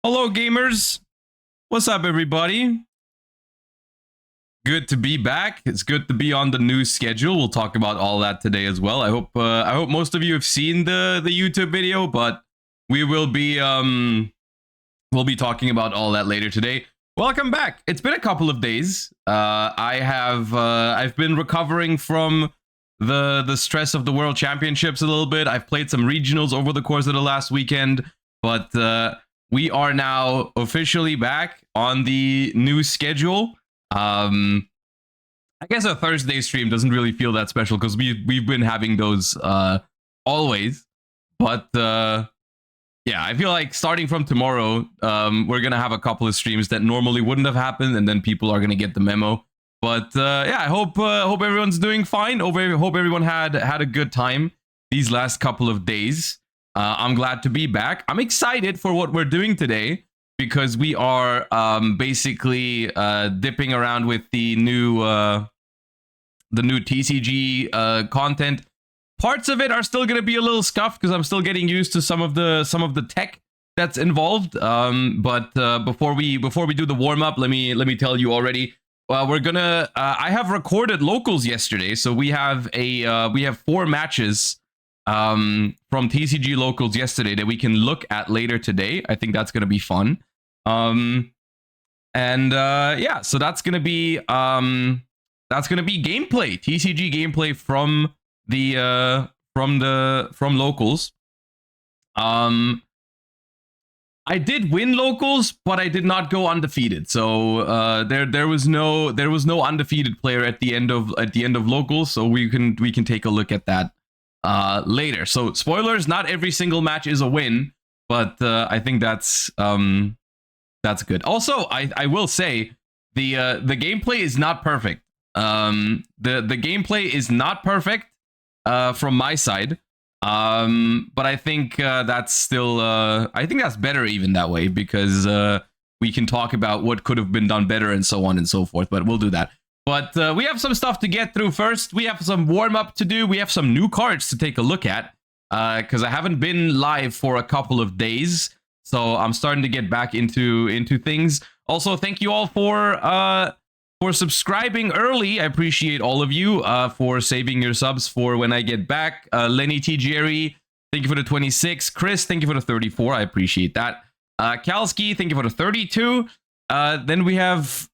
Hello, gamers. What's up, everybody? Good to be back. It's good to be on the new schedule. We'll talk about all that today as well. I hope most of you have seen the YouTube video, but we will be we'll be talking about all that later today. Welcome back. It's been a couple of days. I've been recovering from the stress of the World Championships a little bit. I've played some regionals over the course of the last weekend, but we are now officially back on the new schedule. I guess a Thursday stream doesn't really feel that special because we've been having those always. But yeah, I feel like starting from tomorrow, we're gonna have a couple of streams that normally wouldn't have happened, and then people are gonna get the memo. But yeah, I hope everyone's doing fine. Hope everyone had a good time these last couple of days. I'm glad to be back. I'm excited for what we're doing today because we are basically dipping around with the new TCG content. Parts of it are still going to be a little scuffed because I'm still getting used to some of the tech that's involved. But before we do the warm up, let me tell you already. We're gonna. I have recorded locals yesterday, so we have 4 matches from TCG locals yesterday that we can look at later today. I think that's gonna be fun. Yeah, so that's gonna be gameplay, TCG gameplay from locals. I did win locals, but I did not go undefeated. So there was no undefeated player at the end of locals. So we can take a look at that later. So spoilers, not every single match is a win, but I think that's good. Also, I will say the gameplay is not perfect. The gameplay is not perfect from my side. But I think that's still I think that's better even that way because we can talk about what could have been done better and so on and so forth, but we'll do that. But we have some stuff to get through first. We have some warm up to do. We have some new cards to take a look at because I haven't been live for a couple of days, so I'm starting to get back into things. Also, thank you all for subscribing early. I appreciate all of you for saving your subs for when I get back. Lenny T. Jerry, thank you for the 26. Chris, thank you for the 34. I appreciate that. Kalski, thank you for the 32. Then we have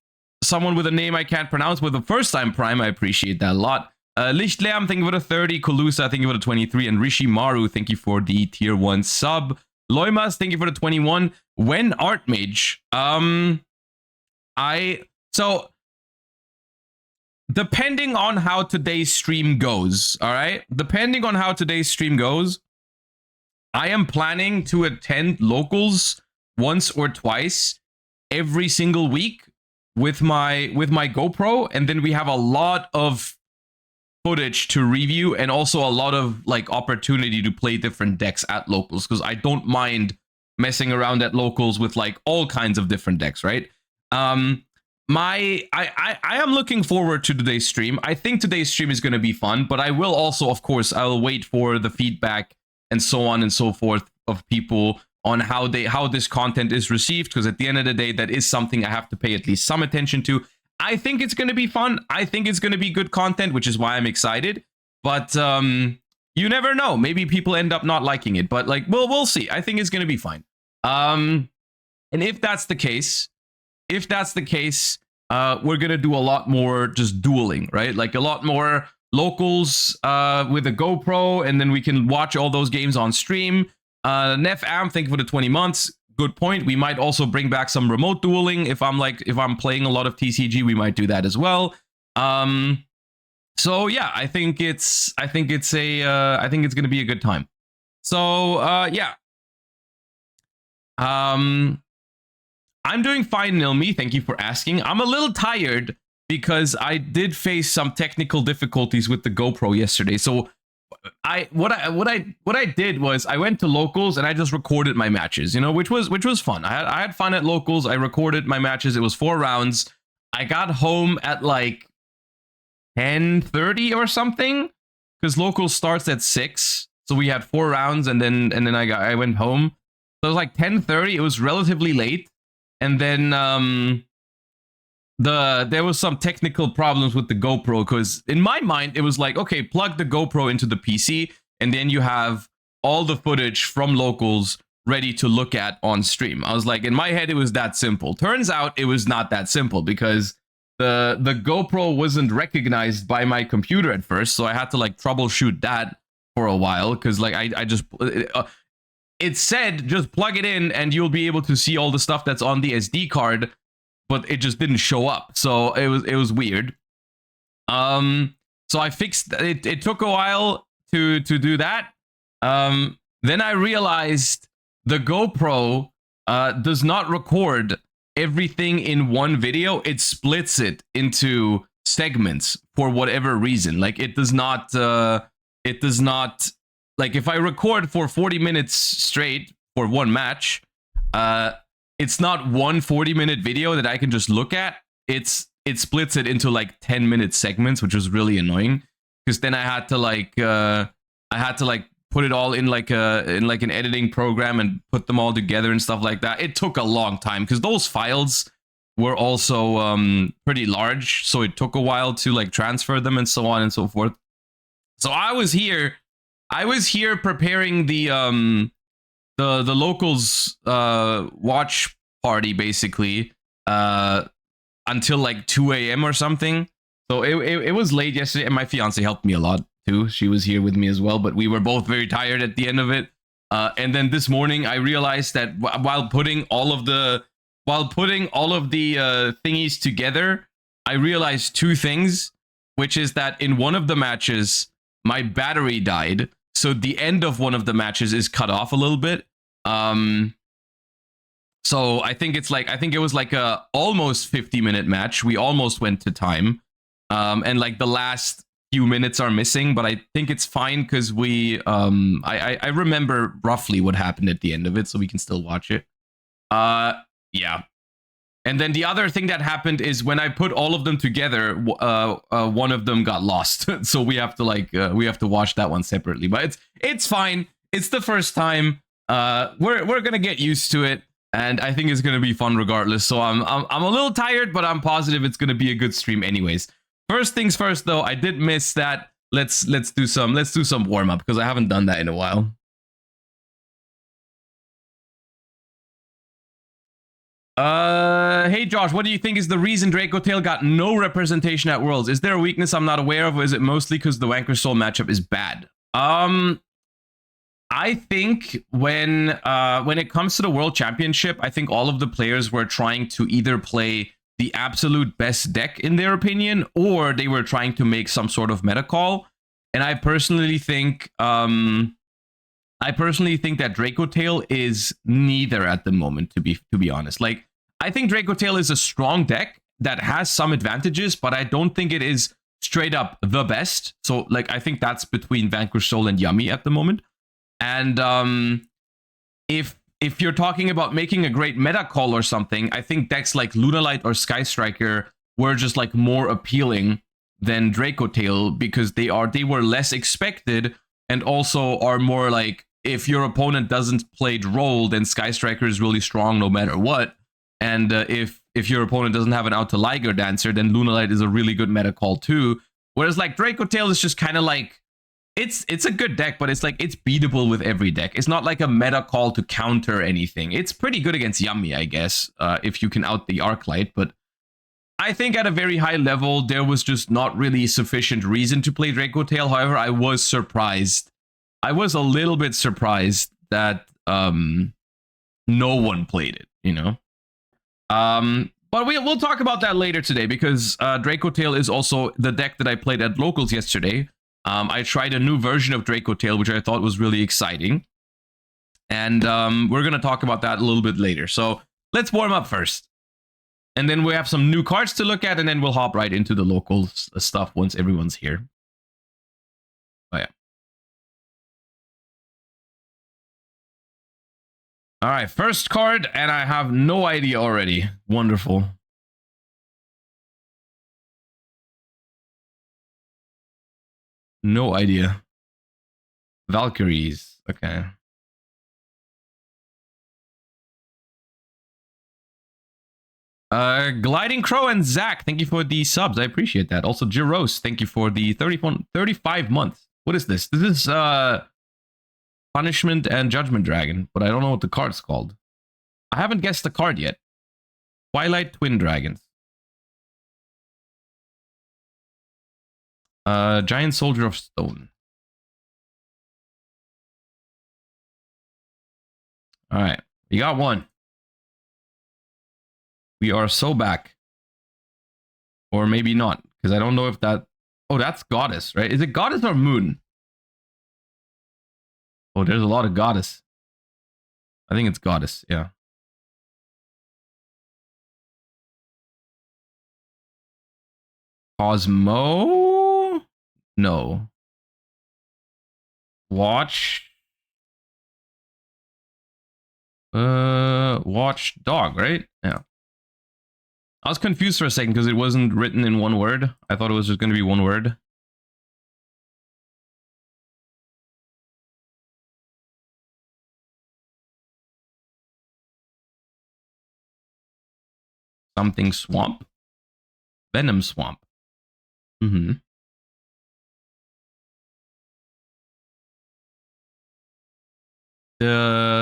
someone with a name I can't pronounce with the first time prime. I appreciate that a lot. Lichtlam, thank you for the 30. Kolusa, thank you for the 23. And Rishi Maru, thank you for the tier 1 sub. Loimas, thank you for the 21. When Artmage, depending on how today's stream goes, all right? Depending on how today's stream goes, I am planning to attend locals once or twice every single week with my GoPro, and then we have a lot of footage to review and also a lot of like opportunity to play different decks at locals because I don't mind messing around at locals with like all kinds of different decks, right? I am looking forward to today's stream. I think today's stream is going to be fun, but I will also, of course, I'll wait for the feedback and so on and so forth of people on how this content is received, because at the end of the day, that is something I have to pay at least some attention to. I think it's going to be fun. I think it's going to be good content, which is why I'm excited. But you never know. Maybe people end up not liking it, but like, we'll see. I think it's going to be fine. And if that's the case, we're gonna do a lot more just dueling, right? Like a lot more locals with a GoPro, and then we can watch all those games on stream. Nef Am, thank you for the 20 months. Good point. We might also bring back some remote dueling if I'm playing a lot of TCG. We might do that as well. So yeah, I think it's gonna be a good time. So yeah. I'm doing fine, Nilmi. Thank you for asking. I'm a little tired because I did face some technical difficulties with the GoPro yesterday. So what I did was I went to locals and I just recorded my matches, you know, which was fun. I had fun at locals. I recorded my matches. It was 4 rounds. I got home at like 10:30 or something because locals starts at 6. So we had 4 rounds and then I went home. So it was like 10:30. It was relatively late, and then there was some technical problems with the GoPro, because in my mind it was like, okay, plug the GoPro into the PC, and then you have all the footage from locals ready to look at on stream. I was like, in my head it was that simple. Turns out it was not that simple, because the GoPro wasn't recognized by my computer at first, so I had to like troubleshoot that for a while, because like I just it said just plug it in and you'll be able to see all the stuff that's on the SD card, but it just didn't show up. So it was weird. So I fixed it. It took a while to do that. Then I realized the GoPro does not record everything in one video. It splits it into segments for whatever reason. Like it does not like if I record for 40 minutes straight for one match, it's not one 40-minute video that I can just look at. It splits it into like 10-minute segments, which was really annoying, because then I had to like put it all in like an editing program and put them all together and stuff like that. It took a long time because those files were also pretty large, so it took a while to like transfer them and so on and so forth. So I was here preparing the locals watch party basically until like 2 a.m. or something. So it was late yesterday, and my fiance helped me a lot too. She was here with me as well, but we were both very tired at the end of it. And then this morning I realized that while putting all of the thingies together, I realized two things, which is that in one of the matches my battery died, so the end of one of the matches is cut off a little bit. So I think it was like a almost 50-minute match. We almost went to time. And like the last few minutes are missing, but I think it's fine because I remember roughly what happened at the end of it, so we can still watch it. Yeah. And then the other thing that happened is when I put all of them together, one of them got lost. So we have to watch that one separately. But it's fine. It's the first time. We're gonna get used to it, and I think it's gonna be fun regardless. So I'm a little tired, but I'm positive it's gonna be a good stream anyways. First things first, though, I did miss that. Let's do some warm up, because I haven't done that in a while. Hey Josh, what do you think is the reason Draco Tail got no representation at Worlds? Is there a weakness I'm not aware of, or is it mostly because the Vanquish Soul matchup is bad? I think when it comes to the World Championship, I think all of the players were trying to either play the absolute best deck in their opinion, or they were trying to make some sort of meta call. And I personally think that Draco Tail is neither at the moment, to be honest. Like, I think Draco Tail is a strong deck that has some advantages, but I don't think it is straight up the best. So, like, I think that's between Vanquish Soul and Yummy at the moment. And if you're talking about making a great meta call or something, I think decks like Lunalight or Sky Striker were just like more appealing than Draco Tail, because they were less expected, and also are more like, if your opponent doesn't play Droll, then Sky Striker is really strong no matter what. And if your opponent doesn't have an out to Liger Dancer, then Lunalight is a really good meta call too. Whereas like Draco Tail is just kind of like, it's a good deck, but it's like, it's beatable with every deck. It's not like a meta call to counter anything. It's pretty good against Yummy, I guess, if you can out the Arclight. But I think at a very high level, there was just not really sufficient reason to play Draco Tail. However, I was surprised. I was a little bit surprised that no one played it, you know? But we'll talk about that later today, because Draco Tail is also the deck that I played at Locals yesterday. I tried a new version of Draco Tail, which I thought was really exciting. And we're going to talk about that a little bit later. So let's warm up first. And then we have some new cards to look at, and then we'll hop right into the Locals stuff once everyone's here. Oh, yeah. All right, first card, and I have no idea already. Wonderful. No idea. Valkyries. Okay. Gliding Crow and Zach, thank you for the subs. I appreciate that. Also, Jiros, thank you for the 35 months. What is this? This is Punishment and Judgment Dragon, but I don't know what the card's called. I haven't guessed the card yet. Twilight Twin Dragons. Giant Soldier of Stone. All right, we got one. We are so back. Or maybe not, because I don't know if that... Oh, that's Goddess, right? Is it Goddess or Moon? Oh, there's a lot of Goddess. I think it's Goddess, yeah. Cosmo? No. Watch... Watch Dog, right? Yeah. I was confused for a second because it wasn't written in one word. I thought it was just going to be one word. Something Swamp. Venom Swamp. Mm-hmm.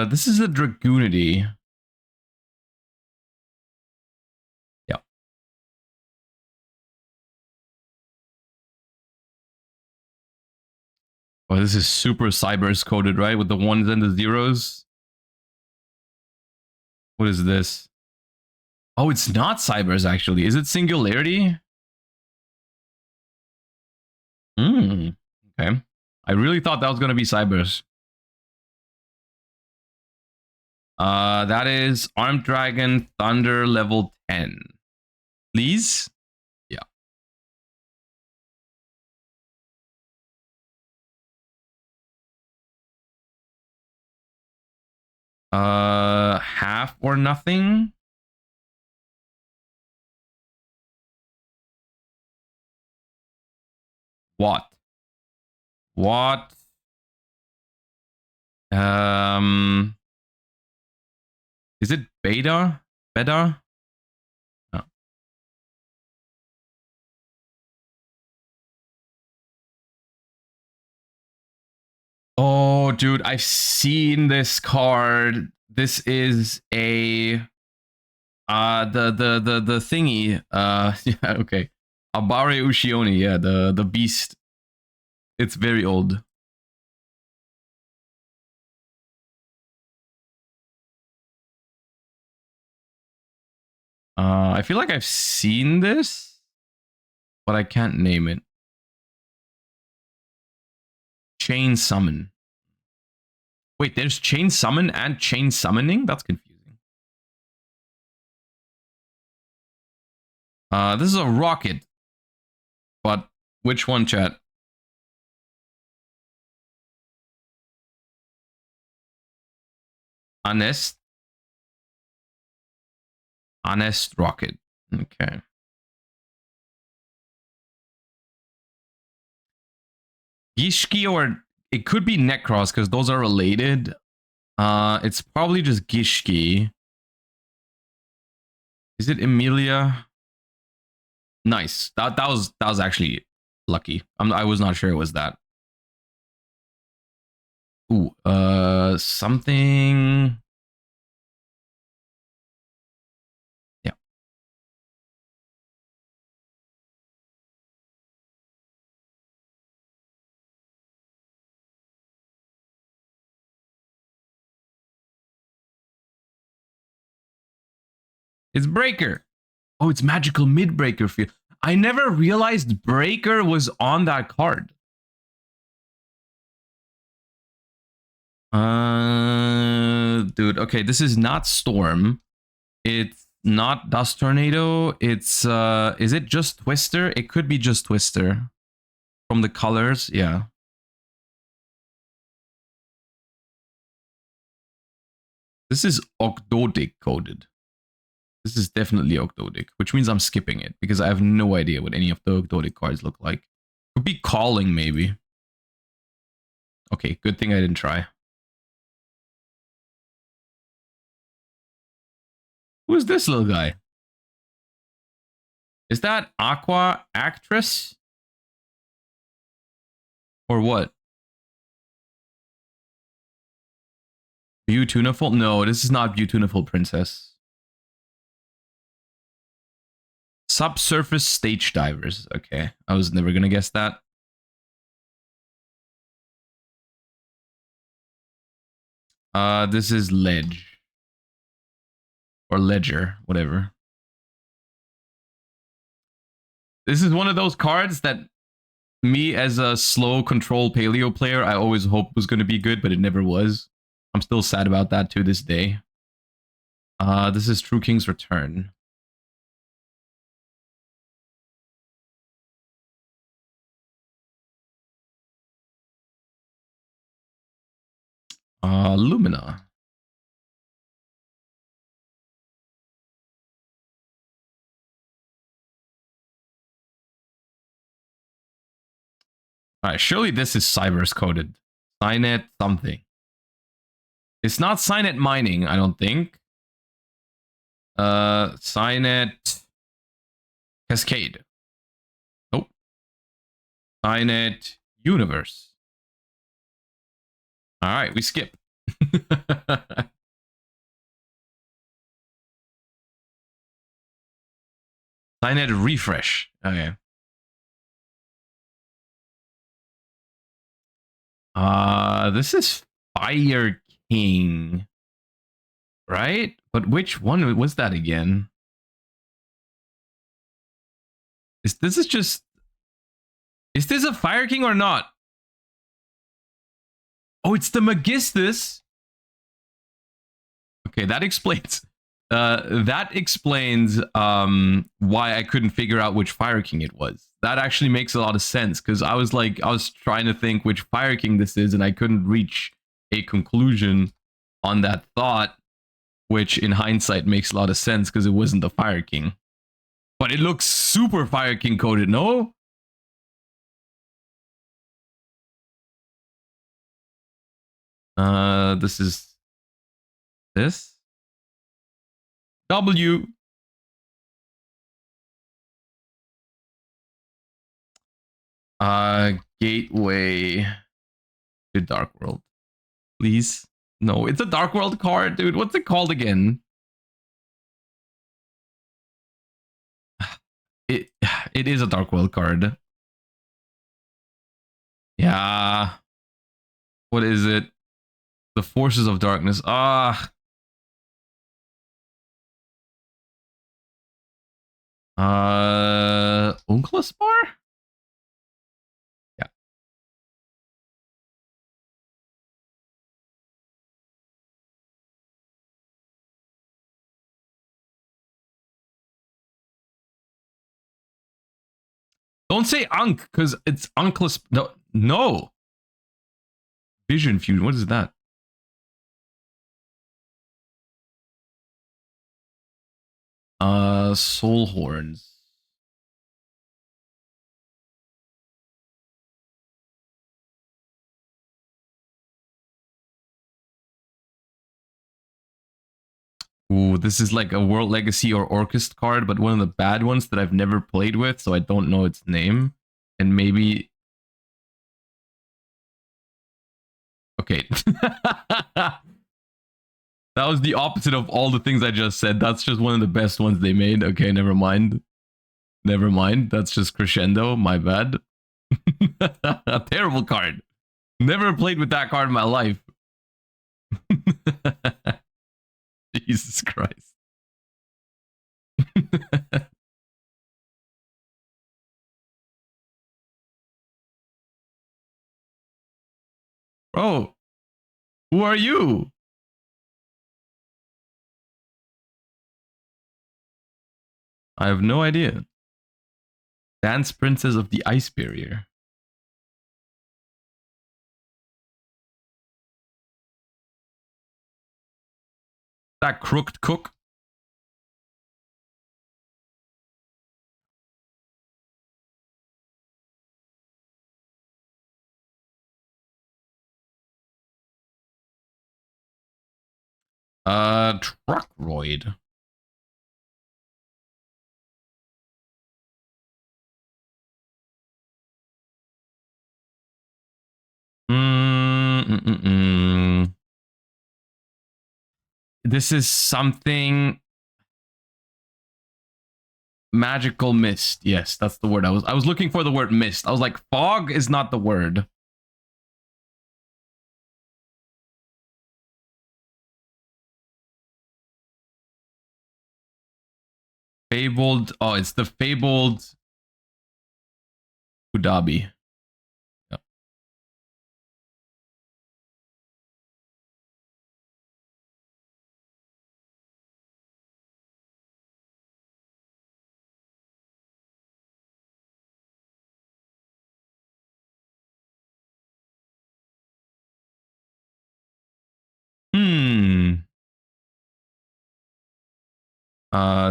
This is a Dragoonity. Yeah. Oh, this is super Cybers coded, right? With the ones and the zeros. What is this? Oh, it's not Cybers, actually. Is it Singularity? Hmm. Okay. I really thought that was going to be Cybers. That is Armed Dragon Thunder level 10. Please? Yeah. Half or nothing? What? What? Is it beta? Beta? No. Oh, dude, I've seen this card. This is a the thingy. Yeah, okay. Abare Ushioni, yeah, the beast. It's very old. I feel like I've seen this, but I can't name it. Chain Summon. Wait, there's Chain Summon and Chain Summoning? That's confusing. This is a rocket. But which one, chat? Honest. Honest rocket. Okay. Gishki, or it could be Necros because those are related. It's probably just Gishki. Is it Emilia? Nice. That was actually lucky. I was not sure it was that. Ooh, something. Yeah. It's Breaker. Oh, it's Magical Mid-Breaker Field. I never realized Breaker was on that card. Dude, okay, this is not Storm. It's not Dust Tornado. It's, is it just Twister? It could be just Twister. From the colors, yeah. This is Octodic coded. This is definitely Octodic, which means I'm skipping it because I have no idea what any of the Octodic cards look like. Could be Calling, maybe. Okay, good thing I didn't try. Who's this little guy? Is that Aqua Actress? Or what? Beautiful? No, this is not Beautiful Princess. Subsurface Stage Divers. Okay, I was never gonna guess that. This is Ledge. Or Ledger, whatever. This is one of those cards that me as a slow control paleo player, I always hoped was going to be good, but it never was. I'm still sad about that to this day. This is True King's Return. Lumina. Alright, surely this is Cyber's coded. Signet something. It's not Signet Mining, I don't think. Signet Cascade. Nope. Signet Universe. Alright, we skip. Signet Refresh. Okay. This is Fire King. Right? But which one was that again? Is this a Fire King or not? Oh, it's the Magistus. Okay, that explains why I couldn't figure out which Fire King it was. That actually makes a lot of sense because I was trying to think which Fire King this is, and I couldn't reach a conclusion on that thought, which in hindsight makes a lot of sense because it wasn't the Fire King. But it looks super Fire King coded, no? This is this. W. Gateway to Dark World. Please. No, it's a Dark World card, dude. What's it called again? It is a Dark World card. Yeah. What is it? The Forces of Darkness. Unclus Bar? Yeah. Don't say Unk, because it's Unclus. No. Vision Fusion. What is that? Soul Horns. Ooh, this is like a World Legacy or Orchest card, but one of the bad ones that I've never played with, so I don't know its name. And maybe... Okay. That was the opposite of all the things I just said. That's just one of the best ones they made. Okay, never mind. Never mind. That's just Crescendo. My bad. A terrible card. Never played with that card in my life. Jesus Christ. Bro, who are you? I have no idea. Dance Princess of the Ice Barrier. That Crooked Cook. Truckroid. This is something magical mist. Yes, that's the word. I was looking for the word mist. I was like, fog is not the word. Fabled. Oh, it's the fabled Udabi. Yep.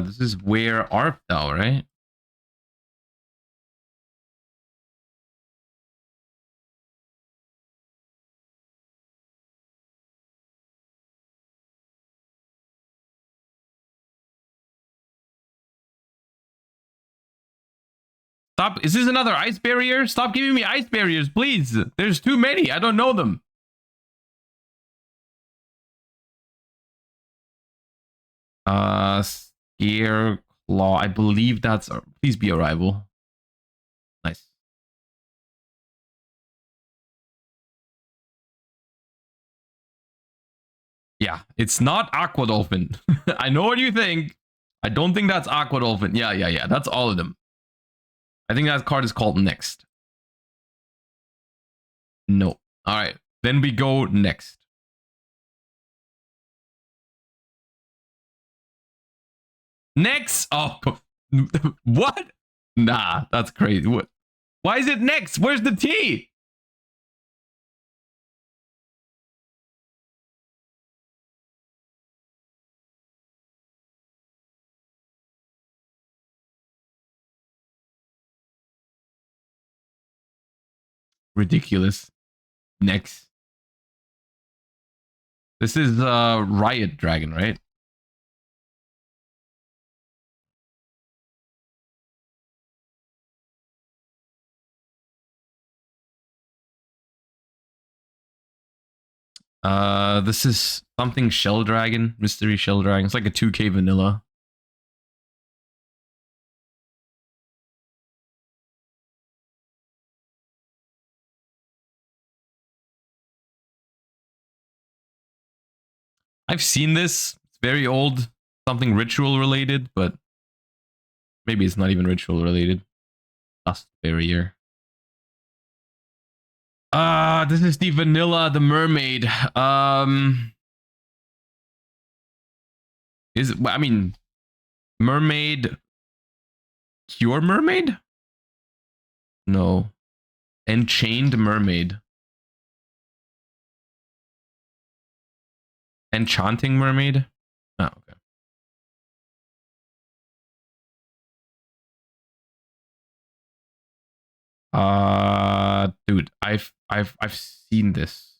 This is where art thou, right? Stop. Is this another ice barrier? Stop giving me ice barriers, please. There's too many. I don't know them. Scare Claw. I believe that's... Please be a rival. Nice. Yeah, it's not Aqua Dolphin. I know what you think. I don't think that's Aqua Dolphin. Yeah. That's all of them. I think that card is called Next. No. All right. Then we go next. Next. Oh, what? Nah, that's crazy. What? Why is it next? Where's the T? Ridiculous. Next. This is Riot Dragon, right? This is something Shell Dragon, Mystery Shell Dragon. It's like a 2K vanilla. I've seen this. It's very old. Something ritual related, but maybe it's not even ritual related. Dust Barrier. This is the vanilla, the mermaid. I mean, mermaid. Cure mermaid? No. Enchained mermaid. Enchanting mermaid? Oh, okay. Dude, I've seen this.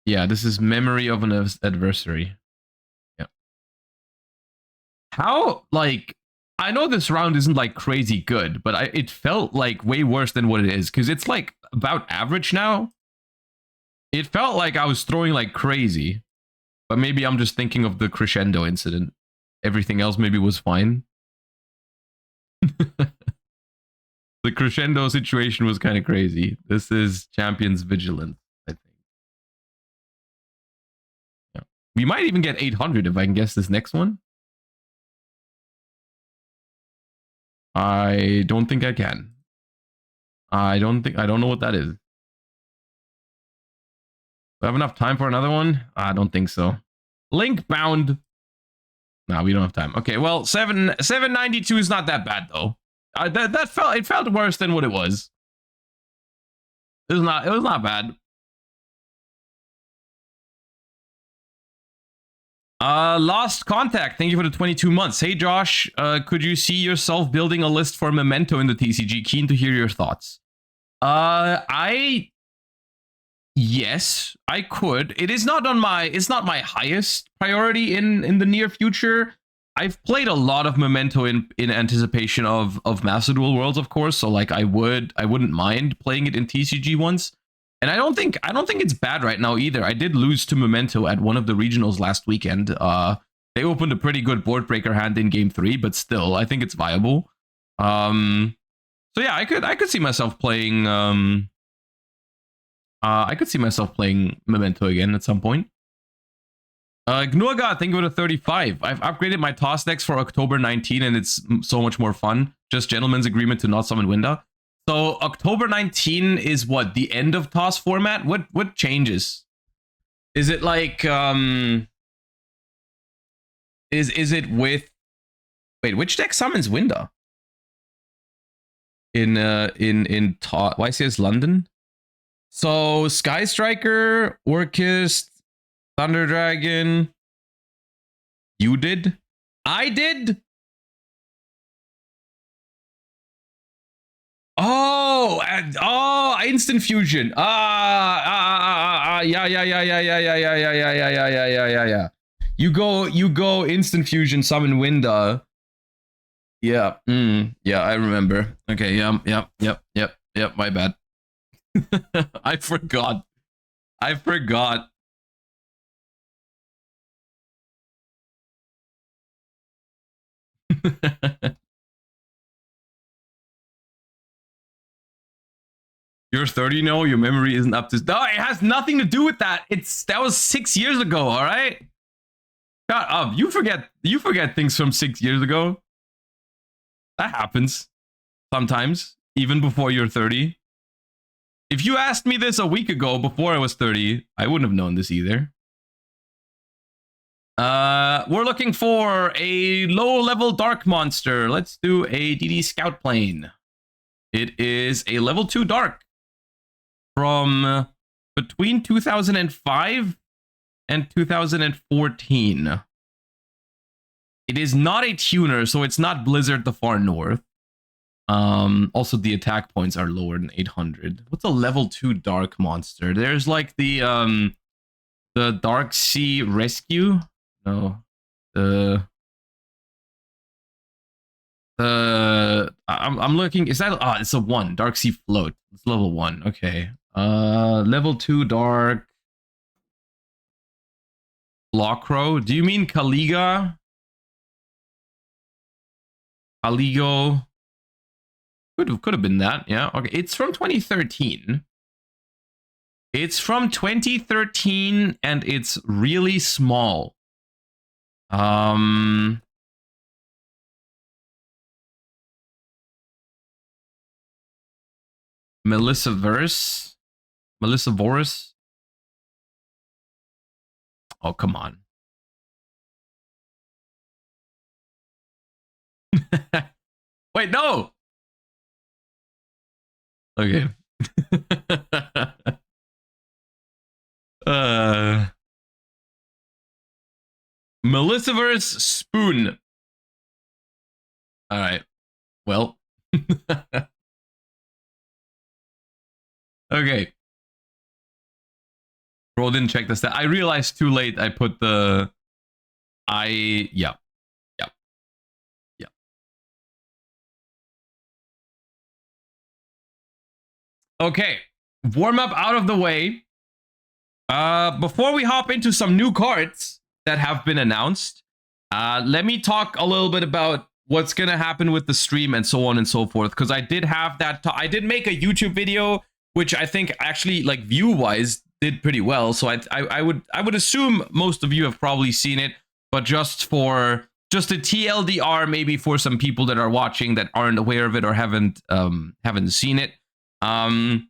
Yeah, this is Memory of an Adversary. Yeah. How, like, I know this round isn't like crazy good, but it felt like way worse than what it is because it's like about average now. It felt like I was throwing like crazy, but maybe I'm just thinking of the crescendo incident. Everything else maybe was fine. The crescendo situation was kind of crazy. This is Champions Vigilance, I think. Yeah. We might even get 800 if I can guess this next one. I don't think I can. I don't know what that is. Do I have enough time for another one? I don't think so. Link bound. No, we don't have time. Okay, well, 792 is not that bad though. It felt worse than what it was. It was not bad. Lost Contact, thank you for the 22 months. Hey Josh, could you see yourself building a list for Memento in the TCG? Keen to hear your thoughts. Yes, I could. It's not my highest priority in the near future. I've played a lot of Memento in anticipation of Master Duel Worlds, of course. So like I wouldn't mind playing it in TCG once. And I don't think it's bad right now either. I did lose to Memento at one of the regionals last weekend. They opened a pretty good board breaker hand in game 3, but still, I think it's viable. So yeah, I could see myself playing Memento again at some point. Gnuaga, thank you for the 35. I've upgraded my toss decks for October 19, and it's so much more fun. Just gentleman's agreement to not summon Winda. So October 19 is what, the end of toss format? What changes? Is it like is it with, wait, which deck summons Winda? In toss, YCS London? So Sky Striker, Orchist, Thunder Dragon. You did? I did? Oh, instant fusion. Yeah. You go instant fusion, summon Winda. Yeah, yeah, I remember. Okay, yep, my bad. I forgot. You're 30 now, your memory isn't up to... No, it has nothing to do with that. That was 6 years ago, all right? Shut up. You forget things from 6 years ago. That happens. Sometimes. Even before you're 30. If you asked me this a week ago, before I was 30, I wouldn't have known this either. We're looking for a low-level dark monster. Let's do a DD Scout Plane. It is a level 2 dark. From between 2005 and 2014. It is not a tuner, so it's not Blizzard the Far North. Also, the attack points are lower than 800. What's a level 2 dark monster? There's like the Dark Sea Rescue. No, I'm looking. Is that? It's a 1. Dark Sea Float. It's level 1. Okay. Level 2 dark. Lockrow. Do you mean Kaliga? Kaligo. Could have been that. Yeah. Okay. It's from 2013. It's from 2013, and it's really small. Melissavorus. Oh, come on. Wait, no. Okay. Melissavorus Spoon. All right. Well. Okay. Bro didn't check the stat. I realized too late I put the... Yeah. Okay. Warm up out of the way. Before we hop into some new cards that have been announced, let me talk a little bit about what's going to happen with the stream and so on and so forth. Because I did have that... I did make a YouTube video, which I think actually, like, view-wise, did pretty well. So I would assume most of you have probably seen it, but just a TLDR maybe for some people that are watching that aren't aware of it or haven't seen it. I'm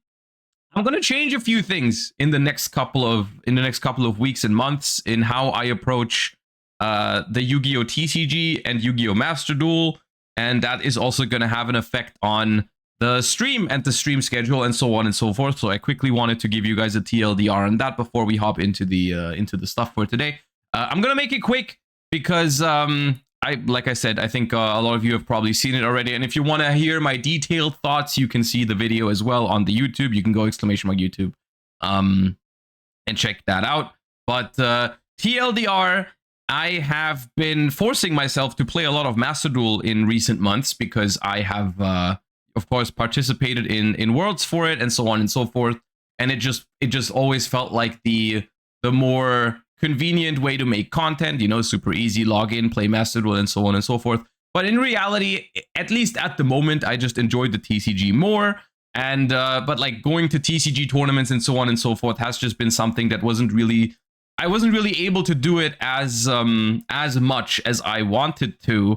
gonna change a few things in the next couple of weeks and months in how I approach the Yu-Gi-Oh TCG and Yu-Gi-Oh Master Duel, and that is also gonna have an effect on the stream and the stream schedule and so on and so forth. So I quickly wanted to give you guys a TLDR on that before we hop into the stuff for today. I'm gonna make it quick because like I said, I think a lot of you have probably seen it already. And if you want to hear my detailed thoughts, you can see the video as well on the YouTube. You can go ! YouTube and check that out. But TLDR, I have been forcing myself to play a lot of Master Duel in recent months because I have, of course, participated in Worlds for it and so on and so forth. And it just always felt like the more convenient way to make content, you know, super easy, log in, play Master Duel, and so on and so forth. But in reality, at least at the moment, I just enjoyed the TCG more. And but like going to TCG tournaments and so on and so forth has just been something that I wasn't really able to do it as much as I wanted to,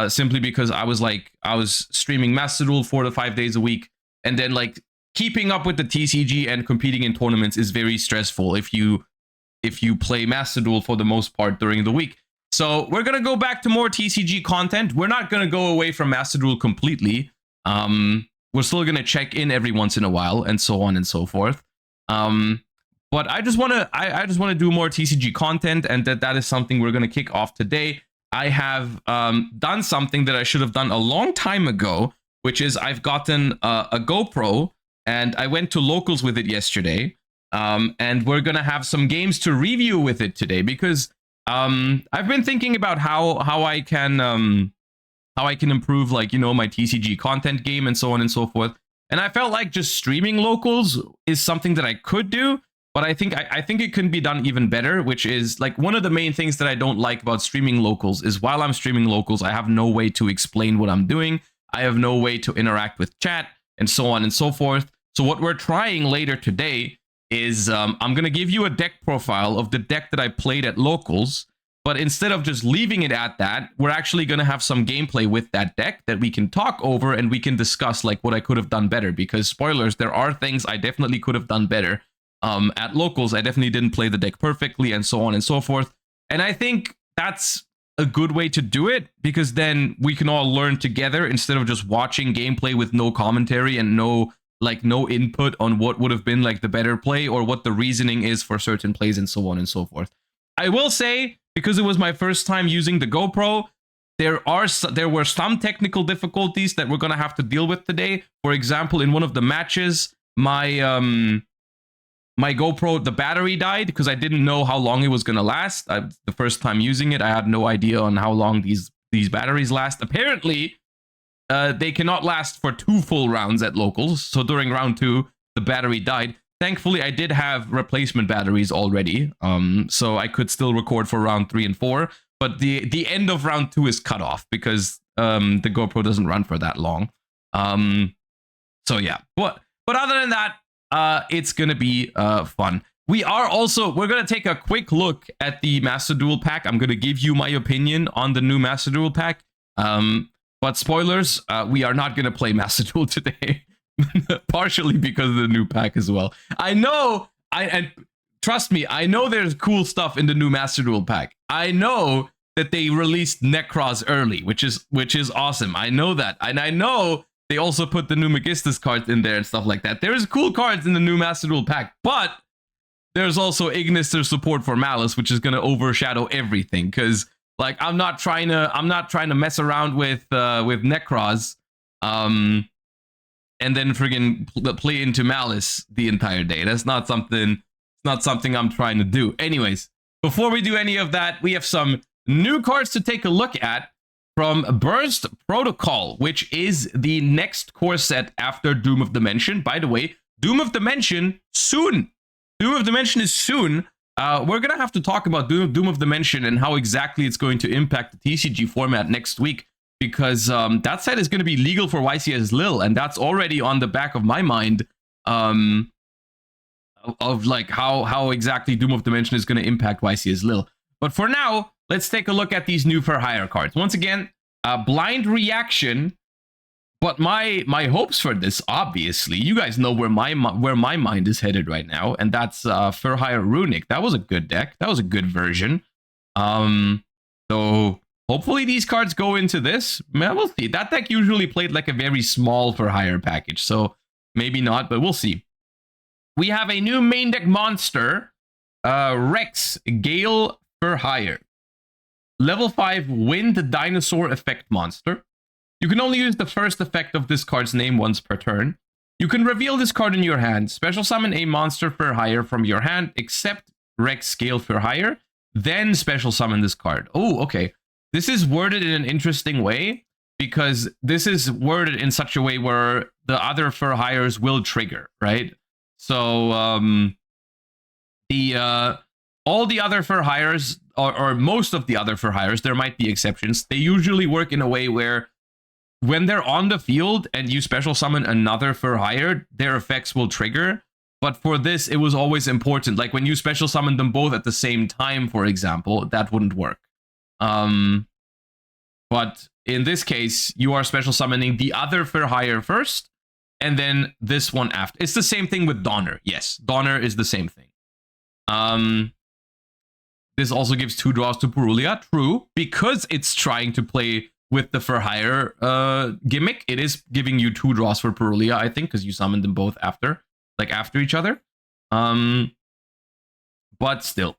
simply because I was streaming Master Duel 4 to 5 days a week, and then like keeping up with the TCG and competing in tournaments is very stressful if you play Master Duel for the most part during the week. So we're gonna go back to more TCG content. We're not gonna go away from Master Duel completely. We're still gonna check in every once in a while and so on and so forth. But I just want to do more TCG content, and that is something we're going to kick off today. I have done something that I should have done a long time ago, which is I've gotten a GoPro, and I went to locals with it yesterday. And we're going to have some games to review with it today, because I've been thinking about how I can improve, like, you know, my TCG content game and so on and so forth. And I felt like just streaming locals is something that I could do. But I think it can be done even better, which is like one of the main things that I don't like about streaming locals is while I'm streaming locals, I have no way to explain what I'm doing. I have no way to interact with chat and so on and so forth. So what we're trying later today is I'm going to give you a deck profile of the deck that I played at locals. But instead of just leaving it at that, we're actually going to have some gameplay with that deck that we can talk over and we can discuss like what I could have done better. Because spoilers, there are things I definitely could have done better. At locals, I definitely didn't play the deck perfectly and so on and so forth. And I think that's a good way to do it, because then we can all learn together instead of just watching gameplay with no commentary and no input on what would have been like the better play or what the reasoning is for certain plays and so on and so forth. I will say, because it was my first time using the GoPro, there were some technical difficulties that we're going to have to deal with today. For example, in one of the matches, my GoPro, the battery died because I didn't know how long it was going to last. The first time using it, I had no idea on how long these batteries last. Apparently, they cannot last for 2 full rounds at locals. So during round 2, the battery died. Thankfully, I did have replacement batteries already, so I could still record for round 3 and 4. But the end of round 2 is cut off because the GoPro doesn't run for that long. So yeah, but other than that, it's gonna be fun. We're gonna take a quick look at the Master Duel pack. I'm gonna give you my opinion on the new Master Duel pack. But spoilers, we are not gonna play Master Duel today. Partially because of the new pack as well. I know, and trust me, I know there's cool stuff in the new Master Duel pack. I know that they released Necros early, which is awesome. I know that, and I know they also put the new Magistus cards in there and stuff like that. There's cool cards in the new Master Duel pack, but there's also Ignister support for Malice, which is going to overshadow everything. Because like I'm not trying to mess around with Necros, and then friggin' play into Malice the entire day. That's not something. It's not something I'm trying to do. Anyways, before we do any of that, we have some new cards to take a look at from Burst Protocol, which is the next core set after Doom of Dimension. By the way, Doom of Dimension soon. Doom of Dimension is soon. We're going to have to talk about Doom of Dimension and how exactly it's going to impact the TCG format next week, because that set is going to be legal for YCS Lil, and that's already on the back of my mind of like how exactly Doom of Dimension is going to impact YCS Lil. But for now, let's take a look at these new Fure Hire cards. Once again, blind reaction. But my hopes for this, obviously, you guys know where my mind is headed right now, and that's Fure Hire Runic. That was a good deck. That was a good version. So hopefully these cards go into this. Man, we'll see. That deck usually played like a very small Fure Hire package, so maybe not, but we'll see. We have a new main deck monster, Rex Gale Fure Hire. Level 5 Wind Dinosaur effect monster. You can only use the first effect of this card's name once per turn. You can reveal this card in your hand. Special summon a monster Fure Hire from your hand, except Rex Gale Fure Hire. then special summon this card. Oh, okay. This is worded in an interesting way because this is worded in such a way where the other Fure Hires will trigger, right? So all the other Fure Hires, or most of the other Fure Hires, there might be exceptions. They usually work in a way where when they're on the field and you special summon another Fure Hire, their effects will trigger. But for this, it was always important. Like when you special summon them both at the same time, for example, that wouldn't work. But in this case, you are special summoning the other Fure Hire first, and then this one after. It's the same thing with Donner. Yes, Donner is the same thing. This also gives 2 draws to Purulia. True, because it's trying to play with the Fure Hire gimmick. It is giving you 2 draws for Purulia, I think, because you summoned them both after each other. But still.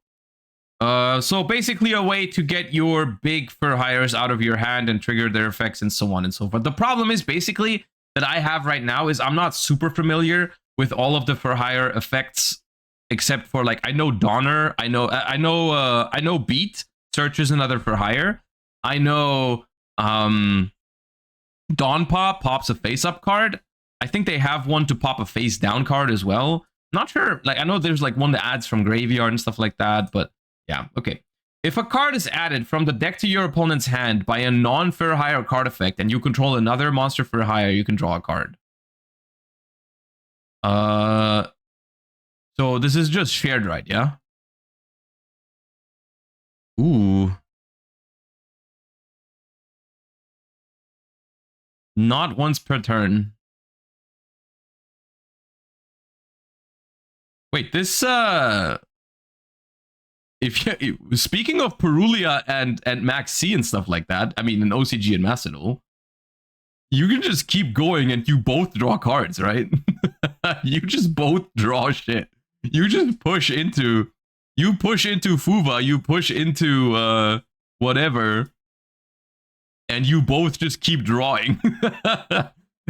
So basically a way to get your big Fure Hires out of your hand and trigger their effects and so on and so forth. The problem is basically that I have right now is I'm not super familiar with all of the Fure Hire effects, except for like I know Donner, I know Beat searches another Fure Hire. I know Dawnpaw pops a face-up card. I think they have one to pop a face-down card as well. Not sure. Like I know there's like one that adds from graveyard and stuff like that, but yeah, okay. If a card is added from the deck to your opponent's hand by a non-Fure Hire card effect and you control another monster Fure Hire, you can draw a card. So this is just shared, right? Yeah. Ooh. Not once per turn. Wait, this if you, speaking of Purulia and Max C and stuff like that, I mean in OCG and Macedol, you can just keep going and you both draw cards, right? You just both draw shit. You just push into Fuva, you push into whatever, and you both just keep drawing.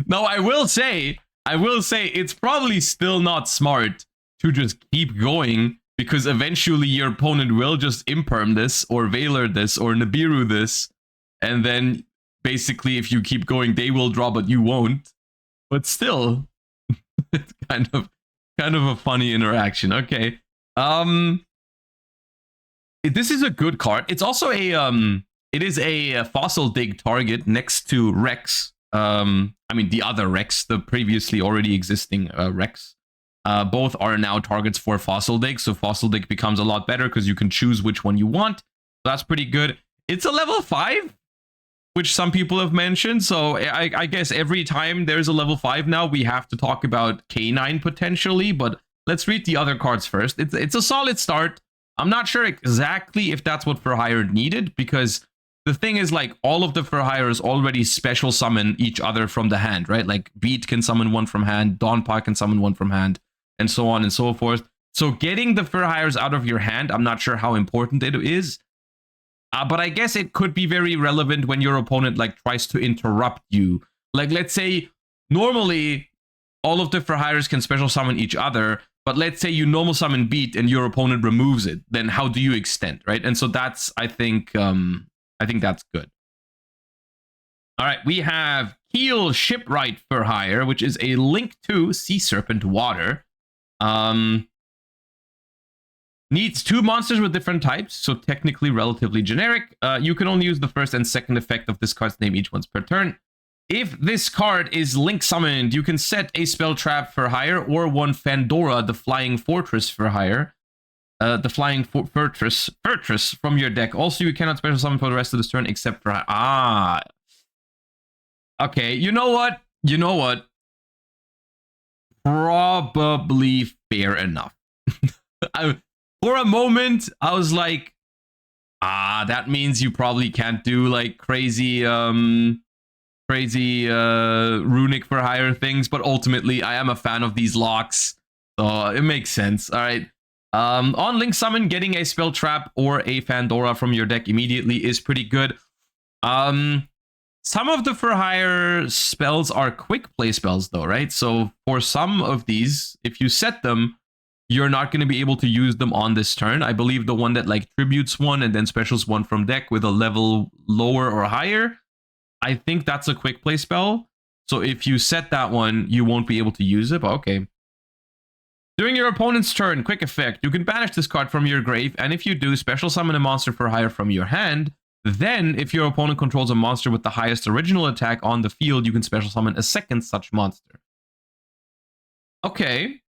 Now I will say it's probably still not smart to just keep going, because eventually your opponent will just imperm this, or Valor this, or Nibiru this, and then basically if you keep going, they will draw, but you won't. But still, it's kind of a funny interaction. Okay. This is a good card. It's also a it is a fossil dig target next to Rex. I mean the other Rex, the previously already existing Rex. Both are now targets for Fossil Dig, so Fossil Dig becomes a lot better because you can choose which one you want. So that's pretty good. It's a level 5, which some people have mentioned, so I guess every time there's a level 5 now, we have to talk about K9 potentially, but let's read the other cards first. It's a solid start. I'm not sure exactly if that's what Fure Hire needed, because the thing is, like, all of the Fure Hires already special summon each other from the hand, right? Like, Beat can summon one from hand, Dawnpaw can summon one from hand, and so on and so forth. So getting the Fure Hires out of your hand, I'm not sure how important it is. But I guess it could be very relevant when your opponent like tries to interrupt you. Like, let's say normally all of the Fure Hires can special summon each other, but let's say you normal summon Beat and your opponent removes it. Then how do you extend, right? And so that's, I think that's good. All right, we have Keel Shipwright Fure Hire, which is a link to Sea Serpent Water. Needs 2 monsters with different types, so technically relatively generic. You can only use the first and second effect of this card's name each once per turn. If this card is link summoned, you can set a spell trap Fure Hire or one Fandora, the Flying Fortress Fure Hire. The Flying Fortress from your deck. Also, you cannot special summon for the rest of this turn except for... Okay, you know what? Probably fair enough. For a moment, I was like, that means you probably can't do like crazy runic Fure Hire things, but ultimately I am a fan of these locks, so it makes sense. All right. On link summon, getting a spell trap or a Fandora from your deck immediately is pretty good. Some of the Fure Hire spells are quick play spells though, right? So for some of these, if you set them, you're not going to be able to use them on this turn. I believe the one that like tributes one and then specials one from deck with a level lower or higher, I think that's a quick play spell. So if you set that one, you won't be able to use it, but okay. During your opponent's turn, quick effect, you can banish this card from your grave, and if you do, special summon a monster for hire from your hand. Then, if your opponent controls a monster with the highest original attack on the field, you can special summon a second such monster. Okay.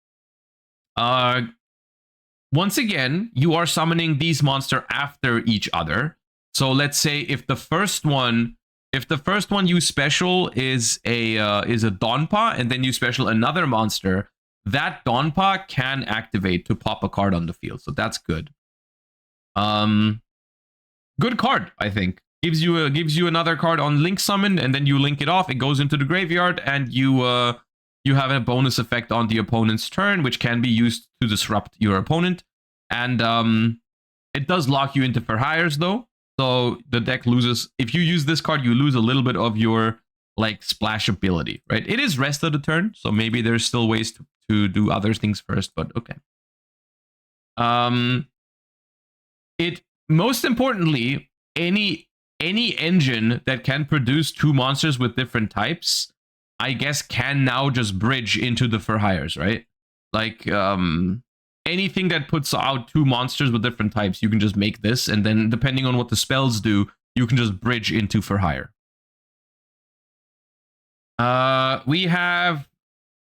Once again, you are summoning these monsters after each other. So let's say if the first one you special is a Donpa, and then you special another monster, that Donpa can activate to pop a card on the field. So that's good. Good card, I think. Gives you another card on link summon, and then you link it off. It goes into the graveyard, and you have a bonus effect on the opponent's turn, which can be used to disrupt your opponent. And it does lock you into Fure Hires, though. So the deck loses. If you use this card, you lose a little bit of your like splash ability, right? It is rest of the turn, so maybe there's still ways to do other things first, but okay. It most importantly, any engine that can produce two monsters with different types, I guess, can now just bridge into the Fure Hires, right? Like anything that puts out two monsters with different types, you can just make this, and then depending on what the spells do, you can just bridge into Fure Hire. We have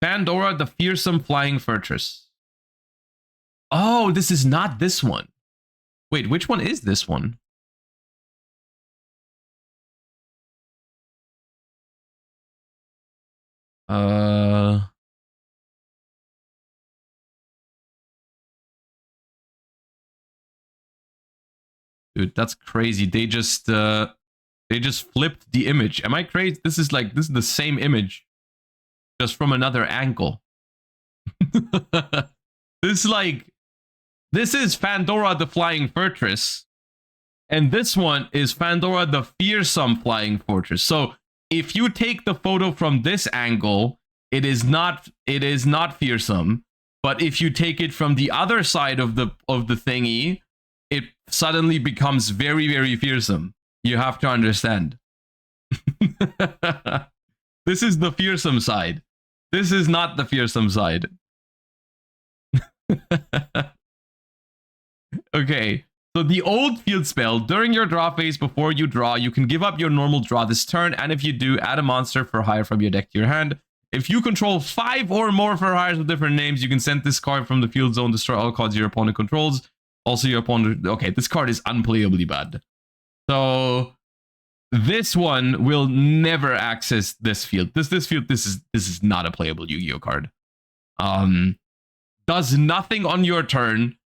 Pandora, the Fearsome Flying Fortress. Oh, this is not this one. Wait, which one is this one? Dude, that's crazy. They just flipped the image. Am I crazy? This is the same image, just from another angle. This is Pandora the Flying Fortress, and this one is Pandora the Fearsome Flying Fortress. So if you take the photo from this angle, it is not fearsome. But if you take it from the other side of the thingy, it suddenly becomes very, very fearsome. You have to understand. This is the fearsome side. This is not the fearsome side. Okay, so the old field spell, during your draw phase before you draw, you can give up your normal draw this turn, and if you do, add a monster for hire from your deck to your hand. If you control 5 or more Fure Hires with different names, you can send this card from the field zone, destroy all cards your opponent controls. Also, your opponent... Okay, this card is unplayably bad. So this one will never access this field. This is not a playable Yu-Gi-Oh card. Does nothing on your turn.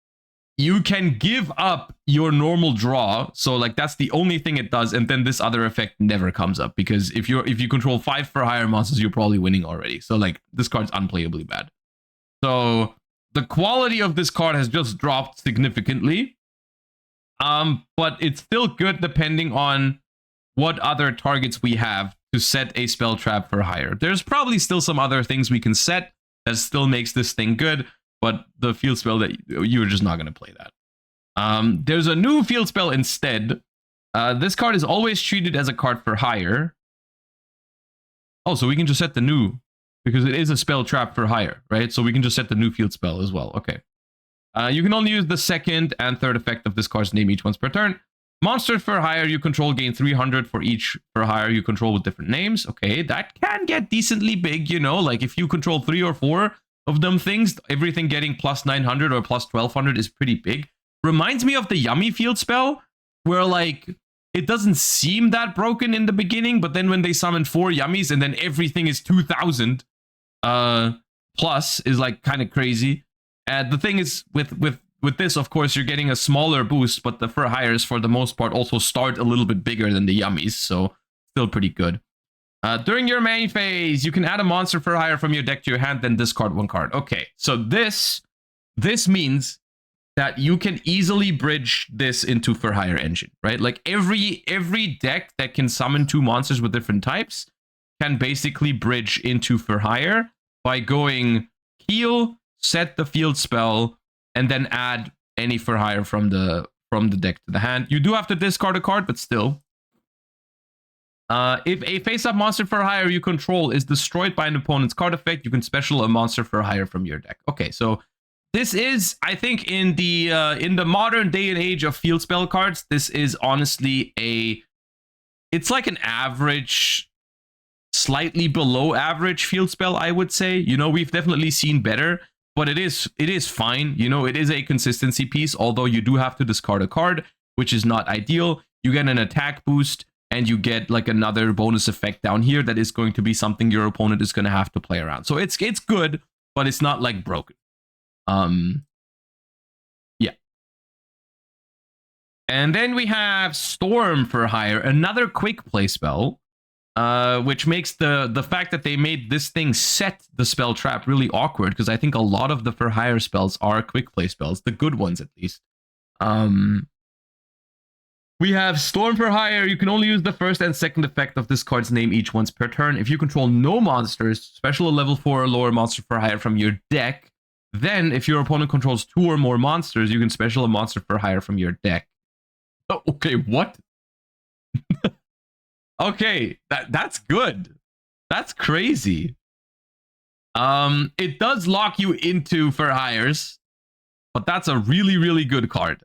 You can give up your normal draw, so like that's the only thing it does, and then this other effect never comes up, because if you control 5 Fure Hire monsters, you're probably winning already. So like this card's unplayably bad. So the quality of this card has just dropped significantly. But it's still good depending on what other targets we have to set a spell trap for hire. There's probably still some other things we can set that still makes this thing good, but the field spell that you're just not going to play that. There's a new field spell instead. This card is always treated as a card for hire. Oh, so we can just set the new, because it is a spell trap for hire, right? So we can just set the new field spell as well. Okay. You can only use the second and third effect of this card's name each once per turn. Monsters for hire you control gain 300 for each for hire you control with different names. Okay, that can get decently big, you know, like if you control 3 or 4 of them things, everything getting plus 900 or plus 1200 is pretty big. Reminds me of the Yummy field spell, where like it doesn't seem that broken in the beginning, but then when they summon 4 Yummies and then everything is 2000 plus is like kind of crazy. And the thing is with this, of course, you're getting a smaller boost, but the Fure Hires, for the most part, also start a little bit bigger than the Yummies, so still pretty good. During your main phase, you can add a monster Fure Hire from your deck to your hand, then discard 1 card. Okay, so this means that you can easily bridge this into Fure Hire engine, right? Like every deck that can summon 2 monsters with different types can basically bridge into Fure Hire by going heal, set the field spell, and then add any Fure Hire from the deck to the hand. You do have to discard a card, but still. If a face-up monster Fure Hire you control is destroyed by an opponent's card effect, you can special a monster Fure Hire from your deck. Okay, so this is, I think, in the modern day and age of field spell cards, this is honestly it's like an average, slightly below average field spell, I would say. You know, we've definitely seen better, but it is fine. You know, it is a consistency piece, although you do have to discard a card, which is not ideal. You get an attack boost, and you get like another bonus effect down here that is going to be something your opponent is going to have to play around. So it's good, but it's not like broken. Yeah. And then we have Storm Fure Hire, another quick play spell, which makes the fact that they made this thing set the spell trap really awkward, because I think a lot of the Fure Hire spells are quick play spells, the good ones at least. We have Storm Fure Hire. You can only use the first and second effect of this card's name each once per turn. If you control no monsters, special a level 4 or lower monster Fure Hire from your deck. Then, if your opponent controls 2 or more monsters, you can special a monster Fure Hire from your deck. Oh, okay, what? Okay, that's good. That's crazy. It does lock you into Fure Hires, but that's a really, really good card.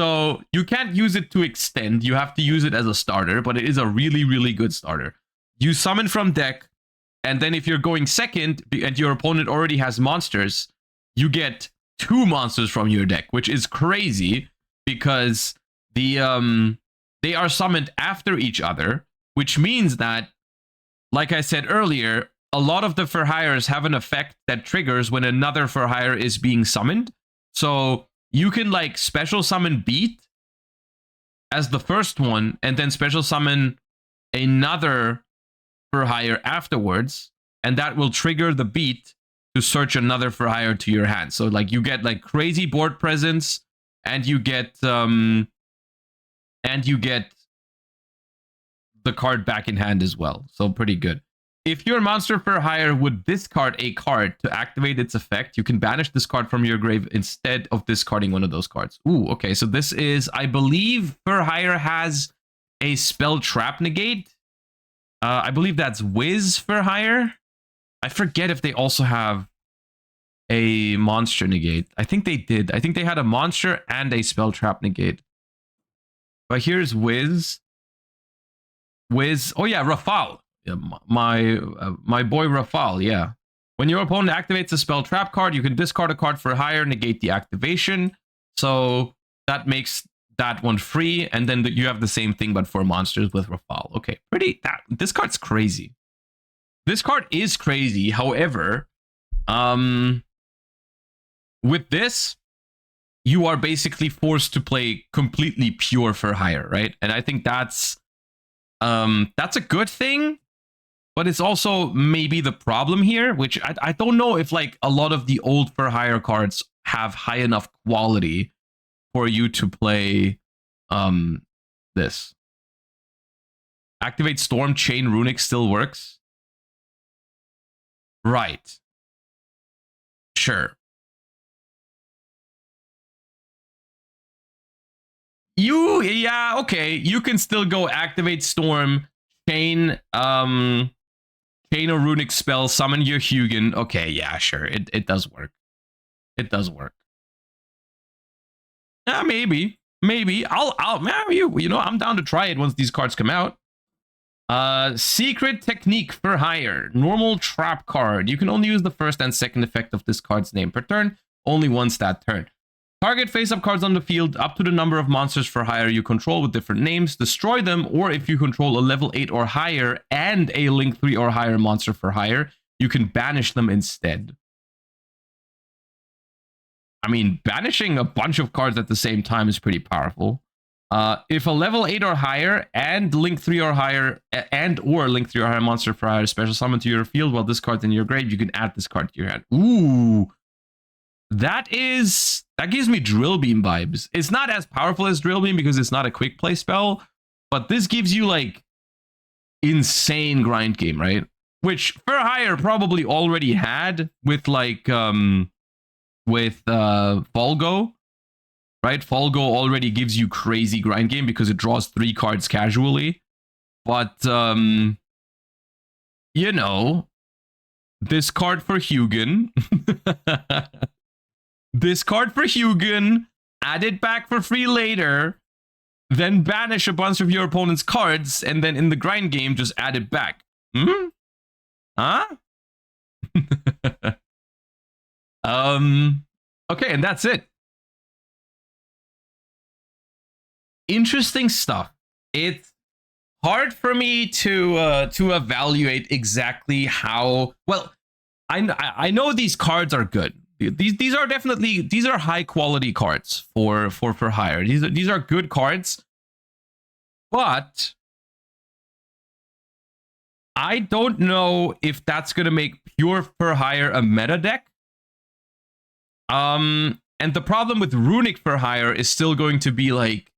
So you can't use it to extend. You have to use it as a starter, but it is a really, really good starter. You summon from deck, and then if you're going second and your opponent already has monsters, you get 2 monsters from your deck, which is crazy because they are summoned after each other, which means that, like I said earlier, a lot of the Fure Hires have an effect that triggers when another Fure Hire is being summoned. So you can like special summon Beat as the first one, and then special summon another Fure Hire afterwards, and that will trigger the Beat to search another Fure Hire to your hand. So like you get like crazy board presence, and you get the card back in hand as well. So pretty good. If your monster Fure Hire would discard a card to activate its effect, you can banish this card from your grave instead of discarding one of those cards. Ooh, okay. So this is, I believe Fure Hire has a spell trap negate. I believe that's Wiz Fure Hire. I forget if they also have a monster negate. I think they did. I think they had a monster and a spell trap negate. But here's Wiz. Oh yeah, Rafal. Yeah, my boy Rafal, yeah. When your opponent activates a spell trap card, you can discard a card Fure Hire, negate the activation. So that makes that one free, and then you have the same thing but for monsters with Rafal. Okay, this card's crazy. This card is crazy. However, with this, you are basically forced to play completely pure Fure Hire, right? And I think that's a good thing. But it's also maybe the problem here, which I don't know if like a lot of the old Fure Hire cards have high enough quality for you to play this. Activate Storm, Chain Runic still works. Right. Sure. Yeah, okay. You can still go activate Storm, Chain a runic spell, summon your Hugin. Okay, yeah, sure. It does work. It does work. Yeah, maybe. You know, I'm down to try it once these cards come out. Secret Technique Fure Hire. Normal trap card. You can only use the first and second effect of this card's name per turn. Only once that turn. Target face-up cards on the field up to the number of monsters Fure Hire you control with different names. Destroy them, or if you control a level 8 or higher and a link 3 or higher monster Fure Hire, you can banish them instead. I mean, banishing a bunch of cards at the same time is pretty powerful. If a level 8 or higher and link 3 or higher or link 3 or higher monster Fure Hire special summon to your field while this card's in your grave, you can add this card to your hand. Ooh. That gives me Drill Beam vibes. It's not as powerful as Drill Beam because it's not a quick play spell, but this gives you like insane grind game, right? Which Fure Hire probably already had with like with Volgo, right? Volgo already gives you crazy grind game because it draws 3 cards casually. But, you know, this card for Hugin. This card for Hugin, add it back for free later, then banish a bunch of your opponent's cards, and then in the grind game, just add it back. Hmm? Huh? Okay, and that's it. Interesting stuff. It's hard for me to evaluate exactly how well. I know these cards are good. These are definitely high quality cards for Hire. These are good cards, but I don't know if that's gonna make pure Fure Hire a meta deck. And the problem with Runic Fure Hire is still going to be like,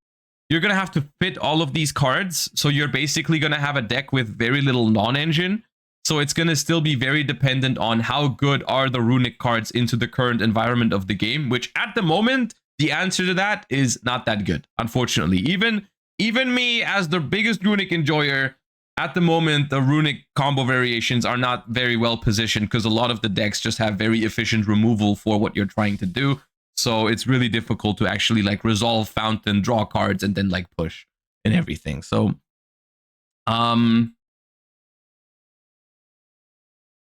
you're gonna have to fit all of these cards, so you're basically gonna have a deck with very little non-engine. So it's gonna still be very dependent on how good are the Runic cards into the current environment of the game, which at the moment, the answer to that is not that good, unfortunately. Even me, as the biggest Runic enjoyer, at the moment, the Runic combo variations are not very well positioned because a lot of the decks just have very efficient removal for what you're trying to do. So it's really difficult to actually like resolve fountain, draw cards, and then like push and everything. So,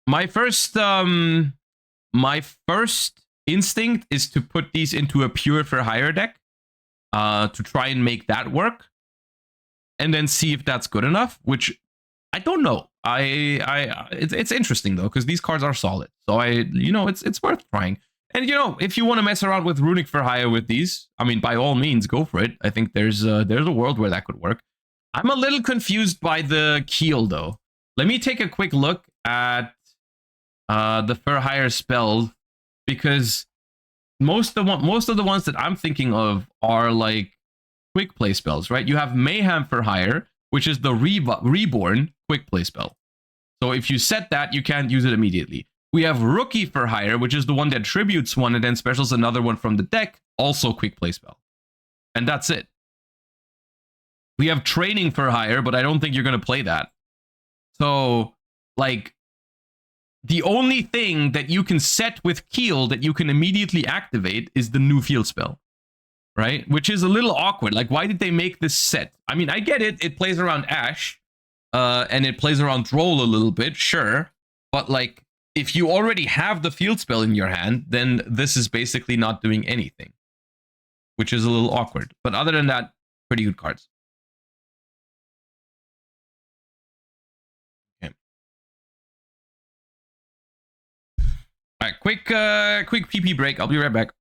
my first instinct is to put these into a pure Fure Hire deck, to try and make that work, and then see if that's good enough. Which I don't know. It's interesting though because these cards are solid. So it's worth trying. And if you want to mess around with Runic Fure Hire with these, I mean, by all means, go for it. I think there's a world where that could work. I'm a little confused by the Keel though. Let me take a quick look at the Fure Hire spell, because most of the ones that I'm thinking of are like quick play spells, right? You have Mayhem Fure Hire, which is the reborn quick play spell. So if you set that, you can't use it immediately. We have Rookie Fure Hire, which is the one that tributes one and then specials another one from the deck, also quick play spell. And that's it. We have Training Fure Hire, but I don't think you're going to play that. So, like, the only thing that you can set with Keel that you can immediately activate is the new field spell, right? Which is a little awkward. Like, why did they make this set? I mean, I get it. It plays around Ash, and it plays around Droll a little bit, sure. But, like, if you already have the field spell in your hand, then this is basically not doing anything, which is a little awkward. But other than that, pretty good cards. Okay. All right, quick PP break. I'll be right back.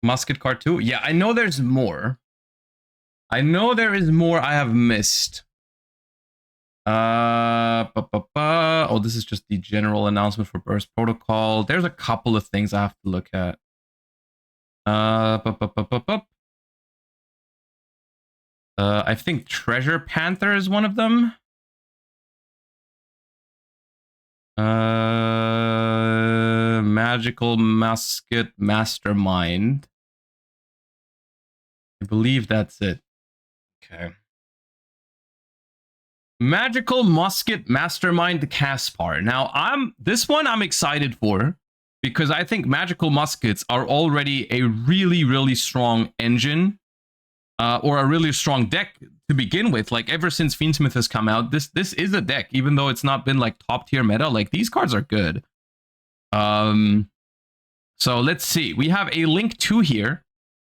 Musket card 2. Yeah, I know there's more. I know there is more I have missed. Oh, this is just the general announcement for Burst Protocol. There's a couple of things I have to look at. I think Treasure Panther is one of them. Magical Musket Mastermind. I believe that's it. Okay. Magical Musket Mastermind Caspar. Now, this one I'm excited for because I think Magical Muskets are already a really, really strong engine or a really strong deck to begin with. Like, ever since Fiendsmith has come out, this is a deck, even though it's not been like top tier meta. Like, these cards are good. So let's see. We have a Link 2 here.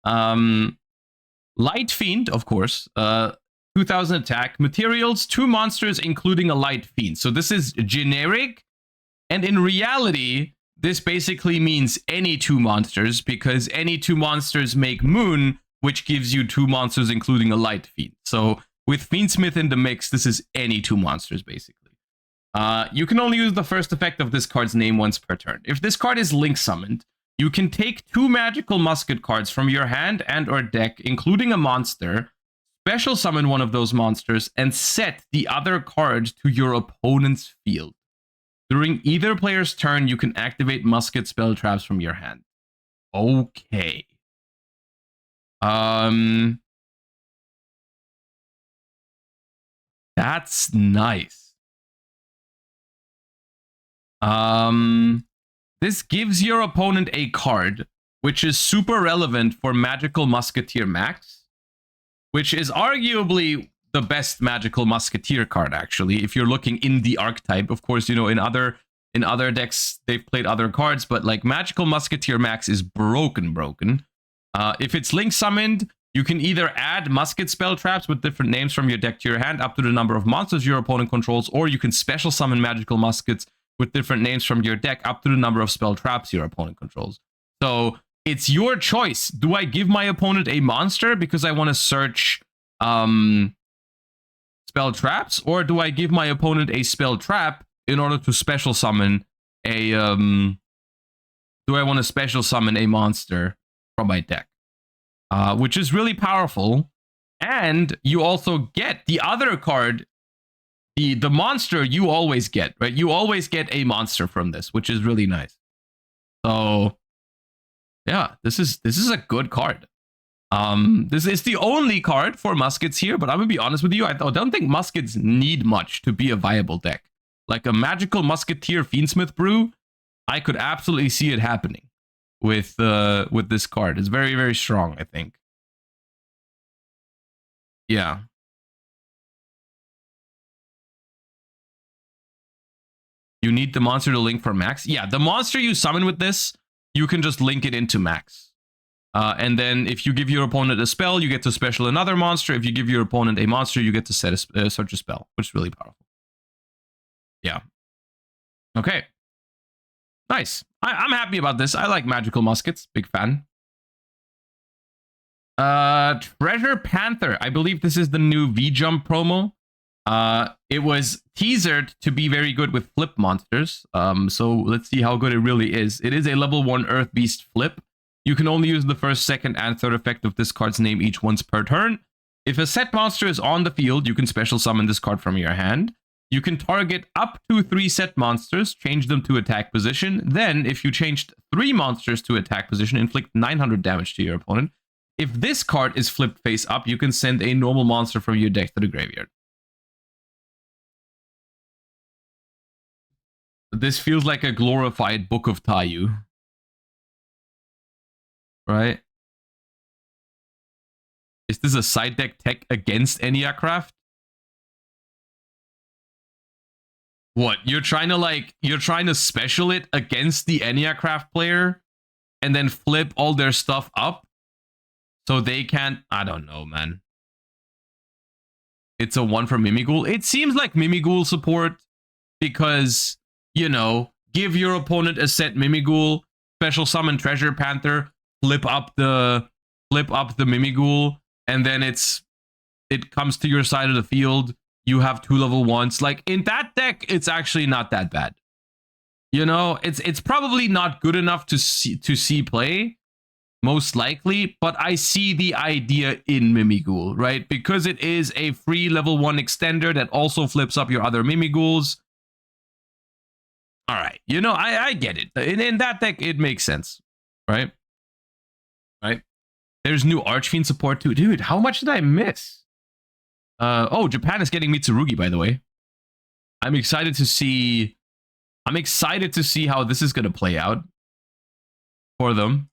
Light Fiend, of course. 2000 attack. Materials, 2 monsters, including a Light Fiend. So this is generic. And in reality, this basically means any 2 monsters, because any 2 monsters make Moon, which gives you 2 monsters, including a Light Fiend. So with Fiendsmith in the mix, this is any 2 monsters, basically. You can only use the first effect of this card's name once per turn. If this card is Link summoned, you can take 2 magical musket cards from your hand and or deck, including a monster, special summon one of those monsters, and set the other card to your opponent's field. During either player's turn, you can activate musket spell traps from your hand. Okay. That's nice. This gives your opponent a card, which is super relevant for Magical Musketeer Max, which is arguably the best Magical Musketeer card, actually, if you're looking in the archetype. Of course, you know, in other decks, they've played other cards, but like Magical Musketeer Max is broken. If it's Link summoned, you can either add musket spell traps with different names from your deck to your hand up to the number of monsters your opponent controls, or you can special summon magical muskets with different names from your deck up to the number of spell traps your opponent controls. So it's your choice. Do I give my opponent a monster because I want to search spell traps, or do I give my opponent a spell trap in order to special summon a do I want to special summon a monster from my deck? Which is really powerful. And you also get the other card, the monster you always get, right? You always get a monster from this, which is really nice. So yeah, this is a good card. This is the only card for muskets here, but I'm gonna be honest with you, I don't think muskets need much to be a viable deck. Like a magical musketeer Fiendsmith brew, I could absolutely see it happening with this card. It's very, very strong, I think. Yeah. You need the monster to link for max. Yeah, the monster you summon with this, you can just link it into max. And then if you give your opponent a spell, you get to special another monster. If you give your opponent a monster, you get to set search a spell, which is really powerful. Yeah. Okay. Nice. I'm happy about this. I like magical muskets. Big fan. Treasure Panther. I believe this is the new V-Jump promo. It was teasered to be very good with flip monsters. So let's see how good it really is. It is a level 1 Earth Beast flip. You can only use the first, second, and third effect of this card's name each once per turn. If a set monster is on the field, you can special summon this card from your hand. You can target up to 3 set monsters, change them to attack position. Then, if you changed 3 monsters to attack position, inflict 900 damage to your opponent. If this card is flipped face up, you can send a normal monster from your deck to the graveyard. This feels like a glorified Book of Taiyu. Right? Is this a side deck tech against Eniacraft? What? You're trying to special it against the Eniacraft player and then flip all their stuff up so they can't... I don't know, man. It's a 1 for Mimighoul. It seems like Mimighoul support because, you know, give your opponent a set Mimighoul, special summon Treasure Panther, flip up the Mimighoul, and then it comes to your side of the field. You have 2 level 1s. Like in that deck, it's actually not that bad. You know, it's probably not good enough to see play, most likely, but I see the idea in Mimighoul, right? Because it is a free level 1 extender that also flips up your other Mimighouls. All right, you know, I get it. In that deck, it makes sense, right? Right. There's new Archfiend support too. Dude, how much did I miss? Oh, Japan is getting Mitsurugi, by the way. I'm excited to see how this is gonna play out for them.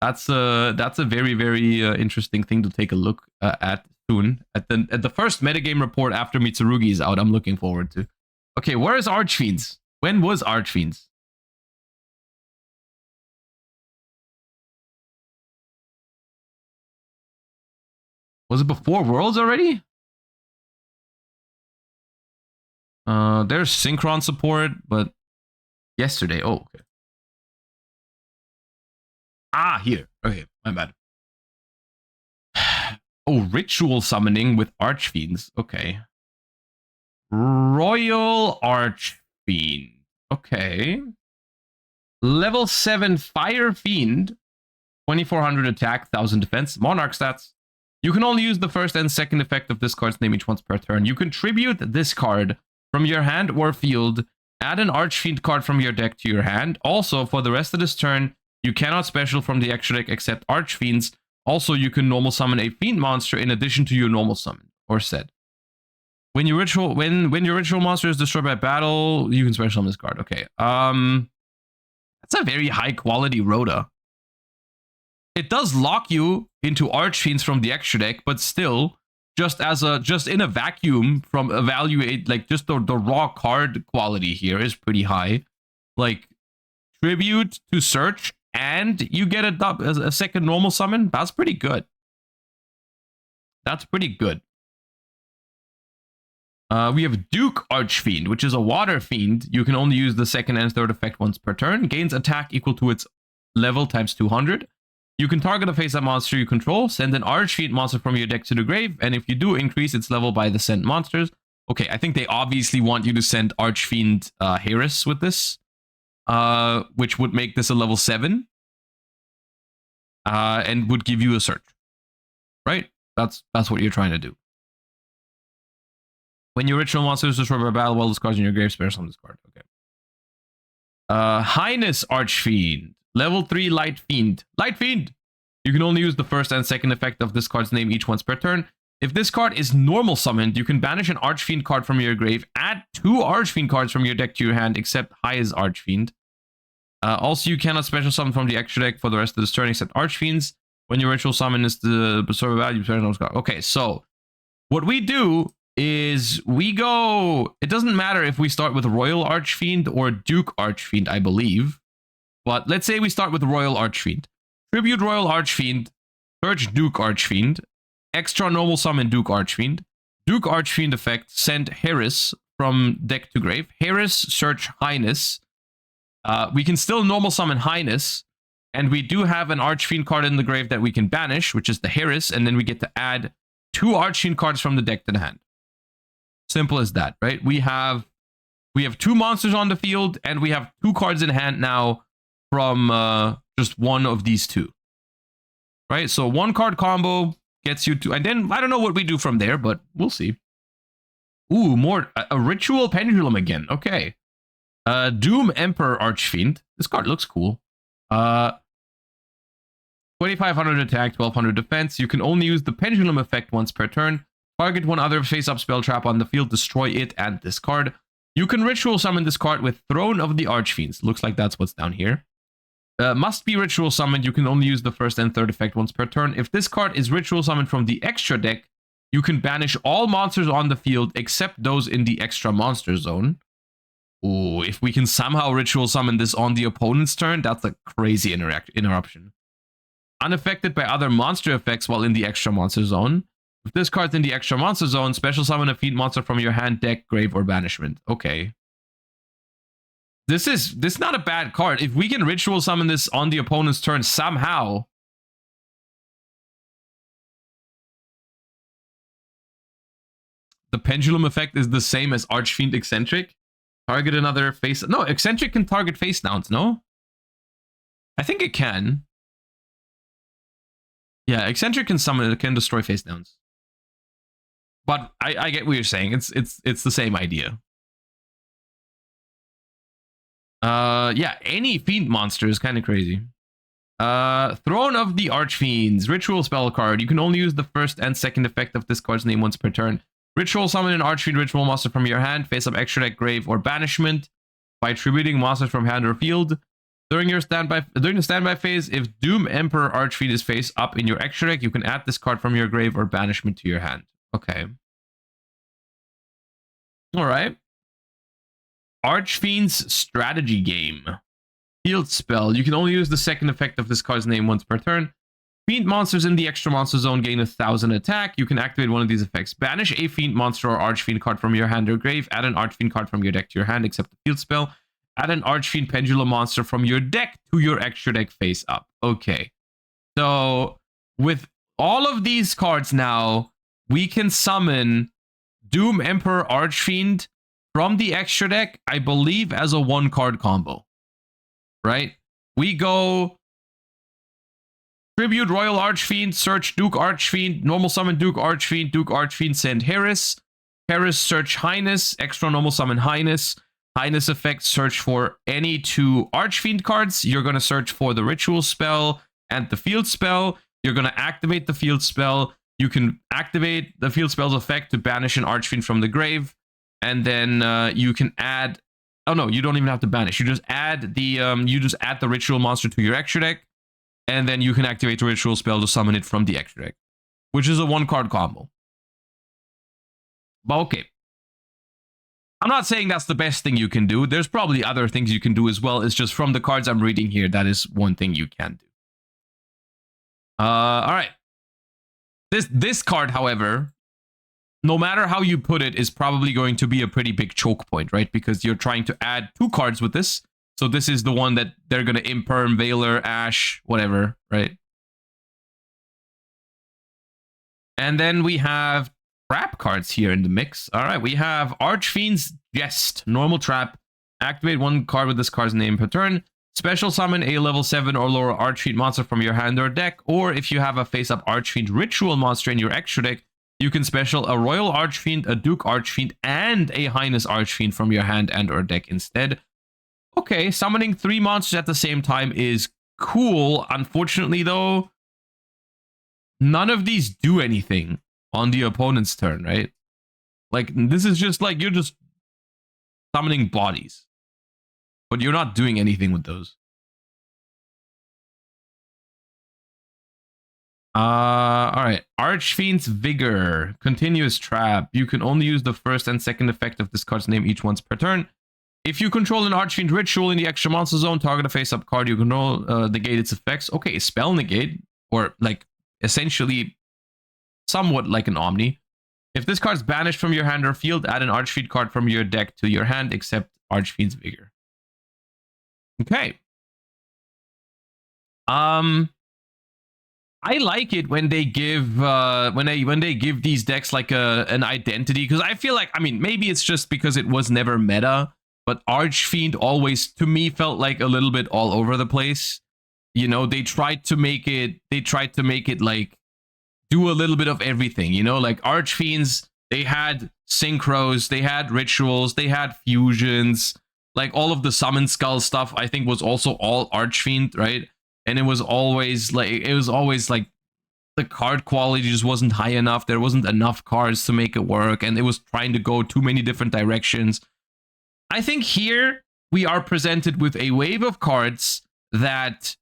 That's a very, very interesting thing to take a look at soon. At the first metagame report after Mitsurugi is out, I'm looking forward to. Okay, where is Archfiends? When was Archfiends? Was it before Worlds already? There's Synchron support, but yesterday. Oh, okay. Ah, here. Okay, my bad. Oh, ritual summoning with Archfiends. Okay. Royal Archfiend. Okay. Level 7 Fire Fiend. 2400 attack, 1000 defense. Monarch stats. You can only use the first and second effect of this card's name each once per turn. You contribute this card from your hand or field. Add an Archfiend card from your deck to your hand. Also, for the rest of this turn, you cannot special from the extra deck except Archfiends. Also, you can normal summon a Fiend monster in addition to your normal summon or set. When your ritual monster is destroyed by battle, you can special summon this card. Okay. That's a very high quality Rhoda. It does lock you into Archfiends from the extra deck, but still, just in a vacuum from evaluate, like just the raw card quality here is pretty high. Like tribute to search, and you get a second normal summon. That's pretty good. That's pretty good. We have Duke Archfiend, which is a water fiend. You can only use the second and third effect once per turn. Gains attack equal to its level times 200. You can target a face-up monster you control, send an Archfiend monster from your deck to the grave, and if you do, increase its level by the sent monsters. Okay, I think they obviously want you to send Archfiend Harris with this, which would make this a level 7, and would give you a search, right? That's what you're trying to do. When your ritual monster is destroyed by battle, while this card's in your grave, spare summon this card. Okay. Highness Archfiend. Level 3 Light Fiend. Light Fiend! You can only use the first and second effect of this card's name each once per turn. If this card is normal summoned, you can banish an Archfiend card from your grave, add 2 Archfiend cards from your deck to your hand, except High's Archfiend. Also, you cannot special summon from the extra deck for the rest of this turn, except Archfiends. When your ritual summon is the sort of value, okay, so what we do is we go... It doesn't matter if we start with Royal Archfiend or Duke Archfiend, I believe. But let's say we start with Royal Archfiend. Tribute Royal Archfiend, search Duke Archfiend, extra normal summon Duke Archfiend, Duke Archfiend effect, send Harris from deck to grave, Harris, search Highness. We can still normal summon Highness, and we do have an Archfiend card in the grave that we can banish, which is the Harris, and then we get to add 2 Archfiend cards from the deck to the hand. Simple as that, right? We have 2 monsters on the field, and we have 2 cards in hand now from just one of these 2, right? So 1 card combo gets you to, and then I don't know what we do from there, but we'll see. Ooh, more a ritual pendulum again. Okay. Doom Emperor Archfiend. This card looks cool. 2500 attack, 1200 defense. You can only use the pendulum effect once per turn. Target one other face-up spell trap on the field, destroy it, and discard. You can ritual summon this card with Throne of the Archfiends. Looks like that's what's down here. Must be ritual summoned. You can only use the first and third effect once per turn. If this card is ritual summoned from the extra deck, you can banish all monsters on the field except those in the extra monster zone. Ooh, if we can somehow ritual summon this on the opponent's turn, that's a crazy interruption. Unaffected by other monster effects while in the extra monster zone. If this card's in the extra monster zone, special summon a fiend monster from your hand, deck, grave, or banishment. Okay. This is not a bad card. If we can ritual summon this on the opponent's turn somehow. The pendulum effect is the same as Archfiend Eccentric. Target another face. No, Eccentric can target face downs, no? I think it can. Yeah, Eccentric can summon it, can destroy face downs. But I get what you're saying. It's the same idea. Yeah, any fiend monster is kind of crazy. Throne of the Archfiends. Ritual spell card. You can only use the first and second effect of this card's name once per turn. Ritual summon an Archfiend ritual monster from your hand, face up extra deck, grave, or banishment by tributing monsters from hand or field. During the standby phase, if Doom Emperor Archfiend is face up in your extra deck, you can add this card from your grave or banishment to your hand. Okay. All right. Archfiend's strategy game. Field spell. You can only use the second effect of this card's name once per turn. Fiend monsters in the extra monster zone gain 1,000 attack. You can activate one of these effects. Banish a fiend monster or Archfiend card from your hand or grave. Add an Archfiend card from your deck to your hand, except the field spell. Add an Archfiend pendulum monster from your deck to your extra deck face up. Okay. So with all of these cards now, we can summon Doom Emperor Archfiend from the extra deck, I believe, as a 1-card combo. Right? We go Tribute Royal Archfiend, search Duke Archfiend, normal summon Duke Archfiend, send Harris. Harris, search Highness, extra normal summon Highness. Highness effect, search for any 2 Archfiend cards. You're going to search for the ritual spell and the field spell. You're going to activate the field spell. You can activate the field spell's effect to banish an Archfiend from the grave. And then you can add... Oh no, you don't even have to banish. You just add the ritual monster to your extra deck. And then you can activate the ritual spell to summon it from the extra deck, which is a 1-card combo. But okay. I'm not saying that's the best thing you can do. There's probably other things you can do as well. It's just from the cards I'm reading here, that is one thing you can do. All right. This card, however, no matter how you put it, is probably going to be a pretty big choke point, right? Because you're trying to add 2 cards with this. So this is the one that they're going to Imperm, Veiler, Ash, whatever, right? And then we have trap cards here in the mix. All right, we have Archfiend's Jest, normal trap. Activate 1 card with this card's name per turn. Special summon a level 7 or lower Archfiend monster from your hand or deck. Or if you have a face-up Archfiend ritual monster in your extra deck, you can special a Royal Archfiend, a Duke Archfiend, and a Highness Archfiend from your hand and or deck instead. Okay, summoning 3 monsters at the same time is cool. Unfortunately, though, none of these do anything on the opponent's turn, right? Like, this is just like, you're just summoning bodies. But you're not doing anything with those. Alright. Archfiend's Vigor. Continuous Trap. You can only use the first and second effect of this card's name each once per turn. If you control an Archfiend ritual in the extra monster zone, target a face-up card you control, negate its effects. Okay, spell negate, or like essentially somewhat like an Omni. If this card's banished from your hand or field, add an Archfiend card from your deck to your hand, except Archfiend's Vigor. Okay. I like it when they give when they give these decks like an identity, because I feel like, I mean, maybe it's just because it was never meta. But Archfiend always, to me, felt like a little bit all over the place. You know, they tried to make it like do a little bit of everything, you know, like Archfiends, they had synchros, they had rituals, they had fusions, like all of the summon skull stuff, I think was also all Archfiend, right? And it was always like the card quality just wasn't high enough. There wasn't enough cards to make it work, and it was trying to go too many different directions. I think here we are presented with a wave of cards that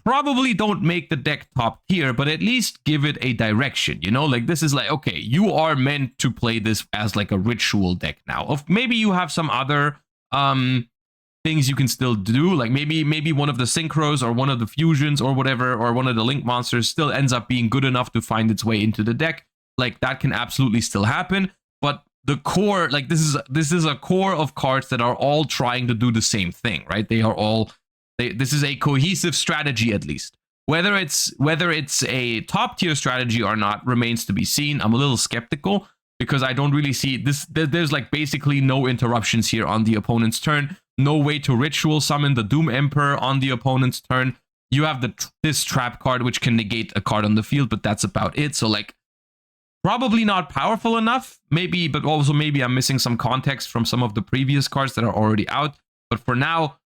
probably don't make the deck top tier, but at least give it a direction, you know? Like, this is like, okay, you are meant to play this as like a ritual deck now. Maybe you have some other things you can still do, like maybe one of the synchros or one of the fusions or whatever, or one of the link monsters still ends up being good enough to find its way into the deck. Like, that can absolutely still happen. But the core, like this is a core of cards that are all trying to do the same thing, right? They are all this is a cohesive strategy, at least. Whether it's a top tier strategy or not remains to be seen. I'm a little skeptical because I don't really see this. There's like basically no interruptions here on the opponent's turn. No way to ritual summon the Doom Emperor on the opponent's turn. You have this trap card which can negate a card on the field, but that's about it. So like probably not powerful enough, maybe, but also maybe I'm missing some context from some of the previous cards that are already out. But for now,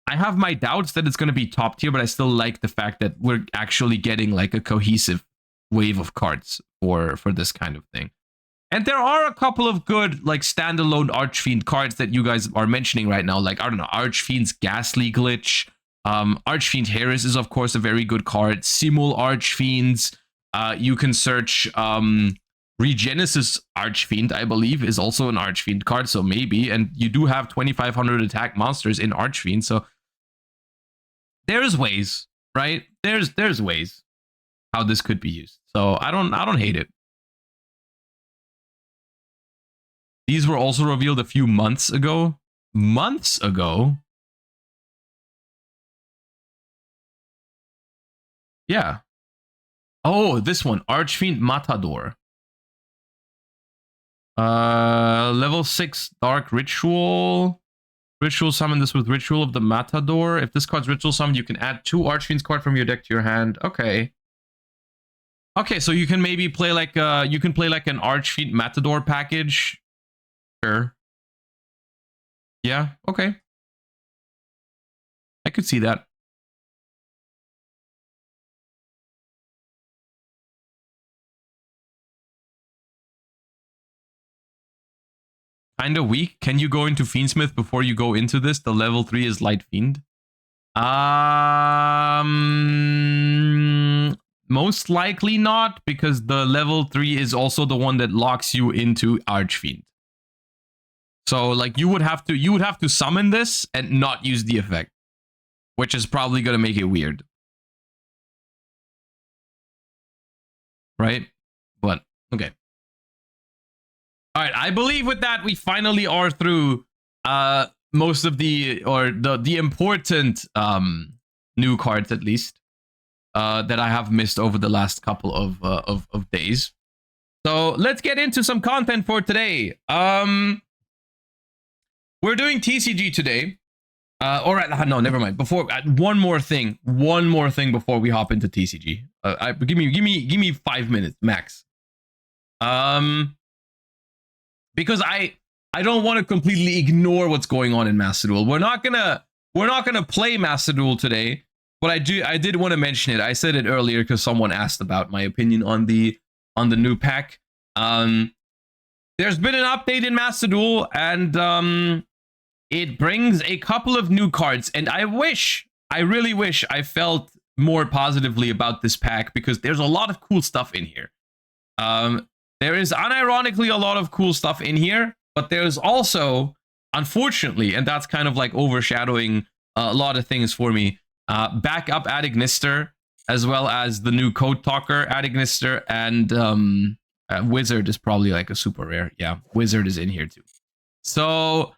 I have my doubts that it's going to be top tier, but I still like the fact that we're actually getting like a cohesive wave of cards for this kind of thing. And there are a couple of good like standalone Archfiend cards that you guys are mentioning right now. Like, I don't know, Archfiend's Ghastly Glitch. Archfiend Harris is, of course, a very good card. Simul Archfiends. You can search Regenesis Archfiend, I believe, is also an Archfiend card, so maybe. And you do have 2,500 attack monsters in Archfiend, so there's ways, right? There's ways how this could be used. So I don't hate it. These were also revealed a few months ago. Months ago? Yeah. Oh, this one, Archfiend Matador. Level 6 Dark Ritual. Ritual summon this with Ritual of the Matador. If this card's Ritual summoned, you can add 2 Archfiend's card from your deck to your hand. Okay. Okay, so you can maybe play like an Archfiend Matador package. Sure. Yeah, okay. I could see that. Kinda weak. Can you go into Fiendsmith before you go into this? The level 3 is Light Fiend. Most likely not, because the level 3 is also the one that locks you into Archfiend. So like you would have to summon this and not use the effect, which is probably gonna make it weird. Right? But okay. All right, I believe with that we finally are through most of the important new cards, at least that I have missed over the last couple of days. So let's get into some content for today. We're doing TCG today. All right, no, never mind. Before one more thing before we hop into TCG. Give me 5 minutes max. Because I don't want to completely ignore what's going on in Master Duel. We're not gonna play Master Duel today, but I did want to mention it. I said it earlier because someone asked about my opinion on the new pack. There's been an update in Master Duel, and it brings a couple of new cards. And I really wish I felt more positively about this pack because there's a lot of cool stuff in here. There is unironically a lot of cool stuff in here, but there's also, unfortunately, and that's kind of like overshadowing a lot of things for me, backup Adignister, as well as the new Code Talker Adignister, and Wizard is probably like a super rare. Yeah, Wizard is in here too. So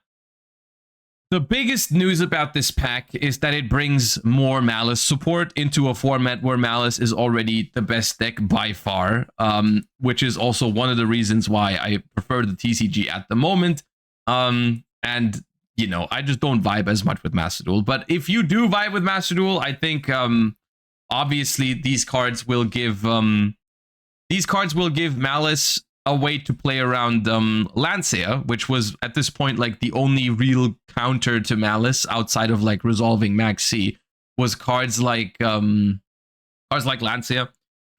the biggest news about this pack is that it brings more Malice support into a format where Malice is already the best deck by far, which is also one of the reasons why I prefer the TCG at the moment. And, you know, I just don't vibe as much with Master Duel. But if you do vibe with Master Duel, I think, obviously, these cards will give Malice a way to play around Lancea, which was at this point like the only real counter to Malice outside of like resolving Max C, was cards like Lancea.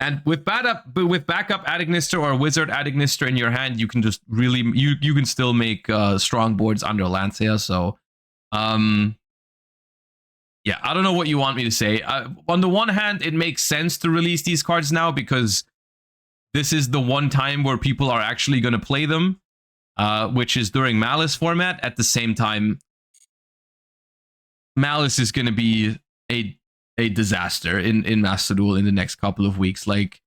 And with backup Adignister or Wizard Adignister in your hand, you can just really you can still make strong boards under Lancea. So yeah, I don't know what you want me to say. On the one hand, it makes sense to release these cards now because this is the one time where people are actually going to play them, which is during Malice format. At the same time, Malice is going to be a disaster in Master Duel in the next couple of weeks. Like,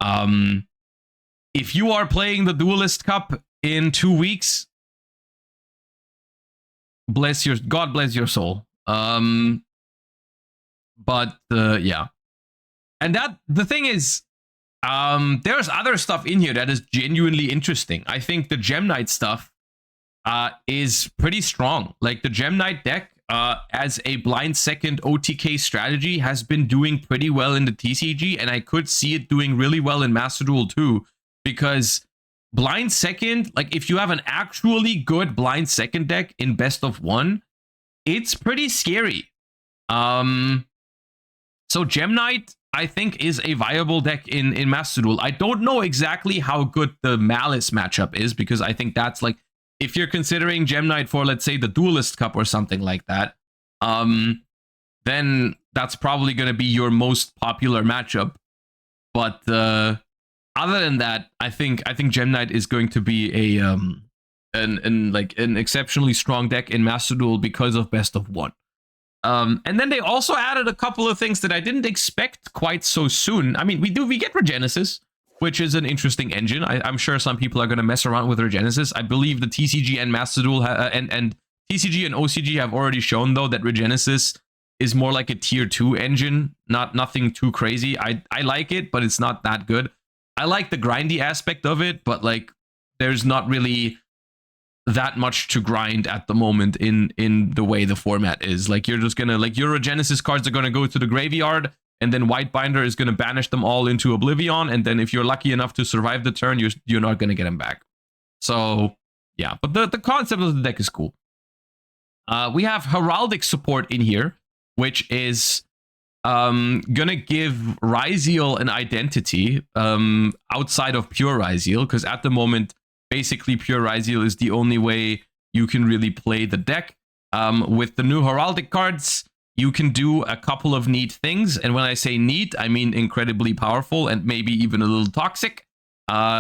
if you are playing the Duelist Cup in 2 weeks. God bless your soul. But yeah. And that the thing is, there's other stuff in here that is genuinely interesting. I think the Gem Knight stuff is pretty strong. Like the Gem Knight deck as a blind second OTK strategy has been doing pretty well in the TCG, and I could see it doing really well in Master Duel too, because blind second, like if you have an actually good blind second deck in best of one, it's pretty scary. So Gem Knight, I think, is a viable deck in Master Duel. I don't know exactly how good the Malice matchup is, because I think that's like, if you're considering Gem Knight for, let's say, the Duelist Cup or something like that, then that's probably going to be your most popular matchup. But other than that, I think Gem Knight is going to be an exceptionally strong deck in Master Duel because of best of one. And then they also added a couple of things that I didn't expect quite so soon. I mean, we get Regenesis, which is an interesting engine. I'm sure some people are going to mess around with Regenesis. I believe the TCG and Master Duel and TCG and OCG have already shown, though, that Regenesis is more like a tier 2 engine, nothing too crazy. I like it, but it's not that good. I like the grindy aspect of it, but like there's not really that much to grind at the moment in the way the format is. Like you're just gonna, like, your Regenesis cards are gonna go to the graveyard, and then Whitebinder is gonna banish them all into Oblivion, and then if you're lucky enough to survive the turn, you're not gonna get them back. So yeah, but the concept of the deck is cool. We have Heraldic support in here, which is gonna give Ryziel an identity outside of pure Ryziel, because at the moment, basically pure Ryziel is the only way you can really play the deck. With the new Heraldic cards, you can do a couple of neat things, and when I say neat, I mean incredibly powerful and maybe even a little toxic.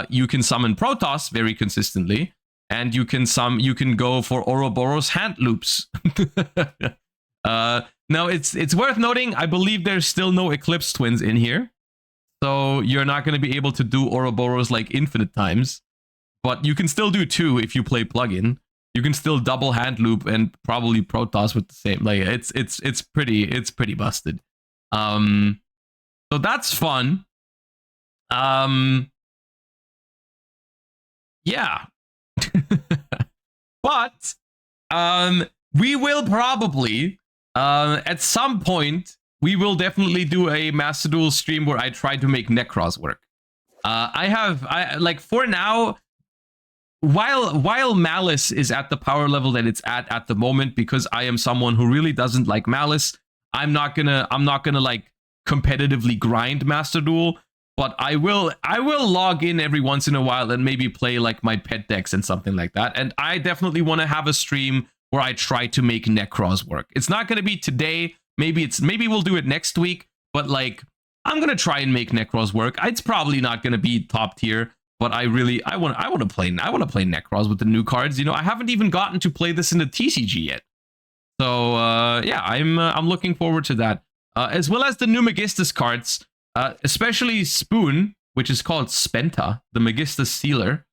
You can summon Protoss very consistently, and you can go for Ouroboros hand loops. Now it's worth noting, I believe there's still no Eclipse Twins in here, so you're not going to be able to do Ouroboros like infinite times, but you can still do 2 if you play plugin. You can still double hand loop and probably Protoss with the same. Like it's pretty busted. So that's fun. Yeah. But we will probably at some point, we will definitely do a Master Duel stream where I try to make Necros work. I like, for now, while Malice is at the power level that it's at the moment, because I am someone who really doesn't like Malice, I'm not gonna like competitively grind Master Duel, but I will log in every once in a while and maybe play like my pet decks and something like that. And I definitely want to have a stream where I try to make Necros work. It's not going to be today. Maybe we'll do it next week, but like, I'm going to try and make Necros work. It's probably not going to be top tier, but I want to play Necros with the new cards. You know, I haven't even gotten to play this in the TCG yet. So yeah, I'm looking forward to that. As well as the new Magistus cards, especially Spoon, which is called Spenta, the Magistus Sealer.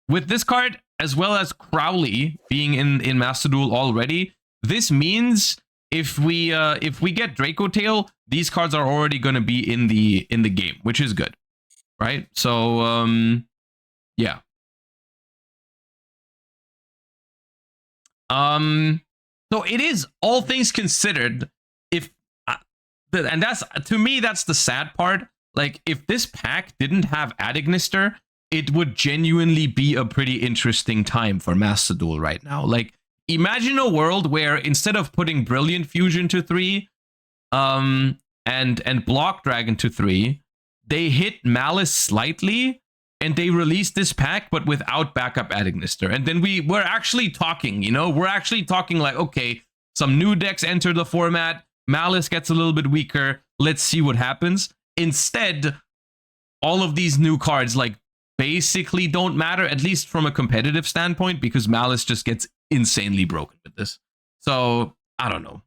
With this card, as well as Crowley being in Master Duel already, this means if we get Draco Tail, these cards are already going to be in the game, which is good, right? So yeah. So it is, all things considered, and that's, to me, that's the sad part. Like, if this pack didn't have Adignister, it would genuinely be a pretty interesting time for Master Duel right now. Like, imagine a world where instead of putting Brilliant Fusion to 3, and Block Dragon to 3, they hit Malice slightly, and they released this pack, but without backup Adignister. And then we're actually talking, you know? We're actually talking like, okay, some new decks enter the format, Malice gets a little bit weaker, let's see what happens. Instead, all of these new cards, like, basically don't matter, at least from a competitive standpoint, because Malice just gets insanely broken with this. So, I don't know.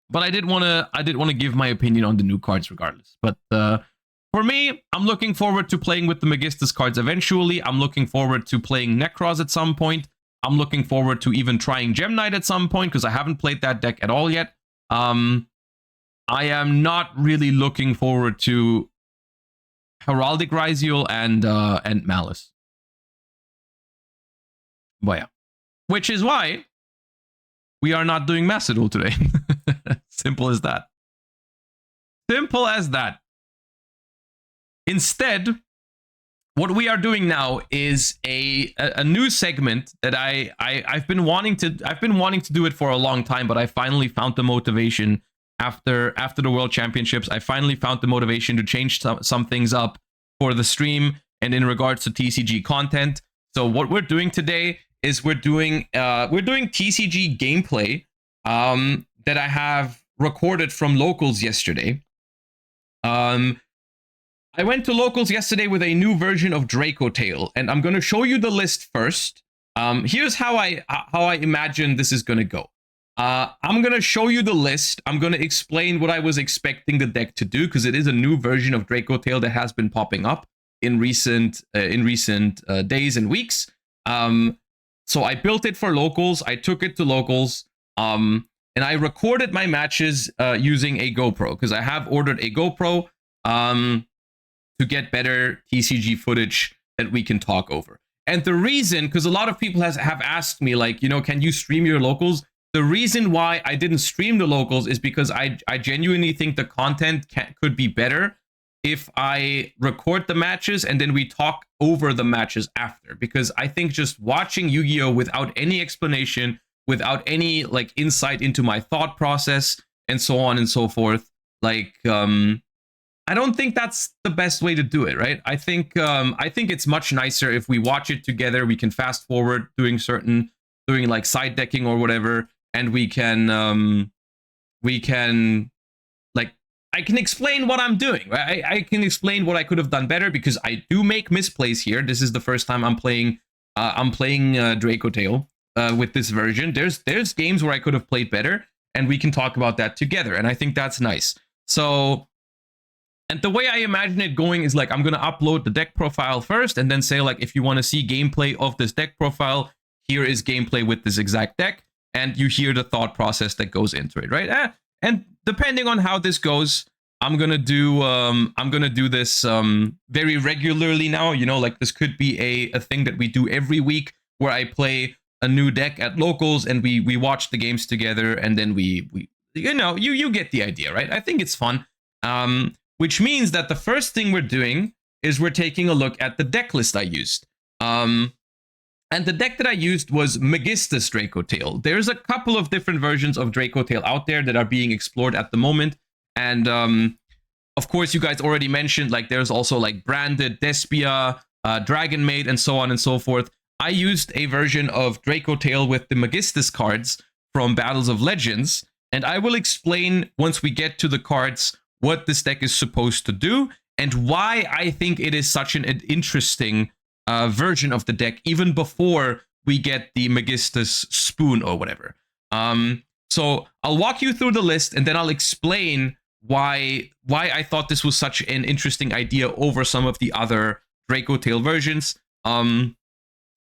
But I did want to give my opinion on the new cards regardless. But for for me, I'm looking forward to playing with the Magistus cards eventually. I'm looking forward to playing Necros at some point. I'm looking forward to even trying Gem Knight at some point because I haven't played that deck at all yet. I am not really looking forward to Heraldic Ryziel and Malice. But yeah. Which is why we are not doing Macedol today. Simple as that. Simple as that. Instead, what we are doing now is a new segment that I've been wanting to do it for a long time, but I finally found the motivation after the World Championships. I finally found the motivation to change some things up for the stream and in regards to TCG content. So what we're doing today is we're doing TCG gameplay that I have recorded from locals yesterday. I went to locals yesterday with a new version of Draco Tail, and I'm going to show you the list first. Here's how I imagine this is going to go. I'm going to show you the list. I'm going to explain what I was expecting the deck to do, because it is a new version of Draco Tail that has been popping up in recent days and weeks. So I built it for locals. I took it to locals, and I recorded my matches using a GoPro, because I have ordered a GoPro to get better TCG footage that we can talk over. And the reason, because a lot of people have asked me, like, you know, can you stream your locals? The reason why I didn't stream the locals is because I genuinely think the content could be better if I record the matches and then we talk over the matches after. Because I think just watching Yu-Gi-Oh! Without any explanation, without any like insight into my thought process and so on and so forth, like I don't think that's the best way to do it, right? I think it's much nicer if we watch it together. We can fast forward doing like side decking or whatever, and we can like, I can explain what I'm doing, right? I can explain what I could have done better, because I do make misplays here. This is the first time I'm playing Draco Tail with this version. There's games where I could have played better, and we can talk about that together, and I think that's nice. So, and the way I imagine it going is like, I'm going to upload the deck profile first and then say, like, if you want to see gameplay of this deck profile, here is gameplay with this exact deck. And you hear the thought process that goes into it, right? And depending on how this goes, I'm going to do this very regularly now. You know, like, this could be a thing that we do every week, where I play a new deck at locals and we watch the games together, and then we you know, you get the idea, right? I think it's fun. Which means that the first thing we're doing is we're taking a look at the deck list I used. And the deck that I used was Magistus Draco Tail. There's a couple of different versions of Draco Tail out there that are being explored at the moment. And of course, you guys already mentioned, like, there's also like branded Despia, Dragon Maid, and so on and so forth. I used a version of Draco Tail with the Magistus cards from Battles of Legends. And I will explain once we get to the cards what this deck is supposed to do, and why I think it is such an interesting version of the deck, even before we get the Magistus spoon or whatever. So I'll walk you through the list, and then I'll explain why I thought this was such an interesting idea over some of the other Draco Tail versions. But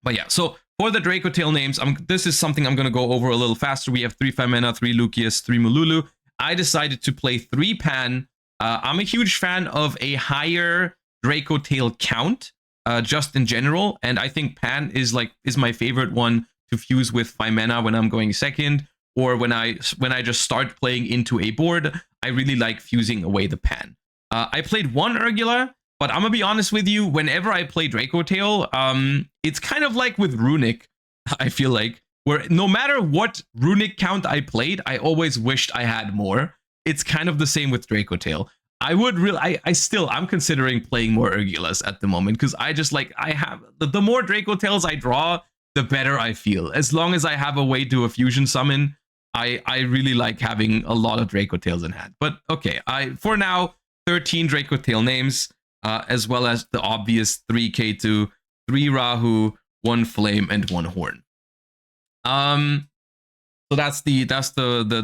yeah, so for the Draco Tail names, this is something I'm going to go over a little faster. We have 3 Femena, 3 Lucius, 3 Mululu. I decided to play 3 Pan. I'm a huge fan of a higher Draco Tail count, just in general, and I think Pan is my favorite one to fuse with Femena when I'm going second, or when I just start playing into a board. I really like fusing away the Pan. I played 1 Urgula, but I'm gonna be honest with you, whenever I play Draco Tail, it's kind of like with Runic, I feel like, where no matter what Runic count I played, I always wished I had more. It's kind of the same with Draco Tail. I'm considering playing more Urgulas at the moment, because I just like, the more Draco Tails I draw, the better I feel. As long as I have a way to a fusion summon, I really like having a lot of Draco Tails in hand. But okay, for now, 13 Draco Tail names, as well as the obvious 3 K2, 3 Rahu, 1 Flame, and 1 Horn. So that's the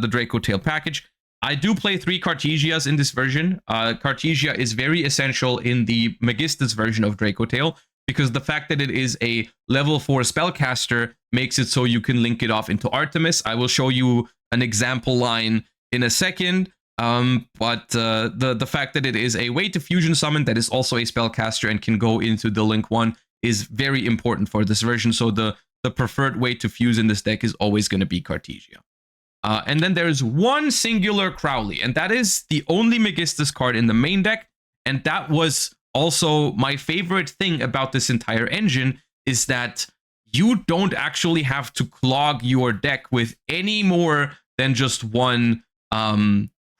Draco Tail package. I do play 3 Cartesias in this version. Cartesia is very essential in the Megistus version of Dracotail, because the fact that it is a level 4 spellcaster makes it so you can link it off into Artemis. I will show you an example line in a second. But the fact that it is a way to fusion summon that is also a spellcaster and can go into the Link 1 is very important for this version. So the preferred way to fuse in this deck is always going to be Cartesia. And then there's one singular Crowley, and that is the only Megistus card in the main deck. And that was also my favorite thing about this entire engine, is that you don't actually have to clog your deck with any more than just one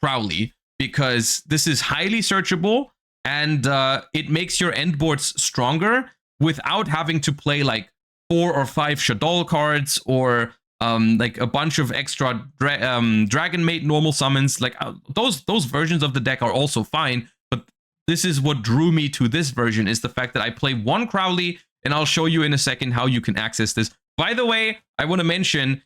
Crowley, because this is highly searchable, and it makes your end boards stronger without having to play like 4 or 5 Shaddoll cards, or like a bunch of extra Dragon Mate normal summons. Like those versions of the deck are also fine, but this is what drew me to this version, is the fact that I play one Crowley, and I'll show you in a second how you can access this. By the way, I want to mention,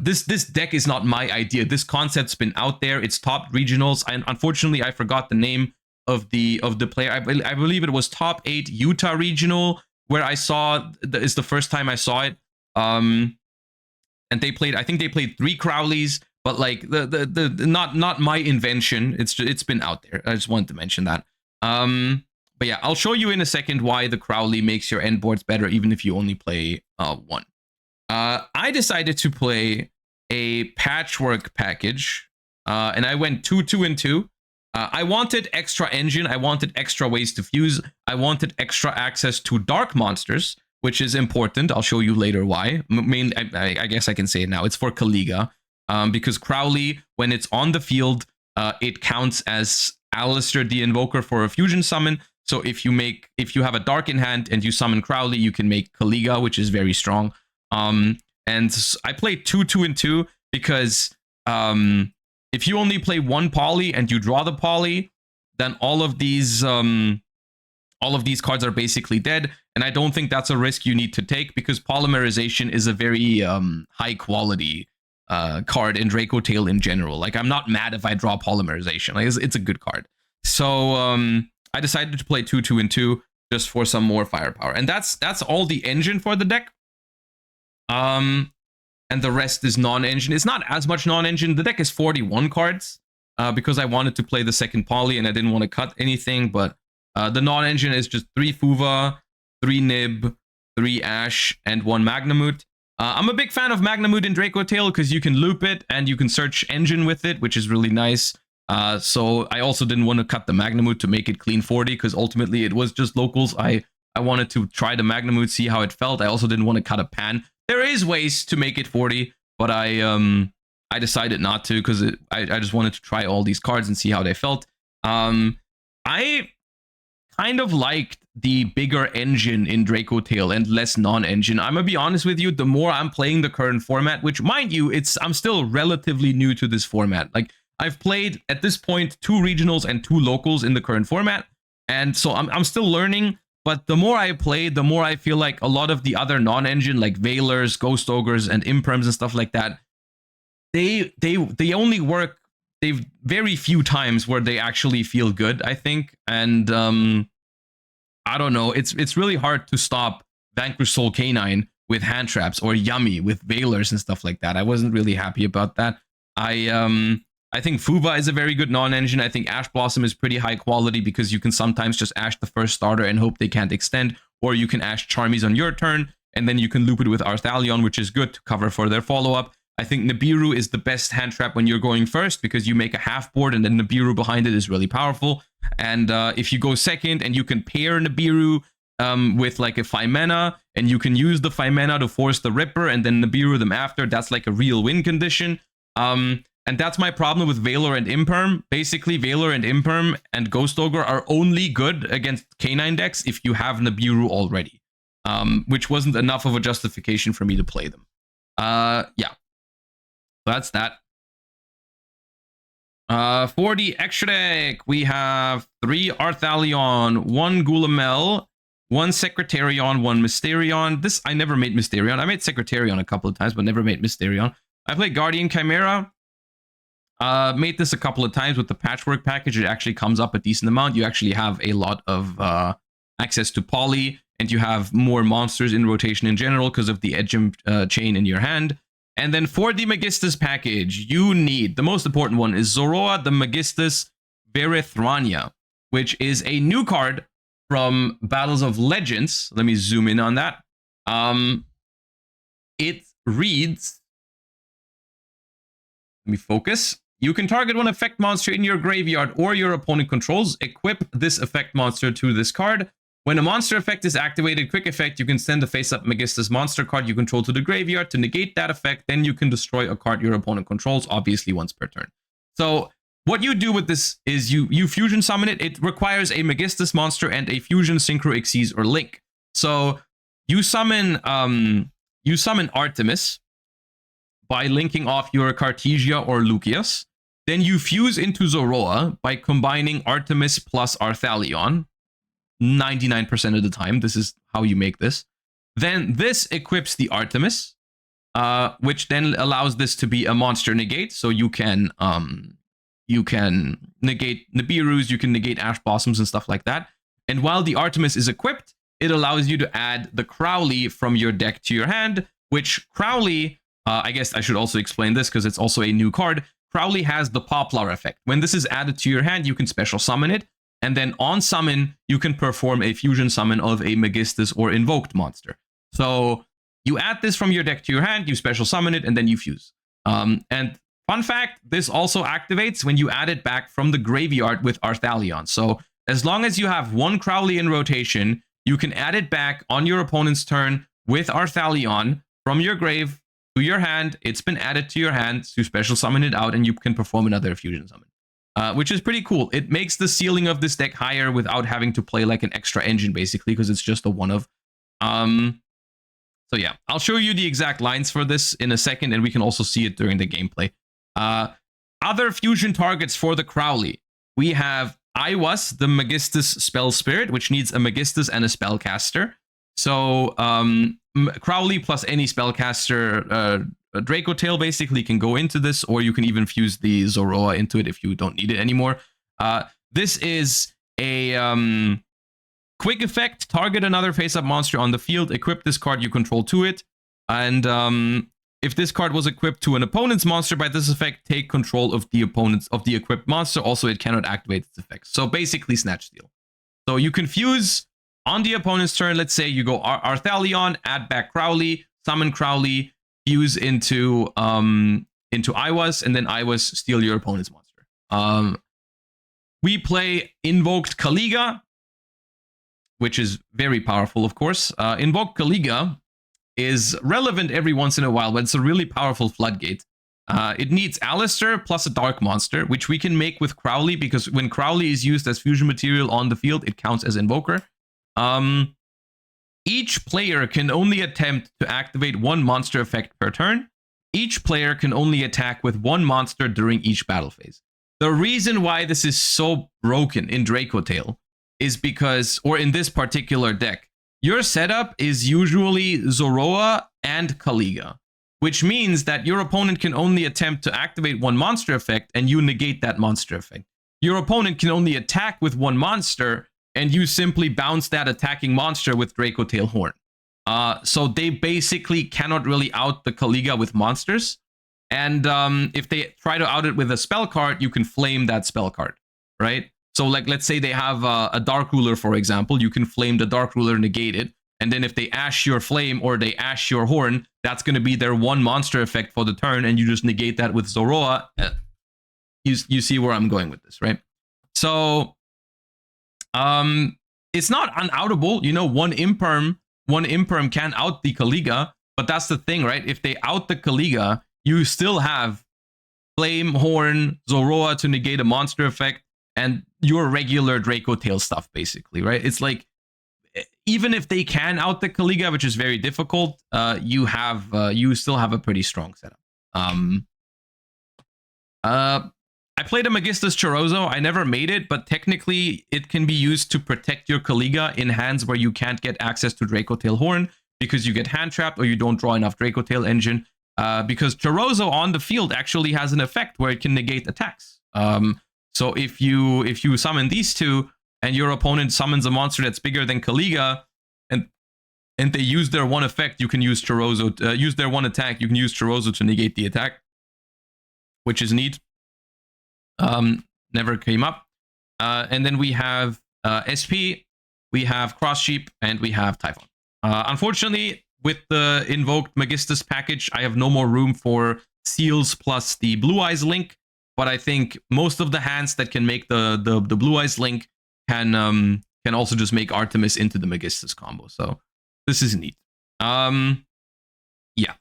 this deck is not my idea. This concept's been out there. It's top regionals. And unfortunately, I forgot the name of the player. I believe it was top 8 Utah regional, where I saw is the first time I saw it. And they played, I think they played 3 Crowleys, but like the not my invention. It's been out there. I just wanted to mention that. But yeah, I'll show you in a second why the Crowley makes your end boards better, even if you only play 1. I decided to play a patchwork package, and I went 2, 2, and 2. I wanted extra engine. I wanted extra ways to fuse. I wanted extra access to dark monsters, which is important. I'll show you later why. I guess I can say it now. It's for Kaliga, because Crowley, when it's on the field, it counts as Alistair the Invoker for a fusion summon. So if you have a dark in hand and you summon Crowley, you can make Kaliga, which is very strong. And I played 2, 2, and 2 because if you only play 1 poly and you draw the poly, then all of these cards are basically dead. And I don't think that's a risk you need to take, because polymerization is a very high quality card in Dracotail in general. Like, I'm not mad if I draw polymerization. Like, it's a good card. So I decided to play 2, 2, and 2 just for some more firepower. And that's all the engine for the deck. And the rest is non-engine. It's not as much non-engine. The deck is 41 cards because I wanted to play the second poly and I didn't want to cut anything. But the non-engine is just 3 Fuva, 3 Nib, 3 Ash, and 1 Magnamut. I'm a big fan of Magnamut in Dracotail because you can loop it and you can search engine with it, which is really nice. So I also didn't want to cut the Magnamut to make it clean 40 because ultimately it was just locals. I wanted to try the Magnamut, see how it felt. I also didn't want to cut a pan. There is ways to make it 40, but I decided not to because I just wanted to try all these cards and see how they felt. I kind of liked the bigger engine in Dracotail and less non-engine. I'm gonna be honest with you, the more I'm playing the current format, which mind you, I'm still relatively new to this format. Like, I've played at this point 2 regionals and 2 locals in the current format, and so I'm still learning. But the more I play, the more I feel like a lot of the other non-engine, like Veilers, Ghost Ogres, and Imperms and stuff like that, they only work. They've very few times where they actually feel good, I think. And I don't know. It's really hard to stop Vanquish Soul Canine with hand traps, or Yummy with Veilers and stuff like that. I wasn't really happy about that. I think Fuva is a very good non-engine. I think Ash Blossom is pretty high quality because you can sometimes just Ash the first starter and hope they can't extend, or you can Ash Charmies on your turn, and then you can loop it with Arthalion, which is good to cover for their follow-up. I think Nibiru is the best hand trap when you're going first because you make a half board and then Nibiru behind it is really powerful. And if you go second and you can pair Nibiru with like a 5 mana, and you can use the 5 mana to force the Ripper and then Nibiru them after, that's like a real win condition. And that's my problem with Veilor and Imperm. Basically, Veilor and Imperm and Ghost Ogre are only good against Canine decks if you have Nibiru already, which wasn't enough of a justification for me to play them. Yeah, that's that. For the extra deck, we have 3 Arthalion, 1 Gulamel, 1 Secretarion, 1 Mysterion. I never made Mysterion. I made Secretarion a couple of times, but never made Mysterion. I played Guardian Chimera. Made this a couple of times with the patchwork package. It actually comes up a decent amount. You actually have a lot of access to poly, and you have more monsters in rotation in general because of the edge chain in your hand. And then for the Megistus package, you need, the most important one is Zoroa the Megistus Verethrania, which is a new card from Battles of Legends. Let me zoom in on that. It reads, let me focus. You can target one effect monster in your graveyard or your opponent controls. Equip this effect monster to this card. When a monster effect is activated, quick effect, you can send a face-up Megistus monster card you control to the graveyard to negate that effect. Then you can destroy a card your opponent controls, obviously once per turn. So what you do with this is you fusion summon it. It requires a Megistus monster and a fusion Synchro Xyz or Link. So you summon Artemis by linking off your Cartesia or Lucius. Then you fuse into Zoroa by combining Artemis plus Arthalion. 99% of the time, this is how you make this. Then this equips the Artemis, which then allows this to be a monster negate. So you can negate Nibiru's, you can negate Ash Blossoms and stuff like that. And while the Artemis is equipped, it allows you to add the Crowley from your deck to your hand, which Crowley, I guess I should also explain this because it's also a new card. Crowley has the Poplar effect. When this is added to your hand, you can special summon it. And then on summon, you can perform a fusion summon of a Megistus or invoked monster. So you add this from your deck to your hand, you special summon it, and then you fuse. And fun fact, this also activates when you add it back from the graveyard with Arthalion. So as long as you have one Crowley in rotation, you can add it back on your opponent's turn with Arthalion from your grave to your hand. It's been added to your hand to special summon it out, and you can perform another fusion summon. Which is pretty cool. It makes the ceiling of this deck higher without having to play like an extra engine, basically, because it's just a one of. So yeah, I'll show you the exact lines for this in a second, and we can also see it during the gameplay. Other fusion targets for the Crowley. We have Iwas, the Megistus Spell Spirit, which needs a Megistus and a Spellcaster. So Crowley plus any Spellcaster Draco Tail basically can go into this, or you can even fuse the Zoroa into it if you don't need it anymore. This is a quick effect. Target another face-up monster on the field. Equip this card you control to it. And if this card was equipped to an opponent's monster by this effect, take control of the equipped monster. Also, it cannot activate its effects. So basically, Snatch Steal. So you can fuse on the opponent's turn. Let's say you go Arthalion, add back Crowley, summon Crowley, fuse into Iwas, and then Iwas steal your opponent's monster. We play Invoked Kaliga, which is very powerful, of course. Invoked Kaliga is relevant every once in a while, but it's a really powerful floodgate. It needs Alistair plus a Dark Monster, which we can make with Crowley, because when Crowley is used as fusion material on the field, it counts as Invoker. Each player can only attempt to activate one monster effect per turn. Each player can only attack with one monster during each battle phase. The reason why this is so broken in Draco Tail is because, or in this particular deck, your setup is usually Zoroa and Kaliga, which means that your opponent can only attempt to activate one monster effect and you negate that monster effect. Your opponent can only attack with one monster and you simply bounce that attacking monster with Draco Tail Horn. So they basically cannot really out the Kaliga with monsters. And if they try to out it with a spell card, you can flame that spell card, right? So like, let's say they have a Dark Ruler, for example, you can flame the Dark Ruler, negate it. And then if they ash your flame or they ash your horn, that's going to be their one monster effect for the turn. And you just negate that with Zoroa. You see where I'm going with this, right? So it's not unoutable. You know, one imperm can out the Kaliga, but that's the thing, right? If they out the Kaliga, you still have Flame, Horn, Zoroa to negate a monster effect, and your regular Draco Tail stuff, basically, right? It's like, even if they can out the Kaliga, which is very difficult, you still have a pretty strong setup. I played a Megistus Chorozo. I never made it, but technically it can be used to protect your Kaliga in hands where you can't get access to Draco Tail Horn because you get hand trapped or you don't draw enough Draco Tail engine. because Chorozo on the field actually has an effect where it can negate attacks. So if you summon these two and your opponent summons a monster that's bigger than Kaliga, and they use their one effect, you can use Chorozo. Use their one attack, you can use Chorozo to negate the attack, which is neat. Never came up. And then we have SP, we have Cross Sheep, and we have Typhon. Unfortunately, with the invoked Magistus package, I have no more room for Seals plus the Blue Eyes link. But I think most of the hands that can make the Blue Eyes link can also just make Artemis into the Magistus combo. So this is neat. Yeah.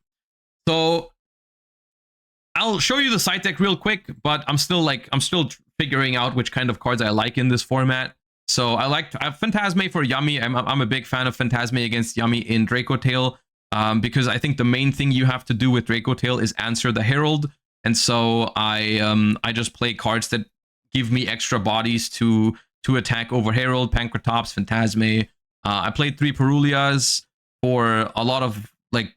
So I'll show you the side deck real quick, but I'm still figuring out which kind of cards I like in this format. So I have Phantasme for Yummy. I'm a big fan of Phantasme against Yummy in Draco Tail, because I think the main thing you have to do with Draco Tail is answer the Herald, and so I just play cards that give me extra bodies to attack over Herald, Pancratops, Phantasme. I played 3 Perulias for a lot of I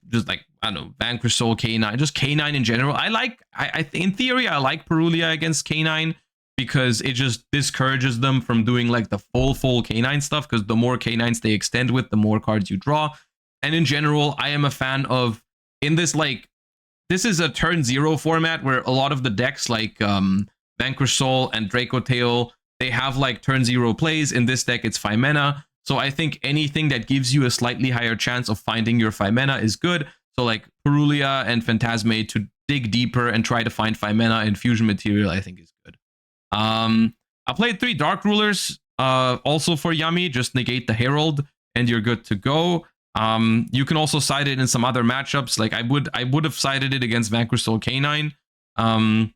don't know, Vanquish Soul, K9, just K9 in general. In theory, I like Perulia against K9 because it just discourages them from doing like the full K9 stuff, because the more K9s they extend with, the more cards you draw. And in general, I am a fan of, in this, this is a turn 0 format where a lot of the decks like Vanquish Soul and Draco Tail, they have like turn 0 plays. In this deck, it's 5 mana. So I think anything that gives you a slightly higher chance of finding your 5 mana is good. So like Perulia and Phantasme to dig deeper and try to find 5 mana in Fusion Material, I think is good. I played 3 Dark Rulers also for Yummy. Just negate the Herald and you're good to go. You can also side it in some other matchups. Like I would have sided it against Vanquish Soul K9. I'm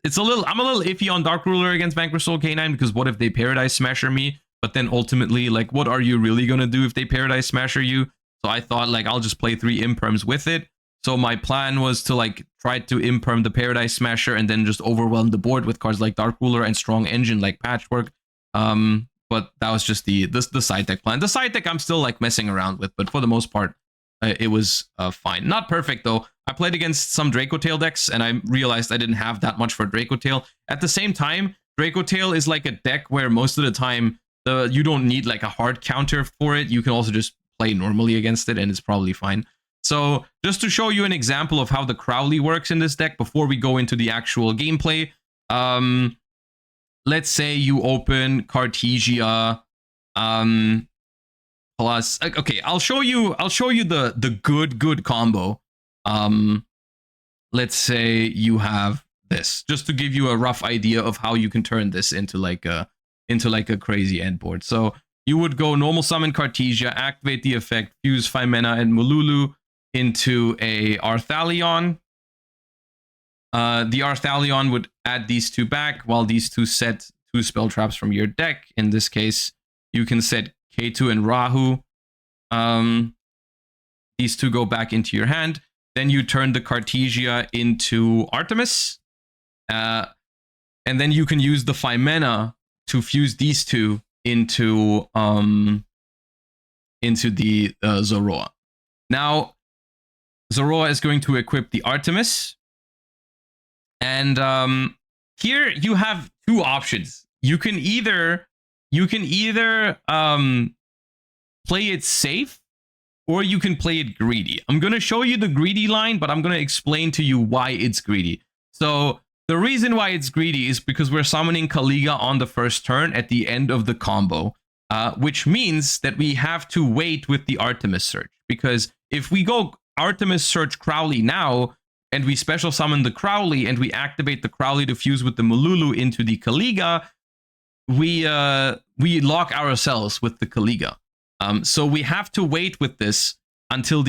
a little iffy on Dark Ruler against Vanquish Soul K9, because what if they Paradise Smasher me? But then ultimately, like, what are you really gonna do if they Paradise Smasher you? So I thought, like, I'll just play 3 Imperms with it. So my plan was to like try to Imperm the Paradise Smasher and then just overwhelm the board with cards like Dark Ruler and Strong Engine like Patchwork. But that was just the side deck plan. The side deck I'm still like messing around with, but for the most part, it was fine. Not perfect though. I played against some Draco Tail decks and I realized I didn't have that much for Draco Tail. At the same time, Draco Tail is like a deck where most of the time you don't need like a hard counter for it. You can also just play normally against it and it's probably fine. So just to show you an example of how the Crowley works in this deck before we go into the actual gameplay, let's say you open Cartesia plus, okay, I'll show you the good combo. Let's say you have this, just to give you a rough idea of how you can turn this into like a crazy end board. So you would go normal summon Cartesia, activate the effect, fuse 5 mana and Mululu into a Arthalion. The Arthalion would add these 2 back, while these 2 set 2 spell traps from your deck. In this case, you can set K2 and Rahu. These 2 go back into your hand. Then you turn the Cartesia into Artemis. And then you can use the 5 mana to fuse these 2 into the Zoroa. Now, Zoroa is going to equip the Artemis. And here you have 2 options. You can either play it safe, or you can play it greedy. I'm going to show you the greedy line, but I'm going to explain to you why it's greedy. So the reason why it's greedy is because we're summoning Kaliga on the first turn at the end of the combo, which means that we have to wait with the Artemis Search. Because if we go Artemis Search Crowley now, and we special summon the Crowley, and we activate the Crowley to fuse with the Mululu into the Kaliga, we lock ourselves with the Kaliga. So we have to wait with this until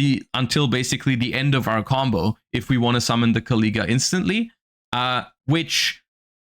basically the end of our combo if we want to summon the Kaliga instantly, which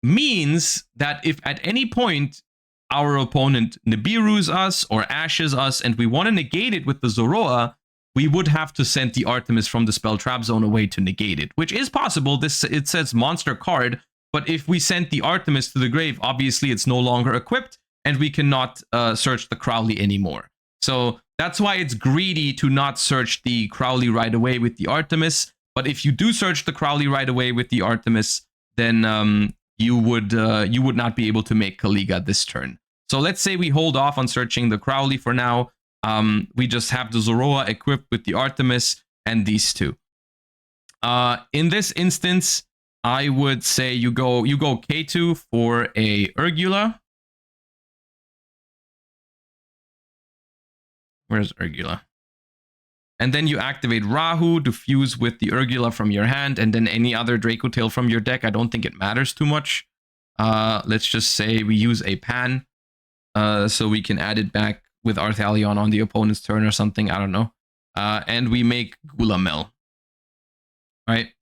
means that if at any point our opponent Nibiru's us or Ashes us and we want to negate it with the Zoroa, we would have to send the Artemis from the spell trap zone away to negate it, which is possible. It says monster card, but if we send the Artemis to the grave, obviously it's no longer equipped and we cannot search the Crowley anymore. So that's why it's greedy to not search the Crowley right away with the Artemis. But if you do search the Crowley right away with the Artemis, then you would not be able to make Kaliga this turn. So let's say we hold off on searching the Crowley for now. We just have the Zoroa equipped with the Artemis and these two. In this instance, I would say you go K2 for a Urgula. Where's Urgula? And then you activate Rahu to fuse with the Urgula from your hand, and then any other Draco Tail from your deck. I don't think it matters too much. Let's just say we use a Pan, so we can add it back with Arthalion on the opponent's turn or something. I don't know. And we make Gulamel. Right.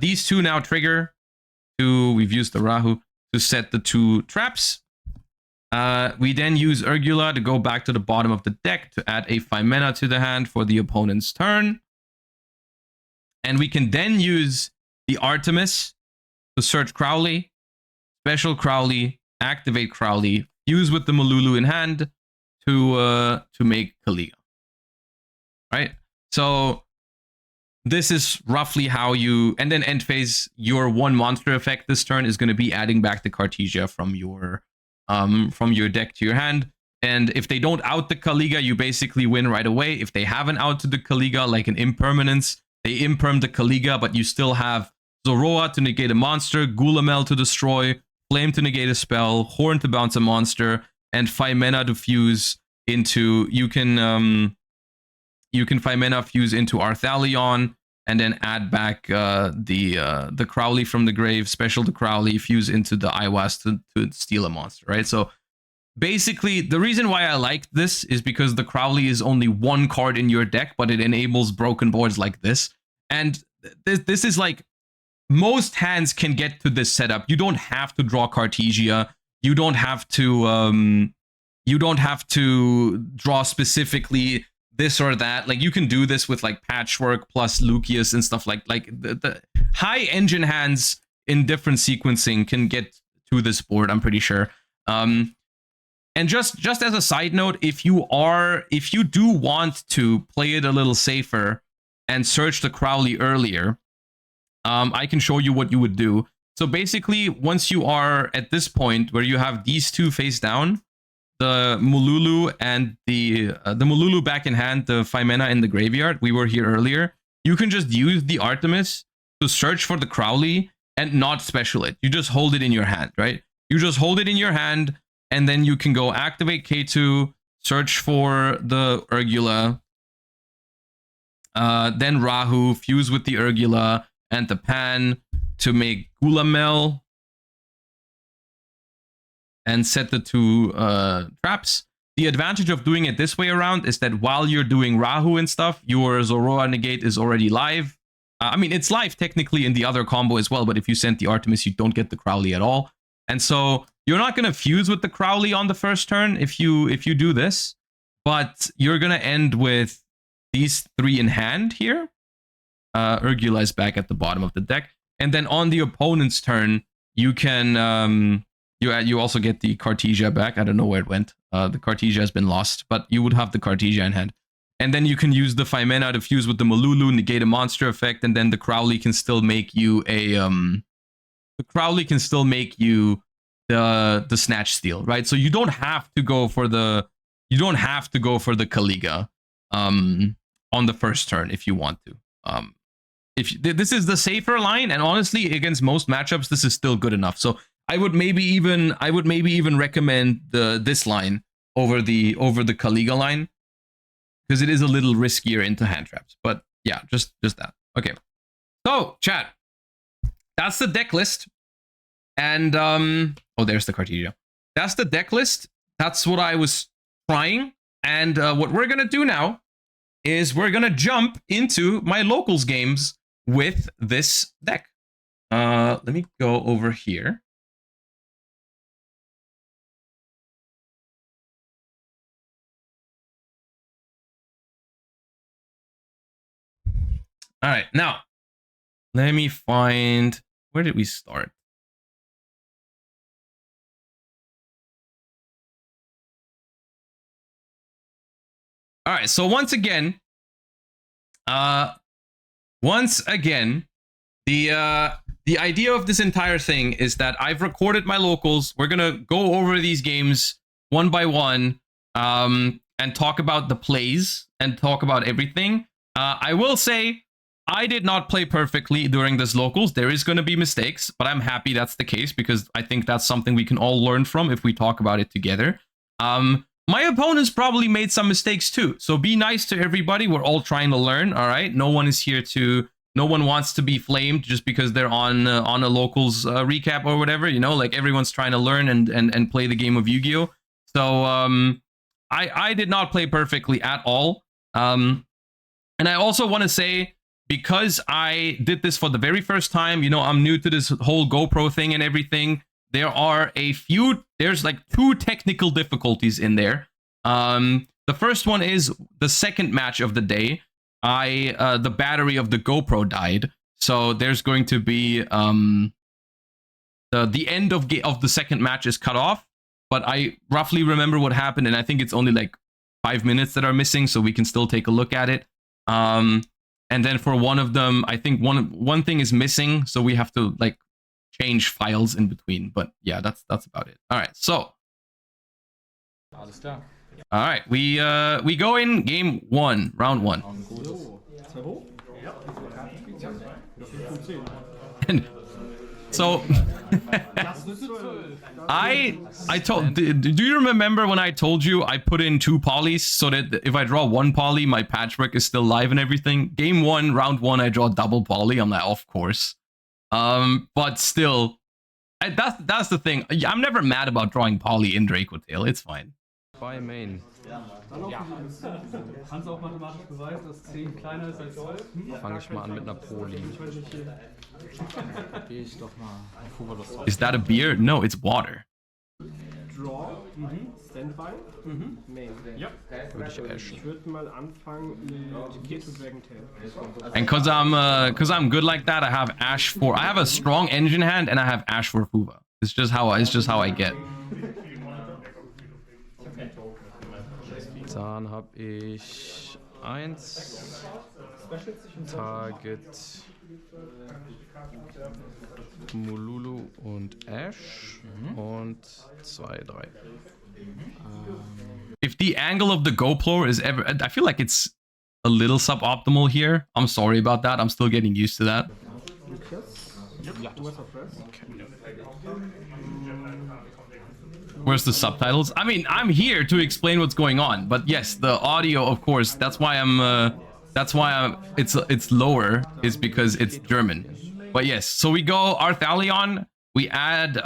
These two now trigger we've used the Rahu to set the two traps. We then use Urgula to go back to the bottom of the deck to add a 5 mana to the hand for the opponent's turn. And we can then use the Artemis to search Crowley, special Crowley, activate Crowley, fuse with the Malulu in hand to make Kaliga. Right? So this is roughly how you, and then end phase, your one monster effect this turn is going to be adding back the Cartesia from your deck to your hand. And if they don't out the Kaliga, you basically win right away. If they haven't outed the Kaliga, like an impermanence, they imperm the Kaliga, but you still have Zoroa to negate a monster, Gulamel to destroy, Flame to negate a spell, Horn to bounce a monster, and 5 mana to fuse into, you can 5 mana fuse into Arthalion, and then add back the Crowley from the grave, special to Crowley, fuse into the Iwas to steal a monster, right? So basically, the reason why I like this is because the Crowley is only one card in your deck, but it enables broken boards like this. And this is like, most hands can get to this setup. You don't have to draw Cartesia. You don't have to draw specifically this or that. Like, you can do this with like Patchwork plus Lucius and stuff like the high engine hands in different sequencing can get to this board, I'm pretty sure. And just as a side note, if you do want to play it a little safer and search the Crowley earlier, I can show you what you would do. So basically, once you are at this point where you have these two face down, the Mululu and the Mululu back in hand, the 5 mana in the graveyard, we were here earlier, you can just use the Artemis to search for the Crowley and not special it. You just hold it in your hand, right? You just hold it in your hand, and then you can go activate K2, search for the Urgula, then Rahu, fuse with the Urgula and the Pan to make Gulamel, and set the two traps. The advantage of doing it this way around is that while you're doing Rahu and stuff, your Zoroa negate is already live. I mean, it's live technically in the other combo as well, but if you send the Artemis, you don't get the Crowley at all. And so you're not going to fuse with the Crowley on the first turn if you do this, but you're going to end with these 3 in hand here. Urgula is back at the bottom of the deck. And then on the opponent's turn, you can... You also get the Cartesia back. I don't know where it went. The Cartesia has been lost, but you would have the Cartesia in hand. And then you can use the 5 mana to fuse with the Malulu, negate a monster effect, and then the Crowley can still make you a the Snatch Steal, right? So you don't have to go for the Kaliga on the first turn if you want to. This is the safer line, and honestly, against most matchups, this is still good enough. So I would maybe even recommend this line over the Kaliga line, because it is a little riskier into hand traps. But yeah, just that. Okay. So chat, that's the deck list, and oh, there's the Cartesia. That's the deck list. That's what I was trying, and what we're gonna do now is we're gonna jump into my locals games with this deck. Let me go over here. All right, now let me find, where did we start? All right, so once again, once again, the idea of this entire thing is that I've recorded my locals. We're gonna go over these games one by one, and talk about the plays and talk about everything. I will say I did not play perfectly during this locals. There is going to be mistakes, but I'm happy that's the case because I think that's something we can all learn from if we talk about it together. My opponents probably made some mistakes too, so be nice to everybody. We're all trying to learn, all right? No one is here to... No one wants to be flamed just because they're on a locals recap or whatever, you know? Like, everyone's trying to learn and play the game of Yu-Gi-Oh! So, I did not play perfectly at all. And I also want to say, because I did this for the very first time, you know, I'm new to this whole GoPro thing and everything. There's like 2 technical difficulties in there. The first one is the second match of the day. The battery of the GoPro died. So there's going to be, the end of the second match is cut off. But I roughly remember what happened, and I think it's only like 5 minutes that are missing, so we can still take a look at it. And then for one of them, I think one thing is missing, so we have to like change files in between. But yeah, that's about it. All right, so all right, we go in game 1, round 1. And so I told, do you remember when I told you I put in 2 polys so that if I draw 1 poly, my patchwork is still live and everything? Game 1, round 1, I draw double poly. I'm like, of course. But still, that's the thing. I'm never mad about drawing poly in Dracotail. It's fine. By main. Fange ich mal an mit einer Poli. Is that a beer? No, it's water. Draw, Standby, Main. Ja. Würde ich ashen. Ich würde mal anfangen mit Keto Dragentail. And cause I'm good like that, I have Ash for... I have a strong engine hand and I have Ash for Fuva. It's just how I get. Dann habe ich 1 Target Mululu und Ash und 2, 3. If the angle of the GoPro is ever... I feel like it's a little suboptimal here. I'm sorry about that. I'm still getting used to that. Where's the subtitles? I mean, I'm here to explain what's going on, but yes, the audio, of course, that's why it's lower, is because it's German. But yes, so we go Arthalion, we add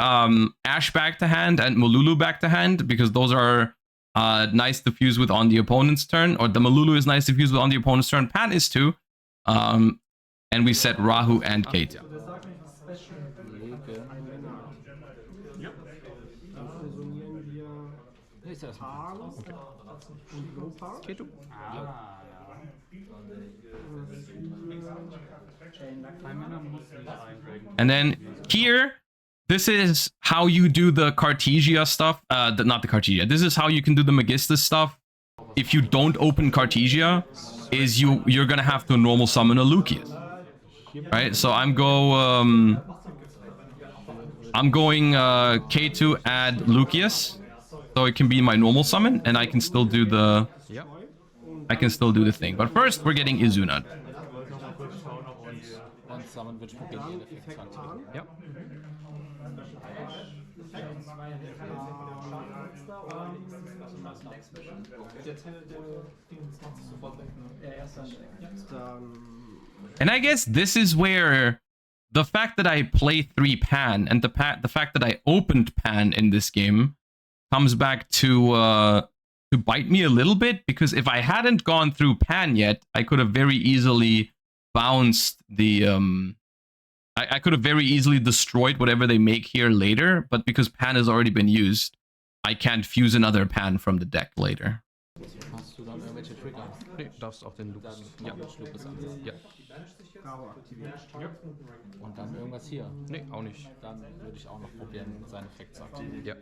Ash back to hand and Mululu back to hand, because those are nice to fuse with on the opponent's turn, or the Mululu is nice to fuse with on the opponent's turn. Pan is too. And we set Rahu and Kate. And then here, this is how you do the Cartesia stuff. Not the Cartesia. This is how you can do the Magistus stuff. If you don't open Cartesia, is you're gonna have to normal summon a Lucius. Right? So I'm going K2 add Lucius, so it can be my normal summon, and I can still do the thing. But first, we're getting Izuna. Yep. And I guess this is where the fact that I play 3 Pan and the fact that I opened Pan in this game comes back to bite me a little bit, because if I hadn't gone through Pan yet, I could have very easily bounced the I could have very easily destroyed whatever they make here later, but because Pan has already been used, I can't fuse another Pan from the deck later. Hast du dann irgendwelche Trigger? Nee, darfst auch den Lupus. Ja. Lupus ansetzen. Ja. Und dann irgendwas hier? Nee, auch nicht. Dann würde ich auch noch probieren, seinen Effekt zu aktivieren. Ja.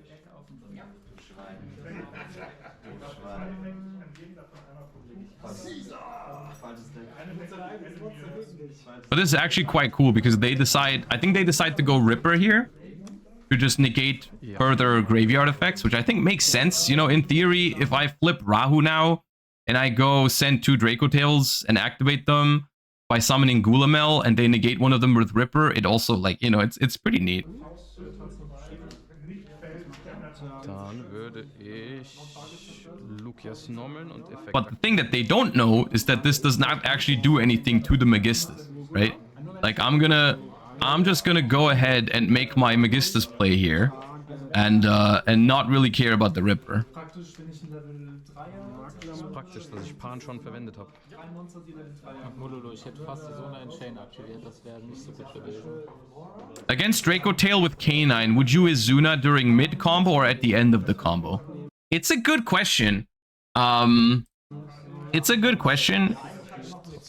But this is actually quite cool because they decide, I think they decide to go Ripper here to just negate further graveyard effects, which I think makes sense. You know, in theory, if I flip Rahu now and I go send 2 Draco Tails and activate them by summoning Gulamel and they negate one of them with Ripper, it also, like, you know, it's pretty neat. Dann würde ich Lucias normeln und Effekt. But the thing that they don't know is that this does not actually do anything to the Magistus, right? Like, I'm just gonna go ahead and make my Magistus play here and not really care about the Ripper. Das ist praktisch, dass ich Pan schon verwendet habe. Modulu, ich hätte fast so eine Chain aktiviert, das wäre nicht so gut gewesen. Against Draco Tail with K9, would you Izuna during mid combo or at the end of the combo? It's a good question. It's a good question,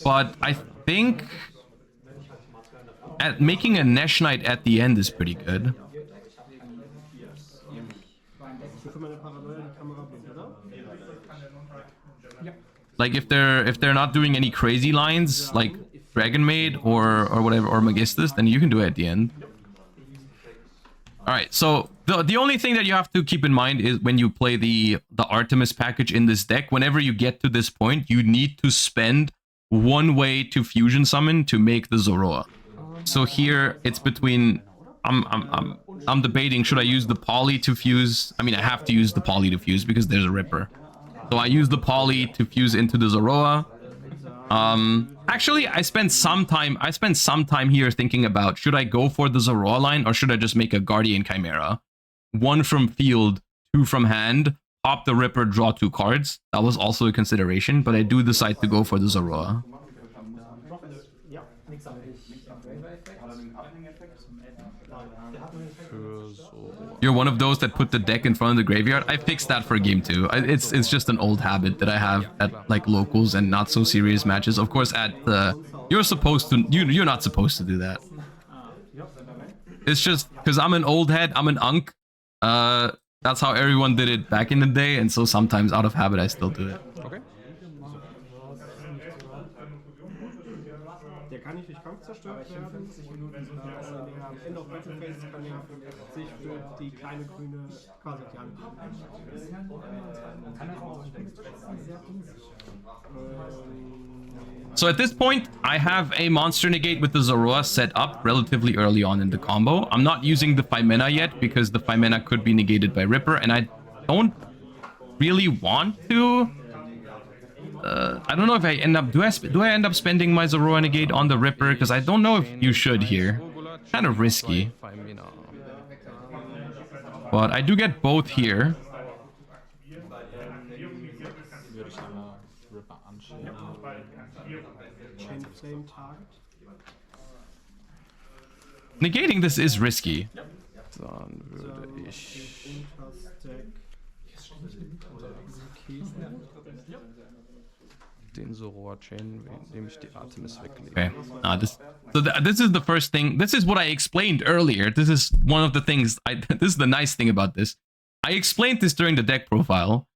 but I think at making a Nesh Knight at the end is pretty good. Like if they're not doing any crazy lines like Dragon Maid or whatever, or Magistus, then you can do it at the end. All right, so the only thing that you have to keep in mind is when you play the Artemis package in this deck, whenever you get to this point, you need to spend 1 way to fusion summon to make the Zoroa. So here it's between I'm debating, should I use the Poly to fuse? I mean, I have to use the Poly to fuse because there's a Ripper. So I use the Poly to fuse into the Zoroa. Actually, I spent some time here thinking about, should I go for the Zoroa line or should I just make a Guardian Chimera? 1 from field, 2 from hand, pop the Ripper, draw 2 cards. That was also a consideration, but I do decide to go for the Zoroa. You're one of those that put the deck in front of the graveyard. I fixed that for game 2. It's just an old habit that I have at like locals and not so serious matches. Of course, at the you're supposed to you're not supposed to do that. It's just because I'm an old head. I'm an unk. That's how everyone did it back in the day, and so sometimes out of habit I still do it. Okay. Der kann nicht durch Kampf zerstört werden. 60 Minuten der End of Battle Phase kann ja sich für die kleine grüne quasi die Hand So at this point, I have a Monster Negate with the Zoroa set up relatively early on in the combo. I'm not using the Phimena yet because the Phimena could be negated by Ripper, and I don't really want to. I don't know if I end up... Do I end up spending my Zoroa Negate on the Ripper? Because I don't know if you should here. Kind of risky. But I do get both here. Negating this is risky. Dann würde ich den Zoroa Chain, indem ich die Artemis weglege. Okay. This is the first thing. This is what I explained earlier. This is one of the things. This is the nice thing about this. I explained this during the deck profile,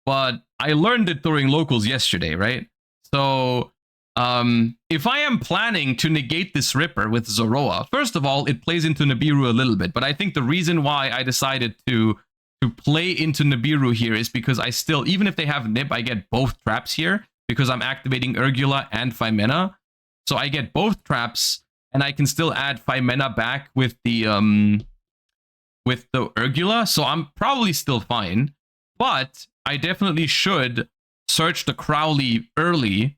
but I learned it during locals yesterday, right? So, if I am planning to negate this Ripper with Zoroa, first of all, it plays into Nibiru a little bit. But I think the reason why I decided to play into Nibiru here is because I still, even if they have Nib, I get both traps here. Because I'm activating Urgula and Phimena. So I get both traps, and I can still add Phimena back with the Urgula. So I'm probably still fine. But I definitely should search the Crowley early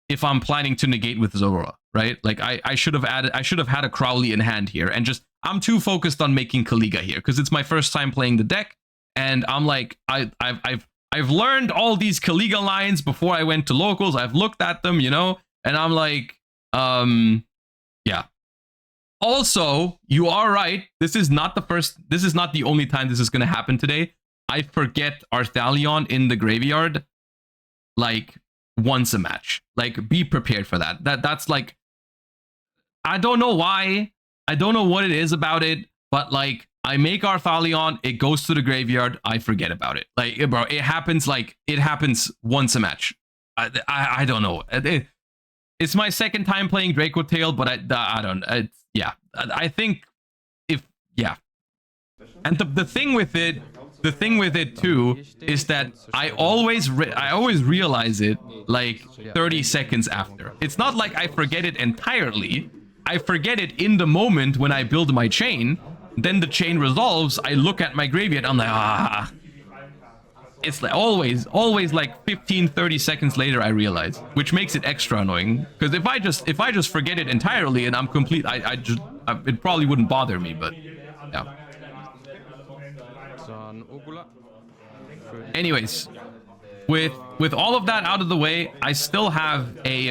if I'm planning to negate with Zoroa, right? Like I should have had a Crowley in hand here, and just I'm too focused on making Kaliga here because it's my first time playing the deck, and I'm like I've learned all these Kaliga lines before I went to locals. I've looked at them, you know, and I'm like, yeah. Also, you are right. This is not the only time this is going to happen today. I forget Arthalion in the graveyard like once a match. Like, be prepared for that. That's like, I don't know why. I don't know what it is about it, but like, I make Arthalion, it goes to the graveyard, I forget about it. Like, bro, it happens once a match. I don't know. It's my second time playing Draco Tail, but I don't. Yeah, I think yeah. And the thing with it too is that I always realize it like 30 seconds after. It's not like I forget it entirely. I forget it in the moment when I build my chain. Then the chain resolves. I look at my graveyard. I'm like, ah. It's like always like 15-30 seconds later I realize, which makes it extra annoying. Because if I just forget it entirely and I'm complete, it probably wouldn't bother me. But yeah. Anyways, with all of that out of the way, I still have the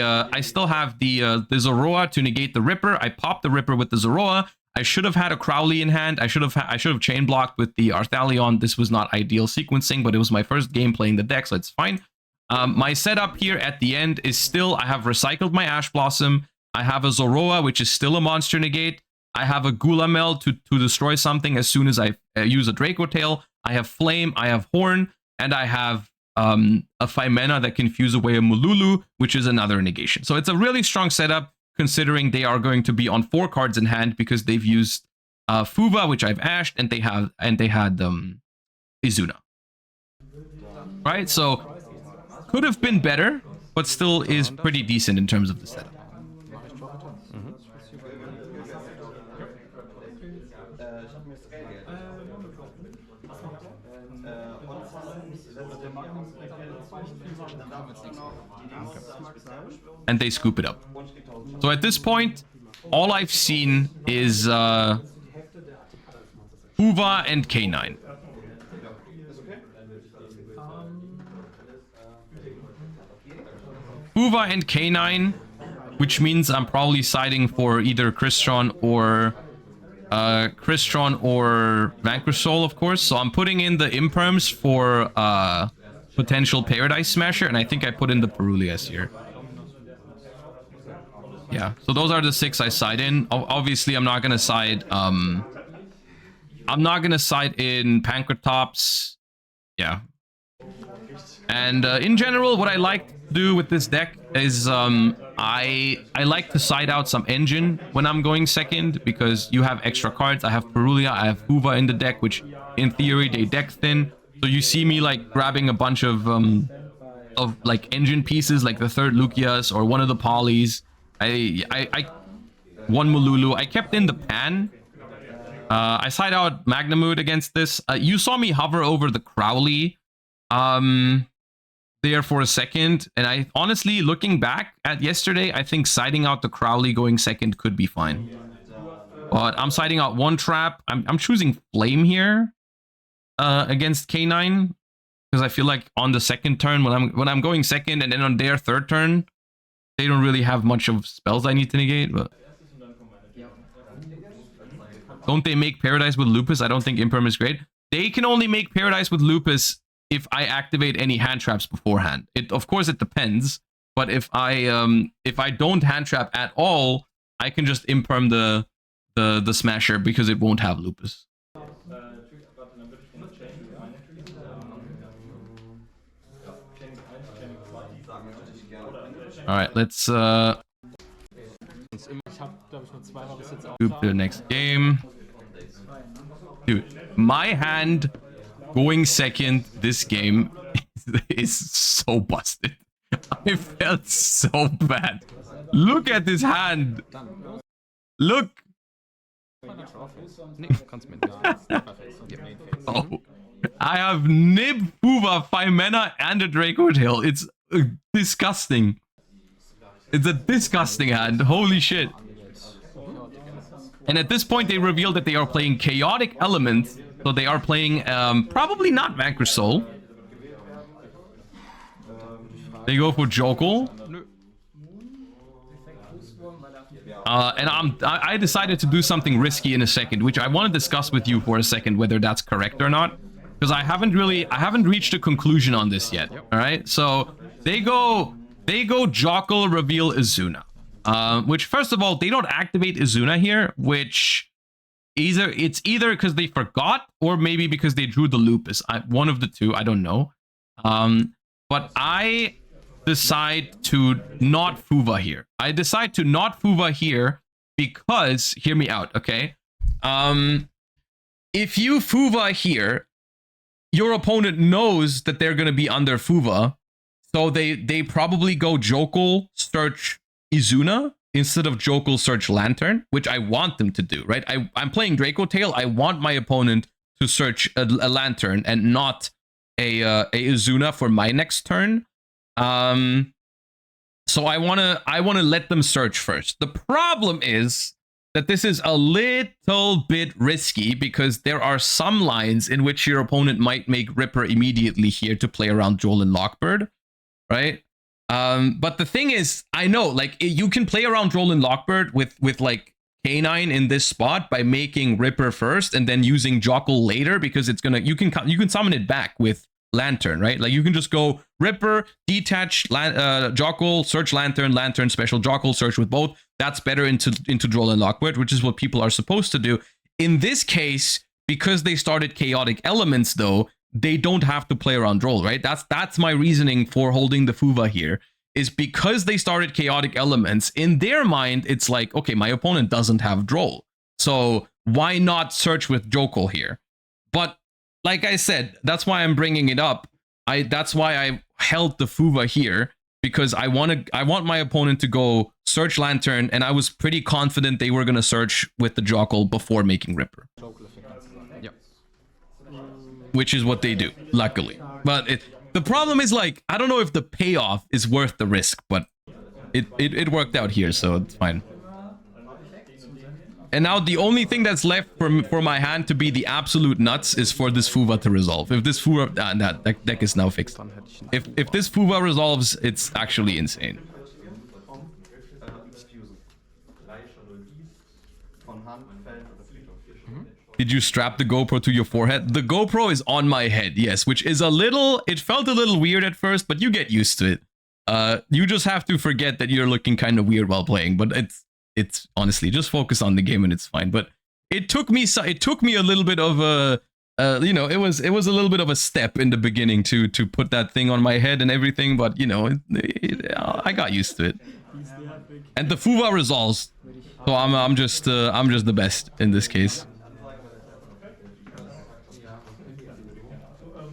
Zoroa to negate the Ripper. I popped the Ripper with the Zoroa. I should have had a Crowley in hand. I should have chain blocked with the Arthalion. This was not ideal sequencing, but it was my first game playing the deck, so it's fine. My setup here at the end is still, I have recycled my Ash Blossom. I have a Zoroa, which is still a monster negate. I have a Gulamel to destroy something as soon as I use a Draco Tail. I have Flame, I have Horn, and I have a 5-mana that can fuse away a Mululu, which is another negation. So it's a really strong setup, considering they are going to be on 4 cards in hand because they've used Fuva, which I've ashed, and they had Izuna. Right, so could have been better, but still is pretty decent in terms of the setup. And they scoop it up. So at this point, all I've seen is Fuva and K9. Fuva and K9, which means I'm probably siding for either Crystron or Vanquish Soul, of course. So I'm putting in the Imperms for potential Paradise Smasher, and I think I put in the Perulias here. Yeah, so those are the 6 I side in. Obviously, I'm not gonna side in Pankratops. Yeah. And in general, what I like to do with this deck is I like to side out some engine when I'm going second, because you have extra cards. I have Perulia, I have Fuva in the deck, which in theory they deck thin. So you see me like grabbing a bunch of like engine pieces, like the 3rd Lucius or one of the Polys. One Mululu. I kept in the Pan. I side out Magnamood against this. You saw me hover over the Crowley there for a second, and I honestly, looking back at yesterday, I think siding out the Crowley going second could be fine. But I'm siding out one trap. I'm choosing Flame here against K9, because I feel like on the second turn, when I'm going second, and then on their 3rd turn, they don't really have much of spells I need to negate. But don't they make Paradise with Lupus? I don't think Imperm is great. They can only make Paradise with Lupus if I activate any hand traps beforehand. Of course it depends, but if I don't hand trap at all, I can just Imperm the Smasher because it won't have Lupus. All right, let's scoop the next game. Dude, my hand going second this game is so busted. I felt so bad. Look at this hand. Look. Oh, I have Nib, Fuva, 5-mana, and a Draco Tail. It's disgusting. It's a disgusting hand. Holy shit. And at this point, they revealed that they are playing Chaotic Element. So they are playing probably not Vanquish Soul. They go for Jokel. And I decided to do something risky in a second, which I want to discuss with you for a second, whether that's correct or not. Because I haven't reached a conclusion on this yet. All right, so they go Jokel, reveal Izuna. Which, first of all, they don't activate Izuna here, which it's either because they forgot or maybe because they drew the lupus. One of the two, I don't know. But I decide to not Fuva here. I decide to not Fuva here because, hear me out, okay? If you Fuva here, your opponent knows that they're going to be under Fuva, so they probably go Jokul, search Izuna, instead of Jokul, search Lantern, which I want them to do, right? I'm playing Draco Tail. I want my opponent to search a Lantern and not a Izuna for my next turn. So I wanna let them search first. The problem is that this is a little bit risky because there are some lines in which your opponent might make Ripper immediately here to play around Joel and Lockbird, right? But the thing is, I know, like, you can play around Joel and Lockbird with like K9 in this spot by making Ripper first and then using Jockle later, because it's gonna, you can summon it back with Lantern, right? Like, you can just go Ripper, detach, Jockle, search Lantern, Lantern, special Jockle, search with both. That's better into Joel and Lockbird, which is what people are supposed to do. In this case, because they started Chaotic Elements, though, they don't have to play around Droll, right? That's my reasoning for holding the Fuva here, is because they started Chaotic Elements. In their mind, it's like, okay, my opponent doesn't have Droll, so why not search with Jokul here? But like I said, that's why I'm bringing it up. That's why I held the Fuva here, because I want my opponent to go search Lantern, and I was pretty confident they were gonna search with the Jokul before making Ripper. Yep. Which is what they do, luckily. But the problem is, like, I don't know if the payoff is worth the risk, but it worked out here, so it's fine. And now the only thing that's left for my hand to be the absolute nuts is for this Fuva to resolve. If this Fuva... that deck is now fixed. If this Fuva resolves, it's actually insane. Did you strap the GoPro to your forehead? The GoPro is on my head, yes, which is a little... It felt a little weird at first, but you get used to it. You just have to forget that you're looking kind of weird while playing, but it's honestly, just focus on the game and it's fine. But it took me a little bit of a... you know, it was a little bit of a step in the beginning to put that thing on my head and everything, but, you know, I got used to it. And the Fuva resolves, so I'm just the best in this case.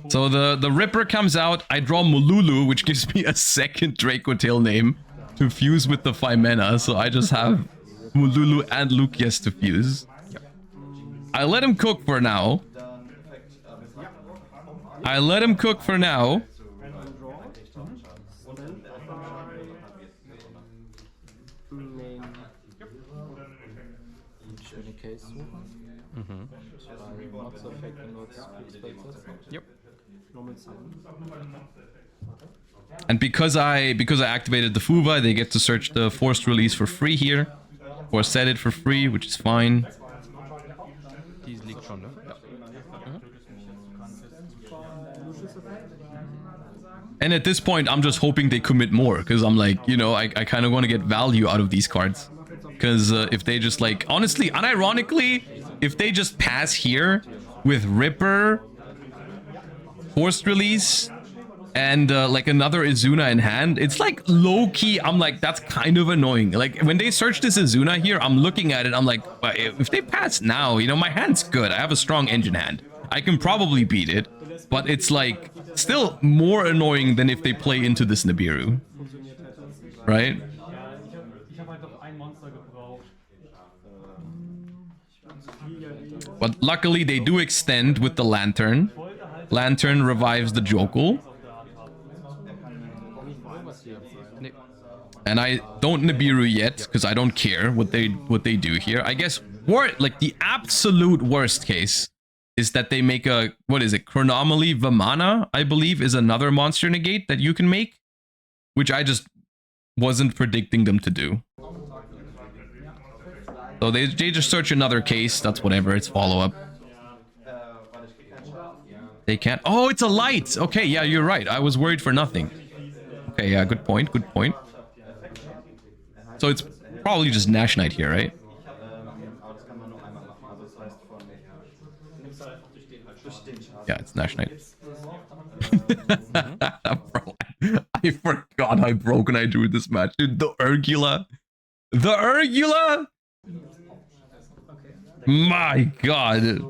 So the Ripper comes out, I draw Mululu, which gives me a second Draco Tail name to fuse with the 5 mana, so I just have Mululu and Lucius to fuse. I let him cook for now. Yep. And because I activated the Fuva, they get to search the forced release for free here, or set it for free, which is fine. Die liegt schon, ne? Ja. And at this point, I'm just hoping they commit more, because I'm like, you know, I kind of want to get value out of these cards. Because if they just, like, honestly, unironically, if they just pass here with Ripper, forced release, and like another Izuna in hand, it's like low-key, I'm like, that's kind of annoying. Like, when they search this Izuna here, I'm looking at it, I'm like, if they pass now, you know, my hand's good. I have a strong engine hand. I can probably beat it, but it's like still more annoying than if they play into this Nibiru. Right? But luckily they do extend with the Lantern. Lantern revives the Jokul. And I don't Nibiru yet, because I don't care what they do here. I guess, like, the absolute worst case is that they make a, what is it, Chronomaly Vamana, I believe, is another monster negate that you can make, which I just wasn't predicting them to do. So they just search another case, that's whatever, it's follow-up. They can't... Oh, it's a light! Okay, yeah, you're right, I was worried for nothing. Okay, yeah, good point, good point. So it's probably just Nash Knight here, right? Yeah, it's Nash Knight. Bro, I forgot how broken I drew this match. Dude, the Urgula. The Urgula? My god.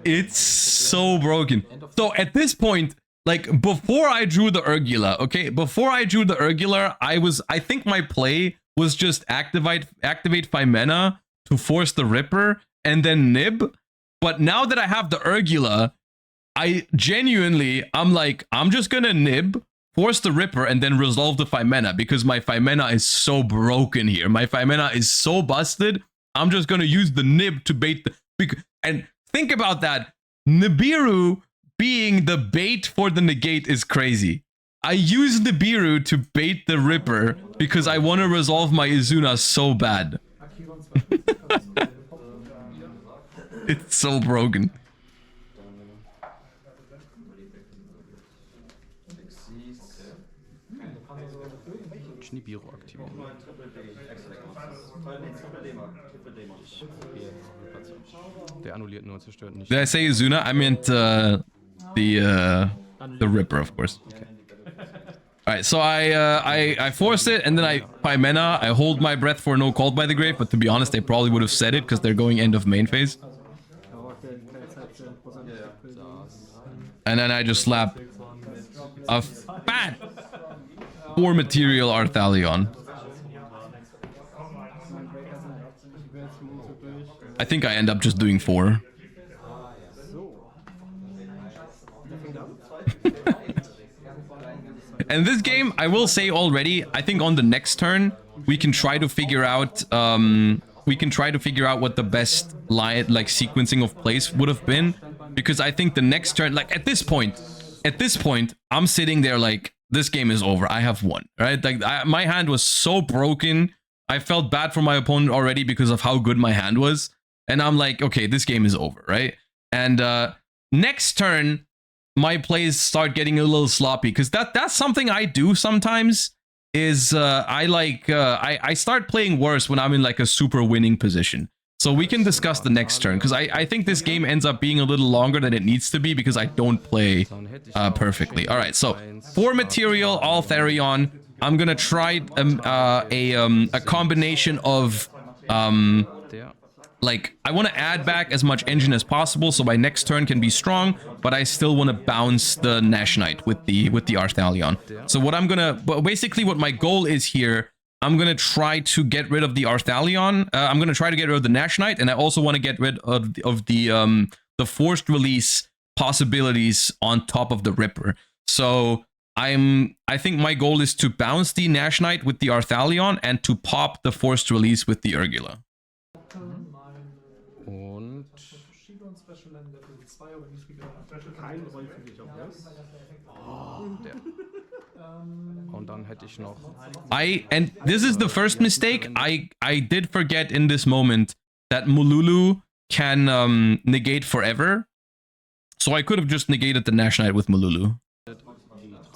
It's so broken. So at this point, like before I drew the Urgula, okay? Before I drew the Urgula, I think my play was just activate 5 mana to force the Ripper and then nib. But now that I have the Urgula, I'm like, I'm just gonna nib, force the Ripper, and then resolve the 5 mana because my 5 mana is so broken here. My 5 mana is so busted. I'm just gonna use the nib to bait the... And think about that. Nibiru being the bait for the negate is crazy. I use Nibiru to bait the Ripper because I want to resolve my Izuna so bad. It's so broken. Nibiru aktivieren. Der annulliert nur, zerstört nicht. Did I say Izuna? I meant the Ripper, of course. Okay. All right, so I force it, and then I 5 mana. I hold my breath for no Called by the Grave, but to be honest, they probably would have said it because they're going end of main phase. And then I just slap a fat 4 material Arthalion. I think I end up just doing 4. And this game, I will say already, I think on the next turn we can try to figure out what the best sequencing of plays would have been, because I think the next turn, like at this point, I'm sitting there like, this game is over. I have won, right? Like my hand was so broken. I felt bad for my opponent already because of how good my hand was. And I'm like, okay, this game is over, right? And next turn, my plays start getting a little sloppy because that's something I do sometimes. Is I start playing worse when I'm in like a super winning position. So we can discuss the next turn because I think this game ends up being a little longer than it needs to be because I don't play perfectly. All right, so 4 material, all Therion. I'm gonna try a combination of like, I want to add back as much engine as possible so my next turn can be strong, but I still want to bounce the Nash Knight with the Arthalion. So what I'm gonna, but basically what my goal is here, I'm gonna try to get rid of the Arthalion. I'm gonna try to get rid of the Nash Knight, and I also want to get rid of the forced release possibilities on top of the Ripper. So I think my goal is to bounce the Nash Knight with the Arthalion and to pop the forced release with the Urgula. Und und dann hätte ich noch. And this is the first mistake. I did forget in this moment that Mululu can negate forever. So I could have just negated the Nash Knight with Mululu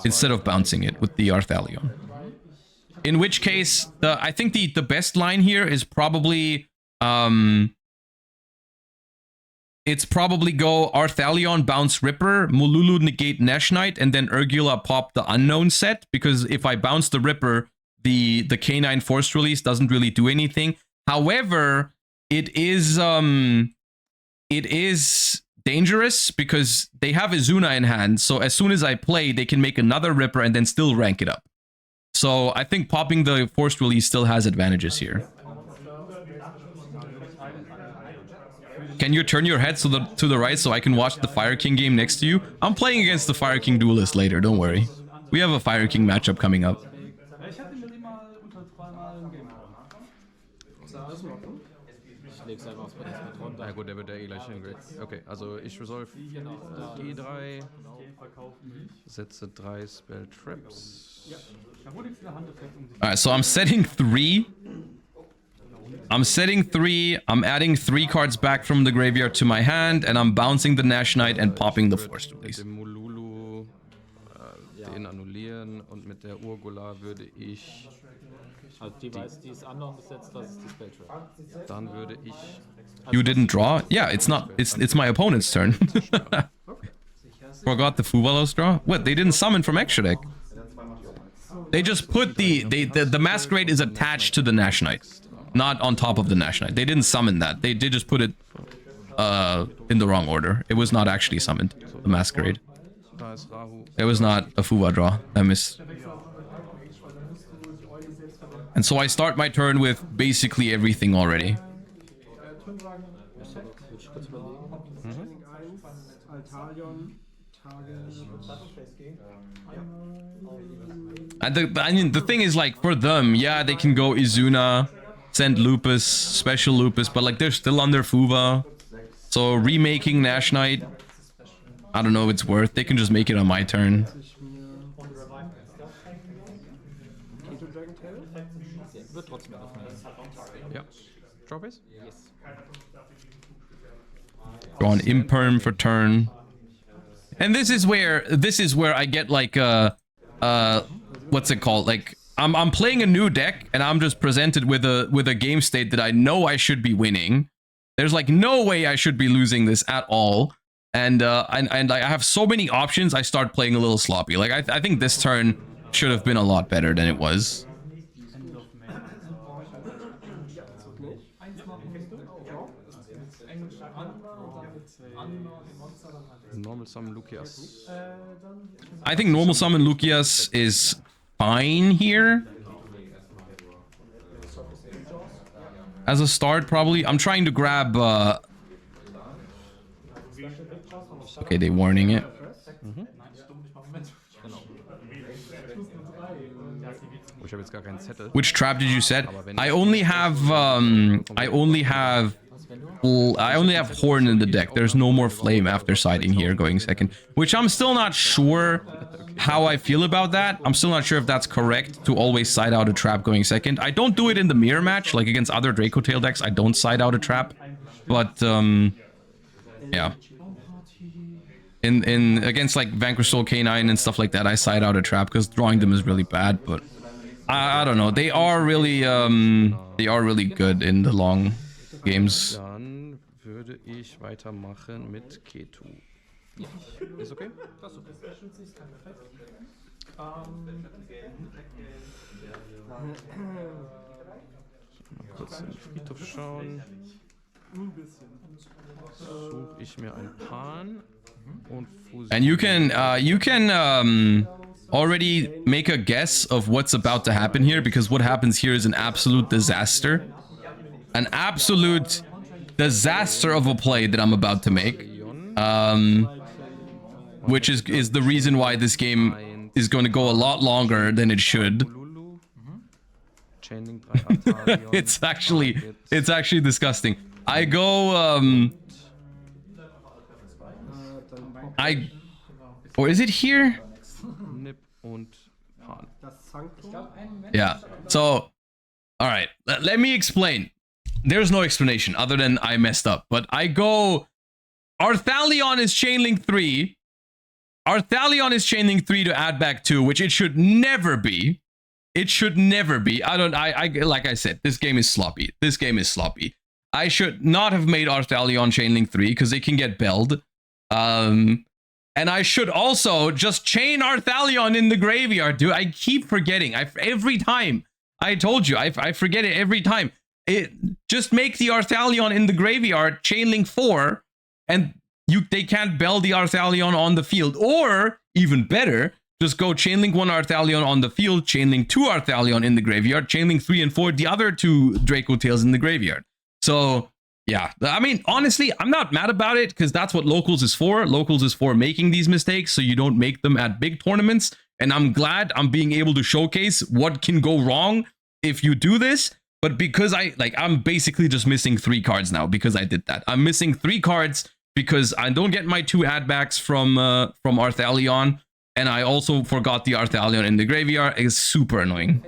instead of bouncing it with the Arthalion. In which case, I think the best line here is probably it's probably go Arthalion, bounce Ripper, Mululu negate Nash Knight, and then Urgula pop the unknown set, because if I bounce the Ripper, the K9 forced release doesn't really do anything. However, it is dangerous because they have Izuna in hand, so as soon as I play, they can make another Ripper and then still rank it up. So I think popping the forced release still has advantages here. Can you turn your head to the right so I can watch the Fire King game next to you? I'm playing against the Fire King duelist later, don't worry. We have a Fire King matchup coming up. Na gut, der wird ja eh gleich hingehen. Okay, also ich resolve die 3, setze 3 Spell Traps. Alright, so I'm setting 3. I'm adding 3 cards back from the graveyard to my hand, and I'm bouncing the Nash Knight and popping the forced release. Mit dem Mululu den annullieren und mit der Urgula würde ich Also die weiß, die ist unknown gesetzt, das ist die Spelltrap. Dann würde ich You didn't draw? Yeah, it's not. It's my opponent's turn. Forgot the Fuvalos draw. What? They didn't summon from extra deck. They just put the Masquerade is attached to the Nash Knight, not on top of the Nash Knight. They didn't summon that. They did just put it in the wrong order. It was not actually summoned. The Masquerade. Da ist Rahu. It was not a Fuva draw. I missed. And so I start my turn with basically everything already. Turnwagen, Training 1, Altarion, And I mean, the thing is, like, for them, yeah, they can go Izuna, send Lupus, special Lupus, but, like, they're still under Fuva. So remaking Nash Knight, I don't know if it's worth. They can just make it on my turn. Wird trotzdem öffnen. Ja. Draw base? Yes. Go on Imperm for turn. And this is where I get like what's it called? Like I'm playing a new deck and I'm just presented with a game state that I know I should be winning. There's like no way I should be losing this at all. And I have so many options, I start playing a little sloppy. Like I think this turn should have been a lot better than it was. Normal summon Lucius. I think normal summon Lucius is fine here. As a start, probably. I'm trying to grab... Okay, they warning it. Ich habe jetzt gar keinen Zettel. Which trap did you set? I only have Horn in the deck. There's no more Flame after siding here going second. Which I'm still not sure how I feel about that. I'm still not sure if that's correct to always side out a trap going second. I don't do it in the mirror match, like against other Draco Tail decks. I don't side out a trap. But yeah. In against like Vanquish Soul K9 and stuff like that, I side out a trap because drawing them is really bad, but I don't know. They are really good in the long games. Dann würde ich weitermachen mit Ketu. Ist okay? Das ist okay. Mal kurz in den Friedhof schauen. Suche ich mir ein Pan und And you can already make a guess of what's about to happen here, because what happens here is an absolute disaster. An absolute disaster of a play that I'm about to make. Which is the reason why this game is going to go a lot longer than it should. It's actually disgusting. I go or is it here? Nip und Pan. Yeah. So, all right. Let me explain. There's no explanation other than I messed up. But I go... Arthalion is Chainlink 3. Arthalion is Chainlink 3 to add back 2, which it should never be. It should never be. I like I said, this game is sloppy. This game is sloppy. I should not have made Arthalion Chainlink 3 because it can get belled. And I should also just chain Arthalion in the graveyard, dude. I keep forgetting. Every time. I told you, I forget it every time. Just make the Arthalion in the graveyard Chainlink 4, and they can't bell the Arthalion on the field. Or, even better, just go Chainlink 1 Arthalion on the field, Chainlink 2 Arthalion in the graveyard, Chainlink 3 and 4, the other 2 Draco Tails in the graveyard. So... yeah, I mean, honestly, I'm not mad about it because that's what Locals is for. Locals is for making these mistakes so you don't make them at big tournaments. And I'm glad I'm being able to showcase what can go wrong if you do this. But because I'm basically just missing 3 cards now because I did that. I'm missing 3 cards because I don't get my 2 add-backs from Arthalion. And I also forgot the Arthalion in the graveyard. It's super annoying.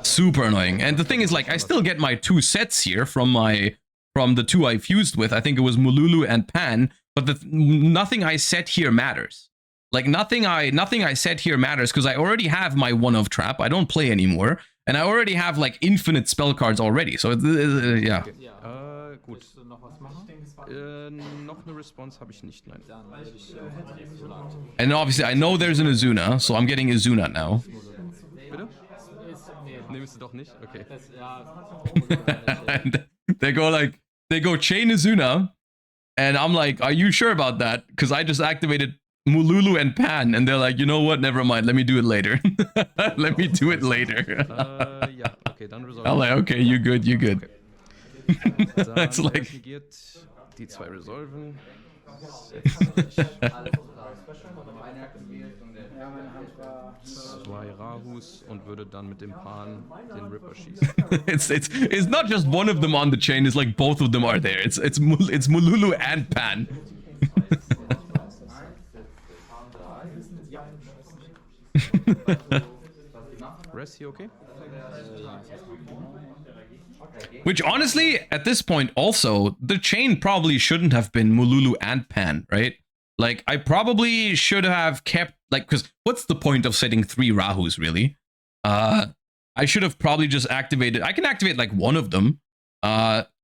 Super annoying. And the thing is, like, I still get my 2 sets here from the 2 I fused with. I think it was Mululu and Pan, but nothing I set here matters. Like nothing I said here matters because I already have my one of trap. I don't play anymore, and I already have like infinite spell cards already. So yeah. Gut. Willst du noch was machen? Noch eine Response habe ich nicht, nein. Dann würde ich Azuna aktivieren. And obviously I know there's an Azuna, so I'm getting Azuna now. Bitte? Nee, Nimmst du doch nicht? Okay. das, ja. And they go chain Azuna, and I'm like, are you sure about that? Because I just activated Mululu and Pan, and they're like, you know what? Never mind. Let me do it later. Let me do it later. Ja, okay, dann resolve. I'm like, okay, you good, you good. Okay. It's like die 2 resolven. Zwei Rahus und würde dann mit dem Pan den Ripper schießen. it's not just one of them on the chain. It's like both of them are there. It's Mululu and Pan. Res hier okay? Which honestly, at this point, also the chain probably shouldn't have been Mululu and Pan, right? Like I probably should have kept like because what's the point of setting 3 Rahus really? I should have probably just activated. I can activate like one of them,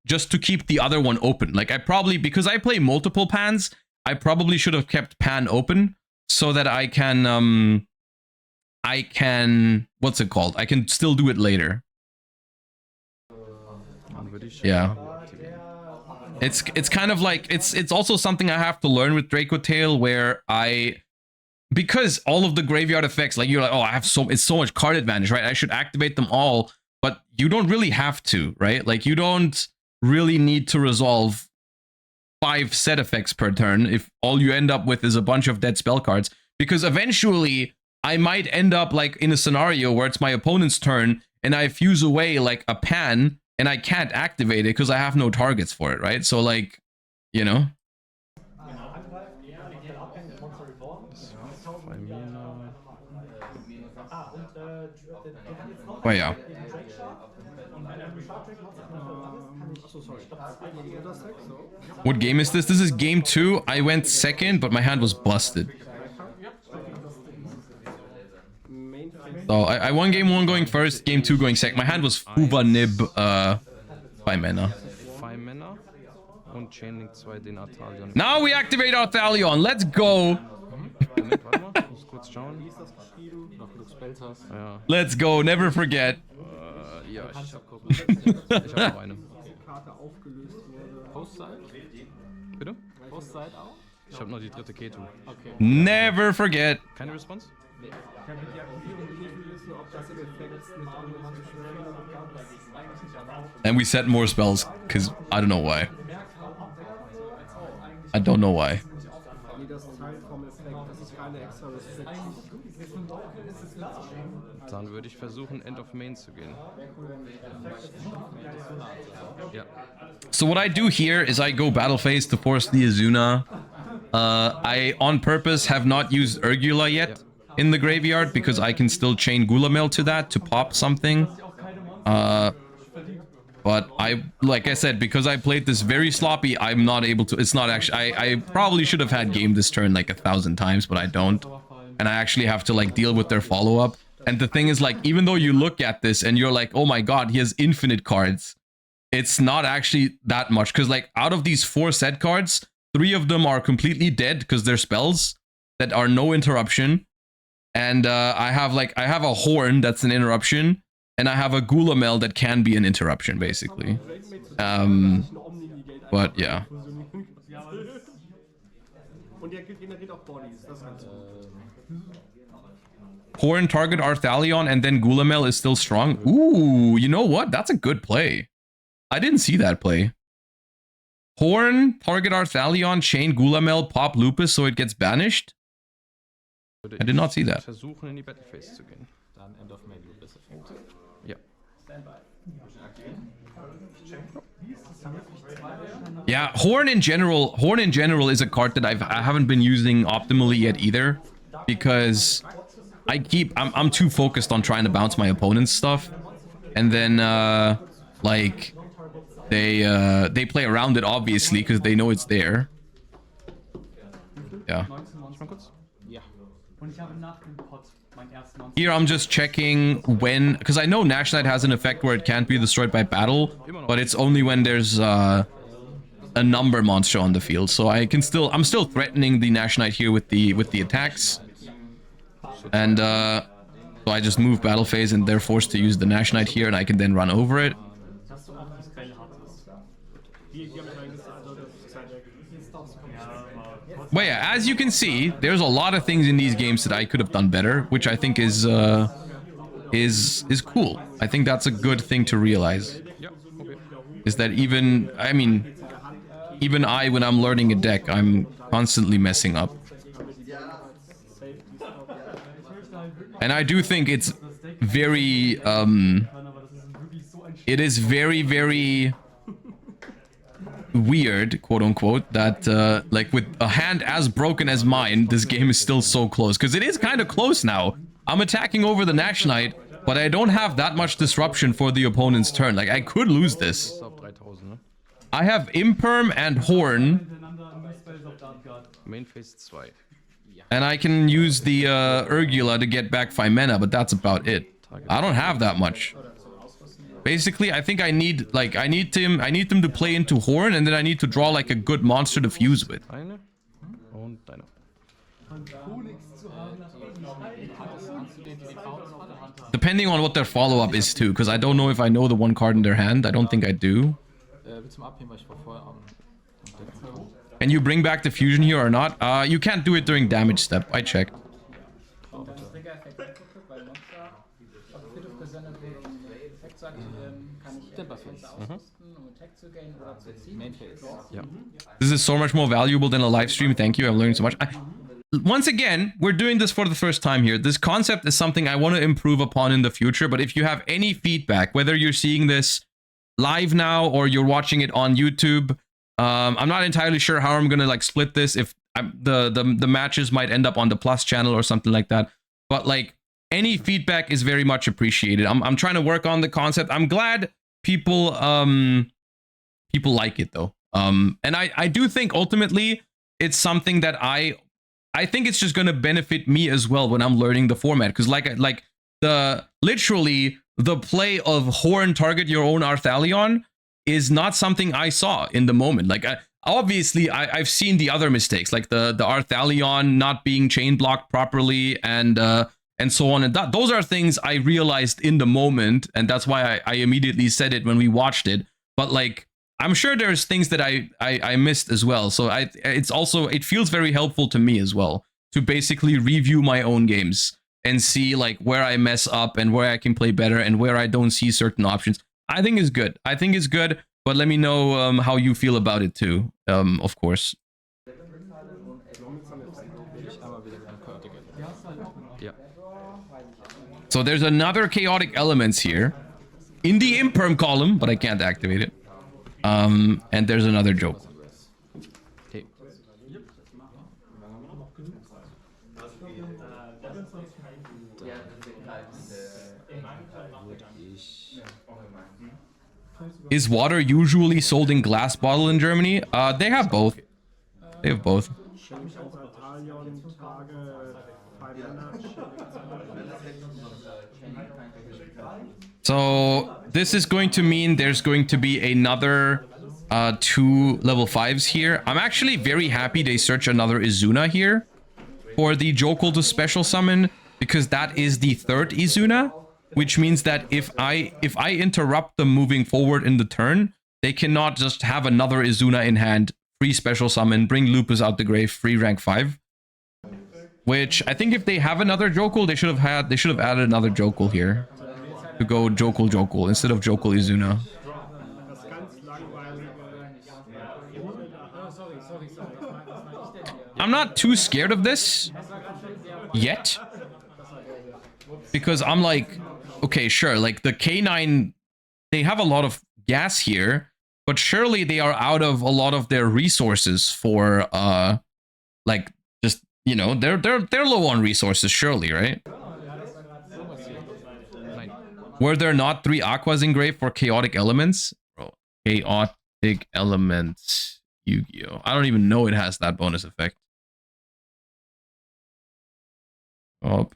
just to keep the other one open. Like I probably because I play multiple Pans, I probably should have kept Pan open so that I can what's it called? I can still do it later. Yeah. It's kind of like it's also something I have to learn with Draco Tail where because all of the graveyard effects, like you're like, oh, I have it's so much card advantage, right? I should activate them all, but you don't really have to, right? Like you don't really need to resolve 5 set effects per turn if all you end up with is a bunch of dead spell cards, because eventually I might end up like in a scenario where it's my opponent's turn and I fuse away like a Pan and I can't activate it because I have no targets for it, right? So like, you know. Oh yeah. What game is this? This is game 2. I went second, but my hand was busted. So I won game 1 going first, game 2 going second. My hand was Fuba Nib 5 mana. 5 Mana und Chaining 2 den Artalion. Now we activate our Thalion. Let's go. Moment, warte mal, ich muss kurz schauen. Noch genug Spells hast. Ja, Let's go. Never forget. ja ich Kannst hab gucken. noch eine. Karte aufgelöst wurde. Postside? Bitte? Postside auch? Ich hab noch die 3. Ketu. Okay. Never forget. Keine Response? Kann mit der Aktivierung nicht wissen, ob das im Effekt mit automatischen Fehlern gab. And we set more spells, because I don't know why. I don't know why. Nee, das Teil vom Effekt, das ist keine extra Restriction. Dann würde ich versuchen, End of Main zu gehen. Ja. So what I do here is I go battle phase to force the Azuna. I, on purpose, have not used Urgula yet in the graveyard because I can still chain Gulamel to that to pop something. But like I said, because I played this very sloppy, I'm not able to. It's not actually. I probably should have had game this turn like 1,000 times, but I don't. And I actually have to like deal with their follow-up. And the thing is, like, even though you look at this and you're like, oh my god, he has infinite cards, it's not actually that much. Because like out of these 4 set cards, 3 of them are completely dead because they're spells that are no interruption. And I have a Horn that's an interruption. And I have a Gulamel that can be an interruption, basically. But yeah. Und der generiert auch Bodies, das ist ganz gut. Horn, target Arthalion, and then Gulamel is still strong. Ooh, you know what? That's a good play. I didn't see that play. Horn, target Arthalion, chain Gulamel, pop Lupus so it gets banished. I did not see that. Versuchen, in die Battle Phase zu gehen. Dann End of Main Lupus Effekt. Ja. Yeah, Horn in general is a card that I haven't been using optimally yet either, because I'm too focused on trying to bounce my opponent's stuff, and then like they play around it obviously because they know it's there. Yeah. Ja. Here I'm just checking when, because I know Nash Knight has an effect where it can't be destroyed by battle, but it's only when there's a number monster on the field. So I'm still threatening the Nash Knight here with the attacks, and so I just move battle phase and they're forced to use the Nash Knight here, and I can then run over it. But yeah, as you can see, there's a lot of things in these games that I could have done better, which I think is cool. I think that's a good thing to realize. Is that even I, when I'm learning a deck, I'm constantly messing up. And I do think it's very, it is very, very weird, quote unquote, that like with a hand as broken as mine, this game is still so close. Because it is kind of close now. I'm attacking over the Nash Knight, but I don't have that much disruption for the opponent's turn. Like, I could lose this. I have Imperm and Horn. Main phase 2. And I can use the Urgula to get back 5 mana, but that's about it. I don't have that much. Basically, I think I need them to play into Horn, and then I need to draw like a good monster to fuse with. Depending on what their follow-up is too, because I don't know if I know the one card in their hand. I don't think I do. Can you bring back the fusion here or not? You can't do it during damage step. I checked. Yeah. This is so much more valuable than a live stream. Thank you. I'm learning so much. Once again, we're doing this for the first time here. This concept is something I want to improve upon in the future. But if you have any feedback, whether you're seeing this live now or you're watching it on YouTube, I'm not entirely sure how I'm gonna like split this. If the matches might end up on the Plus channel or something like that. But like, any feedback is very much appreciated. I'm trying to work on the concept. I'm glad people like it though. And I do think ultimately it's something that I think it's just gonna benefit me as well when I'm learning the format. Because literally the play of Horn target your own Arthalion is not something I saw in the moment. Like, obviously I've seen the other mistakes, like the Arthalion not being chain blocked properly and so on, and those are things I realized in the moment, and that's why I immediately said it when we watched it. But like, I'm sure there's things that I missed as well. So it feels very helpful to me as well to basically review my own games and see like where I mess up and where I can play better and where I don't see certain options. I think it's good. But let me know how you feel about it too, of course. Yeah. So there's another chaotic elements here in the Imperm column, but I can't activate it. And there's another joke. Okay. Is water usually sold in glass bottle in Germany? They have both. They have both. So this is going to mean there's going to be another 2 level 5s here. I'm actually very happy they search another Izuna here for the Jokul to special summon, because that is the 3rd Izuna, which means that if I interrupt them moving forward in the turn, they cannot just have another Izuna in hand, free special summon, bring Lupus out the grave, free rank 5. Which I think if they have another Jokul, they should have added another Jokul here to go Jokul instead of Jokul Izuna. I'm not too scared of this yet, because I'm like, okay, sure, like the K9, they have a lot of gas here, but surely they are out of a lot of their resources for like, just, you know, they're low on resources, surely, right? Were there not 3 Aquas engraved for chaotic elements? Bro, chaotic elements Yu-Gi-Oh! I don't even know it has that bonus effect. Oh.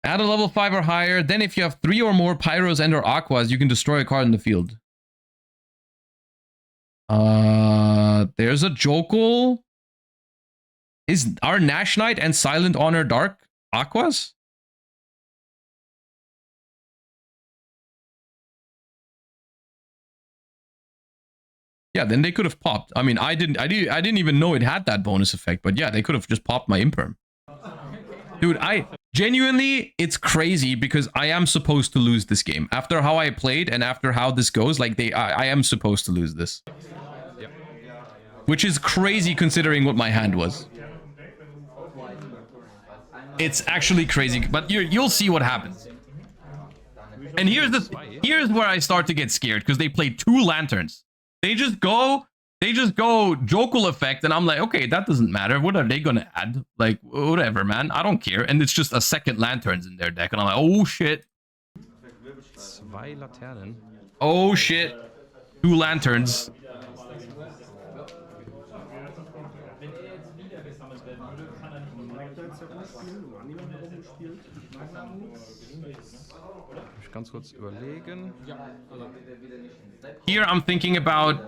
Add a level 5 or higher. Then if you have 3 or more pyros and or aquas, you can destroy a card in the field. There's a Jokul. Are Nash Knight and Silent Honor Dark aquas? Yeah, then they could have popped. I mean, I didn't even know it had that bonus effect, but yeah, they could have just popped my imperm. Dude, genuinely, it's crazy because I am supposed to lose this game. After how I played and after how this goes, like I am supposed to lose this. Yep. Which is crazy considering what my hand was. It's actually crazy, but you'll see what happens. And here's where I start to get scared because they play 2 lanterns. They just go Jokul effect, and I'm like, okay, that doesn't matter. What are they gonna add? Like, whatever, man. I don't care. And it's just a second lanterns in their deck, and I'm like, oh shit. Zwei Laternen. Oh shit. 2 lanterns. Ich ganz kurz überlegen. Here I'm thinking about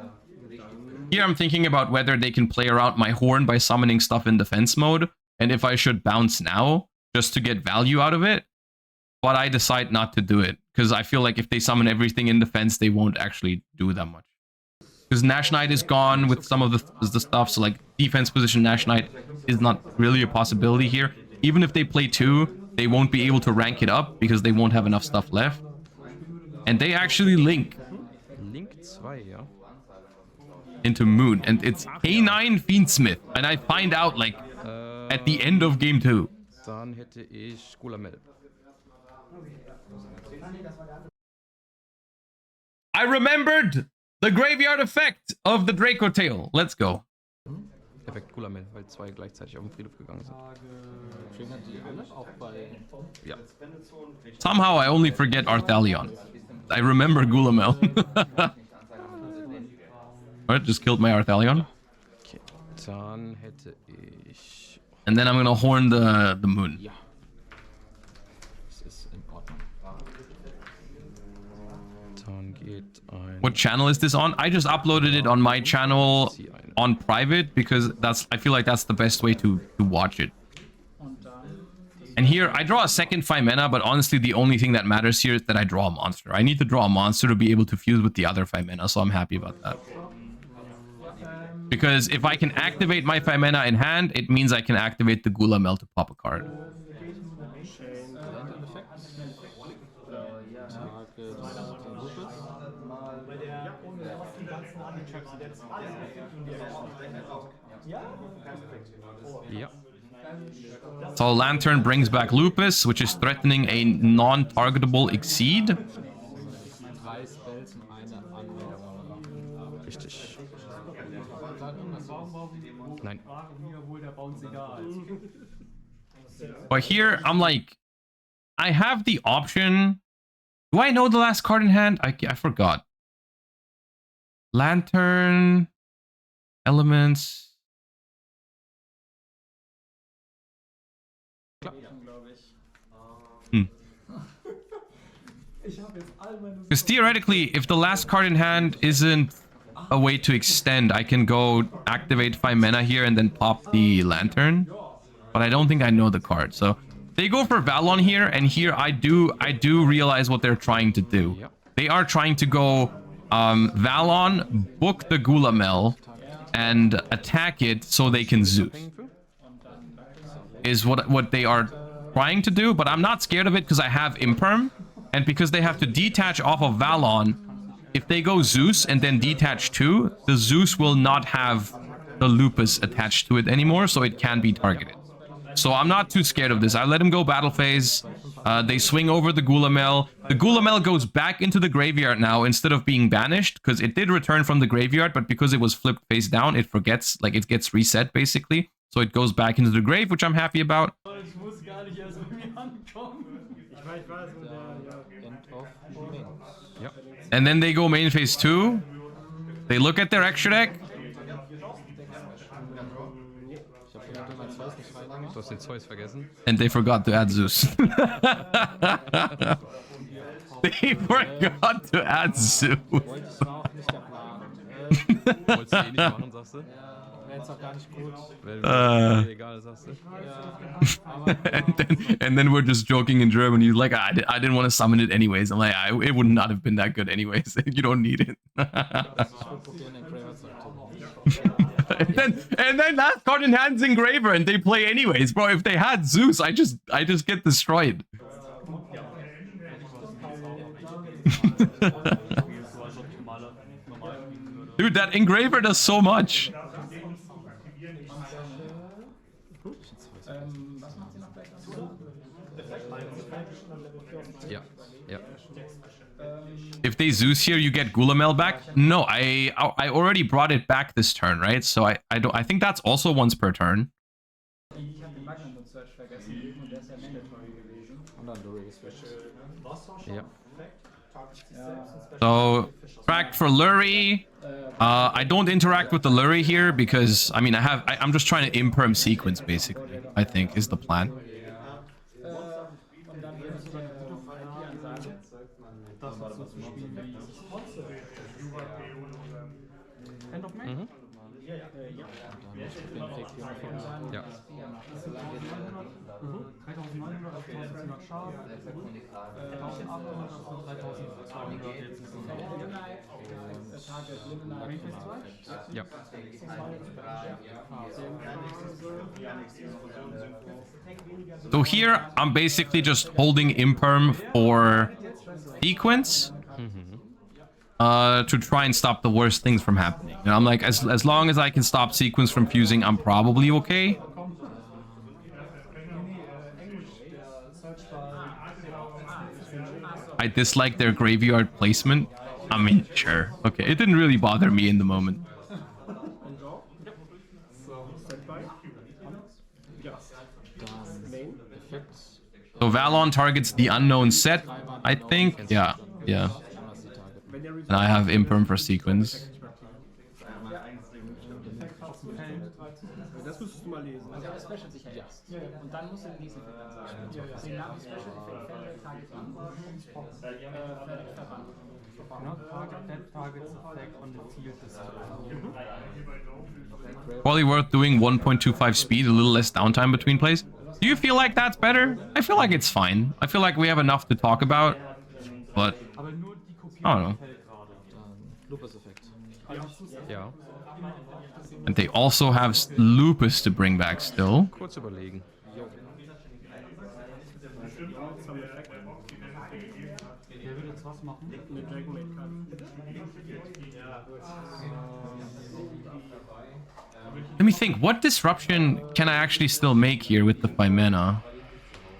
whether they can play around my horn by summoning stuff in defense mode, and if I should bounce now just to get value out of it. But I decide not to do it because I feel like if they summon everything in defense, they won't actually do that much. Because Nash Knight is gone with some of the stuff, so like defense position Nash Knight is not really a possibility here. Even if they play 2, they won't be able to rank it up because they won't have enough stuff left. And they actually link 2, ja. Into Moon, and it's K9 Fiendsmith, and I find out like at the end of game 2. Dann hätte ich Gulamel. I remembered the graveyard effect of the Draco Tail. Let's go. Perfekt, Gulamel, weil 2 gleichzeitig auf den Friedhof gegangen sind. Ja. Somehow I only forget Arthalion. I remember Gulamel. Alright, just killed my Arthalion. Okay, dann hätte ich... And then I'm gonna horn the moon. Ja. Das ist in Ordnung. Dann geht ein... What channel is this on? I just uploaded it on my channel on private because I feel like that's the best way to watch it. And here I draw a second 5 mana, but honestly the only thing that matters here is that I draw a monster. I need to draw a monster to be able to fuse with the other 5 mana, so I'm happy about that. Because if I can activate my 5 mana in hand, it means I can activate the Gulamel to pop a card. Ja. So Lantern brings back Lupus, which is threatening a non-targetable Exceed. 3 Spells und eine Anwendung. Richtig. Nein. But here, I'm like, I have the option. Do I know the last card in hand? I forgot. Lantern, elements. Because theoretically, if the last card in hand isn't a way to extend, I can go activate 5 mana here and then pop the Lantern. But I don't think I know the card. So they go for Valon here, and here I do realize what they're trying to do. They are trying to go Valon, book the Gulamel, and attack it so they can Zeus. Is what they are trying to do, but I'm not scared of it because I have Imperm, and because they have to detach off of Valon. If they go Zeus and then detach 2, the Zeus will not have the Lupus attached to it anymore, so it can be targeted. So I'm not too scared of this. I let him go battle phase. They swing over the Gulamel. The Gulamel goes back into the graveyard now instead of being banished, because it did return from the graveyard, but because it was flipped face down, it forgets, like it gets reset basically. So it goes back into the grave, which I'm happy about. Ja. And then they go main phase 2. They look at their extra deck. Ich habe gedacht, mein Zeus nicht reingemacht. Du hast den Zeus vergessen. And they forgot to add Zeus. They forgot to add Zeus. Wollte ich, war auch nicht der Plan. Wolltest du eh nicht machen, sagst du? Wäre jetzt auch gar nicht gut. Wäre egal, sagst du? Ja, aber and then we're just joking in German. He's like, I didn't want to summon it anyways. I'm like, it would not have been that good anyways. You don't need it. ich will probieren, den Graver zu aktivieren. and then last card in hand's Engraver, and they play anyways, bro. If they had Zeus, I just get destroyed. Dude, that Engraver does so much. Ja, ja. If they Zeus here, you get Gulamel back. No, I already brought it back this turn, right? So I think that's also once per turn. Und dann Lurry Switch. Ja. So tracked for Lurry. I don't interact with the Lurry here because I mean I'm just trying to imperm sequence basically. I think is the plan. Ja. 3900 auf 1700 Schaden, 1800 auf 3200 jetzt ist es Ja. So here I'm basically just holding imperm for sequence. To try and stop the worst things from happening. And I'm like, as long as I can stop sequence from fusing, I'm probably okay. I dislike their graveyard placement. I mean, sure. Okay, it didn't really bother me in the moment. So Valon targets the unknown set, I think. Yeah, yeah. And I have imperm for sequence. Das müsstest du mal lesen. Also der Special sich erst. Und dann musst du den nächsten Effekt anzeigen. Den Namen Special Effekt Feld Target an. Verwandt. Targets effect on the field this Probably worth doing 1.25 speed, a little less downtime between plays. Do you feel like that's better? I feel like it's fine. I feel like we have enough to talk about. But I don't know. Lupus Effekt. Ja. And they also have Lupus to bring back still. Kurz überlegen. Der würde jetzt was machen? Eine Dragonmaid kann. Let me think. What disruption can I actually still make here with the 5 mana?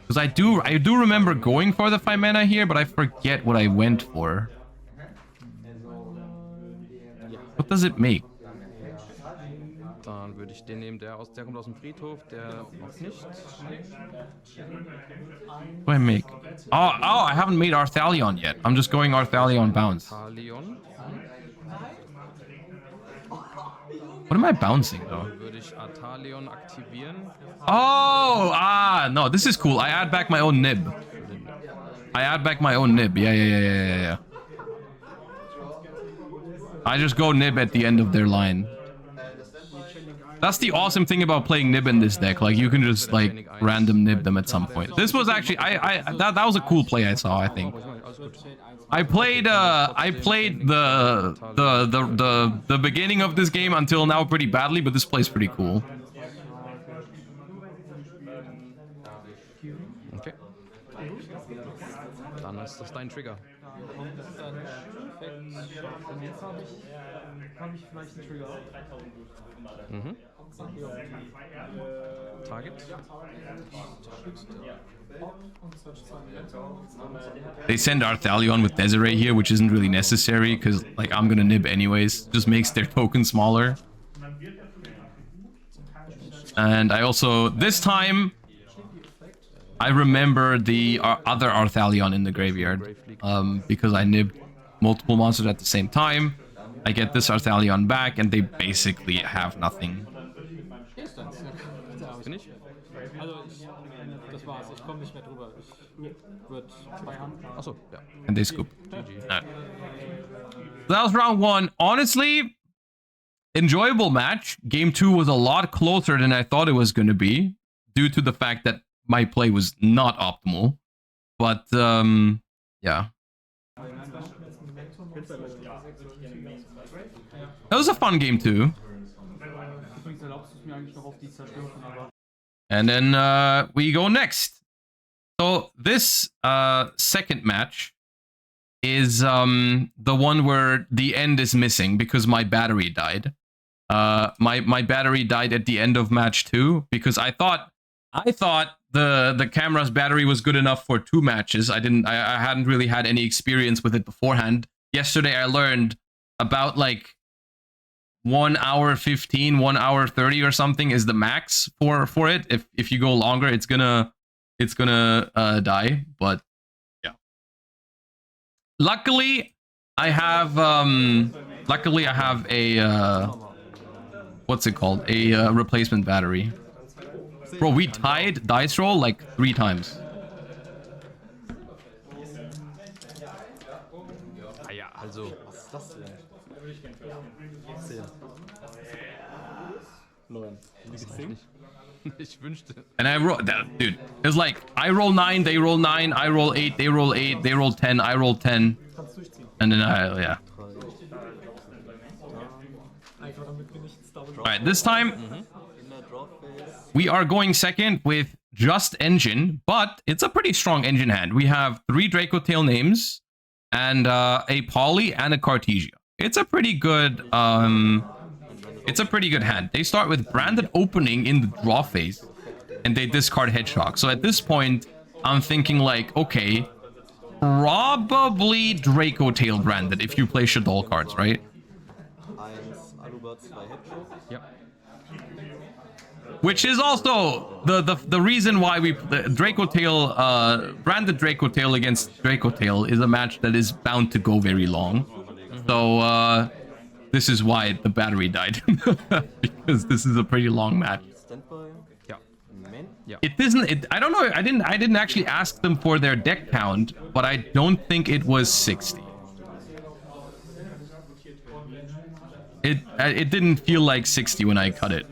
Because I do remember going for the 5 mana here, but I forget what I went for. What does it make? Dann würde ich den nehmen, der kommt aus dem Friedhof, der auch nicht. What do I make? Oh, I haven't made Arthalion yet. I'm just going Arthalion bounce. Talion. What am I bouncing though? Dann würde ich Arthalion aktivieren. Oh, no, this is cool. I add back my own nib. Yeah. I just go nib at the end of their line. That's the awesome thing about playing nib in this deck. Like you can just like random nib them at some point. This was actually that was a cool play I saw, I think. I played the beginning of this game until now pretty badly, but this play's pretty cool. Okay. Dann ist das dein Trigger. Jetzt habe ich vielleicht einen Trigger. Mhm. Target. They send Arthalion with Desiree here, which isn't really necessary because like I'm gonna nib anyways. Just makes their token smaller. And I also this time I remember the other Arthalion in the graveyard because I nibbed multiple monsters at the same time. I get this Arthalion back, and they basically have nothing. Ist dann. Bin ich? Also, das war's. Ich komme nicht mehr drüber. Ich würde bei Hand. Achso, ja. And they scoop. GG. Alright. So that was round 1. Honestly, enjoyable match. Game 2 was a lot closer than I thought it was going to be, due to the fact that my play was not optimal. But, yeah. That was a fun game too. And then we go next. So this second match is the one where the end is missing because my battery died. My battery died at the end of match 2 because I thought the camera's battery was good enough for 2 matches. I hadn't really had any experience with it beforehand. Yesterday I learned about like 1 hour 15, 1 hour 30 or something is the max for it. If you go longer, it's gonna die. But yeah. Luckily I have a what's it called? A replacement battery. Bro, we tied dice roll like 3 times. Ah ja, also. Was ist das denn? 10. 9. Ich wünschte. And I roll that, dude. It's like I roll 9, they roll 9, I roll 8, they roll 8, they roll 10, I roll 10. And then yeah. Alright, this time we are going second with just engine, but it's a pretty strong engine hand. We have 3 Draco Tail names and a Poly and a Cartesia. It's a pretty good hand. They start with branded opening in the draw phase and they discard Hedgehog. So at this point, I'm thinking like, okay, probably Draco Tail branded if you play Shaddoll cards, right? Yep. Which is also the reason why we Draco Tail branded Draco Tail against Draco Tail is a match that is bound to go very long. So this is why the battery died because this is a pretty long match. Ja. Ja. It isn't. I don't know. I didn't actually ask them for their deck count, but I don't think it was 60. It didn't feel like 60 when I cut it.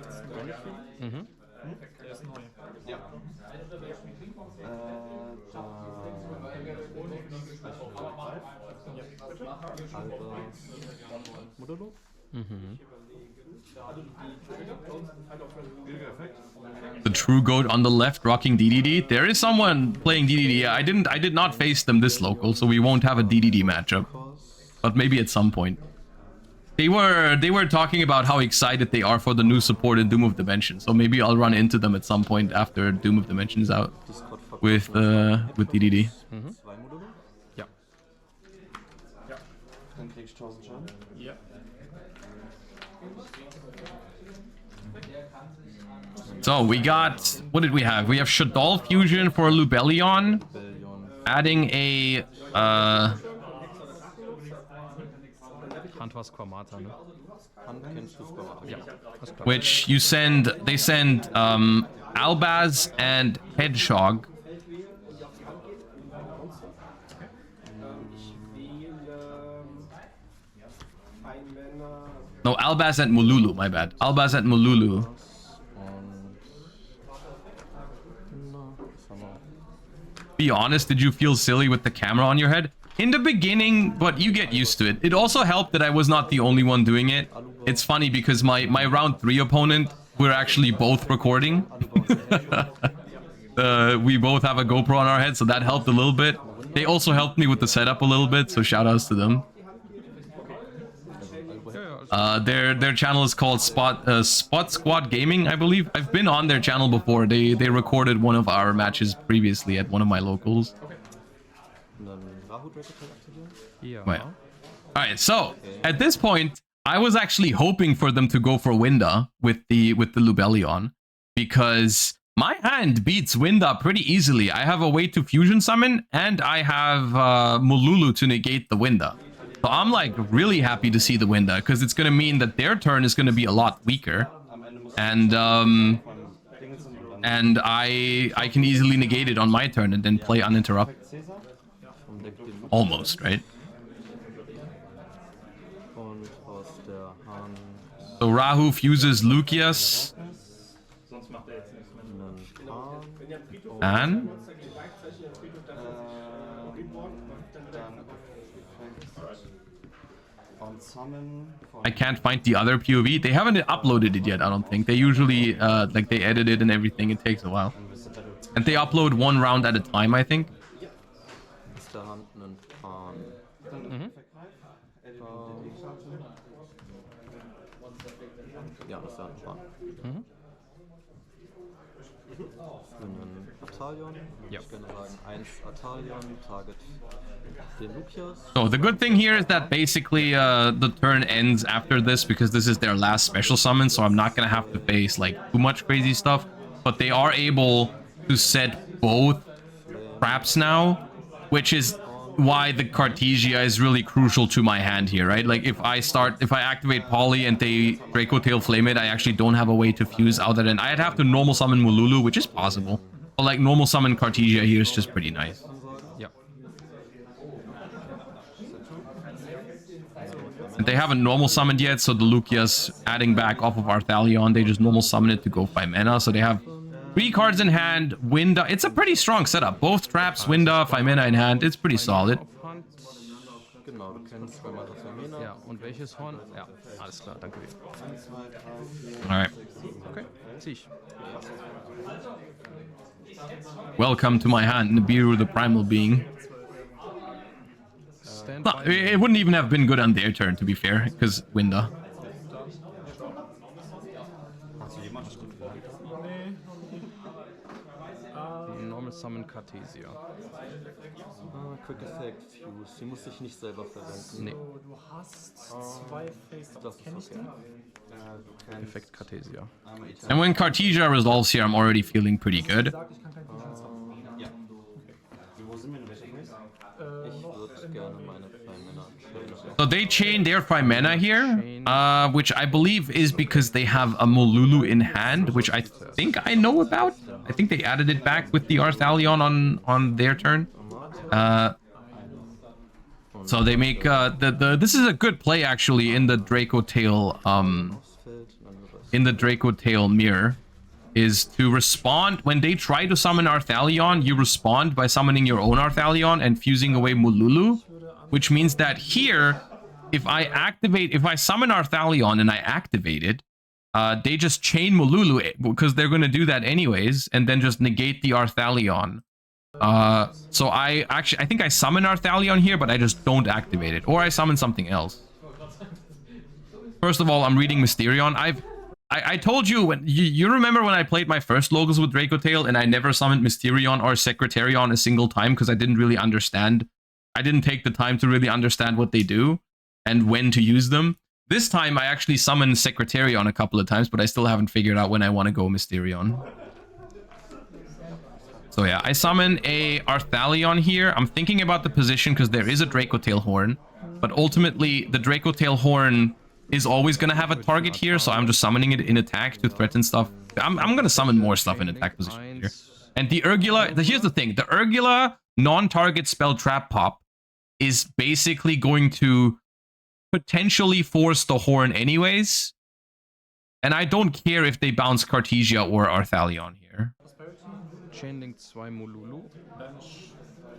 The true goat on the left rocking DDD. There is someone playing DDD. I did not face them this local, so we won't have a DDD matchup. But maybe at some point. They were talking about how excited they are for the new support in Doom of Dimension. So maybe I'll run into them at some point after Doom of Dimension is out with DDD. Ja. Dann kriegst du 1000 Schaden. Ja. So we got, what did we have? We have Shaddoll Fusion for Lubellion, adding a Hand war Squamata, ne? Hand kennst du Squamata. Ja, alles klar. which they send Albaz and Hedgehog. No, Albaz and Mululu, my bad. Albaz and Mululu. Be honest, did you feel silly with the camera on your head? In the beginning, but you get used to it. It also helped that I was not the only one doing it. It's funny because my round 3 opponent, we're actually both recording. We both have a GoPro on our head, so that helped a little bit. They also helped me with the setup a little bit, so shout outs to them. Their channel is called Spot Squad Gaming, I believe. I've been on their channel before. They recorded one of our matches previously at one of my locals. Ja. Right. All right, so at this point, I was actually hoping for them to go for Winda with the Lubellion, because my hand beats Winda pretty easily. I have a way to fusion summon, and I have Mululu to negate the Winda. So So I'm like really happy to see the Winda, because it's gonna mean that their turn is gonna be a lot weaker. And I can easily negate it on my turn and then play uninterrupted. Almost, right? Und aus der Hand So Rahu fuses Lucius. einen Kahn. And Und Summon von I can't find the other POV. They haven't uploaded it yet, I don't think. They usually, like, they edit it and everything. It takes a while. And they upload one round at a time, I think. aus der Hand einen Kahn. Ja, das ist ja ein Kahn. Einen Atalion. Ja. Ich kann sagen, 1 Atalion, Target den Lucius. So the good thing here is that basically the turn ends after this, because this is their last special summon, so I'm not gonna have to face like too much crazy stuff. But they are able to set both traps now, which is why the Cartesia is really crucial to my hand here, right? Like if I activate Poly and they Draco Tail Flame it, I actually don't have a way to fuse other than I'd have to normal summon Mululu, which is possible. But like normal summon Cartesia here is just pretty nice. Ja. And they haven't normal summoned yet, so the Lucius adding back off of Arthalion, they just normal summon it to go 5 mana. So they have 3 cards in hand, Winda. It's a pretty strong setup. Both traps, Winda, 5 mana in hand. It's pretty solid. Auf Hand. Genau, du kennst zweimal das Femina. Ja, und welches Horn? Ja, alles klar, danke dir. 1, 2, 3, 4. All right. Okay, zieh ich. Welcome to my hand, Nibiru, the primal being. Stand No, by. it wouldn't even have been good on their turn, to be fair, because Winda. Normal Summon Cartesia. Quick Effect, Fuse. Die muss ich nicht selber verwenden. Nee, Du hast 2 Face. Das ist Kenn ich okay. den? Du kennst Effekt Cartesia. einmal Italien. And when Cartesia resolves here, I'm already feeling pretty good. Sag, ich kann keinen Defense haben. Ja. Wo sind wir in welcher Phase? Ich würde gerne meine 2 Männer chainen. So they chain their 5 mana here, which I believe is because they have a Molulu in hand, which I think I know about. I think they added it back with the Arthalion on their turn. So they make this is a good play actually in the Draco Tail mirror, is to respond when they try to summon Arthalion. You respond by summoning your own Arthalion and fusing away Mululu, which means that here, if I summon Arthalion and I activate it, they just chain Mululu because they're going to do that anyways, and then just negate the Arthalion. So I think I summon Arthalion here, but I just don't activate it, or I summon something else. First of all, I'm reading Mysterion. I told you when you remember when I played my first logos with Draco Tail and I never summoned Mysterion or Secretarion a single time because I didn't really understand. I didn't take the time to really understand what they do and when to use them. This time I actually summoned Secretarion a couple of times, but I still haven't figured out when I want to go Mysterion. So yeah, I summon a Arthalion here. I'm thinking about the position because there is a Draco Tail Horn, but ultimately the Draco Tail Horn is always going to have a target here, so I'm just summoning it in attack to threaten stuff. I'm going to summon more stuff in attack position here. And the Urgula, here's the thing, the Urgula non-target spell trap pop is basically going to potentially force the Horn anyways. And I don't care if they bounce Cartesia or Arthalion here. Chainlink 2 Mululu.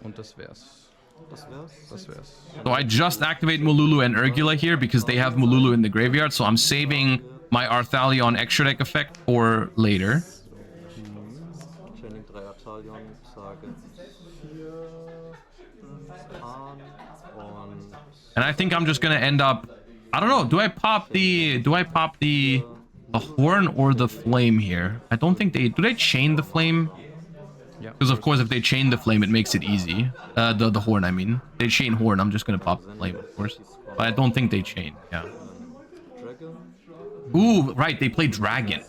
Und das wär's. Das wär's. Das wär's. So I just activate Mululu and Urgula here because they have Mululu in the graveyard, so I'm saving my Arthalion extra deck effect for later. Chaining 3 Atalion, Target 4 Kahn und And I think I'm just gonna end up, I don't know, do I pop the Horn or the Flame here? I don't think do they chain the Flame? Ja. Because of course if they chain the Flame it makes it easy. The Horn, I mean. They chain Horn, I'm just gonna pop the Flame, of course. But I don't think they chain, yeah. Dragon. Ooh, right, they play Dragon.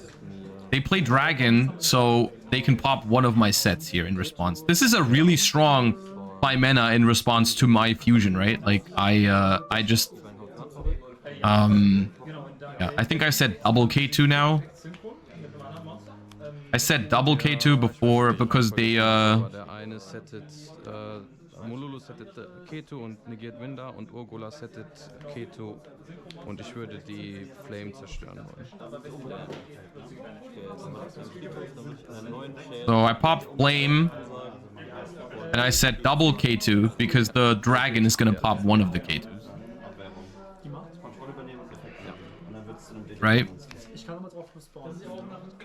They play Dragon, so they can pop one of my sets here in response. This is a really strong mana in response to my fusion, right? Like I just yeah, I think I said double K2 now. I said double K2 before because they Aber der eine settet, Molulu settet K2 und negiert Winder und Urgola settet K2 und ich würde die Flame zerstören wollen. so I popped flame and I said double K2 because the dragon is gonna pop one of the K2s. Right?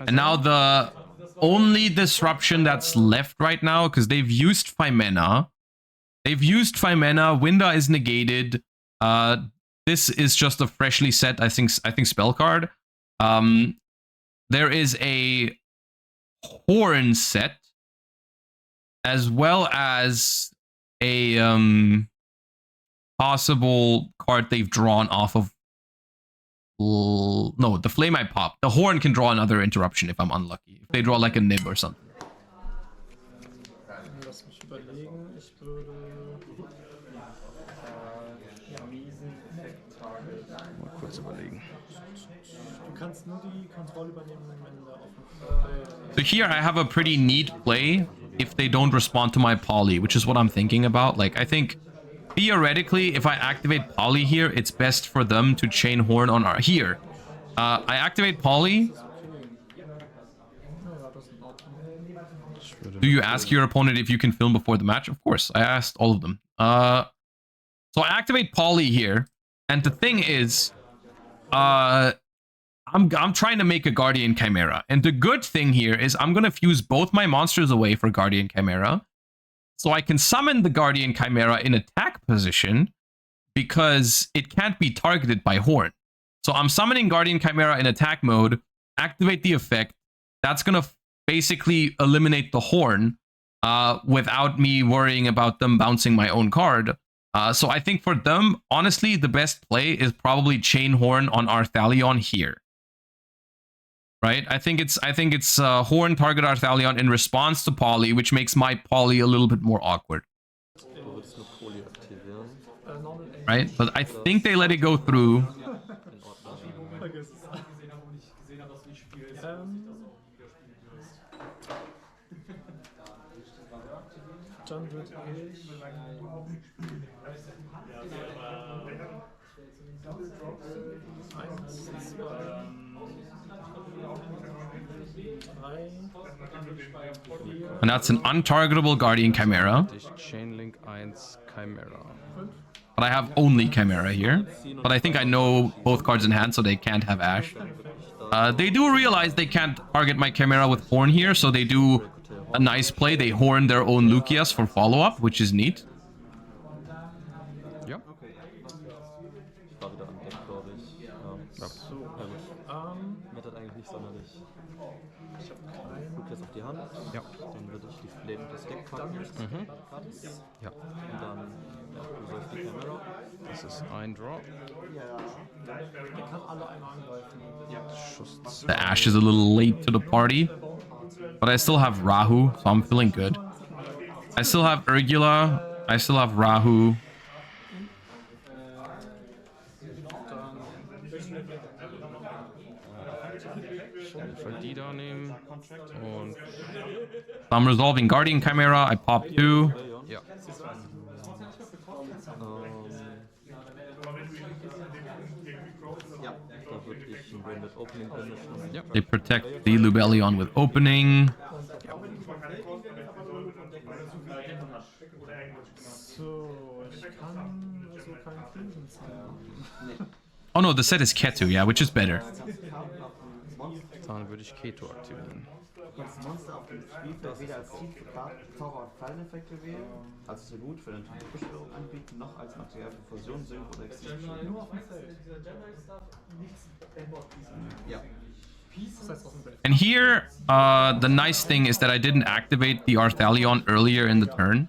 And now the only disruption that's left right now, because they've used 5 mana. They've used 5 mana. Winda is negated. This is just a freshly set, I think spell card. There is a Horn set, as well as a possible card they've drawn off of. No, the flame I pop. The Horn can draw another interruption if I'm unlucky. If they draw like a nib or something. Lass mich überlegen. Ich würde. Mal kurz überlegen. Du kannst nur die Kontrolle übernehmen, wenn der offen. So here I have a pretty neat play if they don't respond to my poly, which is what I'm thinking about. Like, I think theoretically, if I activate poly here, it's best for them to chain Horn on our here. I activate poly. Do you ask your opponent if you can film before the match? Of course, I asked all of them. So I activate poly here, and the thing is, I'm trying to make a Guardian Chimera, and the good thing here is I'm gonna fuse both my monsters away for Guardian Chimera, so I can summon the Guardian Chimera in attack position because it can't be targeted by Horn. So I'm summoning Guardian Chimera in attack mode, activate the effect. That's gonna basically eliminate the Horn without me worrying about them bouncing my own card. So I think for them, honestly, the best play is probably chain Horn on Arthalion here. Right? I think it's Horn target Arthalion in response to poly, which makes my poly a little bit more awkward. Right? But I think they let it go through. Dann würde ich. 1, 2, 3, 4. And that's an untargetable Guardian Chimera. Chainlink 1 Chimera. But I have only Chimera here. But I think I know both cards in hand, so they can't have Ash. They do realize they can't target my Chimera with Horn here, so they do a nice play. They Horn their own Lucias for follow-up, which is neat. Ja. Ich war wieder am Deck, glaube ich. Ja. So, na gut. Mettert eigentlich nicht sonderlich. Ich habe keinen Lukas auf die Hand. Ja. Dann würde ich die Flame das Deck packen. Ja. Und dann du sollst die Camera. Das ist ein Draw. Der kann alle einmal angreifen. Schuss The Ash is a little late to the party. But I still have Rahu, so I'm feeling good. I still have Urgula. I still have Rahu. Die da nehmen. Und So I'm resolving Guardian Chimera. I pop 2. ja. Ja, da würde ich ein Branded Opening benutzen. Ja. They protect the Lubellion with opening. So, ich kann also keinen Fusion zeigen. Oh no, the set is Ketu, yeah, which is better. Dann würde ich Keto aktivieren. Das Monster auf dem Spielfeld weder als Ziel für Karten, Zauber und Falleneffekte wählen, als Tribut für den Beschwörung anbieten, noch als Material für Fusion, Synchro oder Extinction. Nur auf dem Feld. Ja. Das heißt, auf dem Feld. And here, the nice thing is that I didn't activate the Arthalion earlier in the turn.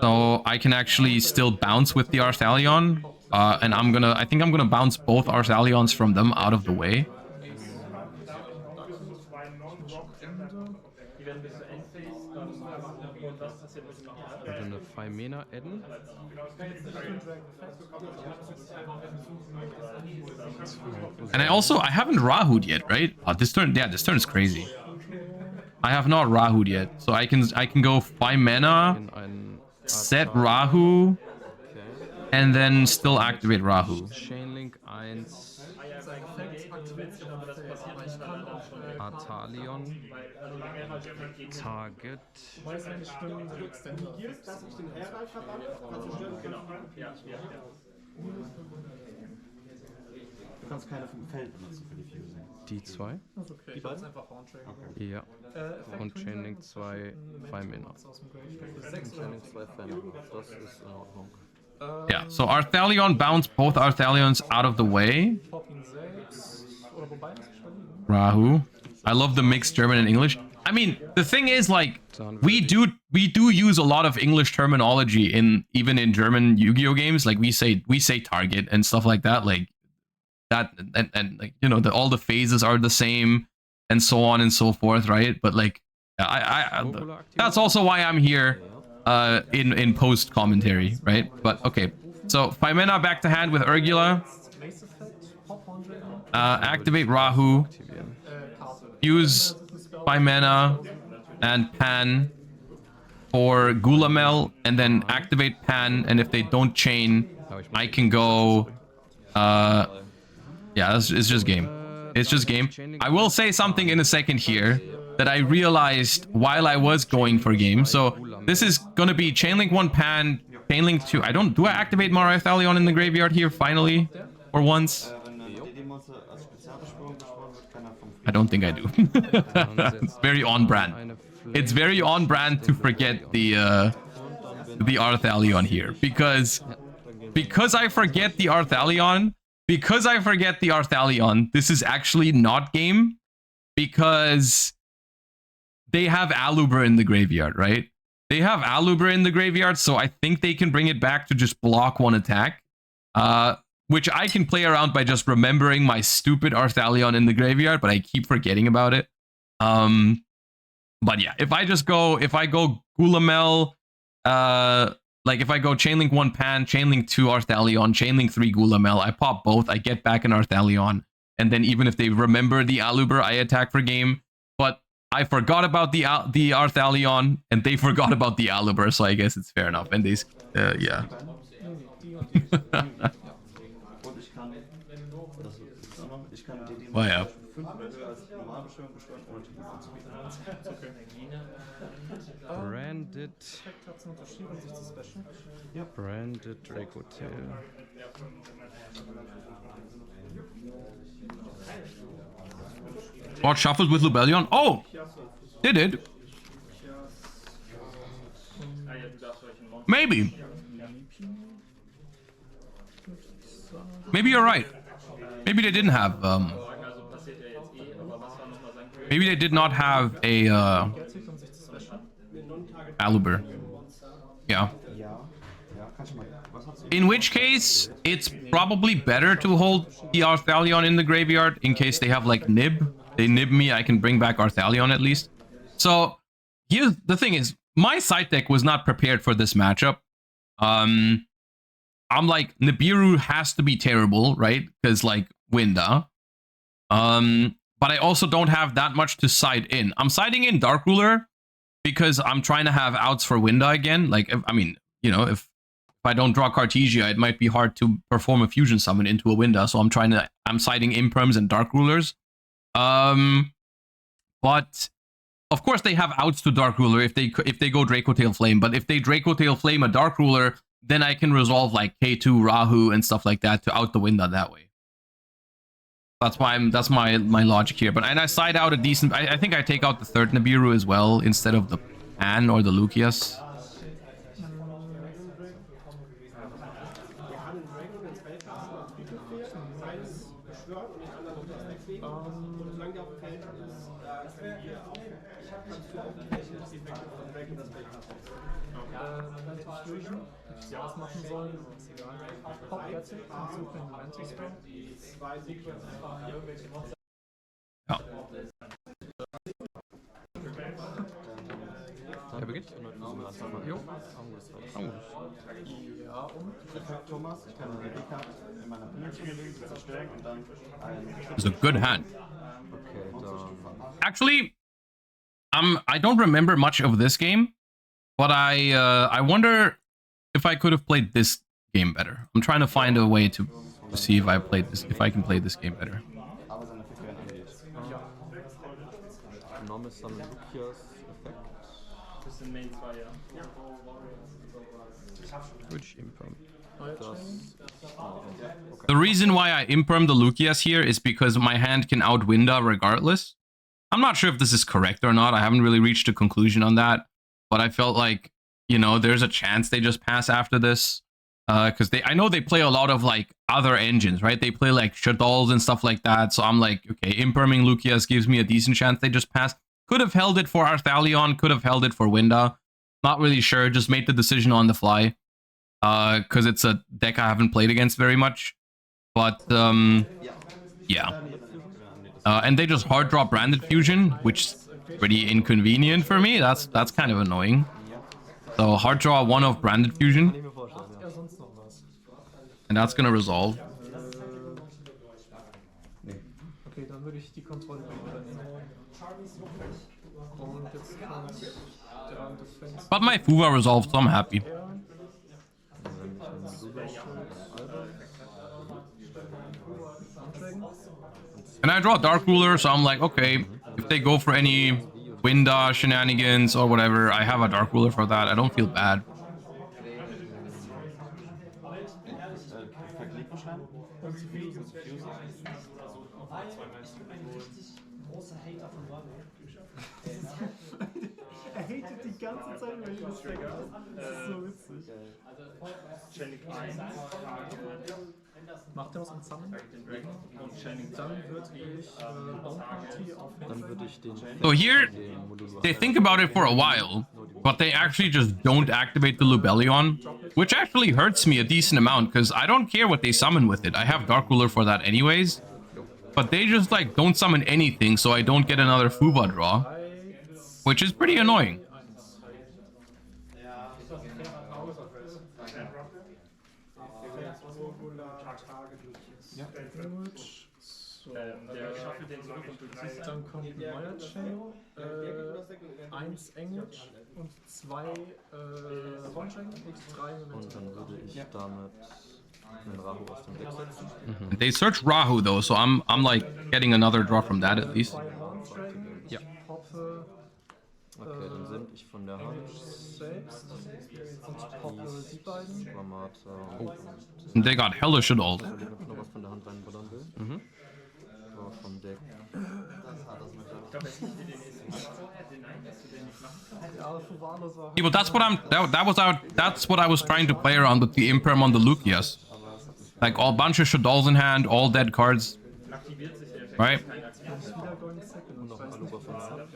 So I can actually still bounce with the Arthalion. And I think I'm gonna bounce both Arthalions from them out of the way. 2 Mana adden. And I haven't Rahu'd yet, right? Oh, this turn is crazy. I have not Rahu'd yet, so I can go 5 mana, In einen set Rahu, and then still activate Rahu. Chainlink 1, Artalion, Target. Weiß nicht, stimmt, du negierst, dass ich den Herald verbanne, kannst du stören, genau. Du kannst keine vom Feld benutzen für die Fusing. Die 2. Also okay. Die beiden? Einfach Horntrack. Okay. Ja. Und Chainlink 2, 5 Mana. Chainlink 2 Fan. Das ist in Ordnung. Yeah, so Arthalion, bounce both Arthalions out of the way. Rahu. I love the mixed German and English. I mean, the thing is, like, we do use a lot of English terminology even in German Yu-Gi-Oh games. Like we say target and stuff like that. Like that, and like, you know, all the phases are the same and so on and so forth, right? But like, that's also why I'm here in post commentary, right? But okay, so 5 mana back to hand with Urgula. Activate Rahu. Use 5 mana and Pan for Gulamel, and then activate Pan, and if they don't chain, I can go... yeah, it's just game. It's just game. I will say something in a second here that I realized while I was going for game. So this is gonna be Chainlink 1 Pan, Chainlink 2... Do I activate Mara Thalion in the graveyard here, finally? For once? I don't think I do. It's very on brand. It's very on brand to forget the Arthalion here, because I forget the Arthalion. This is actually not game, because they have Aluber in the graveyard, right? They have Aluber in the graveyard, so I think they can bring it back to just block 1 attack. Which I can play around by just remembering my stupid Arthalion in the graveyard, but I keep forgetting about it. But yeah, if I go Gulamel, like if I go Chainlink 1 Pan, Chainlink 2 Arthalion, Chainlink 3 Gulamel, I pop both, I get back an Arthalion, and then even if they remember the Aluber, I attack for game. But I forgot about the Arthalion, and they forgot about the Aluber, so I guess it's fair enough. And these, yeah. Well, yeah. Branded Dracotail. Board shuffled with Lubellion. Oh! Did it? Maybe. Maybe you're right. Maybe they didn't have, maybe they did not have a, Aluber. Yeah. In which case, it's probably better to hold the Arthalion in the graveyard in case they have, like, Nib. They Nib me, I can bring back Arthalion at least. So, here's the thing is, my side deck was not prepared for this matchup. I'm like, Nibiru has to be terrible, right? Because, like, Winda. But I also don't have that much to side in. I'm siding in Dark Ruler because I'm trying to have outs for Winda again. Like, I mean, you know, if I don't draw Cartesia, it might be hard to perform a fusion summon into a Winda. So I'm siding Imperms and Dark Rulers. But of course they have outs to Dark Ruler if they go Dracotail Flame. But if they Dracotail Flame a Dark Ruler, then I can resolve like K2, Rahu, and stuff like that to out the Winda that way. That's my logic here. But and I side out a decent. I think I take out the third Nibiru as well instead of the Pan or the Lucius. Ja, was machen sollen, ist egal. Pop jetzt und suche einen Momentum-Spell. Er beginnt. du mir einfach mal Jo. Angus reichen? Angus. Ja, und Effekt Thomas, ich kann die D-Card in meiner Pinselung legen, sie zerstören und dann ein... It's a good hand. Okay, dann... Actually, I don't remember much of this game, but I wonder if I could have played this game better. I'm trying to find a way to see if I can play this game better. Aber seine Effekte werden angelegt. Enormes Summon Lukias Effekt. Würde ich imperm. Das... The reason why I imperm the Lukias here is because my hand can outwinda regardless. I'm not sure if this is correct or not. I haven't really reached a conclusion on that, but I felt like, you know, there's a chance they just pass after this. Because I know they play a lot of like other engines, right? They play like Shadolls and stuff like that. So I'm like, okay, imperming Lukias gives me a decent chance they just pass. Could have held it for Arthalion, could have held it for Winda. Not really sure, just made the decision on the fly. Because it's a deck I haven't played against very much. But yeah. And they just hard drop Branded Fusion, which is pretty inconvenient for me. That's kind of annoying. So hard draw one of Branded Fusion. ja, sonst noch was. And that's gonna resolve. Okay, dann würde ich die Kontrolle übernehmen. Und jetzt kommt der Defense. But my Fuwa resolved, so I'm happy. And I draw Dark Ruler, so I'm like, okay, if they go for any Winda shenanigans or whatever, I have a Dark Ruler for that. I don't feel bad. Effekt Liquenschein. Er hatet die ganze Zeit, wenn ich das denke. Das ist so witzig. Macht er was an Summon? Dann würde ich Bounty aufnehmen. Dann würde ich den... So here, they think about it for a while, but they actually just don't activate the Lubellion, which actually hurts me a decent amount, because I don't care what they summon with it. I have Dark Ruler for that anyways. But they just, like, don't summon anything, so I don't get another Fuba draw, which is pretty annoying. Dann kommt ein neuer Channel, 1 Englisch und 2 One-Chain und 3 Und dann würde ich damit einen Rahu aus dem Deck setzen. They search Rahu though, so I'm like getting another draw from that at least. Ja. Poppe Okay, dann sende ich von der Hand selbst und poppe die beiden. Gramata And they got hella shit all. und wenn ich noch was von der Hand reinballern will. So, vom Deck. Ja, für Warlos war Yeah, but that's what I was trying to play around with the Imperm on the Lukias. Like all bunch of Shadolls in hand, all dead cards. Right? wieder Golden Second und Noch ein Aluba von der Hand.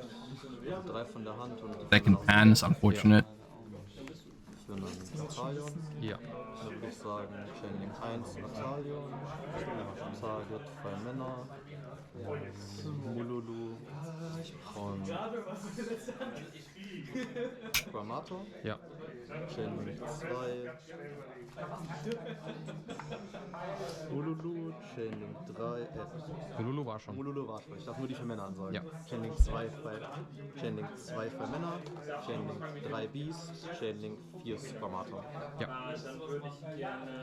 3 von der Hand und Second pan is unfortunate. für einen Natalion. Ja. Dann würde ich sagen, Channeling 1 Natalion. Target 2 Männer. Mululu. Und Gramata. Ja. Channeling 2. Mululu. Channeling 3. Lulu war schon. Mululu war schon. Ich darf nur die für Männer ansagen. Ja. Channeling 2 für Männer. Channeling 3 Beast. Channeling 4 Gramata. Ja.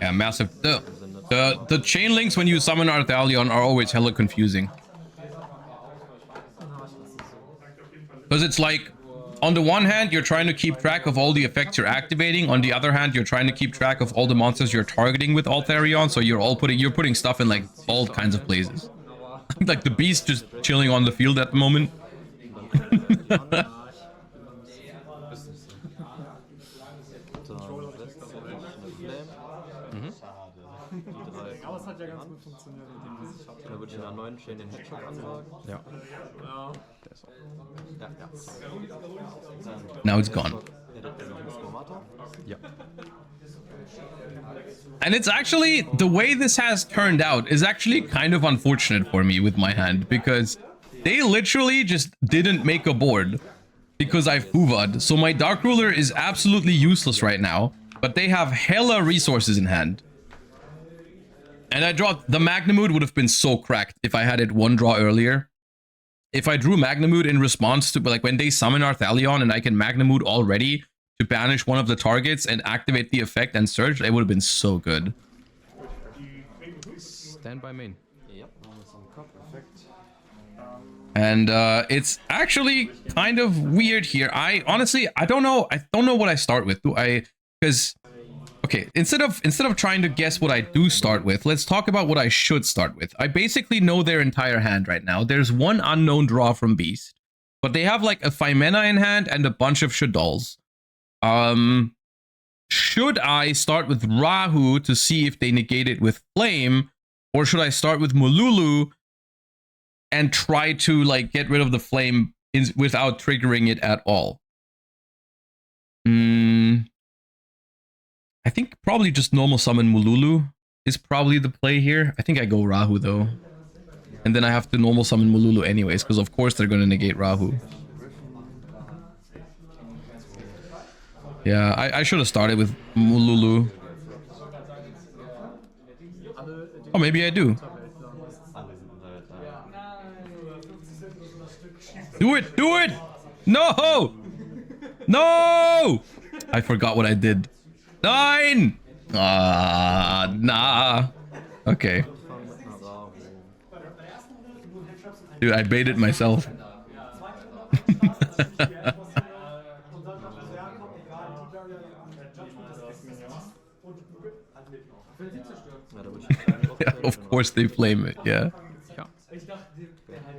Yeah, massive. The chain links when you summon Arthalion are always hella confusing. Because it's like, on the one hand, you're trying to keep track of all the effects you're activating. On the other hand, you're trying to keep track of all the monsters you're targeting with Altharion. So you're putting stuff in like all kinds of places. Like the beast just chilling on the field at the moment. Aber es hat ja ganz gut funktioniert, indem wir sich Da würde ich in der neuen Chain den Headshot ansagen. Ja. Ja. Now it's gone. Ja. And it's actually, the way this has turned out is actually kind of unfortunate for me with my hand, because they literally just didn't make a board. because I FUVA'd. So my Dark Ruler is absolutely useless right now, but they have hella resources in hand. And I dropped the Magnamud would have been so cracked if I had it one draw earlier. If I drew Magnamud in response to, like, when they summon Arthalion and I can Magnamud already to banish one of the targets and activate the effect and search, it would have been so good. Stand by main. Yep, some cup effect. And it's actually kind of weird here. I don't know what I start with. Because okay, instead of trying to guess what I do start with, let's talk about what I should start with. I basically know their entire hand right now. There's one unknown draw from Beast, but they have like a Phimena in hand and a bunch of Shaddolls. Should I start with Rahu to see if they negate it with Flame, or should I start with Mululu and try to like get rid of the Flame without triggering it at all? I think probably just normal summon Mululu is probably the play here. I think I go Rahu though. And then I have to normal summon Mululu anyways, because of course they're going to negate Rahu. Yeah, I should have started with Mululu. Oh, maybe I do. Do it! Do it! No! No! I forgot what I did. 9! Nah. Okay. Dude, I baited myself. Yeah, of course they flame it, yeah.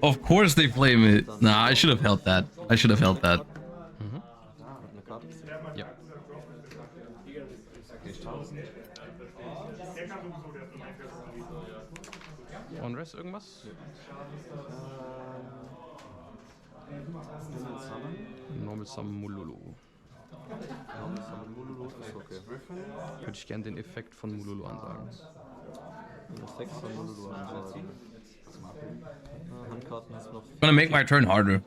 Of course they flame it. Nah, I should have held that. I should have held that. Yep. On-Rest irgendwas? Normal Summon Mululu. Würde ich gerne den Effekt von Mululu ansagen. Gonna make my turn harder.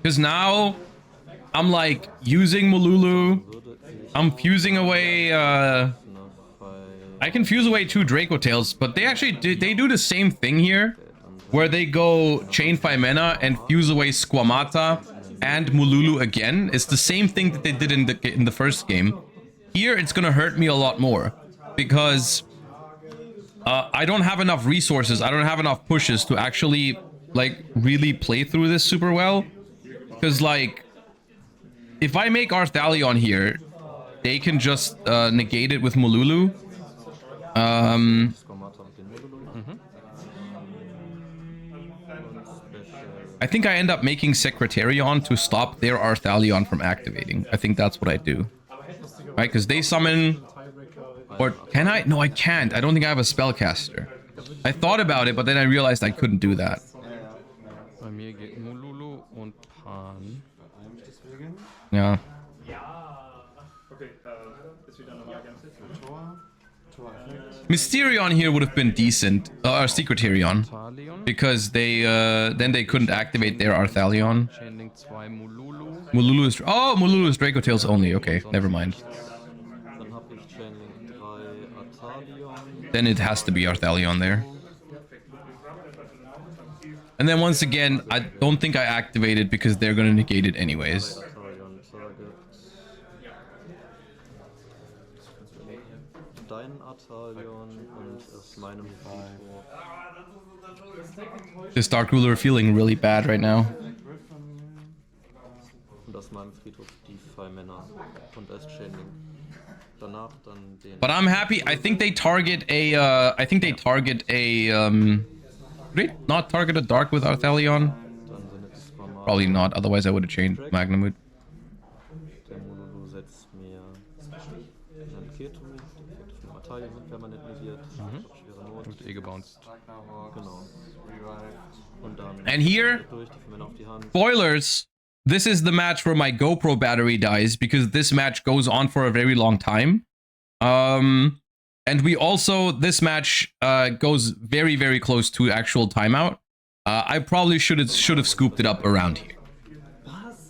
Because now I'm like using Mululu. I'm fusing away. I can fuse away 2 Draco Tails, but they actually they do the same thing here, where they go Chain Phimena and fuse away Squamata and Mululu again. It's the same thing that they did in the first game. Here it's gonna hurt me a lot more because I don't have enough resources. I don't have enough pushes to actually like really play through this super well. Because like, if I make Arthalion here, they can just negate it with Mululu. I think I end up making Secretarion to stop their Arthalion from activating. I think that's what I do. Right, because they summon... Or can I? No, I can't. I don't think I have a Spellcaster. I thought about it, but then I realized I couldn't do that. Bei mir geht Mululu und Pan. Yeah. Mysterion here would have been decent, or Secretarion, because they then they couldn't activate their Arthalion. Mululu is Mululu is Draco Tails only. Okay, never mind. Then it has to be Arthalion there. And then once again, I don't think I activate it because they're gonna negate it anyways. This Dark Ruler feeling really bad right now. But I'm happy. I think they target a Great, not target a Dark with Arthalion. Probably not, otherwise I would have changed Magnamud. And here, spoilers, this is the match where my GoPro battery dies because this match goes on for a very long time. And And we also, this match goes very, very close to actual timeout. I probably should have scooped it up around here.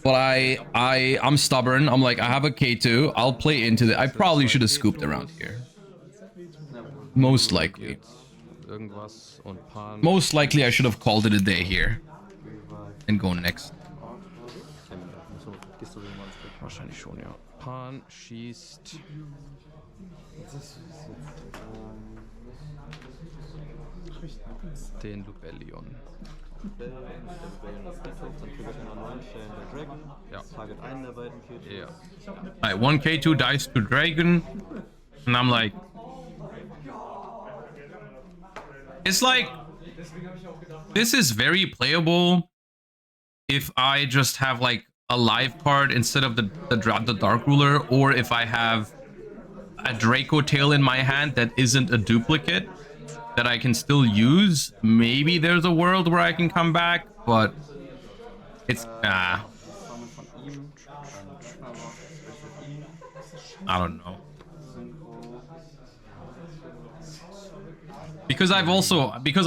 But I'm stubborn. I'm like, I have a K2. I'll play into it. I probably should have scooped around here. Most likely. Irgendwas und Pan. Most likely I should have called it a day here. And go next. Wahrscheinlich schon, ja. Pan schießt. Den Lubellion. Ja. Ja. Alright, 1K2 dies to Dragon. And I'm like... It's like... This is very playable if I just have like a live card instead of the Dark Ruler, or if I have a Draco Tail in my hand that isn't a duplicate that I can still use. Maybe there's a world where I can come back, but it's I don't know. Because I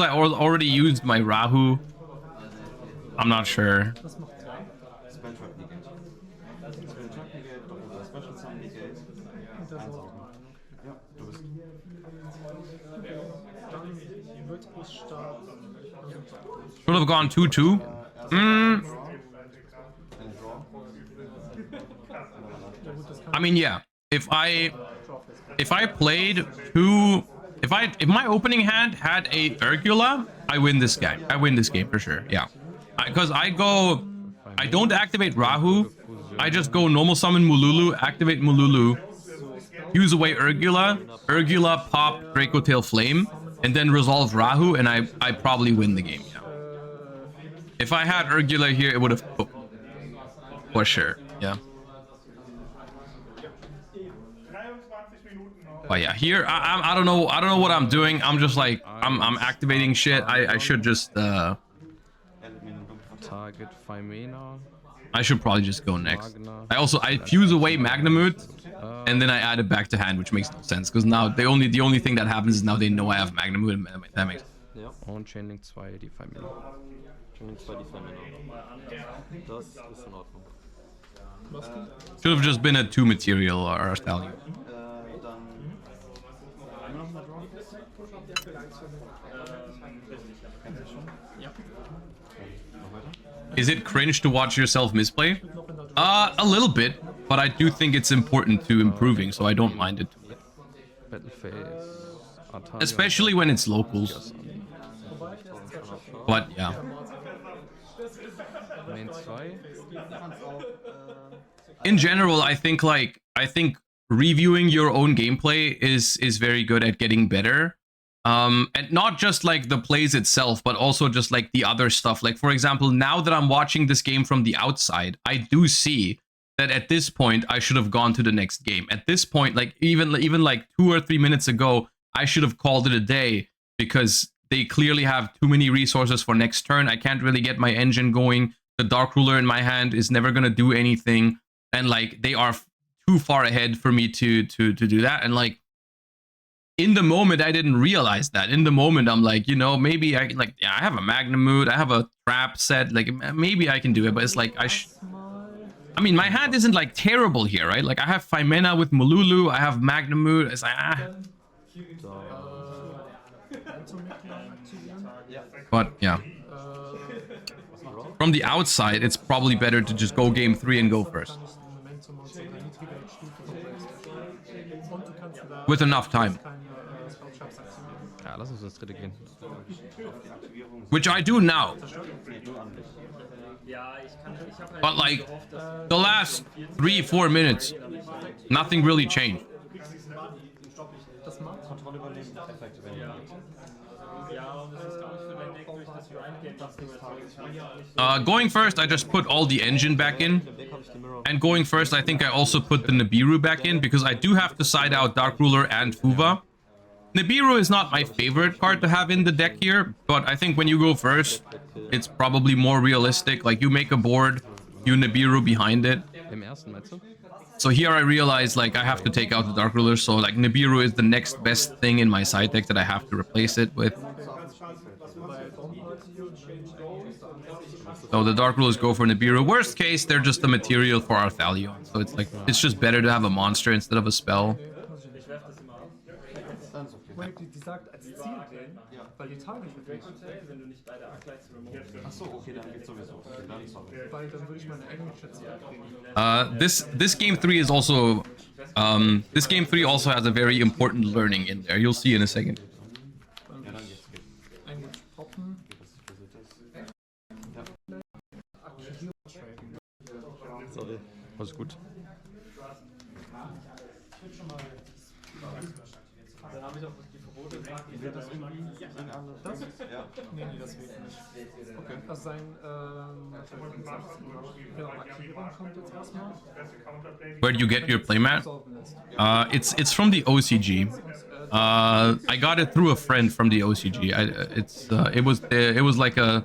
already used my Rahu. I'm not sure. Should have gone 2-2. I mean, yeah. If my opening hand had a Urgula, I win this game. I win this game for sure. Yeah. Because I don't activate Rahu. I just go normal summon Mululu, activate Mululu, use away Urgula, pop Draco Tail Flame, and then resolve Rahu, and I probably win the game. Yeah. If I had Urgula here, it would have for sure. Yeah. But yeah, here I don't know what I'm doing. I'm just like I'm activating shit. I should just Target Phimena. I should probably just go next. I fuse away Magnamut, and then I add it back to hand, which makes no sense because now the only thing that happens is now they know I have Magnamut, and that makes. Ja. Und Chaining 2 die Phimena. Chaining 2 die Phimena. Das ist in Ordnung. Should have just been a 2 material or a stallion. Is it cringe to watch yourself misplay? A little bit, but I do think it's important to improving, so I don't mind it. Especially when it's locals. But yeah. In general, I think reviewing your own gameplay is very good at getting better. And not just like the plays itself, but also just like the other stuff. Like, for example, now that I'm watching this game from the outside, I do see that at this point I should have gone to the next game. At this point, like even like 2 or 3 minutes ago, I should have called it a day because they clearly have too many resources for next turn. I can't really get my engine going. The Dark Ruler in my hand is never gonna do anything, and like they are too far ahead for me to do that. And like, in the moment, I didn't realize that. In the moment, I'm like, you know, maybe I like, yeah, I have a Magnamut, I have a trap set, like maybe I can do it. But it's like I mean, my hand isn't like terrible here, right? Like I have Phimena with Mululu, I have Magnamut. It's like But yeah, from the outside, it's probably better to just go game 3 and go first with enough time. Ja, lass uns ins dritte gehen. Which I do now. But like the last 3-4 minutes, nothing really changed. Going first, I just put all the engine back in. And going first, I think I also put the Nibiru back in because I do have to side out Dark Ruler and Fuva. Nibiru is not my favorite card to have in the deck here, but I think when you go first, it's probably more realistic. Like, you make a board, you Nibiru behind it. Im ersten, meinst du? So here I realized like I have to take out the Dark Ruler, so like Nibiru is the next best thing in my side deck that I have to replace it with. So the Dark Rulers go for Nibiru. Worst case, they're just a material for our Thalion. So it's like it's just better to have a monster instead of a spell. Die sagt als Ziel wählen, weil die Tage verfehlt. Achso, okay, dann geht's sowieso. Okay, dann sorry. Weil dann würde ich meine englische Ziel kriegen. This game 3 is also this game 3 also has a very important learning in there. You'll see in a second. Ja, dann geht's. Englisch poppen. Sorry. Alles gut. Dann habe ich auch die Verbote gesagt. Wird das irgendwie Das? Ja. Nee, das wird nicht. Okay. Also sein, genau, Aktivierung kommt jetzt erstmal. Where do you get your playmat? It's from the OCG. I got it through a friend from the OCG. It was like a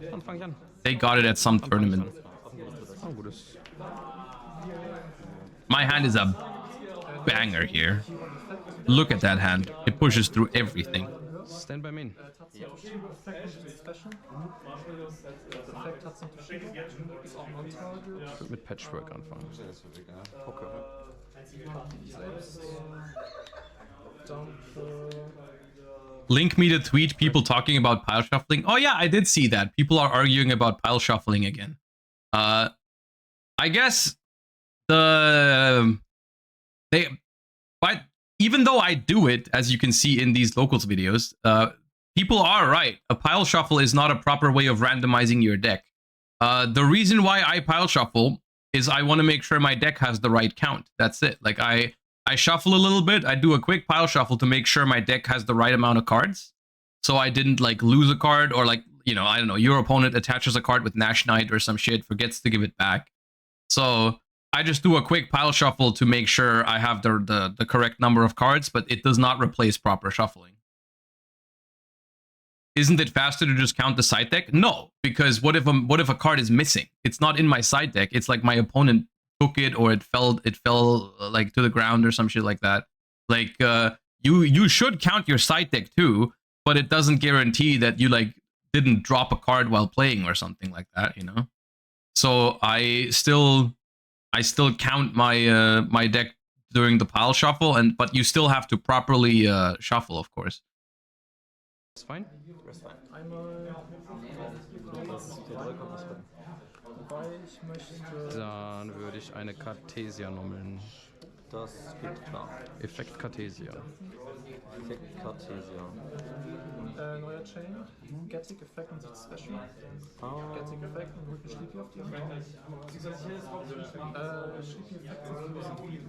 they got it at some tournament. My hand is a banger here. Look at that hand. It pushes through everything. Stand by main. Ich würde mit Patchwork anfangen. Okay. Link me the tweet people talking about pile shuffling. Oh yeah, I did see that. People are arguing about pile shuffling again. I guess but even though I do it, as you can see in these locals videos, people are right. A pile shuffle is not a proper way of randomizing your deck. The reason why I pile shuffle is I want to make sure my deck has the right count. That's it. Like I shuffle a little bit. I do a quick pile shuffle to make sure my deck has the right amount of cards. So I didn't like lose a card or like, you know, I don't know, your opponent attaches a card with Nash Knight or some shit, forgets to give it back. So I just do a quick pile shuffle to make sure I have the correct number of cards, but it does not replace proper shuffling. Isn't it faster to just count the side deck? No, because what if a card is missing? It's not in my side deck. It's like my opponent took it or it fell like to the ground or some shit like that. Like you should count your side deck too, but it doesn't guarantee that you like didn't drop a card while playing or something like that, you know? So I still count my my deck during the pile shuffle, but you still have to properly shuffle, of course. Ist fine? Dann würde ich eine Cartesia nommeln. Das geht klar. Effekt Cartesia. Effekt Cartesia. Neuer Chain. Getting Effekt und Special. Getting Effekt und holt einen Sleepy auf die Hand. Sleepy Effekt zum Fusen.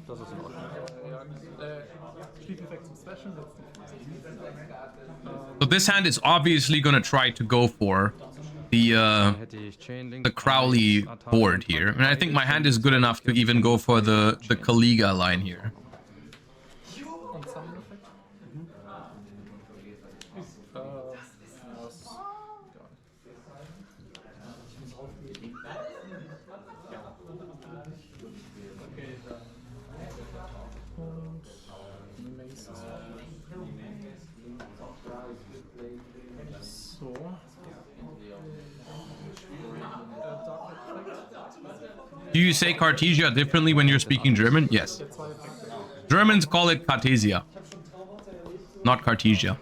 Das ist in Ordnung. Sleepy Effekt zum Special. So this hand is obviously going to try to go for the Crowley board here. And I think my hand is good enough to even go for the Kaliga line here. Do you say Cartesia differently when you're speaking German? Yes. Germans call it Cartesia, not Cartesia.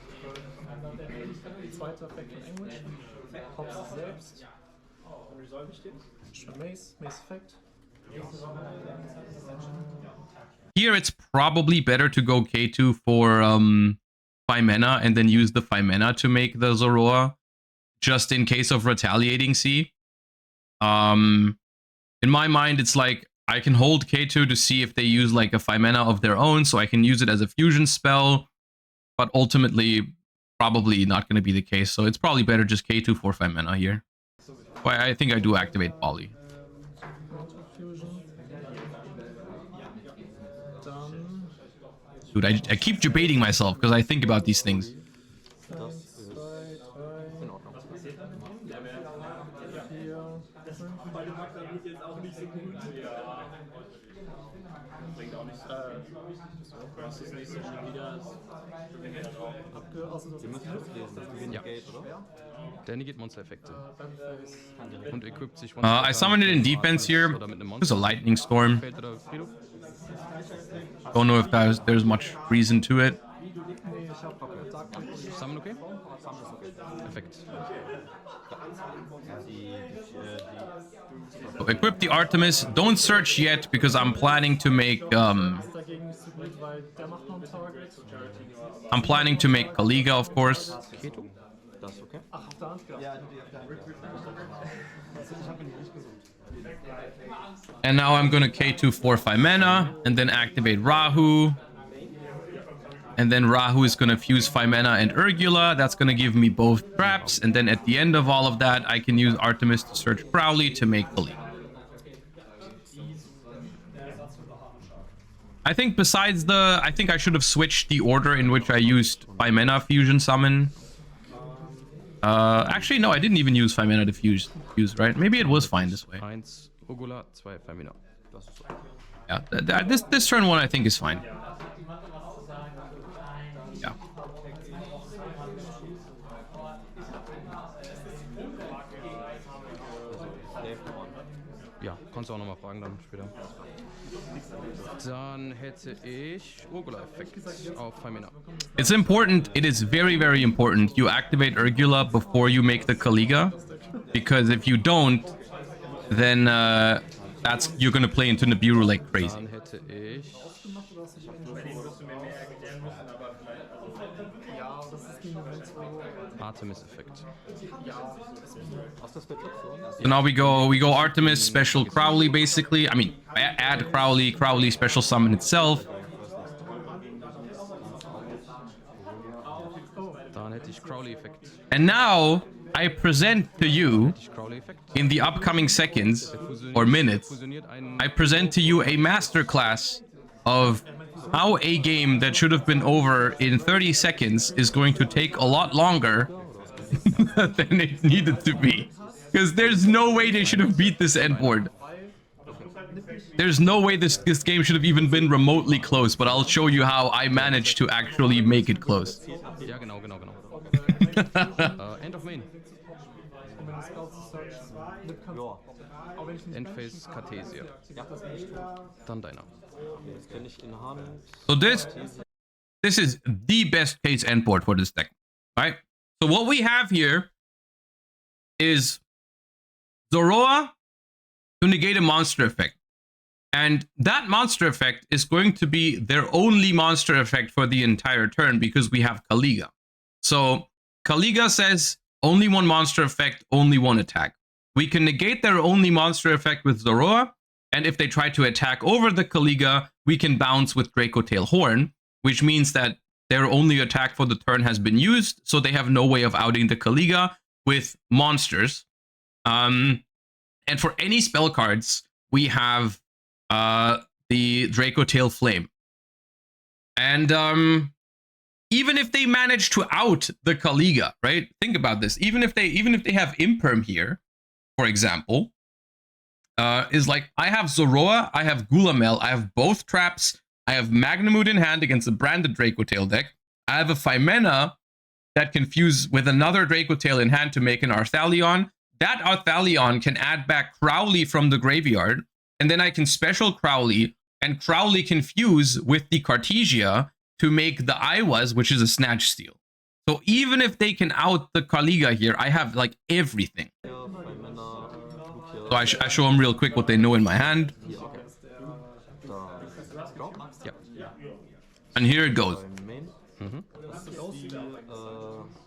Here it's probably better to go K2 for 5 mana and then use the 5 mana to make the Zoroa, just in case of retaliating C. In my mind, it's like I can hold K2 to see if they use like a 5 mana of their own, so I can use it as a fusion spell, but ultimately probably not going to be the case, so it's probably better just K2 for 5 mana here. But I think I do activate Poly. Dude, I keep debating myself because I think about these things. Was ist nächste Runde wieder? Also, Ihr müsst das lesen, das ist Ja. Gate, oder? Der negiert Monster-Effekte. Battleface. Und equipt sich I summoned it in defense here. Oder mit einem There's a Monster. lightning storm. Feld oder Friedhof. Don't know if there's much reason to it. Nee, ich hab Dark Knight. Summon okay? Perfekt. So equip the Artemis. Don't search yet because I'm planning to make Dagegen nicht so gut, weil der macht noch ein Target. I'm planning to make Kaliga, of course. Keto. Das ist okay. Ach, auf der Hand gehabt. Ja, die auf der Hand. Ich habe ihn nicht gesucht. And now I'm gonna K2 for 5 mana and then activate Rahu. And then Rahu is gonna fuse 5 mana and Urgula. That's gonna give me both traps. And then at the end of all of that, I can use Artemis to search Crowley to make Kaliga. I think besides I think I should have switched the order in which I used 5 mana fusion summon. Actually, no, I didn't even use 5 mana to fuse, right? Maybe it was fine this way. 1 Urgula, 2 Femina. Yeah, this turn one I think is fine. Yeah. Ja, kannst du auch nochmal fragen dann später. Dann hätte ich Urgula-Effekt auf Femina. It's important, it is very, very important you activate Urgula before you make the Kaliga. Because if you don't, then you're gonna play into Nibiru like crazy. Dann hätte ich Artemis-Effekt. So now we go Artemis, special Crowley basically. I mean, add Crowley, special summon itself. Dann hätte ich Crowley-Effekt. And now I present to you Crowley-Effekt. in the upcoming seconds or minutes, Fusioniert einen I present to you a masterclass of how a game that should have been over in 30 seconds is going to take a lot longer than it needed to be. Because there's no way they should have beat this endboard. There's no way this game should have even been remotely close, but I'll show you how I managed to actually make it close. Ja, genau. End of Main. Endphase Cartesia. Dann deiner. Jetzt bin ich in Hand. So this is the best case endboard for this deck, right? So what we have here is Zoroa to negate a monster effect. And that monster effect is going to be their only monster effect for the entire turn because we have Kaliga. So Kaliga says only one monster effect, only one attack. We can negate their only monster effect with Zoroa, and if they try to attack over the Kaliga, we can bounce with Draco Tail Horn, which means that their only attack for the turn has been used, so they have no way of outing the Kaliga with monsters. And for any spell cards, we have the Draco Tail Flame. And even if they manage to out the Kaliga, right? Think about this. Even if they have Imperm here, for example, is like, I have Zoroa, I have Gulamel, I have both traps, I have Magnamut in hand against a branded Draco Tail deck. I have a 5 mana that can fuse with another Draco Tail in hand to make an Arthalion. That Arthalion can add back Crowley from the graveyard, and then I can special Crowley, and Crowley can fuse with the Cartesia to make the Iwas, which is a Snatch Steal. So even if they can out the Kaliga here, I have like everything. So I show them real quick what they know in my hand. And here it goes.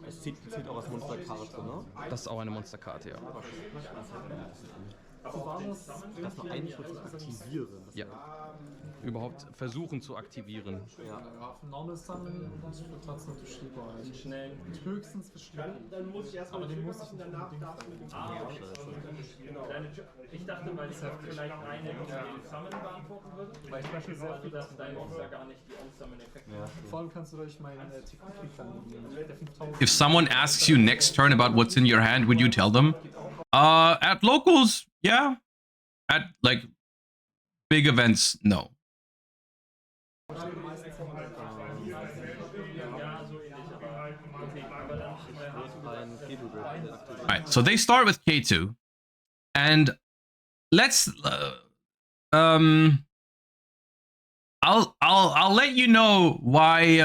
Es zieht auch als Monsterkarte, ne? Das ist auch eine Monsterkarte, ja. Das noch einen Schutz aktivieren. Ja. Überhaupt versuchen zu aktivieren. Auf Normal Summon und für trotzdem Verschieber. Schnell. Höchstens Verschieber. Aber den muss ich danach Ich dachte, weil ich vielleicht eine Summon beantworten würde. Weil ich beispielsweise sehr viel, dass dein Monster gar nicht die On-Summon-Effekte hat. Vor allem kannst du durch meinen TCG dann If someone asks you next turn about what's in your hand, would you tell them? At locals, yeah. At like big events, no. Ja, so ähnlich, aber okay, aber dann Ein Keto Grip aktivieren. Alright, so they start with K2. And let's I'll let you know why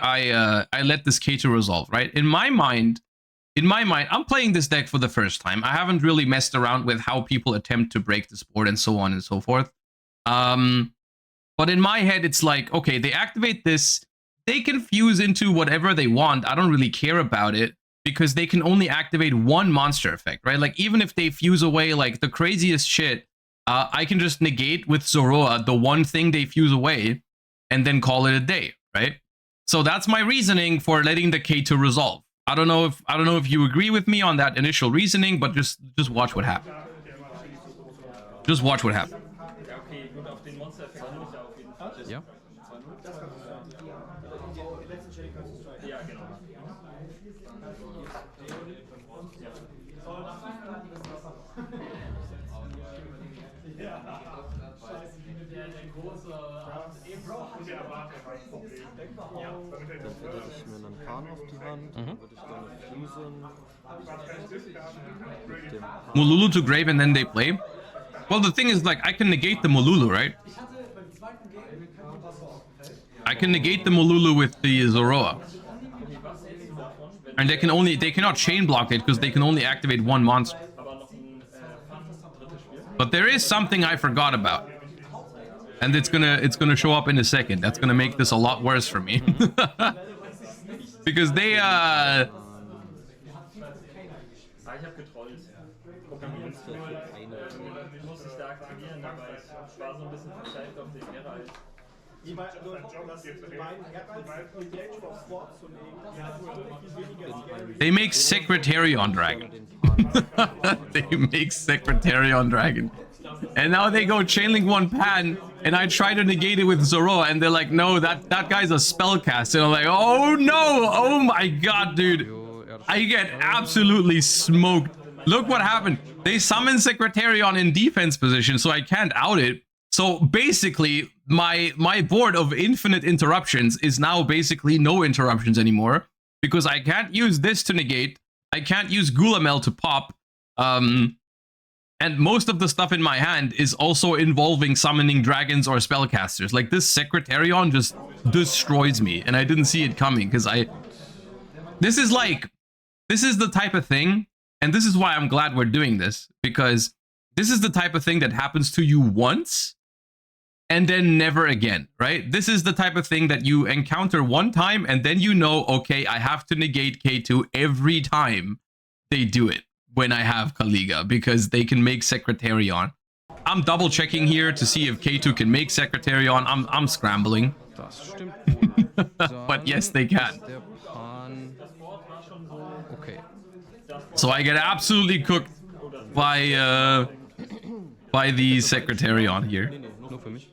I let this K2 resolve, right? In my mind, I'm playing this deck for the first time. I haven't really messed around with how people attempt to break this board and so on and so forth. But in my head, it's like, okay, they activate this, they can fuse into whatever they want. I don't really care about it because they can only activate one monster effect, right? Like, even if they fuse away like the craziest shit, I can just negate with Zoroa the one thing they fuse away and then call it a day, right? So that's my reasoning for letting the K2 resolve. I don't know if you agree with me on that initial reasoning, but just watch what happens. Just watch what happens. ja, okay, gut, auf den Monster-Effekt komme ich ja auf jeden Fall. Ja. Ja, genau. Dann hätte ich mir einen Kahn auf die Hand, dann würde ich gerne fusen. Mit dem Kahn. Mululu to grave and then they play. Well, the thing is, like, I can negate the Mululu, right? I can negate the Mululu with the Zoroa. And they cannot chain block it because they can only activate one monster. But there is something I forgot about. And it's gonna show up in a second. That's gonna make this a lot worse for me. Because they Ich hab getrollt. Ich muss dich da aktivieren, aber ich war so ein bisschen versteift auf den Geralt. Die beiden Herreiz und die Age of Sports zu legen, das ist viel weniger scary. they make Secretarion Dragon. They make Secretarion Dragon. And now they go Chainlink 1 Pan, and I try to negate it with Zoroa, and they're like, no, that guy's a spellcaster. And I'm like, oh no, oh my god, dude. I get absolutely smoked. Look what happened. They summon Secretarion in defense position, so I can't out it. So basically, my board of infinite interruptions is now basically no interruptions anymore, because I can't use this to negate. I can't use Gulamel to pop. And most of the stuff in my hand is also involving summoning dragons or spellcasters. Like, this Secretarion just destroys me, and I didn't see it coming because this is the type of thing, and this is why I'm glad we're doing this, because this is the type of thing that happens to you once and then never again, right? This is the type of thing that you encounter one time and then you know, okay, I have to negate K2 every time they do it when I have Kaliga, because they can make Secretarion. I'm double checking here to see if K2 can make Secretarion. I'm scrambling. Das stimmt wohl. But yes, they can. Der Pan. Okay. So I get absolutely cooked by the Secretarion here. Nur für mich.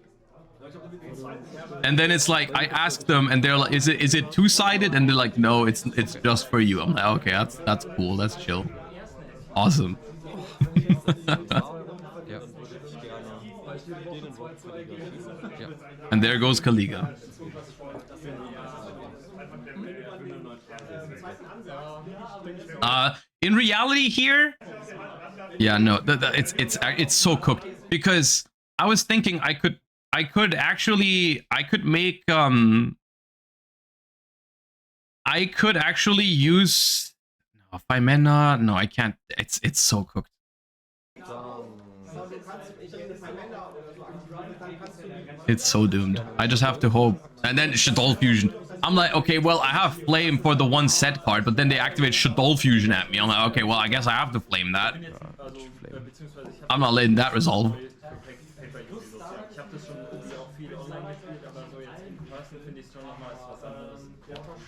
And then it's like, I ask them and they're like, is it two-sided? And they're like, no, it's just for you. I'm like, okay, that's cool, that's chill. Awesome. Ja. Ja. And there goes Kaliga. In reality here, yeah, no, it's so cooked, because I was thinking I could actually use, no, Fimena, no, I can't. It's so cooked. It's so doomed. I just have to hope. And then Shadol Fusion. I'm like, okay, well, I have Flame for the one set card, but then they activate Shadol Fusion at me. I'm like, okay, well, I guess I have to Flame that. I'm not letting that resolve. Ich habe das schon irgendwie auch viel online gespielt, aber so jetzt in Person finde ich schon nochmal was anderes.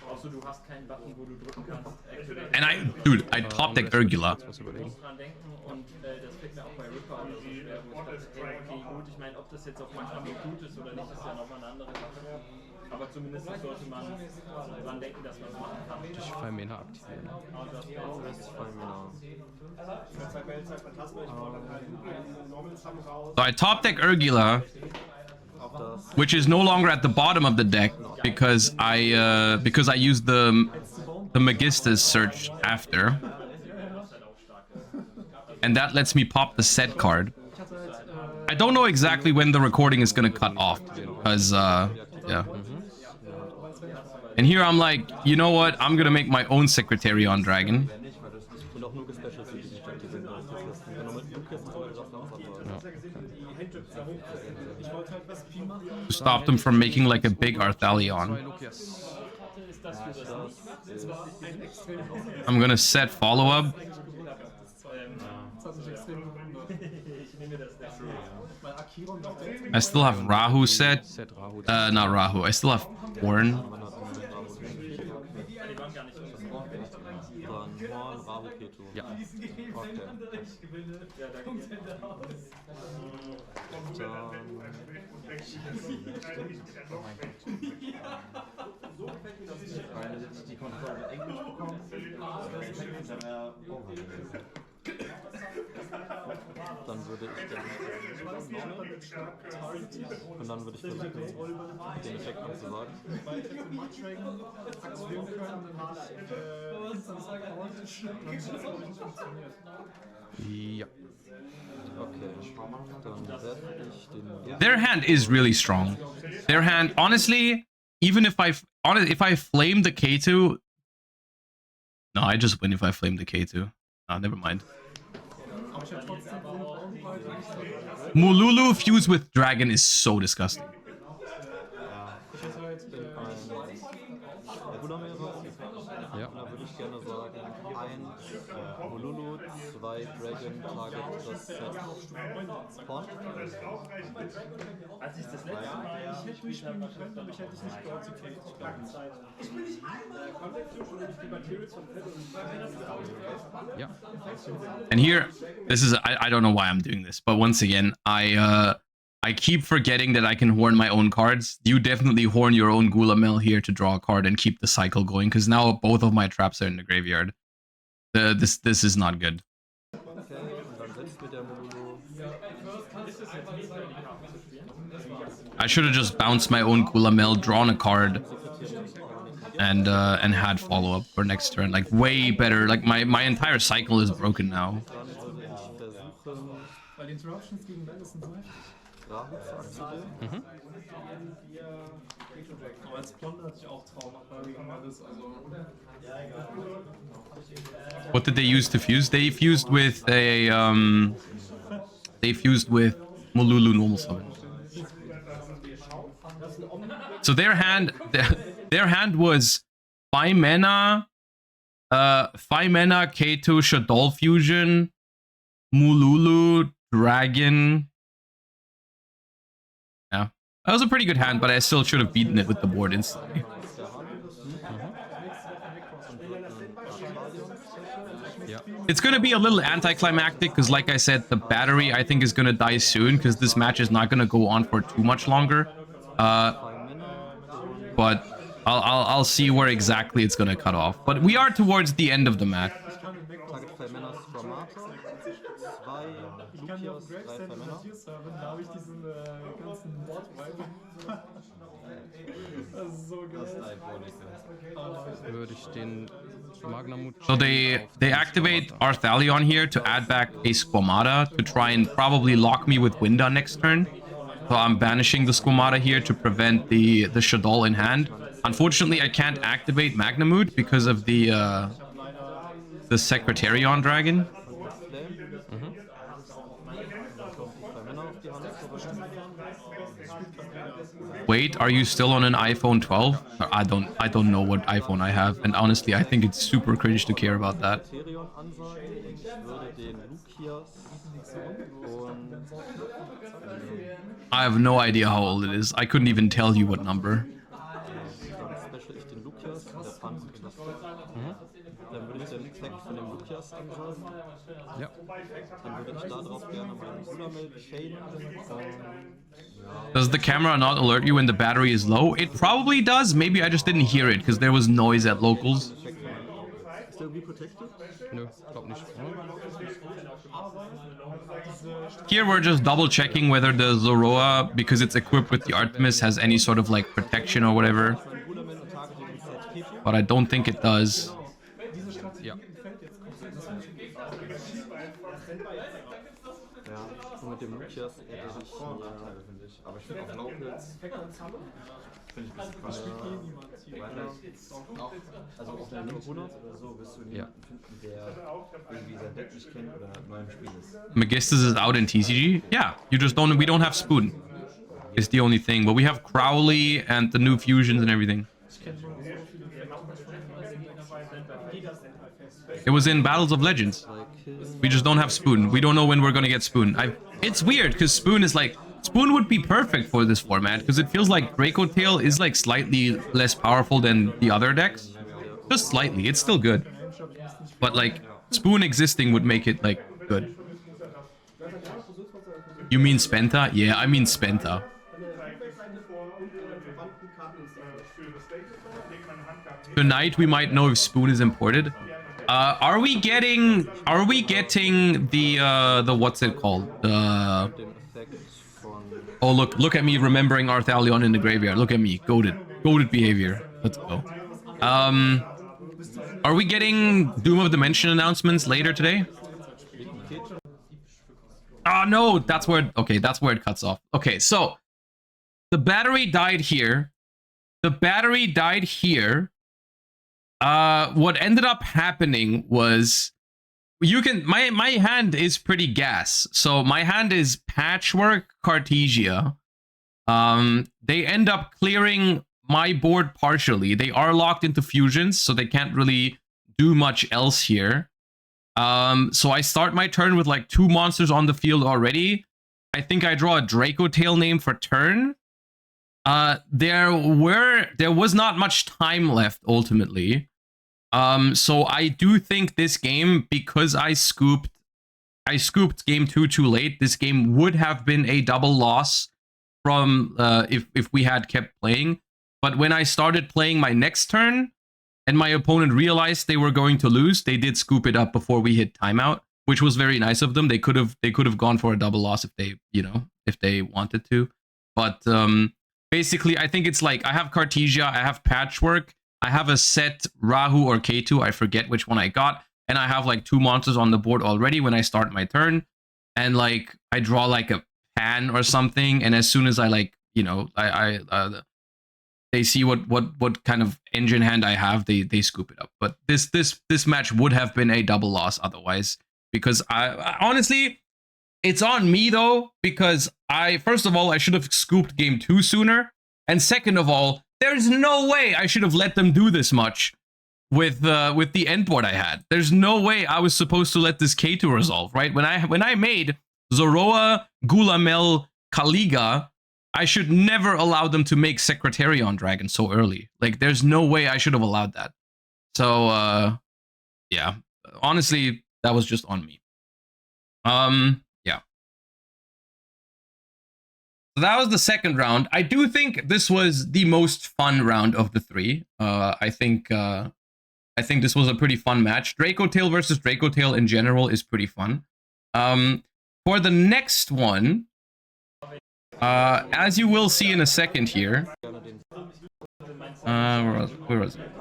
Auch so, du hast keinen Button, wo du drücken kannst. And I top deck Urgula. Was überlegen. Ich muss dran denken und das fällt mir auch bei Ripper oder so schwer, wo ich dachte, hey, okay, gut, ich meine, ob das jetzt auf manchmal gut ist oder nicht, ist ja nochmal eine andere Sache. Aber zumindest sollte man dran denken, dass man es machen kann. Ich Fimena aktivieren. So I top deck Urgula, which is no longer at the bottom of the deck because I used the Magistus search after, and that lets me pop the set card. I don't know exactly when the recording is gonna cut off because yeah. And here I'm like, you know what? I'm gonna make my own Secretarion Dragon. To stop them from making like a big Arthalion. I'm gonna set follow-up. I still have Rahu set. Not Rahu. I still have Horn. Ja. Die Kontrolle Englisch bekommen, dann würde ich und dann würde ich versuchen, den Effekt anzusagen. Ja. Okay, dann werde ich den... Their hand is really strong. Their hand, honestly, even if I flame the K2, no, I just win if I flame the K2. Ah, never mind. Mululu fused with Dragon is so disgusting. Ja. Und da würde ich gerne sagen, 1 Mululu, 2 Dragon, Target, das Set Pawn. Als ich das letzte Mal hier gespielt habe, glaube ich, hätte ich nicht dort zu kriegen. Ich will nicht einmal Ja. And here, this is I don't know why I'm doing this, but once again, I keep forgetting that I can horn my own cards. You definitely horn your own Gulamel here to draw a card and keep the cycle going, because now both of my traps are in the graveyard. This is not good. I should have just bounced my own Gulamel, drawn a card, and had follow-up for next turn. Like, way better. Like, my entire cycle is broken now. What did they use to fuse? They fused with a Mululu normal summon. So their hand was 5 mana, K2 Shadow Fusion, Mululu, Dragon. Yeah. That was a pretty good hand, but I still should have beaten it with the board instantly. It's going to be a little anticlimactic because, like I said, the battery I think is going to die soon because this match is not going to go on for too much longer. But I'll see where exactly it's going to cut off. But we are towards the end of the match. So they activate Arthalion here to add back a Squamata to try and probably lock me with Winda next turn. So I'm banishing the Squamata here to prevent the Shaddoll in hand. Unfortunately, I can't activate Magnamut because of the Secretarion Dragon. Wait, are you still on an iPhone 12? I don't know what iPhone I have, and honestly, I think it's super cringe to care about that. I have no idea how old it is. I couldn't even tell you what number. Dann würde ich den Effekt von dem Lukias ansagen. Ja. Dann würde ich darauf gerne meinen Gulamel chainen. Does the camera not alert you when the battery is low? It probably does. Maybe I just didn't hear it because there was noise at locals. still be protected? Nö, glaub nicht. Here we're just double checking whether the Zoroa, because it's equipped with the Artemis, has any sort of like protection or whatever. But I don't think it does. Ja. Ja, und mit dem Lucius hätte ich Nachteile, finde ich. Aber ich finde auch Locals finde ich ein bisschen Quatsch. Also auf der 100 oder so wirst du niemanden finden, der irgendwie sein Deck nicht kennt oder neu im Spiel ist. Megistus is out in TCG? Yeah, we don't have Spoon. It's the only thing. But we have Crowley and the new fusions and everything. It was in Battles of Legends. We just don't have Spoon. We don't know when we're gonna get Spoon. It's weird because Spoon is like, Spoon would be perfect for this format because it feels like Draco Tail is like slightly less powerful than the other decks. Just slightly. It's still good. But like Spoon existing would make it like good. You mean Spenta? Yeah, I mean Spenta. Tonight we might know if Spoon is imported. Are we getting the what's it called? Oh look at me remembering Arthalion in the graveyard. Look at me. Goated behavior. Let's go. Are we getting Doom of Dimension announcements later today? Oh no, that's where it cuts off. Okay, so the battery died here. What ended up happening was my hand is pretty gas. So my hand is Patchwork, Cartesia. They end up clearing my board partially. They are locked into fusions, so they can't really do much else here. So I start my turn with like 2 monsters on the field already. I think I draw a Draco Tail name for turn. There was not much time left ultimately. So I do think this game, because I scooped game 2 too late, this game would have been a double loss from if we had kept playing. But when I started playing my next turn and my opponent realized they were going to lose, they did scoop it up before we hit timeout, which was very nice of them. They could have gone for a double loss if they wanted to. But basically, I think it's like I have Cartesia, I have Patchwork, I have a set Rahu or K2, I forget which one I got, and I have like 2 monsters on the board already when I start my turn, and like I draw like a Pan or something, and as soon as I like, they see what kind of engine hand I have, they scoop it up. But this match would have been a double loss otherwise, because I honestly, it's on me though, because first of all, I should have scooped game 2 sooner, and second of all, there's no way I should have let them do this much with the end board I had. There's no way I was supposed to let this K2 resolve, right? When I made Zoroa, Gulamel, Kaliga, I should never allow them to make Secretarion Dragon so early. Like, there's no way I should have allowed that. So, yeah. Honestly, that was just on me. Yeah. So that was the second round. I do think this was the most fun round of the 3. I think this was a pretty fun match. Draco Tail versus Draco Tail in general is pretty fun. For the next one, as you will see in a second here. Where was it?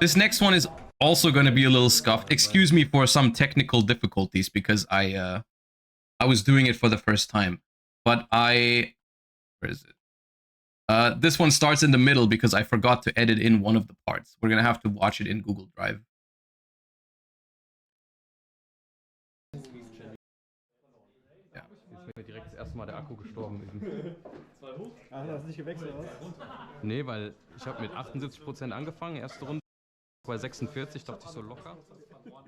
This next one is also going to be a little scuffed. Excuse me for some technical difficulties, because I was doing it for the first time. But where is it? This one starts in the middle because I forgot to edit in one of the parts. We're going to have to watch it in Google Drive. Ist mir direkt das erste Mal der Akku gestorben. Ach, du hast nicht gewechselt, oder? Nee, weil ich habe mit 78% angefangen, erste Runde bei 46, dachte ich so locker.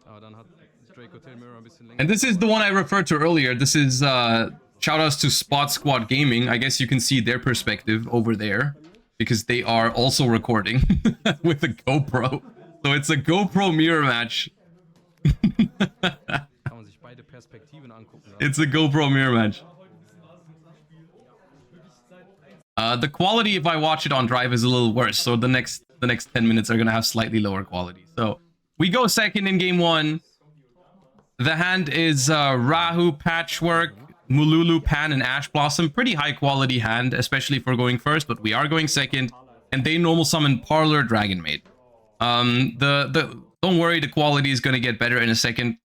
Aber dann hat Draco Tail Mirror ein bisschen länger. And this is the one I referred to earlier. This is shoutouts to Spot Squad Gaming. I guess you can see their perspective over there, because they are also recording with a GoPro. So it's a GoPro mirror match. Kann man sich beide Perspektiven angucken. It's a GoPro mirror match. The quality, if I watch it on Drive, is a little worse. So the next the next 10 minutes are gonna have slightly lower quality. So we go second in game 1. The hand is Rahu, Patchwork, Mululu, Pan, and Ash Blossom. Pretty high quality hand, especially for going first, but we are going second. And they normal summon Parlor Dragon Maid. Don't worry, the quality is gonna get better in a second.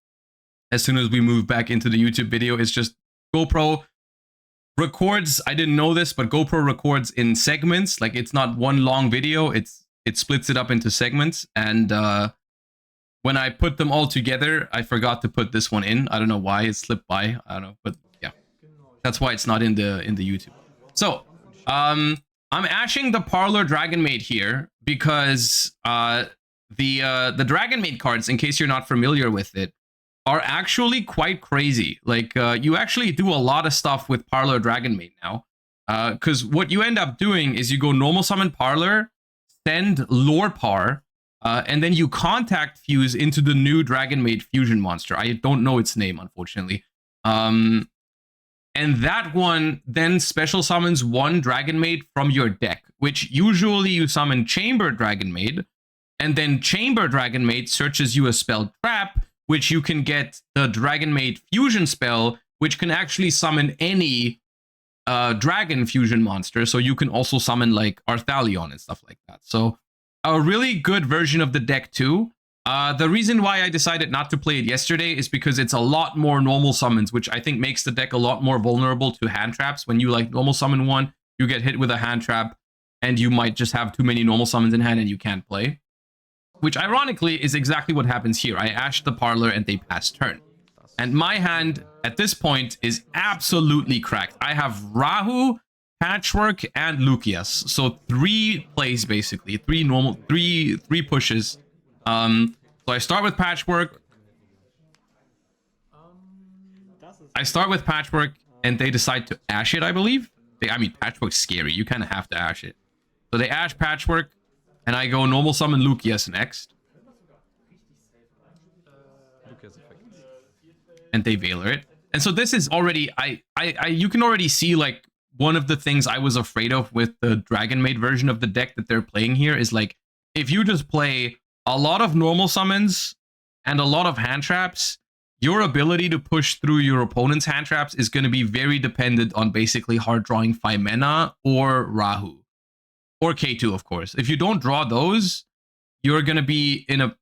As soon as we move back into the YouTube video, it's just GoPro records. I didn't know this, but GoPro records in segments. Like, it's not one long video. It splits it up into segments. And when I put them all together, I forgot to put this one in. I don't know why it slipped by. I don't know, but yeah, that's why it's not in the YouTube. So I'm ashing the Parlor Dragon Maid here because the Dragon Maid cards, in case you're not familiar with it, are actually quite crazy. Like, you actually do a lot of stuff with Parlor Dragon Maid now. Because what you end up doing is you go normal summon Parlor, send Lorepar, and then you contact fuse into the new Dragon Maid fusion monster. I don't know its name, unfortunately. And that one then special summons one Dragon Maid from your deck, which usually you summon Chamber Dragon Maid, and then Chamber Dragon Maid searches you a spell trap, which you can get the Dragon Maid fusion spell, which can actually summon any dragon fusion monster. So you can also summon like Arthalion and stuff like that. So a really good version of the deck too. The reason why I decided not to play it yesterday is because it's a lot more normal summons, which I think makes the deck a lot more vulnerable to hand traps. When you like normal summon one, you get hit with a hand trap and you might just have too many normal summons in hand and you can't play. Which ironically is exactly what happens here. I ashed the Parlor and they pass turn. And my hand at this point is absolutely cracked. I have Rahu, Patchwork, and Lucius. So 3 plays basically. 3 pushes. So I start with Patchwork. And they decide to ash it, I believe. I mean, Patchwork's scary. You kind of have to ash it. So they ash Patchwork. And I go normal summon Lucius next. And they Veiler it. And so this is already, you can already see like one of the things I was afraid of with the Dragon Maid version of the deck that they're playing here is like, if you just play a lot of normal summons and a lot of hand traps, your ability to push through your opponent's hand traps is going to be very dependent on basically hard drawing Phimena or Rahu. Or K2, of course. If you don't draw those, you're gonna be in a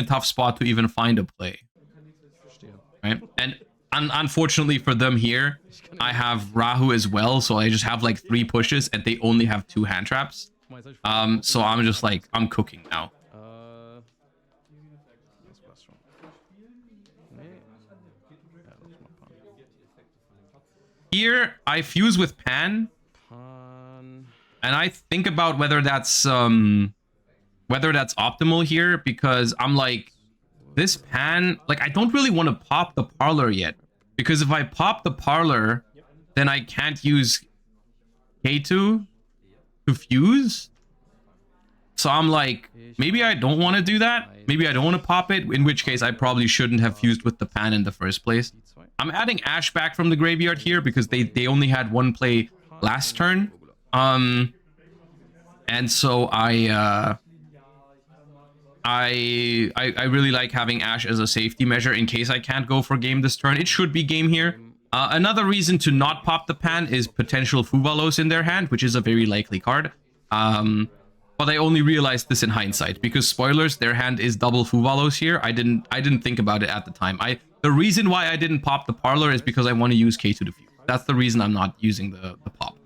tough spot to even find a play, right? And unfortunately for them here, I have Rahu as well, so I just have like 3 pushes, and they only have 2 hand traps. So I'm just like, I'm cooking now. Here I fuse with Pan. And I think about whether that's optimal here, because I'm like, this Pan, like, I don't really want to pop the Parlor yet, because if I pop the Parlor, then I can't use K2 to fuse. So I'm like, maybe I don't want to do that. Maybe I don't want to pop it, in which case I probably shouldn't have fused with the Pan in the first place. I'm adding Ash back from the graveyard here because they only had 1 play last turn. And so I really like having Ash as a safety measure in case I can't go for game this turn. It should be game here. Another reason to not pop the Pan is potential Fuvalos in their hand, which is a very likely card. But I only realized this in hindsight because, spoilers, their hand is double Fuvalos here. I didn't think about it at the time. The reason why I didn't pop the Parlor is because I want to use K2 to fuse. That's the reason I'm not using the pop.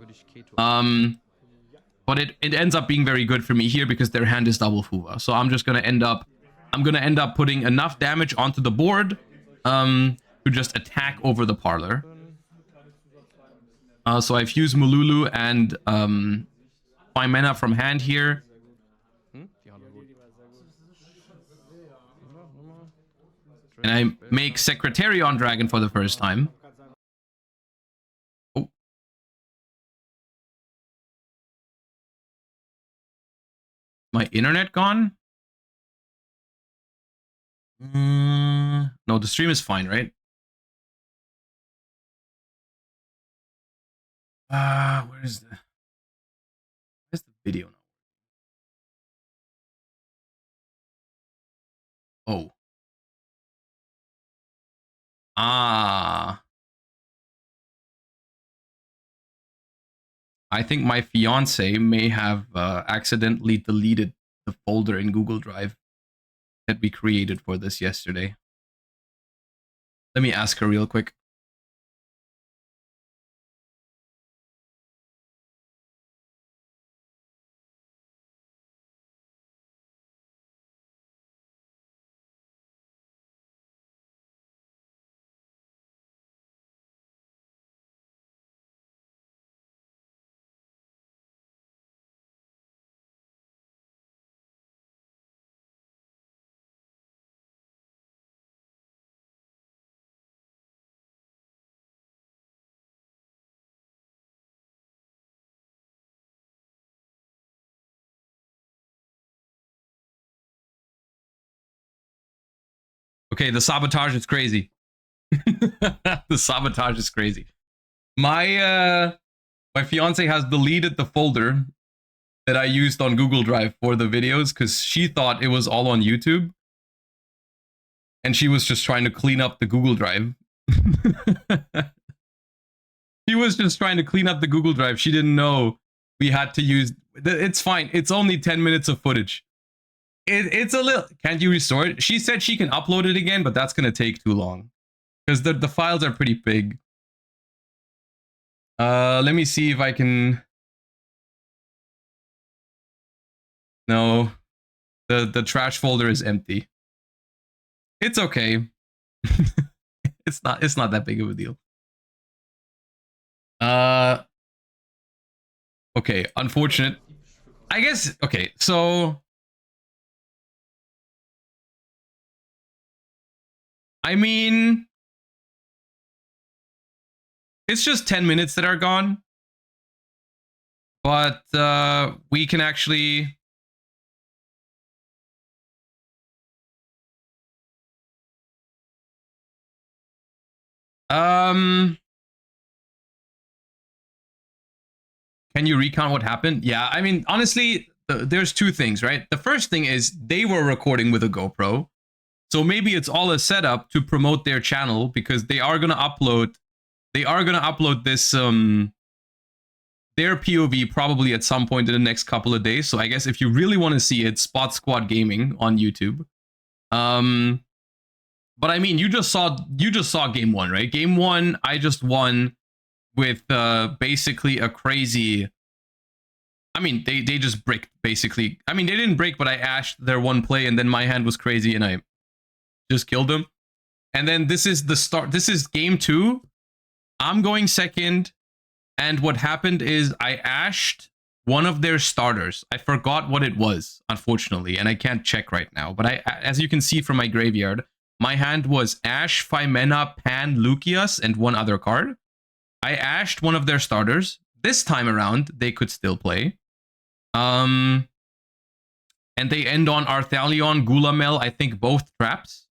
But it ends up being very good for me here because their hand is double Fuva. So I'm just gonna end up putting enough damage onto the board to just attack over the Parlor. So I fuse Mululu and Phimena from hand here. And I make Secretarion Dragon for the first time. My internet gone? No, the stream is fine, right? Where's the video now? Ah. I think my fiance may have accidentally deleted the folder in Google Drive that we created for this yesterday. Let me ask her real quick. Okay, the sabotage is crazy. The sabotage is crazy. My fiance has deleted the folder that I used on Google Drive for the videos because she thought it was all on YouTube. And she was just trying to clean up the Google Drive. She was just trying to clean up the Google Drive. She didn't know we had to use... It's fine. It's only 10 minutes of footage. It's a little... Can't you restore it? She said she can upload it again, but that's going to take too long. Because the files are pretty big. Let me see if I can... No. The trash folder is empty. It's okay. It's not that big of a deal. Okay, unfortunate. I guess, okay, so... I mean... It's just 10 minutes that are gone. But, we can actually... Can you recount what happened? Yeah, I mean, honestly, there's two things, right? The first thing is they were recording with a GoPro. So maybe it's all a setup to promote their channel because they are going to upload this their POV probably at some point in the next couple of days. So I guess if you really want to see it, Spot Squad Gaming on YouTube. But I mean, you just saw game one, right? Game one, I just won with basically a crazy... I mean, they just bricked, basically. I mean, they didn't break, but I ashed their one play, and then my hand was crazy, and I just killed them. And then this is the start. This is game two. I'm going second, and what happened is I ashed one of their starters. I forgot what it was, unfortunately, and I can't check right now. But as you can see from my graveyard, my hand was Ash, Phimena, Pan, Lucius, and one other card. I ashed one of their starters. This time around, they could still play. And they end on Arthalion, Gulamel, I think both traps.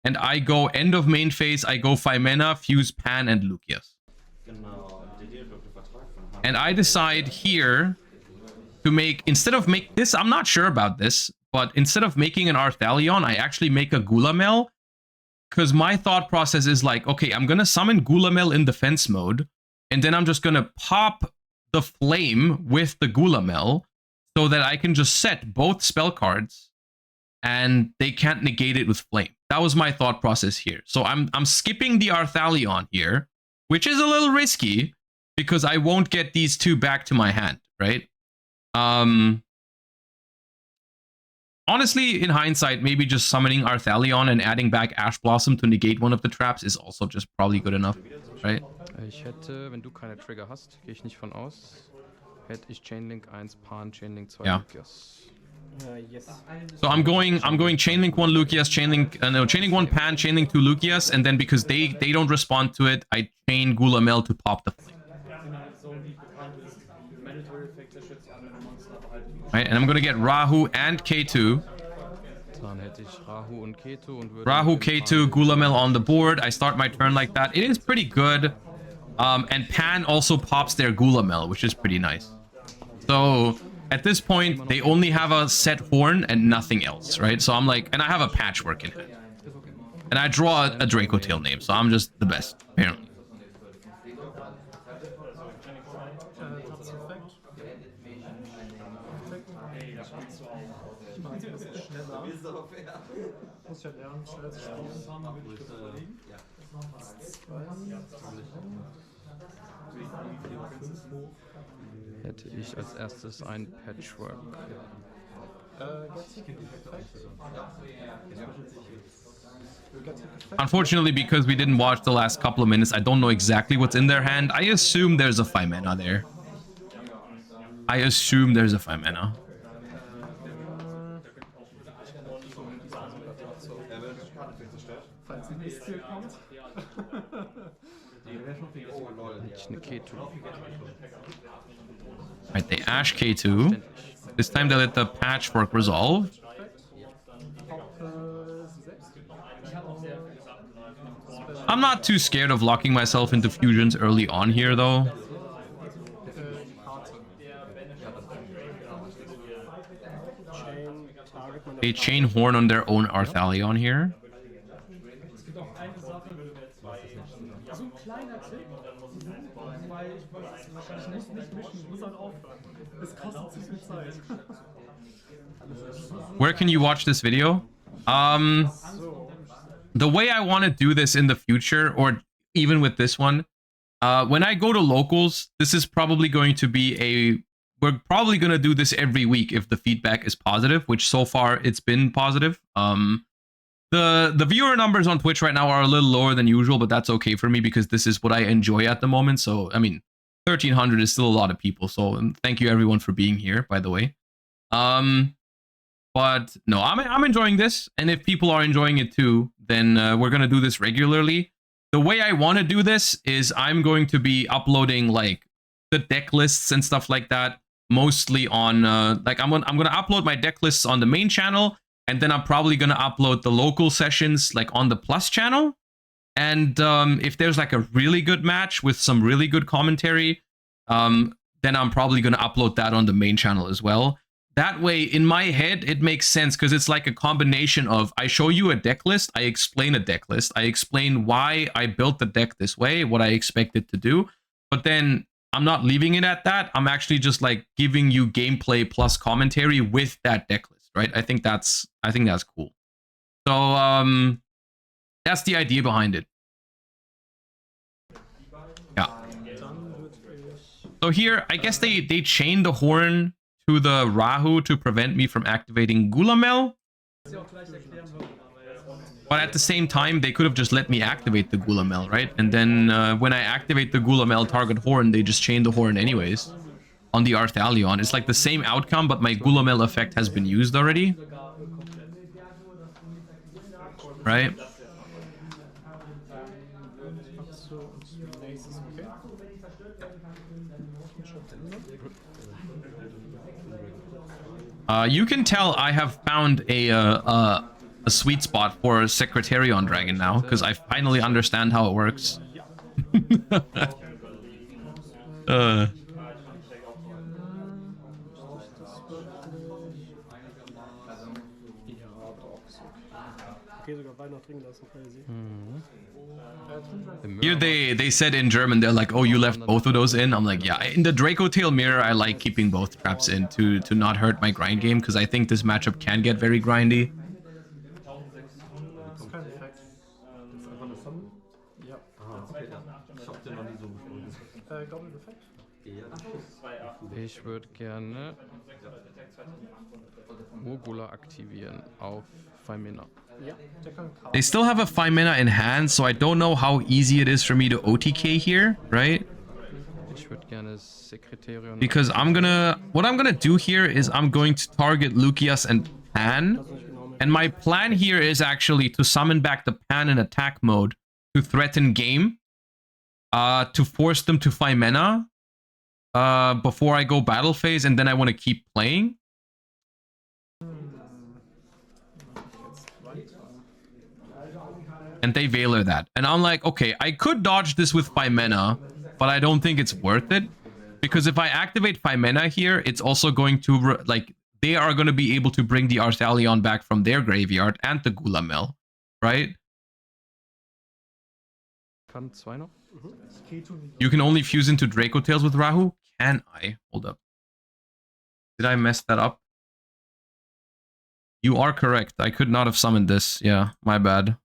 And I go end of main phase, I go Phimena, Fuse, Pan, and Lucius. And I decide here to make, instead of make this, I'm not sure about this, but instead of making an Arthalion, I actually make a Gulamel. Because my thought process is like, okay, I'm going to summon Gulamel in defense mode, and then I'm just going to pop the flame with the Gulamel so that I can just set both spell cards and they can't negate it with flame. That was my thought process here. So I'm skipping the Arthalion here, which is a little risky because I won't get these two back to my hand, right? Honestly, in hindsight, maybe just summoning Arthalion and adding back Ash Blossom to negate one of the traps is also just probably good enough, right? Ich hätte, wenn du keine Trigger hast, gehe ich nicht von aus, hätte ich Chainlink 1, Pan, Chainlink 2, Yeah. Lucius. Yes. So I'm going Chainlink 1 Lucius, Chainlink 1 Pan, Chainlink 2 Lucius, and then because they don't respond to it, I chain Gulamel to pop the flame. Right, and I'm gonna get Rahu and K2. Dann hätte ich Rahu und Ketu und würde Rahu, K2, Gulamel on the board. I start my turn like that. It is pretty good. And Pan also pops their Gulamel, which is pretty nice. So at this point, they only have a set horn and nothing else, right? So I'm like, and I have a patchwork in hand. And I draw a Draco Tail name, so I'm just the best, apparently. Tat's perfekt. Ich mache es ein bisschen schneller. Muss ich ja lernen, schnell zu spielen. Hätte ich als erstes ein Patchwork. Unfortunately, because we didn't watch the last couple of minutes, I don't know exactly what's in their hand. I assume there's a 5 mana there. I assume there's a 5 mana. Falls ein Mistziel kommt. Ich eine K2. Right, they Ash K2. This time they let the Patchwork resolve. I'm not too scared of locking myself into fusions early on here, though. They chain Horn on their own Arthalion here. So ein kleiner Tipp, weil ich muss nicht mischen, ich muss halt aufhören. Es kostet zu viel Zeit. Where can you watch this video? The way I want to do this in the future, or even with this one, when I go to locals, this is probably going to be we're probably going to do this every week if the feedback is positive, which so far it's been positive. The viewer numbers on Twitch right now are a little lower than usual, but that's okay for me because this is what I enjoy at the moment. So, I mean, 1,300 is still a lot of people. So thank you everyone for being here, by the way. But no, I'm enjoying this. And if people are enjoying it too, then we're going to do this regularly. The way I want to do this is I'm going to be uploading like the deck lists and stuff like that. Mostly on like I'm gonna upload my deck lists on the main channel, and then I'm probably gonna upload the local sessions like on the plus channel. And if there's like a really good match with some really good commentary, then I'm probably gonna upload that on the main channel as well. That way, in my head, it makes sense because it's like a combination of I show you a deck list, I explain a deck list, I explain why I built the deck this way, what I expect it to do, but then I'm not leaving it at that. I'm actually just like giving you gameplay plus commentary with that deck list, right? I think that's cool. So that's the idea behind it. Yeah. So here, I guess they chain the Horn to the Rahu to prevent me from activating Gulamel. But at the same time, they could have just let me activate the Gulamel, right? And then when I activate the Gulamel target Horn, they just chain the Horn anyways on the Arthalion. It's like the same outcome, but my Gulamel effect has been used already. Right? You can tell I have found a sweet spot for Secretarion Dragon now, because I finally understand how it works. Here they said in German, they're like, oh, you left both of those in? I'm like, yeah, in the Draco Tail Mirror, I like keeping both traps in to not hurt my grind game, because I think this matchup can get very grindy. Ich würde gerne Urgola aktivieren auf 5 Mana. They still have a 5 mana in hand, so I don't know how easy it is for me to OTK here, right? Ich würde gerne Sekretarion. Because what I'm gonna do here is I'm going to target Lucius and Pan. And my plan here is actually to summon back the Pan in attack mode to threaten game. To force them to 5 mana. Before I go battle phase, and then I want to keep playing. And they Veiler that. And I'm like, okay, I could dodge this with 5 mana, but I don't think it's worth it. Because if I activate 5 mana here, it's also going to, like, they are going to be able to bring the Arthalion back from their graveyard and the Gulamel, right? kann 2 noch. You can only fuse into Draco Tails with Rahu? Can I? Hold up. Did I mess that up? You are correct. I could not have summoned this. Yeah, my bad.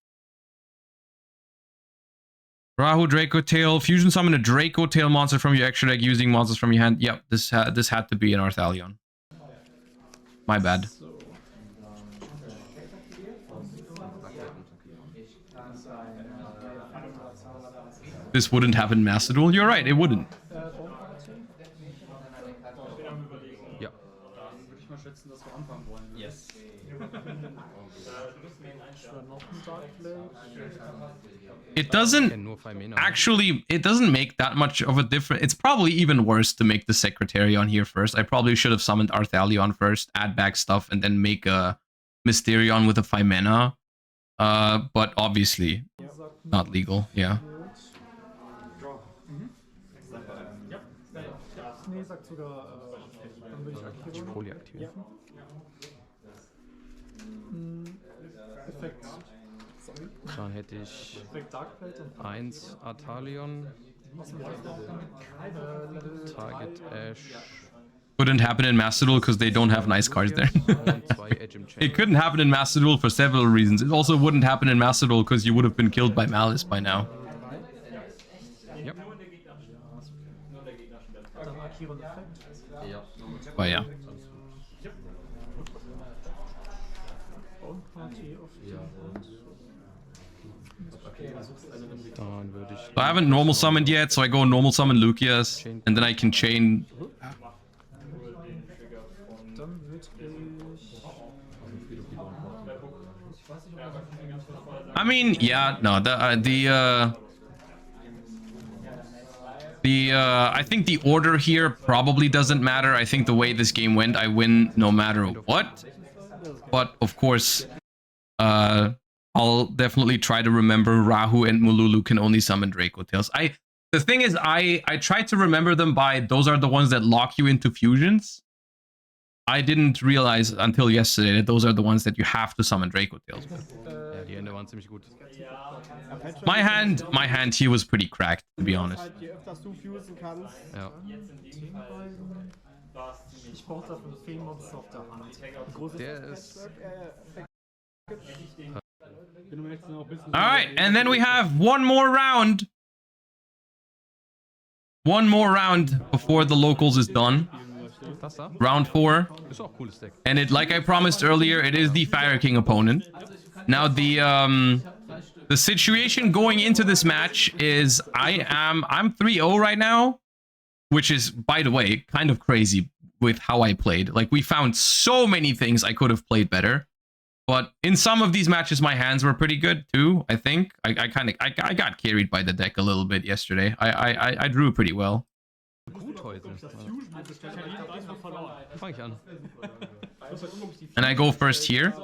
Rahu Draco Tail. Fusion summon a Draco Tail monster from your extra deck using monsters from your hand. Yep, this had to be an Arthalion. My bad. This wouldn't happen in Master Duel. You're right, it wouldn't. Ja. Yes. It doesn't Nur 5 Mana. actually, it doesn't make that much of a difference. It's probably even worse to make the Secretarion here first. I probably should have summoned Arthalion first, add back stuff, and then make a Mysterion with a 5 mana. But obviously, not legal, yeah. Nee, sagt sogar, dann will ich aktivieren. Poli aktivieren. Effekt. Sorry. Dann hätte ich Effekt Darkblade und 1 Arthalion, Target Ash Couldn't happen in Master Duel because they don't have nice cards there. und 2 Edge im Chain. It couldn't happen in Master Duel for several reasons. It also wouldn't happen in Master Duel because you would have been killed by Malice by now. Ja. dann markieren Effekt. Ja. But yeah. Und Party auf Ja, und. Okay, du suchst einen im Dann würde ich So I haven't normal summoned yet, so I go normal summon Lucius, and then I can chain. Dann würde ich... I mean, yeah, no, I think the order here probably doesn't matter. I think the way this game went, I win no matter what. But of course, I'll definitely try to remember Rahu and Mululu can only summon Draco Tails. The thing is, I tried to remember them by those are the ones that lock you into fusions. I didn't realize until yesterday that those are the ones that you have to summon Draco Tails with. Ja, die Hände waren ziemlich gut. My hand here was pretty cracked, to be honest. Je öfter du fusen kannst, Ja. Ich brauche dafür ein Feenmonster auf der Hand. Ein großes Der ist All right, and then we have one more round. One more round before the locals is done. das da. Round 4. Ist auch ein cooles Deck. And it, like I promised earlier, it is the Fire King opponent. Now the situation going into this match is I'm 3-0 right now, which is, by the way, kind of crazy with how I played. Like, we found so many things I could have played better. But in some of these matches, my hands were pretty good too, I think. I got carried by the deck a little bit yesterday. I drew pretty well. Gut heute. Fang ich an. And I go first here.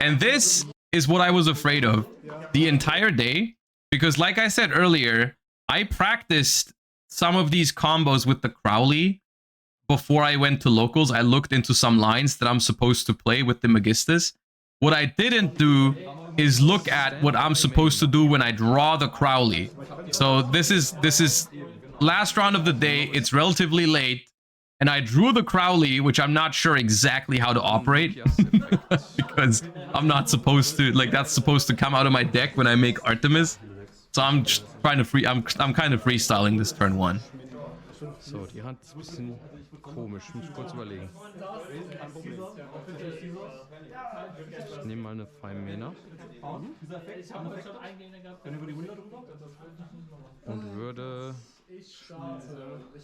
And this is what I was afraid of the entire day. Because like I said earlier, I practiced some of these combos with the Crowley before I went to locals. I looked into some lines that I'm supposed to play with the Magistus. What I didn't do is look at what I'm supposed to do when I draw the Crowley. So this is last round of the day. It's relatively late. And I drew the Crowley, which I'm not sure exactly how to operate. Because I'm not supposed to, like, that's supposed to come out of my deck when I make Artemis. So I'm just trying to I'm kind of freestyling this turn 1. So, die Hand ist ein bisschen komisch. Muss ich kurz überlegen. Ich nehme mal eine 5 Mana. Und würde... Ich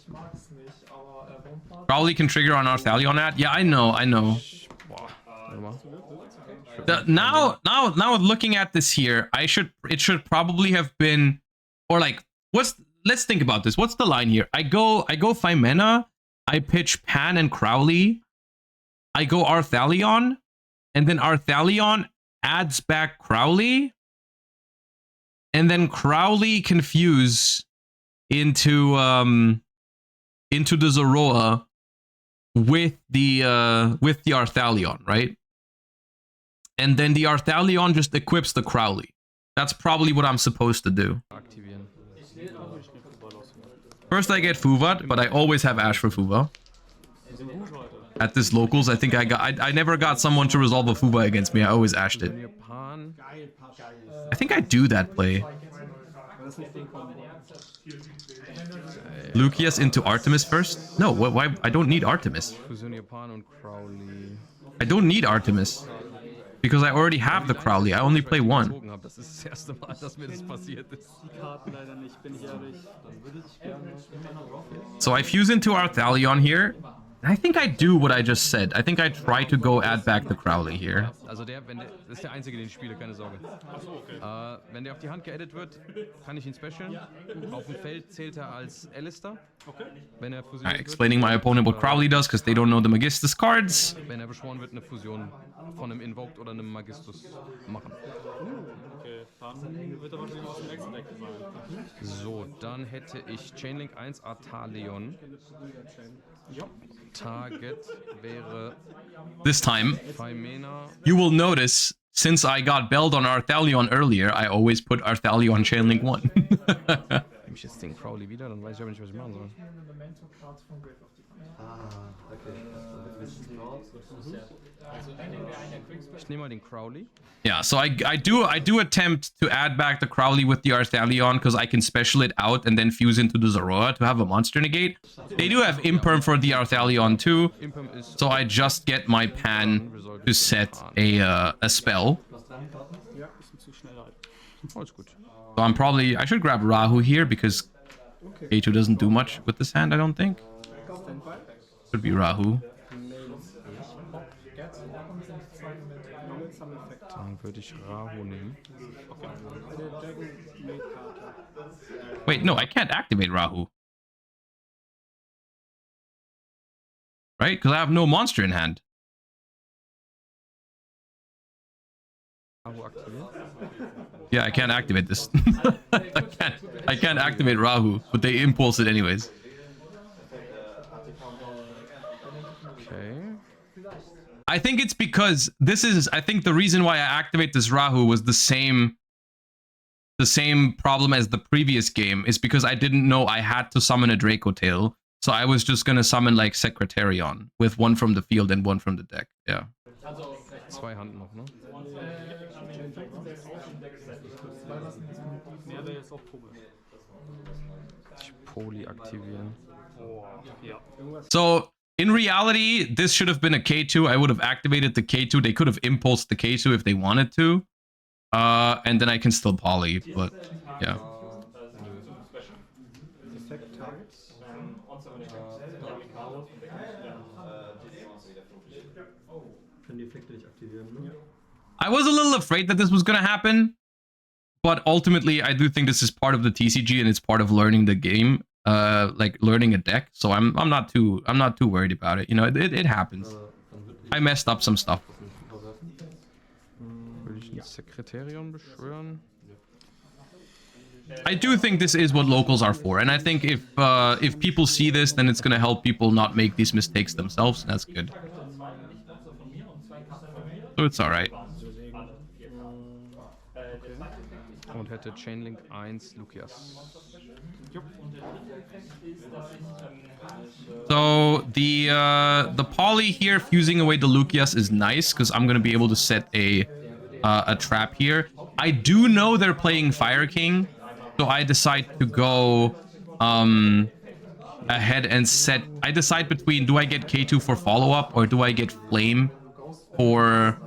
mag es nicht, aber Crowley can trigger on Arthalion at. Yeah, I know. Boah, warte mal. Now looking at this here, it should probably have been, or like, let's think about this. What's the line here? I go 5 mana, I pitch Pan and Crowley, I go Arthalion, and then Arthalion adds back Crowley, and then Crowley can fuse into the Zoroa with the Arthalion, right? And then the Arthalion just equips the Crowley. That's probably what I'm supposed to do. Aktivieren. First I get Fuvat, but I always have Ash for Fuva. At this locals, I think I never got someone to resolve a Fuva against me. I always ashed it. Pan. I think I do that play. Lucius into Artemis first? No, why? I don't need Artemis. Fusionier Pan und Crowley. I don't need Artemis. Because I already have the Crowley. I only play one. Das ist das erste Mal, dass mir das passiert ist. So I fuse into Arthalion here. I think I do what I just said. I think I try to go add back the Crowley here. Also das ist der einzige, den ich spiele, keine Sorge. Wenn der auf die Hand geaddet wird, kann ich ihn specialen. Auf dem Feld zählt er als Alistair. Wenn er fusioniert wird. Explaining my opponent what Crowley does, because they don't know the Magistus cards. Wenn er beschworen wird, eine Fusion von einem Invoked oder einem Magistus machen. Okay, dann wird er wahrscheinlich aus dem Extra-Deck sein. So, dann hätte ich Chainlink 1 Arthalion. Target wäre This time, Phimena. you will notice, since I got belled on Arthalion earlier, I always put Arthalion Chainlink 1. Nehme ich jetzt den Crowley wieder, dann weiß ich aber nicht, was ich machen soll. Ich nehme mal den Crowley. Yeah, so I do attempt to add back the Crowley with the Arthalion because I can special it out and then fuse into the Zoroa to have a monster negate. They do have Imperm for the Arthalion too, so I just get my Pan to set a spell. Oh, ist gut. So I should grab Rahu here because K2 doesn't do much with this hand, I don't think. Could be Rahu. Dann würde ich Rahu nehmen. Wait, no, I can't activate Rahu. Right? Because I have no monster in hand. Rahu aktiviert. Yeah, I can't activate this. I can't activate Rahu, but they impulse it anyways. Okay. I think it's because I think the reason why I activate this Rahu was the same problem as the previous game is because I didn't know I had to summon a Draco Tail. So I was just gonna summon like Secretarion with one from the field and one from the deck. Yeah. Zwei Hand noch, ne? Ich Poli aktivieren. So in reality, this should have been a K2. I would have activated the K2. They could have impulsed the K2 if they wanted to. And then I can still poly, but yeah. I was a little afraid that this was gonna happen, but ultimately I do think this is part of the TCG and it's part of learning the game, like learning a deck. So I'm not too worried about it. You know, it happens. I messed up some stuff. Will ich ein Sekretarion beschwören? I do think this is what locals are for, and I think if people see this, then it's gonna help people not make these mistakes themselves. And that's good. So it's all right. Und hätte Chainlink 1 Lucius. So the poly here fusing away the Lucius is nice because I'm gonna be able to set a trap here. I do know they're playing Fire King, so I decide to go ahead and set. I decide between do I get K2 for follow up or do I get Flame for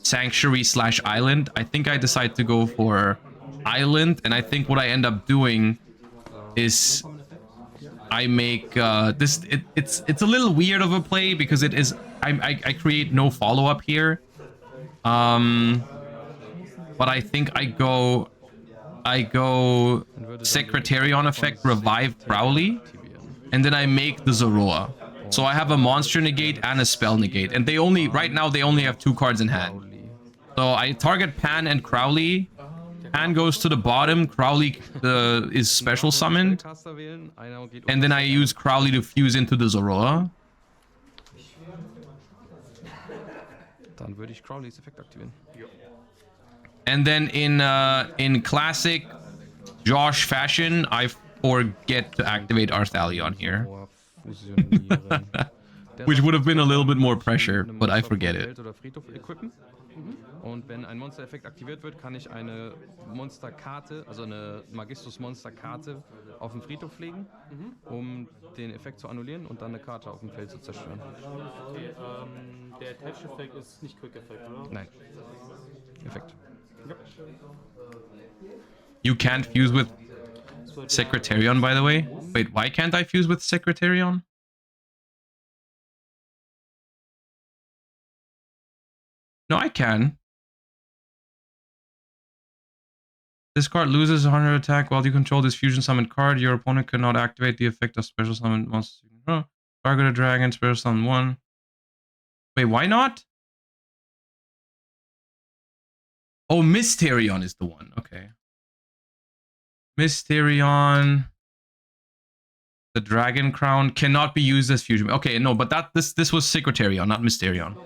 Sanctuary / Island. I think I decide to go for Island, and I think what I end up doing is I make this. It's a little weird of a play because it is. I create no follow up here. But I think I go Secretarion effect, revive Crowley, and then I make the Zoroa. So I have a monster negate and a spell negate, and they only right now they only have 2 cards in hand. So I target Pan and Crowley. Pan goes to the bottom. Crowley is special summoned, and then I use Crowley to fuse into the Zoroa. Dann würde ich Crowleys Effekt aktivieren. And then in classic Josh fashion, I forget to activate Arthalion here. Fusionieren. Which would have been a little bit more pressure, but I forget it. Feld oder Friedhof equippen. Und wenn ein Monstereffekt aktiviert wird, kann ich eine Monsterkarte, also eine Magistus-Monsterkarte auf den Friedhof legen, um den Effekt zu annullieren und dann eine Karte auf dem Feld zu zerstören. Okay, der Attach-Effekt ist nicht Quick-Effekt, oder? Nein. Effekt. You can't fuse with Secretarion, by the way. Wait, why can't I fuse with Secretarion? No, I can. This card loses 100 attack while you control this fusion summoned card. Your opponent cannot activate the effect of special summon monsters. Target a dragon, special summon 1. Wait, why not? Oh, Mysterion is the one. Okay. Mysterion. The Dragon Crown cannot be used as fusion. Okay, no, but this was Secretarion, not Mysterion.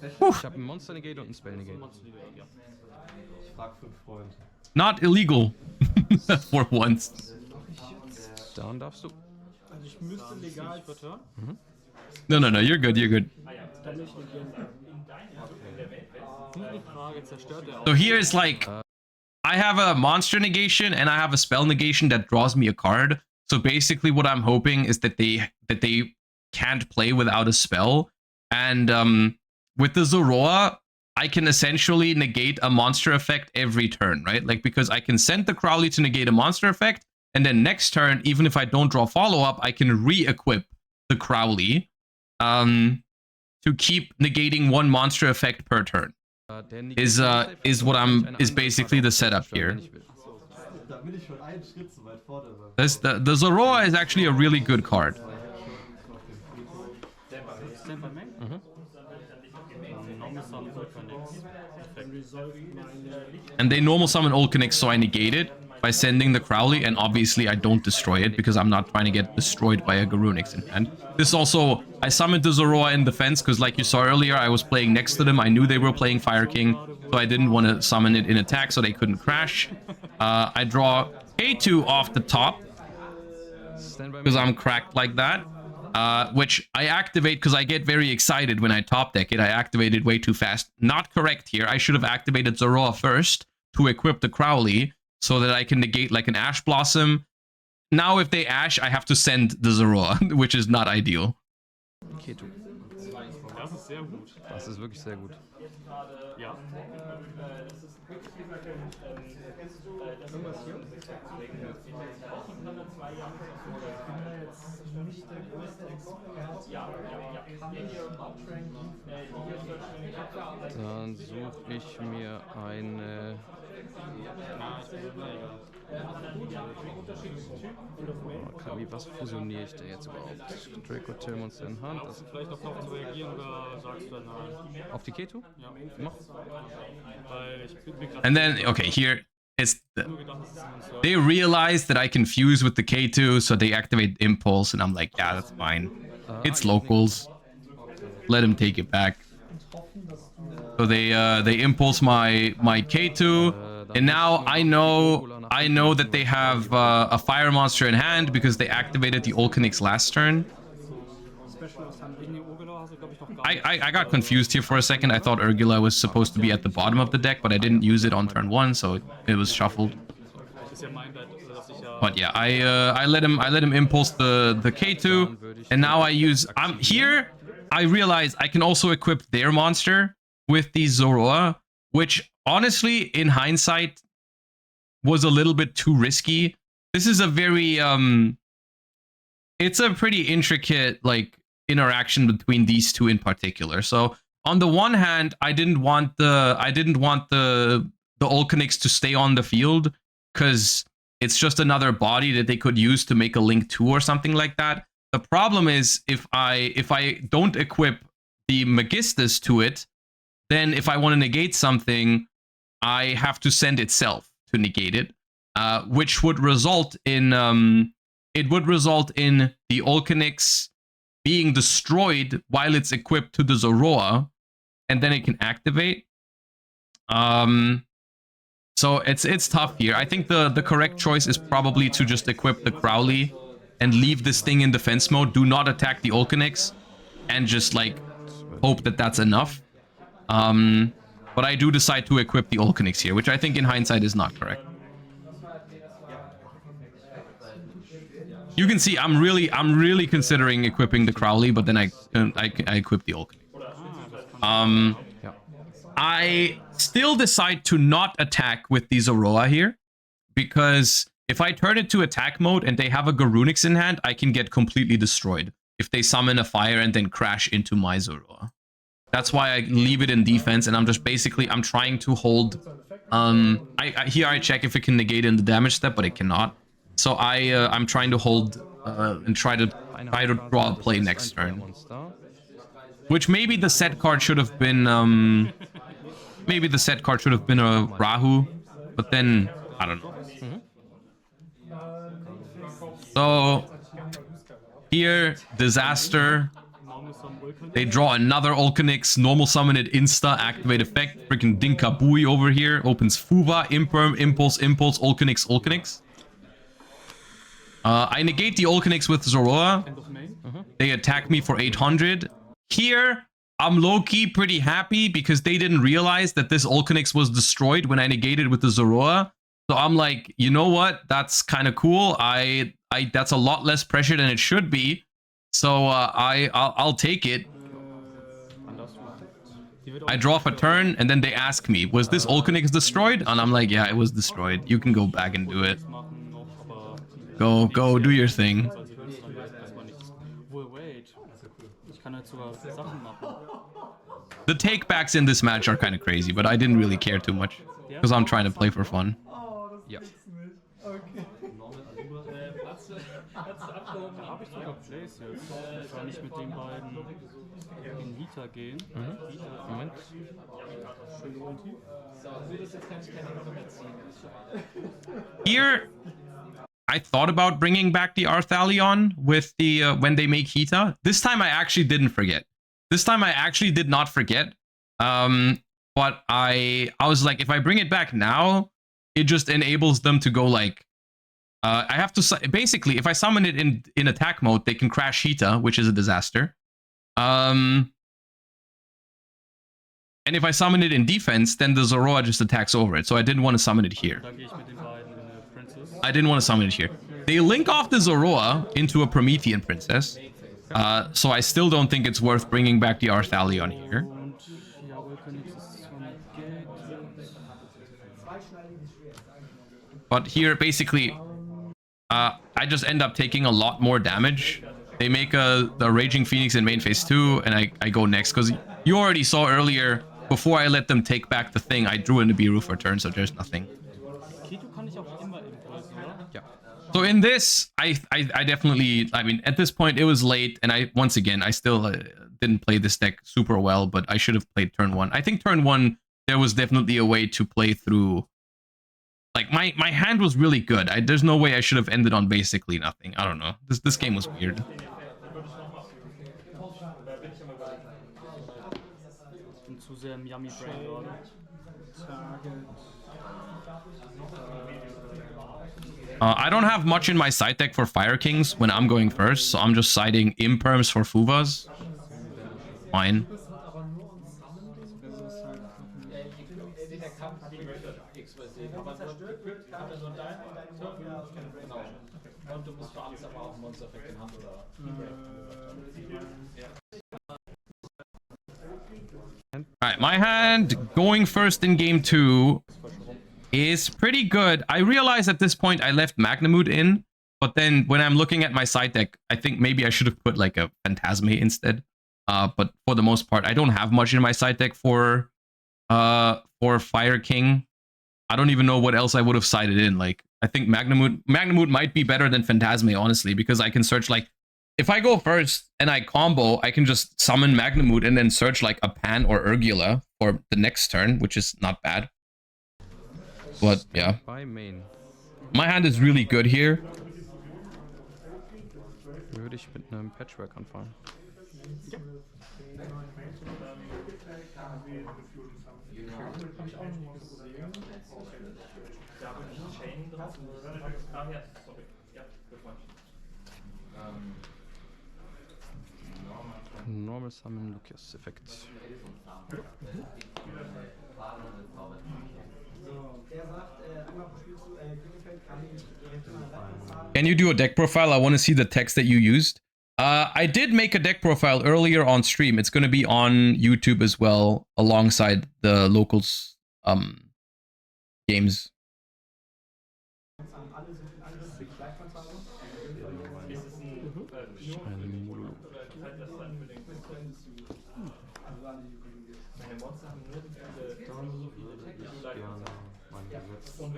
Ich habe ein Monster Negate und ein Spell Negate. Ich frag 5 Freunde. Not illegal. For once. Dann darfst du. Also ich müsste legal füttern. No, you're good, you're good. Dann nicht negieren. Die Frage, zerstört er auch. So here is like, I have a monster negation and I have a spell negation that draws me a card. So basically what I'm hoping is that they can't play without a spell. And with the Zoroa, I can essentially negate a monster effect every turn, right? Like, because I can send the Crowley to negate a monster effect, and then next turn, even if I don't draw follow-up, I can re-equip the Crowley to keep negating one monster effect per turn. Is basically the setup here. The Zoroa is actually a really good card. And they normal summon Olkanix, so I negate it by sending the Crowley, and obviously I don't destroy it because I'm not trying to get destroyed by a Garunix in hand. This also, I summoned the Zoroa in defense because like you saw earlier, I was playing next to them. I knew they were playing Fire King, so I didn't want to summon it in attack so they couldn't crash. I draw K2 off the top because I'm cracked like that. Which I activate because I get very excited when I top deck it. I activated way too fast. Not correct here. I should have activated Zoroa first to equip the Crowley so that I can negate like an Ash Blossom. Now if they Ash, I have to send the Zoroa, which is not ideal. Keto. Das ist sehr gut. Das ist wirklich sehr gut. Ja. Irgendwas hier? Dann suche ich mir eine. Okay, was fusioniere ich denn jetzt überhaupt? Draco Tail Monster in Hand. Hast du vielleicht noch darauf zu reagieren oder sagst du dann nein? Auf die Keto? Ja. Mach. Weil ich bin gerade And then, okay, here is nur gedacht, das ist ein Server. they realize that I can fuse with the K2, so they activate Impulse, and I'm like, yeah, that's fine. It's locals. Let him take it back. So they impulse my K2, and now I know that they have a fire monster in hand because they activated the Olkanix last turn. Specialist haben wegen dem Urgelau hast du, glaube ich, noch gar nicht. I got confused here for a second. I thought Urgula was supposed to be at the bottom of the deck, but I didn't use it on turn 1, so it was shuffled. Das ist ja mein Bett, dass ich ja. But yeah, I let him impulse the K2, and now I'm here. I realize I can also equip their monster with the Zoroa, which honestly, in hindsight, was a little bit too risky. This is a very it's a pretty intricate like interaction between these two in particular. So on the one hand, I didn't want the Olkanix to stay on the field because it's just another body that they could use to make a Link 2 or something like that. The problem is if I don't equip the Magistus to it, then if I want to negate something, I have to send itself to negate it, which would result in the Olkanix being destroyed while it's equipped to the Zoroa, and then it can activate. So it's tough here. I think the correct choice is probably to just equip the Crowley and leave this thing in defense mode. Do not attack the Olconix and just like hope that that's enough. But I do decide to equip the Olconix here, which I think in hindsight is not correct. You can see I'm really considering equipping the Crowley, but then I equip the Olconix. I still decide to not attack with the Zoroa here, because if I turn it to attack mode and they have a Garunix in hand, I can get completely destroyed if they summon a fire and then crash into my Zoroa. That's why I leave it in defense, and I'm just basically, I'm trying to hold, here I check if it can negate in the damage step, but it cannot. So I'm trying to hold and try to draw a play next turn. Which maybe the set card should have been, maybe the set card should have been a Rahu, but then, I don't know. So, here, Disaster. They draw another Olconix, normal summon it, insta, activate effect. Freaking Dinkabui over here. Opens Fuva, Imperm, Impulse, Impulse, Olconix, Olconix. I negate the Olconix with Zoroa. They attack me for 800. Here, I'm low-key pretty happy because they didn't realize that this Olconix was destroyed when I negated with the Zoroa. So I'm like, you know what? That's kind of cool. That's a lot less pressure than it should be. So I'll take it. I draw for turn, and then they ask me, was this Olconix destroyed? And I'm like, yeah, it was destroyed. You can go back and do it. Go, do your thing. The takebacks in this match are kind of crazy, but I didn't really care too much because I'm trying to play for fun. Ja. Da habe ich sogar Plays jetzt. Wahrscheinlich mit den beiden in Vita gehen. Moment. Here, I thought about bringing back the Arthalion with the when they make Hita. This time I actually didn't forget. This time I actually did not forget. But I was like, if I bring it back now, it just enables them to go like, I have to basically, if I summon it in attack mode, they can crash Hita, which is a disaster. And if I summon it in defense, then the Zoroa just attacks over it. So I didn't want to summon it here. I didn't want to summon it here. They link off the Zoroa into a Promethean princess. So I still don't think it's worth bringing back the Arthalion here. But here, basically, I just end up taking a lot more damage. They make the Raging Phoenix in main phase 2, and I go next. Because you already saw earlier, before I let them take back the thing, I drew in the Biru for turn, so there's nothing. So in this, I definitely, I mean, at this point, it was late, and once again, I still didn't play this deck super well, but I should have played turn 1. I think turn 1, there was definitely a way to play through. Like, my hand was really good. There's no way I should have ended on basically nothing. I don't know. This game was weird. I don't have much in my side deck for Fire Kings when I'm going first, so I'm just siding Imperms for Fuvas. Fine. Alright, my hand going first in game 2 is pretty good. I realize at this point I left Magnamood in, but then when I'm looking at my side deck, I think maybe I should have put like a Phantasme instead. But for the most part, I don't have much in my side deck for Fire King. I don't even know what else I would have sided in. Like, I think Magnamood might be better than Phantasme, honestly, because I can search, like, if I go first and I combo, I can just summon Magnamood and then search like a Pan or Urgula for the next turn, which is not bad. But yeah, my hand is really good here. Würde ich mit einem Patchwork anfangen. Habe ich auch noch mal gesehen. Da habe ich Chain drauf. Ah ja, sorry. Ja, Glückwunsch. Normal Summon Lucius-Effekt. Can you do a deck profile? I want to see the text that you used. I did make a deck profile earlier on stream. It's going to be on YouTube as well, alongside the locals games.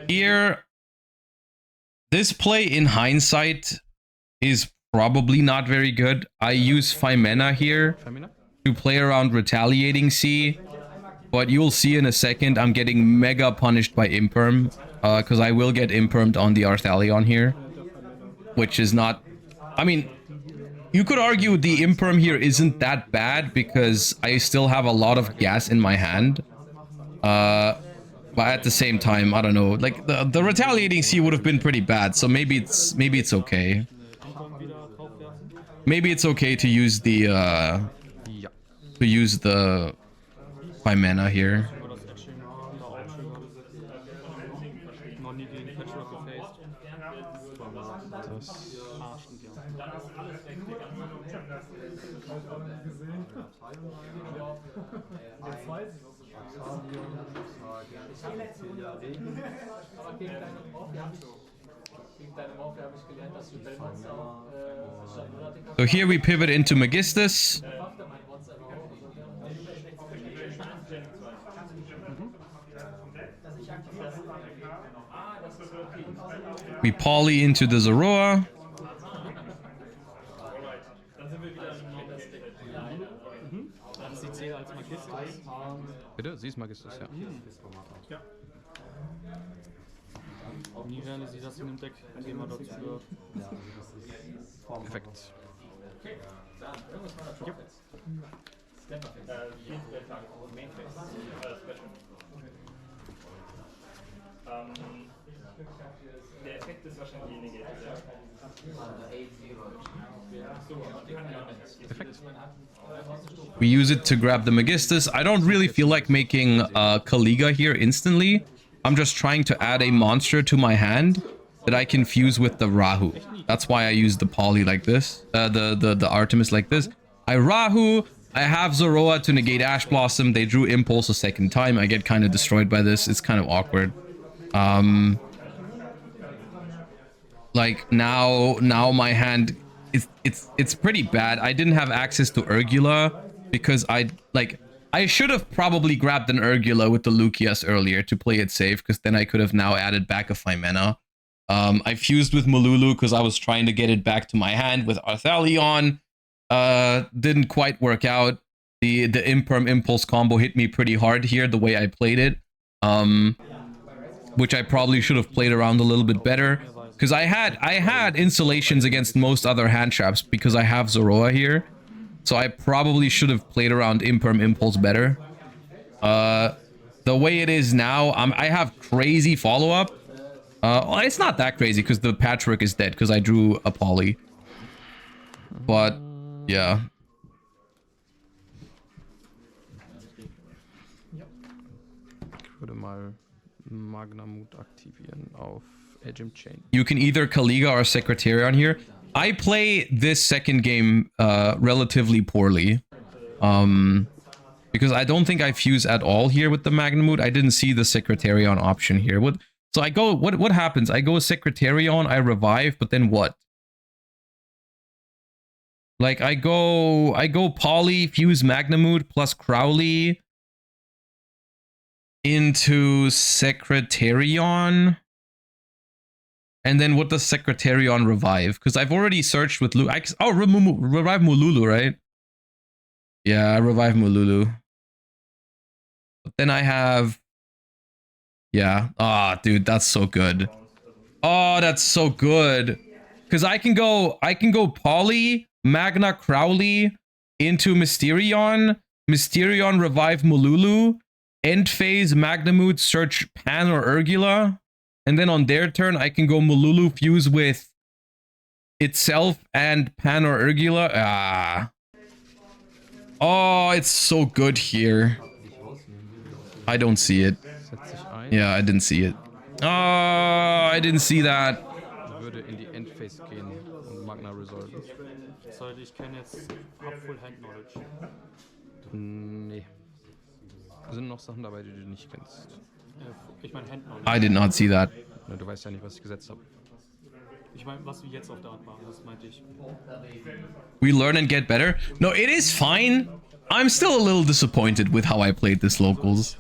Here, this play in hindsight is probably not very good. I use 5 mana here to play around Retaliating Sea, but you'll see in a second I'm getting mega punished by Imperm, because I will get Impermed on the Arthalion here, which is not... I mean, you could argue the Imperm here isn't that bad because I still have a lot of gas in my hand. But at the same time, I don't know. Like the Retaliating Sea would have been pretty bad, so maybe it's okay. Maybe it's okay to use the 5 mana here. So here we pivot into Magistus. We poly into the Zoroa. Bitte? Sie ist Magistus, ja. Ja. Nie gerne sie das in dem Deck, Thema dazu gehört. Perfekt. Der Effekt ist wahrscheinlich negativ. Perfekt. We use it to grab the Magistus. I don't really feel like making Kaliga here instantly. I'm just trying to add a monster to my hand that I can fuse with the Rahu. That's why I use the Poly like this, the Artemis like this. I Rahu, I have Zoroa to negate Ash Blossom. They drew Impulse a second time. I get kind of destroyed by this. It's kind of awkward. Like now my hand, it's pretty bad. I didn't have access to Urgula because I should have probably grabbed an Urgula with the Lucius earlier to play it safe, because then I could have now added back a 5 mana. I fused with Malulu because I was trying to get it back to my hand with Arthalion. Didn't quite work out. The Imperm Impulse combo hit me pretty hard here, the way I played it. Which I probably should have played around a little bit better. Because I had insulations against most other hand traps because I have Zoroa here. So I probably should have played around Imperm Impulse better. The way it is now, I have crazy follow-up. Well, it's not that crazy because the Patchwork is dead because I drew a Poly. But, yeah. Ich würde mal Magnamut aktivieren auf Agent Chain. You can either Kaliga or Secretarion here. I play this second game relatively poorly. Because I don't think I fuse at all here with the Magnamut. I didn't see the Secretarion option here. So I go, what happens? I go Secretarion, I revive, but then what? Like I go Poly, fuse Magnamut plus Crowley into Secretarion. And then what does Secretarion revive? Because I've already searched with revive Mululu, right? Yeah, I revive Mululu. But then I have... Yeah. Ah, dude, that's so good. Oh, that's so good. Because I can go Poly, Magna Crowley, into Mysterion. Mysterion revive Mululu. End phase Magnamoot search Pan or Urgula. And then on their turn, I can go Mululu fuse with itself and Pan or Urgula. Ah. Oh, it's so good here. I don't see it. Yeah, I didn't see it. Oh, I didn't see that. Würde in die Endphase gehen und Magna resolven. Sollte ich kenne jetzt hab Full Hand Knowledge. Nee. Sind noch Sachen dabei, die du nicht kennst. Ich meine Hand Knowledge. I did not see that. Du weißt ja nicht, was ich gesetzt habe. Ich meine, was wir jetzt auf der Hand machen, das meinte ich. We learn and get better. No, it is fine. I'm still a little disappointed with how I played this locals.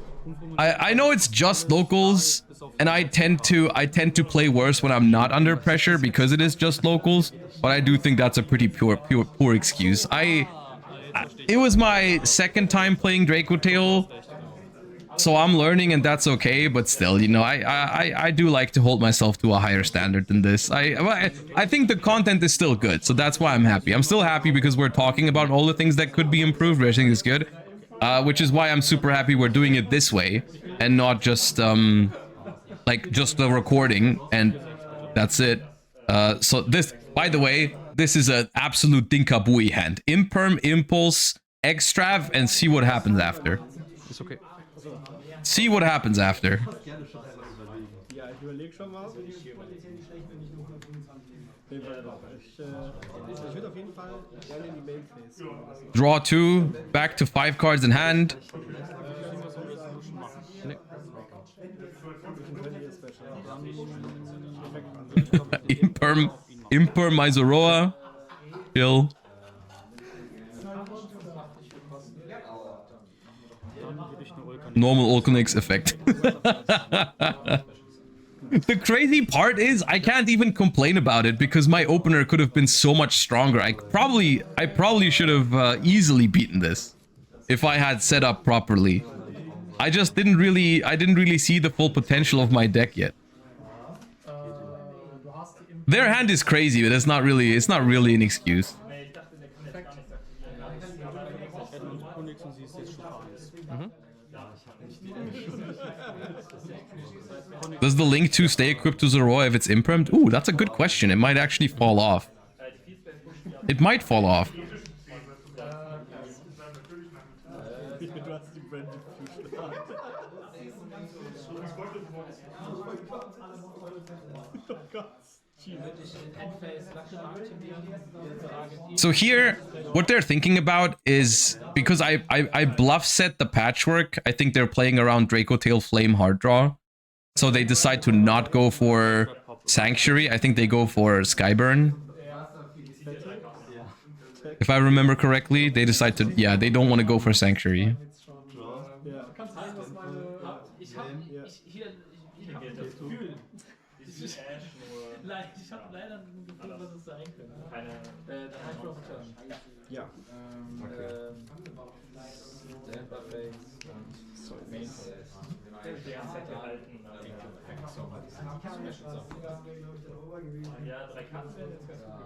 I know it's just locals, and I tend to play worse when I'm not under pressure because it is just locals. But I do think that's a pretty poor excuse. It was my second time playing Draco Tail, so I'm learning, and that's okay. But still, you know, I do like to hold myself to a higher standard than this. I think the content is still good, so that's why I'm happy. I'm still happy because we're talking about all the things that could be improved, which I think is good. Which is why I'm super happy we're doing it this way and not just like just the recording and that's it. So this, by the way, this is an absolute Dinkabui hand. Imperm, Impulse, Extrav, and see what happens after. Ist okay. See what happens after. Ja, ich überlege schon mal. Ich würde auf jeden Fall gerne in die Main Phase. Draw 2, back to 5 cards in hand. Imperm Maizoroa. Chill. Normal Ulconix effect. The crazy part is I can't even complain about it because my opener could have been so much stronger. I probably should have easily beaten this if I had set up properly. I just didn't really see the full potential of my deck yet. Their hand is crazy, but it's not really an excuse. Does the Link 2 stay equipped to Zoroa if it's imprimed? Ooh, that's a good question. It might actually fall off. It might fall off. So here, what they're thinking about is, because I bluff set the patchwork, I think they're playing around Draco Tail Flame Hard Draw. So they decide to not go for Sanctuary. I think they go for Skyburn. If I remember correctly, they decide to... Yeah, they don't want to go for Sanctuary. Ja.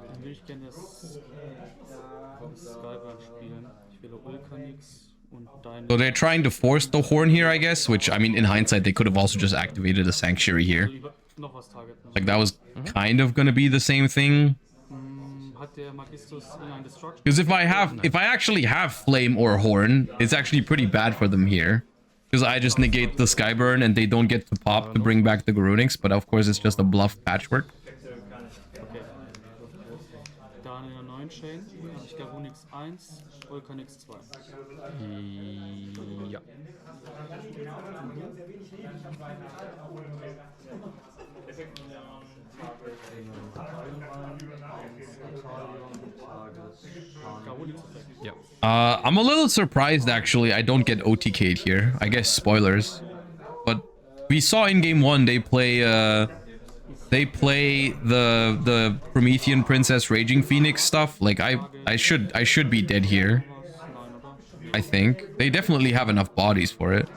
Dann will ich gerne das Skyburn spielen. Ich will Ulcanix und deine... So they're trying to force the Horn here, I guess, which, I mean, in hindsight, they could have also just activated a Sanctuary here. Like, that was kind of gonna be the same thing. Because if I actually have Flame or Horn, it's actually pretty bad for them here. Because I just negate the Skyburn and they don't get to pop to bring back the Garunix, but of course it's just a bluff patchwork. Okay. Dann in der neuen Chain habe ich Garunix 1, Ulcanix 2. Ja. I'm a little surprised actually I don't get OTK'd here. I guess spoilers. But we saw in game 1 they play the Promethean Princess Raging Phoenix stuff. Like I should be dead here. I think. They definitely have enough bodies for it.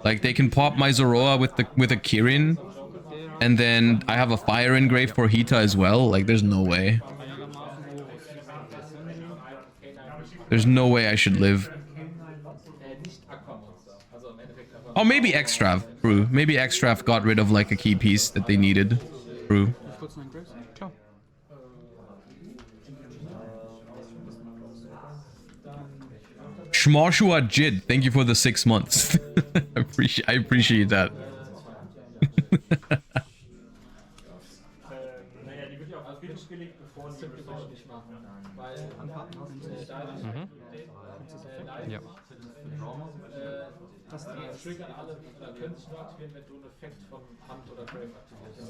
Like they can pop my Zoroa with a Kirin. And then I have a Fire Engrave for Hita as well. Like there's no way. There's no way I should live. Oh, maybe Extrav. True. Maybe Extrav got rid of like a key piece that they needed. True. Klar. Shmoshua Jid, thank you for the 6 months. I appreciate that. Naja, die wird ja auf kritisch gelegt, bevor die Refresh nicht machen. Weil Ja. das triggern alle, können sich nur aktivieren, wenn du einen Effekt von Hand oder Brave aktivierst.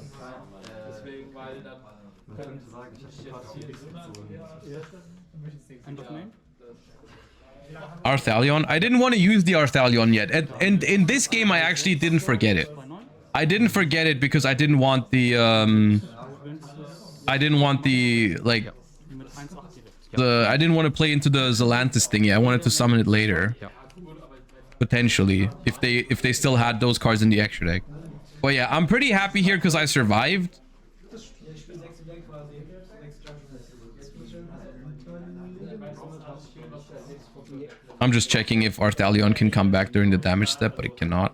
Deswegen, weil dann Man könnte sagen, ich habe die Karte nichts gezogen. End of name? Arthalion. I didn't want to use the Arthalion yet. And in this game, I actually didn't forget it. I didn't forget it because I didn't want the, I didn't want the, like, I didn't want to play into the Zelantis thingy. I wanted to summon it later. Ja. Potentially. If they still had those cards in the extra deck. But yeah, I'm pretty happy here because I survived. I'm just checking if Arthalion can come back during the damage step, but it cannot.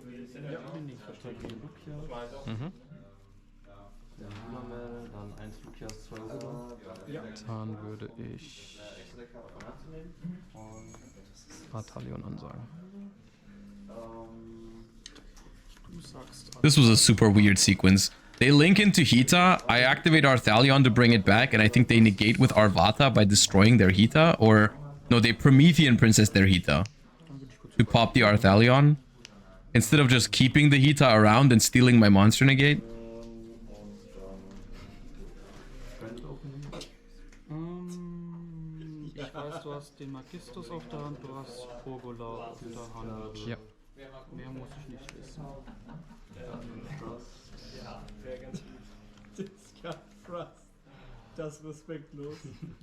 Dann würde ich Arthalion ansagen. This was a super weird sequence. They link into Hita, I activate Arthalion to bring it back, and I think they negate with Arvata by destroying their Hita, or... No, they Promethean Princess their Hita to pop the Arthalion, instead of just keeping the Hita around and stealing my monster negate. Ich weiß, du hast den Magistus auf der Hand, du hast Urgula auf der Hand. Ja. Mehr muss ich nicht wissen. Das ist respektlos.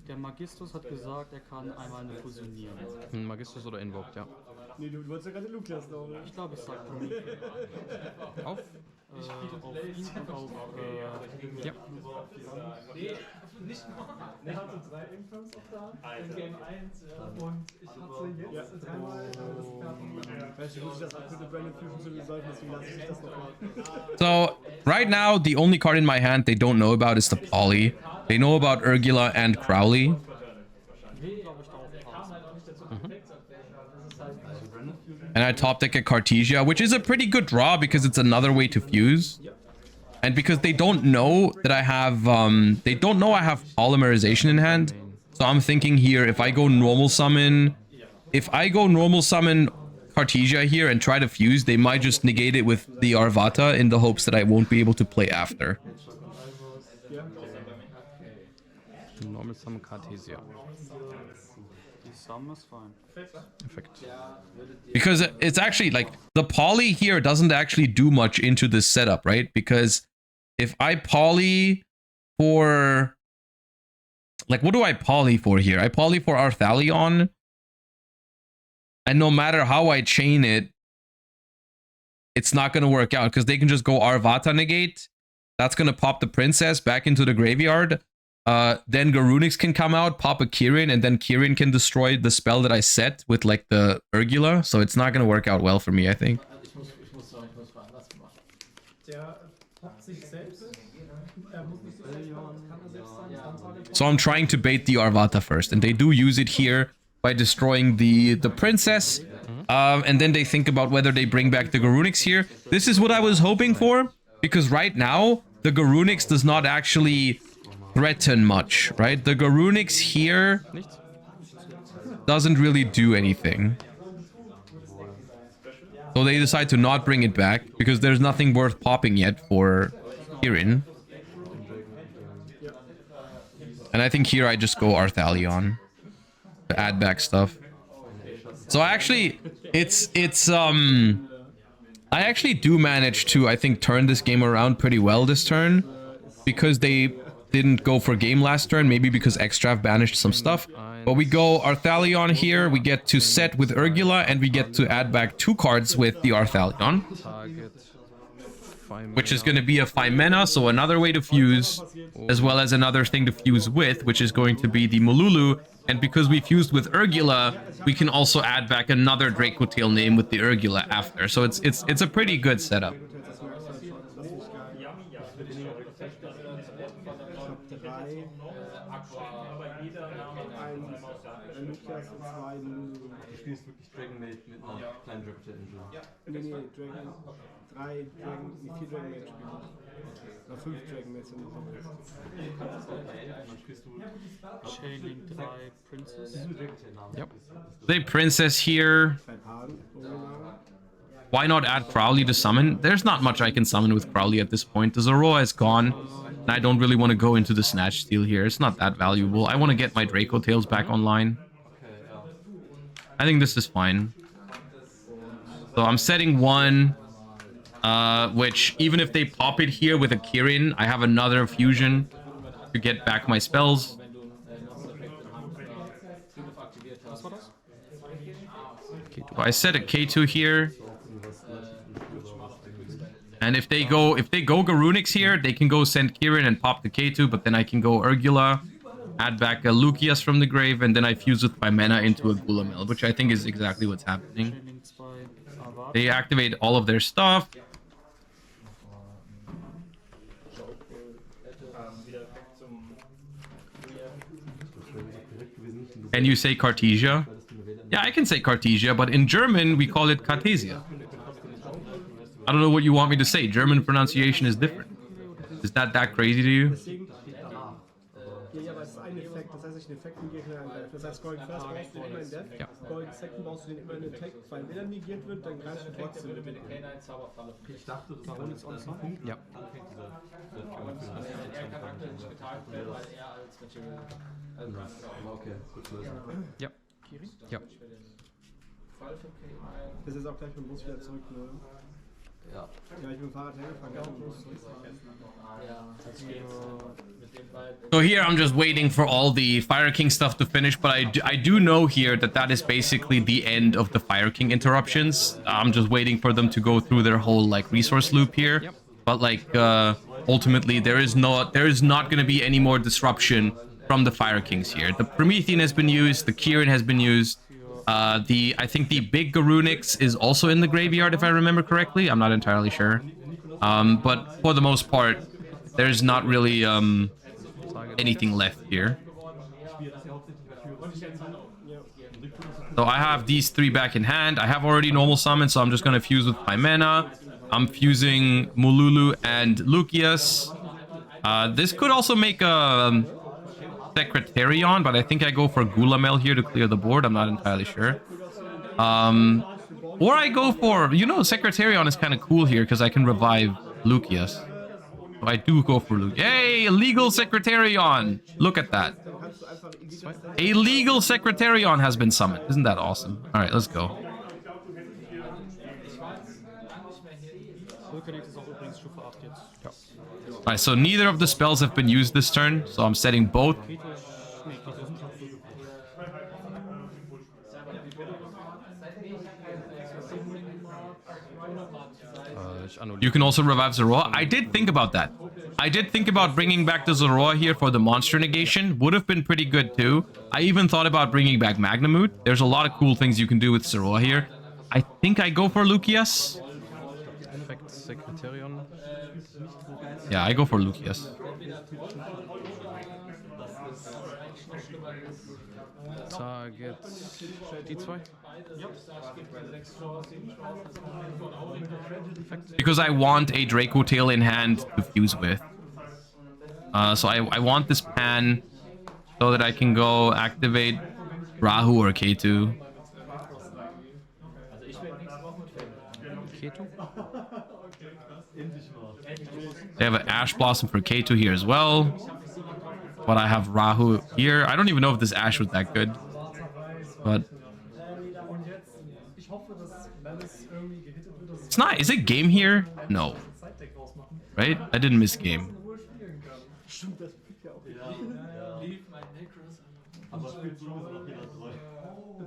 Der Magistus hat gesagt, er kann einmal eine fusionieren. Ein Magistus oder Invoked, ja. Nee, du wolltest ja gerade Lukas noch, ne? Ich glaube, es sagt Promethean. Auf? Auf ihn und auf... Ja. Er hatte 3 Incomes auf der Hand in Game 1 und ich hatte jetzt 3-mal das Karten. Weißt du, muss ich das auch mit der Brand Fusion zu resolven, deswegen lasse ich das noch mal. So, right now, the only card in my hand they don't know about is the Poly. They know about Urgula and Crowley. And I top deck a Cartesia, which is a pretty good draw because it's another way to fuse. And because they don't know that I have, they don't know I have polymerization in hand. So I'm thinking here, if I go normal summon Cartesia here and try to fuse, they might just negate it with the Arvata in the hopes that I won't be able to play after. Normal Summon Cartesia. Sum is fine. Perfekt. Because it's actually like the poly here doesn't actually do much into this setup, right? Because if I poly for, like, what do I poly for here? I poly for Arthalion, and no matter how I chain it, it's not going to work out because they can just go Arvata negate. That's going to pop the princess back into the graveyard. Then Garunix can come out, pop a Kirin, and then Kirin can destroy the spell that I set with like the Urgula. So it's not going to work out well for me, I think. So I'm trying to bait the Arvata first, and they do use it here by destroying the princess. And then they think about whether they bring back the Garunix here. This is what I was hoping for, because right now the Garunix does not actually threaten much, right? The Garunix here doesn't really do anything. So they decide to not bring it back because there's nothing worth popping yet for Kirin. And I think here I just go Arthalion to add back stuff. So actually, I actually do manage to, I think, turn this game around pretty well this turn, because they didn't go for game last turn, maybe because Extrav banished some stuff. But we go Arthalion here, we get to set with Urgula, and we get to add back 2 cards with the Arthalion, which is going to be a 5 mana, so another way to fuse, as well as another thing to fuse with, which is going to be the Mululu And because we fused with Urgula, we can also add back another Draco Tail name with the Urgula after. So it's a pretty good setup. Das merkst du halt schon. Das finde ich geil. Ich glaube 3. Ein Lukas und 2 Lulu. Du spielst wirklich Dragon Maid mit einer kleinen Dragon Tail Engine. Nee, Dragon. 3 Dragon. Wie 4 Dragon Maid spielen. Oder 5 Dragon Maids, wenn du so willst. Dann spielst du Chainlink 3 Princess. Yep. Play Princess here. 2 Paden. Why not add Crowley to summon? There's not much I can summon with Crowley at this point. The Zoroa is gone, and I don't really want to go into the Snatch Steal here. It's not that valuable. I want to get my Draco Tails back online. I think this is fine. So I'm setting 1, which even if they pop it here with a Kirin, I have another fusion to get back my spells. So I set a K2 here. And if they go Garunix here, they can go send Kirin and pop the K2, but then I can go Urgula, add back a Lucius from the grave, and then I fuse with my mana into a Gulamel, which I think is exactly what's happening. They activate all of their stuff. And you say Cartesia? Yeah, I can say Cartesia, but in German we call it Cartesia. I don't know what you want me to say. German pronunciation is different. Is that crazy to you? Ja, aber es ist ein Effekt. Das heißt, ich einen Effekt negiert angreife. Das heißt, Golden First brauchst du immer in Death. Ja. Golden Second brauchst du den immer in Attack. Weil wenn er negiert wird, dann greifst du trotzdem. Ich dachte, das war jetzt alles noch Punkt. Ja. Okay, gut zu wissen. Ja. Ja. Das ist auch gleich mit dem Bus wieder zurück, ne? Ja. Ja, ich bin mit dem Fahrrad hergefahren. So here I'm just waiting for all the Fire King stuff to finish, but I do know here that is basically the end of the Fire King interruptions. I'm just waiting for them to go through their whole like resource loop here. Yep. But like ultimately there is not going to be any more disruption from the Fire Kings here. The Promethean has been used, the Kirin has been used. I think the big Garunix is also in the graveyard, if I remember correctly. I'm not entirely sure. But for the most part, there's not really anything left here. So I have these 3 back in hand. I have already normal summon, so I'm just going to fuse with my mana. I'm fusing Mululu and Lucius. This could also make a Secretarion, but I think I go for Gulamel here to clear the board. I'm not entirely sure. Or I go for, Secretarion is kind of cool here because I can revive Lucius. So I do go for Lucius. Hey, illegal Secretarion! Look at that. A legal Secretarion has been summoned. Isn't that awesome? All right, let's go. Alright, so neither of the spells have been used this turn, so I'm setting both. You can also revive Zoroa. I did think about that. I did think about bringing back the Zoroa here for the monster negation. Would have been pretty good too. I even thought about bringing back Magnamoot. There's a lot of cool things you can do with Zoroa here. I think I go for Lucius. Effekt Secretarion. Yeah, I go for Lucius. Target die 2. Because I want a Draco Tail in hand to fuse with. So I want this pan so that I can go activate Rahu or K2. They have an Ash Blossom for K2 here as well. But I have Rahu here. I don't even know if this Ash was that good. But it's not. Is it game here? No. Right? I didn't miss game.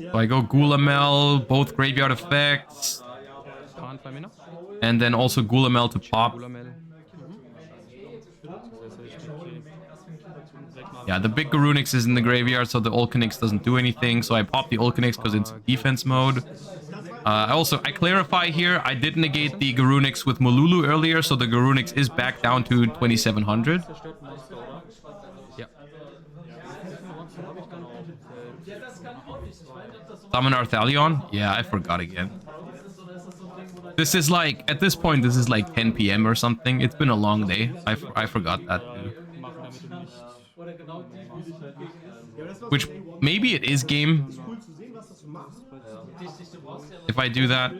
So I go Gulamel, both graveyard effects. And then also Gulamel to pop. Yeah, the big Garunix is in the graveyard, so the Ulcanix doesn't do anything. So I pop the Ulcanix because it's defense mode. I clarify here, I did negate the Garunix with Molulu earlier, so the Garunix is back down to 2700. Ja. Summon Arthalion? Yeah, I forgot again. This is like, at this point, this is like 10 p.m. or something. It's been a long day. I forgot that too. Which, maybe it is game. If I do that.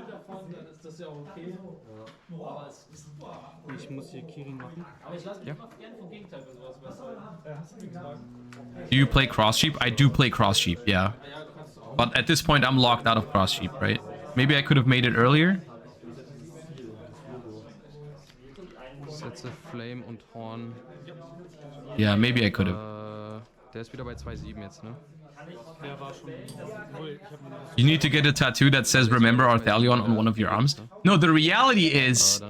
Do you play Cross Sheep? I do play Cross Sheep, yeah. But at this point, I'm locked out of Cross Sheep, right? Maybe I could have made it earlier. Setze Flame und Horn. Yeah, maybe I could have. Der ist wieder bei 2,7 jetzt, ne? You need to get a tattoo that says "Remember Arthalion" on one of your arms. No, the reality is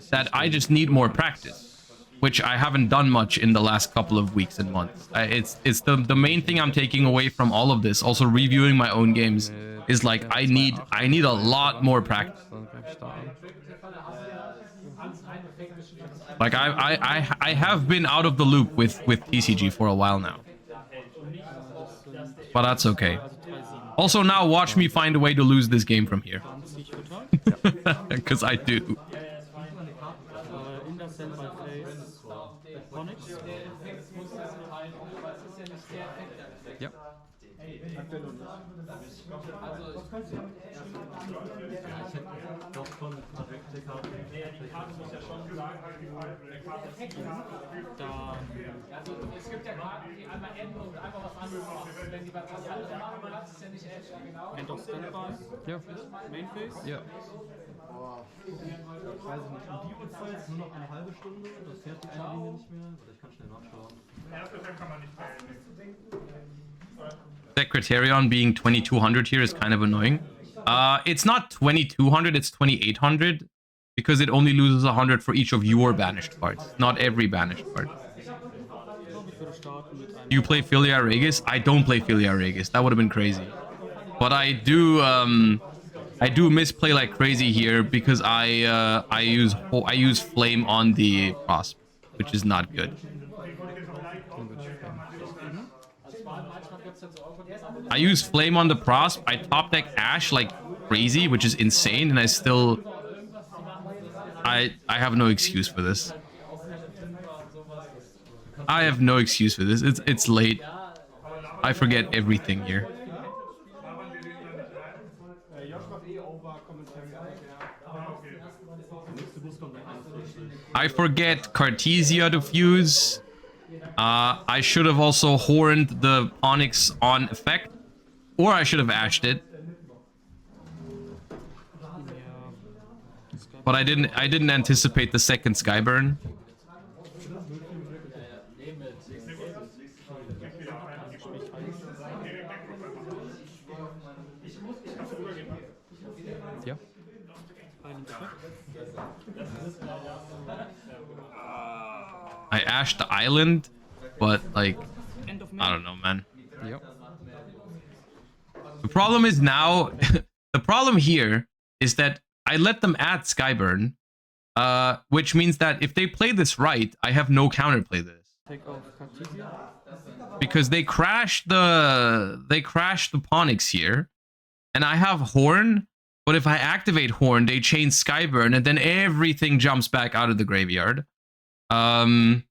that I just need more practice, which I haven't done much in the last couple of weeks and months. It's the main thing I'm taking away from all of this. Also reviewing my own games is like I need a lot more practice. Like I have been out of the loop with TCG for a while now. But that's okay. Also now watch me find a way to lose this game from here. Because I do. Ja. Es gibt ja Karten, die einmal enden und einmal was anderes machen. Wenn die was anderes machen, dann ist es ja nicht Edge, genau. End of Standby? Ja. Mainface? Ja. Ich weiß nicht. Und die Uhrzeit ist nur noch eine halbe Stunde. Das fährt die eine Linie nicht mehr. Oder ich kann schnell nachschauen. Secretarion being 2200 here is kind of annoying. It's not 2200, it's 2800 because it only loses 100 for each of your banished cards, not every banished card. Do you play Filia Regis? I don't play Filia Regis. That would have been crazy. But I do misplay like crazy here because I use Flame on the Prosp, which is not good. I use Flame on the Prosp. I top deck Ash like crazy, which is insane, and I still I have no excuse for this. I have no excuse for this. It's late. I forget everything here. I forget Cartesia to fuse. I should have also horned the Onyx on effect, or I should have ashed it. But I didn't anticipate the second Skyburn. Ja. I ashed the island, but like, I don't know, man. Ja. The problem is now, the problem here is that I let them add Skyburn, which means that if they play this right, I have no counterplay this. Take off Cartesia. Because they crashed the Ponyx here, and I have Horn, but if I activate Horn, they chain Skyburn, and then everything jumps back out of the graveyard. But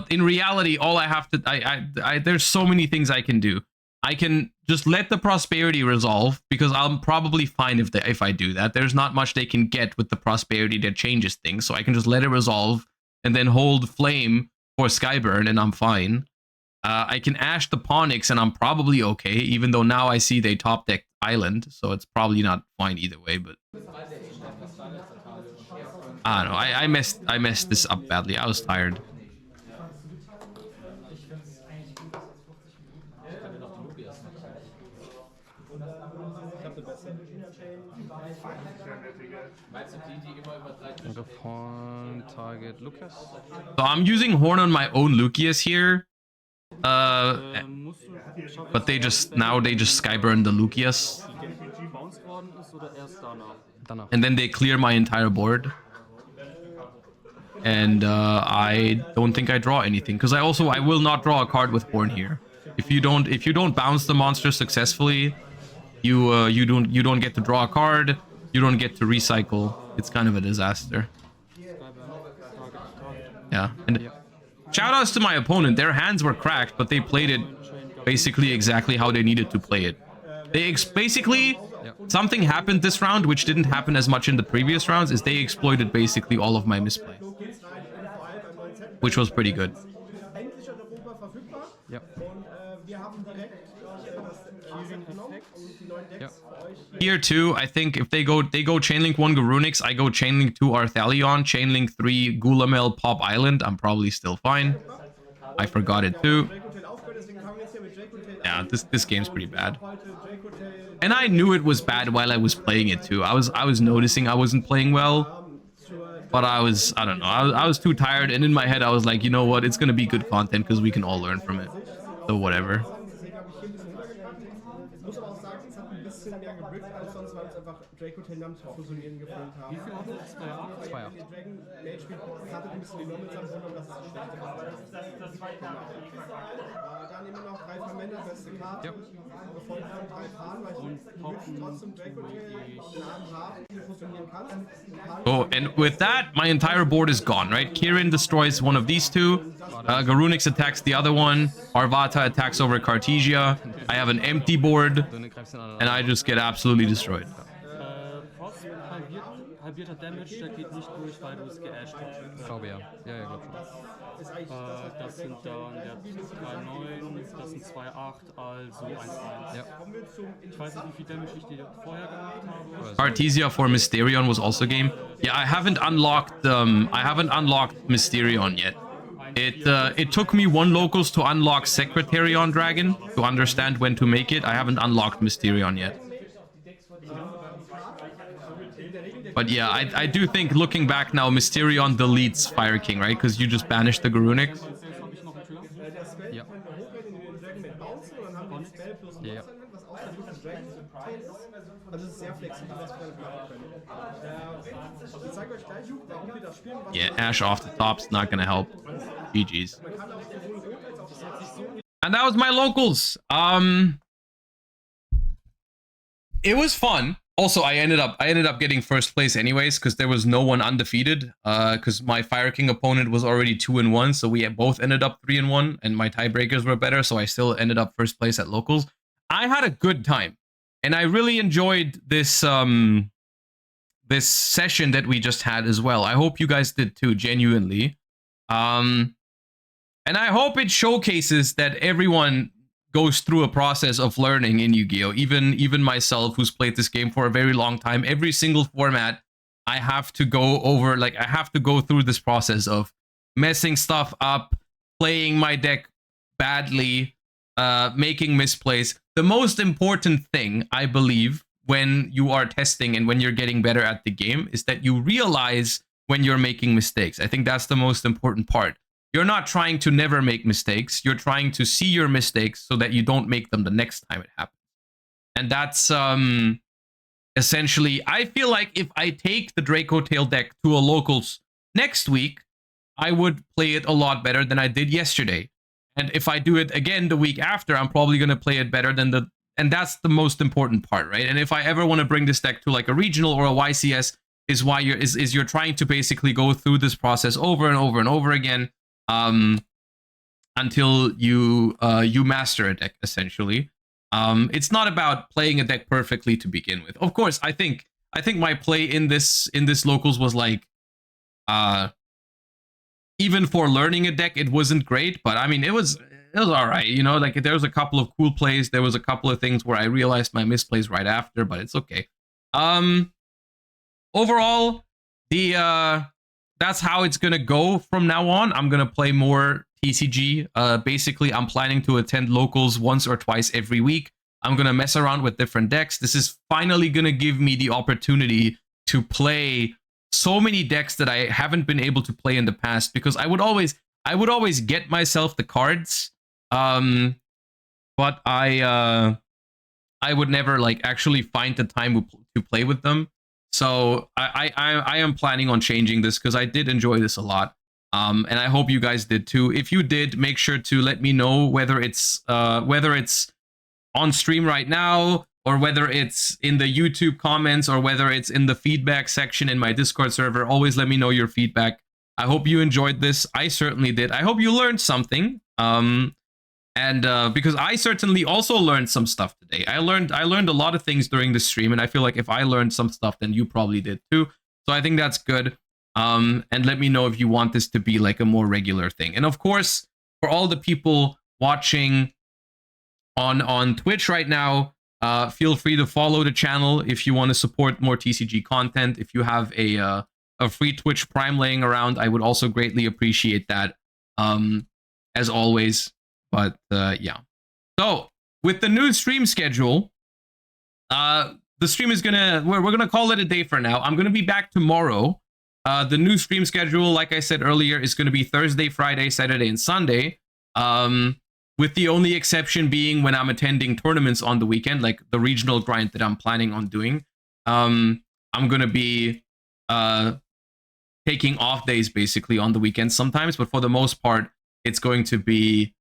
in reality, all I have to, there's so many things I can do. I can just let the Prosperity resolve, because I'm probably fine if I do that. There's not much they can get with the Prosperity that changes things, so I can just let it resolve, and then hold Flame for Skyburn, and I'm fine. I can Ash the Ponyx, and I'm probably okay, even though now I see they top deck Island, so it's probably not fine either way, but I don't know. I messed this up badly. I was tired. Out of Horn, target Lucas. So I'm using Horn on my own Lucius here, But they just skyburn the Lugias, Danach. and then they clear my entire board. And I don't think I draw anything, because I will not draw a card with Born here. If you don't bounce the monster successfully, you don't get to draw a card. You don't get to recycle. It's kind of a disaster. Yeah. And shoutouts to my opponent. Their hands were cracked, but they played it basically exactly how they needed to play it. Basically, something happened this round, which didn't happen as much in the previous rounds, is they exploited basically all of my misplays, which was pretty good. Ja. Here too, I think if they go Chainlink 1 Garunix, I go Chainlink 2 Arthalion, Chainlink 3 Gulamel Pop Island, I'm probably still fine. I forgot it too. Yeah, this game's pretty bad. And I knew it was bad while I was playing it too. I was noticing I wasn't playing well. But I don't know, I was too tired, and in my head I was like, you know what, it's gonna be good content because we can all learn from it. So whatever. Oh, and with that, my entire board is gone, right? Kirin destroys one of these two. Garunix attacks the other one. Arvata attacks over Cartesia. I have an empty board, and I just get absolutely destroyed. Halbierter Damage, der geht nicht durch, weil du es geasht hast. Ich glaube ja. Ja, ja, glaub schon. Das sind dann der 3,9, das sind 2,8, also 1,1. Ja. Ich weiß nicht, wie viel Damage ich dir vorher gemacht habe. Artesia for Mysterion was also game. Yeah, I haven't unlocked Mysterion yet. It took me 1 locals to unlock Secretarion Dragon to understand when to make it. I haven't unlocked Mysterion yet. But yeah, I do think, looking back now, Mysterion deletes Fire King, right? Because you just banish the Garunix. Ja. Ja. Yeah, Ash off the top's not gonna help. GG's. And that was my locals. It was fun. Also, I ended up getting first place anyways, because there was no one undefeated. Because my Fire King opponent was already 2-1, so we both ended up 3-1, and my tiebreakers were better, so I still ended up first place at locals. I had a good time, and I really enjoyed this this session that we just had as well. I hope you guys did too, genuinely. And I hope it showcases that everyone goes through a process of learning in Yu-Gi-Oh! Even myself, who's played this game for a very long time, every single format, I have to go over, like, I have to go through this process of messing stuff up, playing my deck badly, making misplays. The most important thing, I believe, when you are testing and when you're getting better at the game is that you realize when you're making mistakes. I think that's the most important part. You're not trying to never make mistakes. You're trying to see your mistakes so that you don't make them the next time it happens. And that's essentially, I feel like if I take the Draco Tail deck to a locals next week, I would play it a lot better than I did yesterday. And if I do it again the week after, I'm probably going to play it better than the... And that's the most important part, right? And if I ever want to bring this deck to like a regional or a YCS, is why you're trying to basically go through this process over and over and over again. Until you master a deck, essentially. It's not about playing a deck perfectly to begin with. Of course, I think my play in this locals was like, even for learning a deck, it wasn't great, but I mean, it was all right, you know. Like, there was a couple of cool plays. There was a couple of things where I realized my misplays right after, but it's okay. Overall, that's how it's gonna go from now on. I'm gonna play more TCG. Basically, I'm planning to attend locals once or twice every week. I'm gonna mess around with different decks. This is finally gonna give me the opportunity to play so many decks that I haven't been able to play in the past, because I would always get myself the cards But I would never like actually find the time to play with them. So I am planning on changing this because I did enjoy this a lot. And I hope you guys did too. If you did, make sure to let me know whether it's on stream right now, or whether it's in the YouTube comments, or whether it's in the feedback section in my Discord server. Always let me know your feedback. I hope you enjoyed this. I certainly did. I hope you learned something. Because I certainly also learned some stuff today. I learned a lot of things during the stream, and I feel like if I learned some stuff, then you probably did too. So I think that's good. And let me know if you want this to be like a more regular thing. And of course, for all the people watching on Twitch right now, feel free to follow the channel if you want to support more TCG content. If you have a free Twitch Prime laying around, I would also greatly appreciate that. As always. But yeah. So with the new stream schedule, the stream is we're gonna call it a day for now. I'm gonna be back tomorrow. The new stream schedule, like I said earlier, is gonna be Thursday, Friday, Saturday, and Sunday. With the only exception being when I'm attending tournaments on the weekend, like the regional grind that I'm planning on doing. I'm gonna be taking off days basically on the weekends sometimes, but for the most part, it's going to be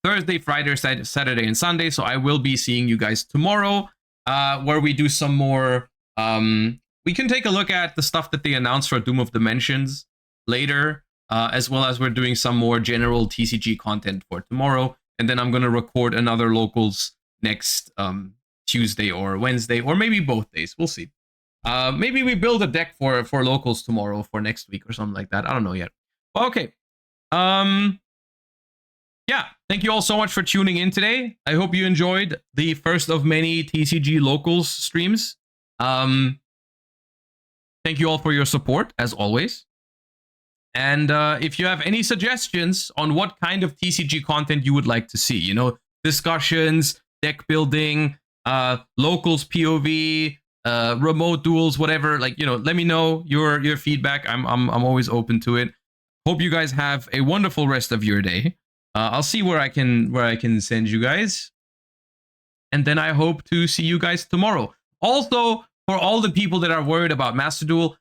Thursday, Friday, Saturday, and Sunday. So I will be seeing you guys tomorrow, where we do some more. We can take a look at the stuff that they announced for Doom of Dimensions later, as well as we're doing some more general TCG content for tomorrow. And then I'm going to record another locals next Tuesday or Wednesday, or maybe both days. We'll see. Maybe we build a deck for locals tomorrow for next week or something like that. I don't know yet. Okay. Yeah, thank you all so much for tuning in today. I hope you enjoyed the first of many TCG locals streams. Thank you all for your support, as always. And if you have any suggestions on what kind of TCG content you would like to see, you know, discussions, deck building, locals POV, remote duels, whatever, like, you know, let me know your feedback. I'm always open to it. Hope you guys have a wonderful rest of your day. I'll see where I can send you guys. And then I hope to see you guys tomorrow. Also, for all the people that are worried about Master Duel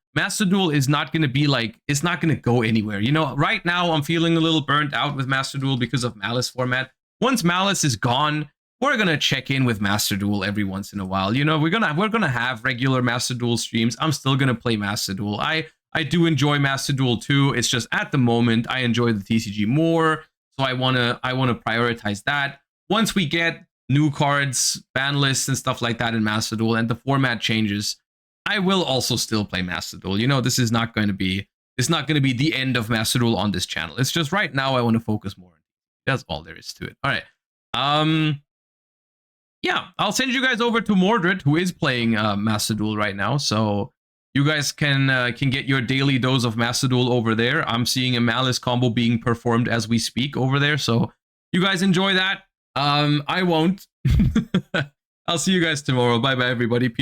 is not going to be like, it's not going to go anywhere. You know, right now I'm feeling a little burnt out with Master Duel because of Malice format. Once Malice is gone, we're going to check in with Master Duel every once in a while. You know, we're going to have regular Master Duel streams. I'm still going to play Master Duel. I do enjoy Master Duel too. It's just at the moment I enjoy the TCG more. So I want to prioritize that. Once we get new cards, ban lists, and stuff like that in Master Duel, and the format changes, I will also still play Master Duel. You know, this is not going to be the end of Master Duel on this channel. It's just right now I want to focus more. That's all there is to it. All right. Yeah, I'll send you guys over to Mordred, who is playing Master Duel right now. So you guys can get your daily dose of Master Duel over there. I'm seeing a Malice combo being performed as we speak over there. So you guys enjoy that. I won't. I'll see you guys tomorrow. Bye bye, everybody. Peace.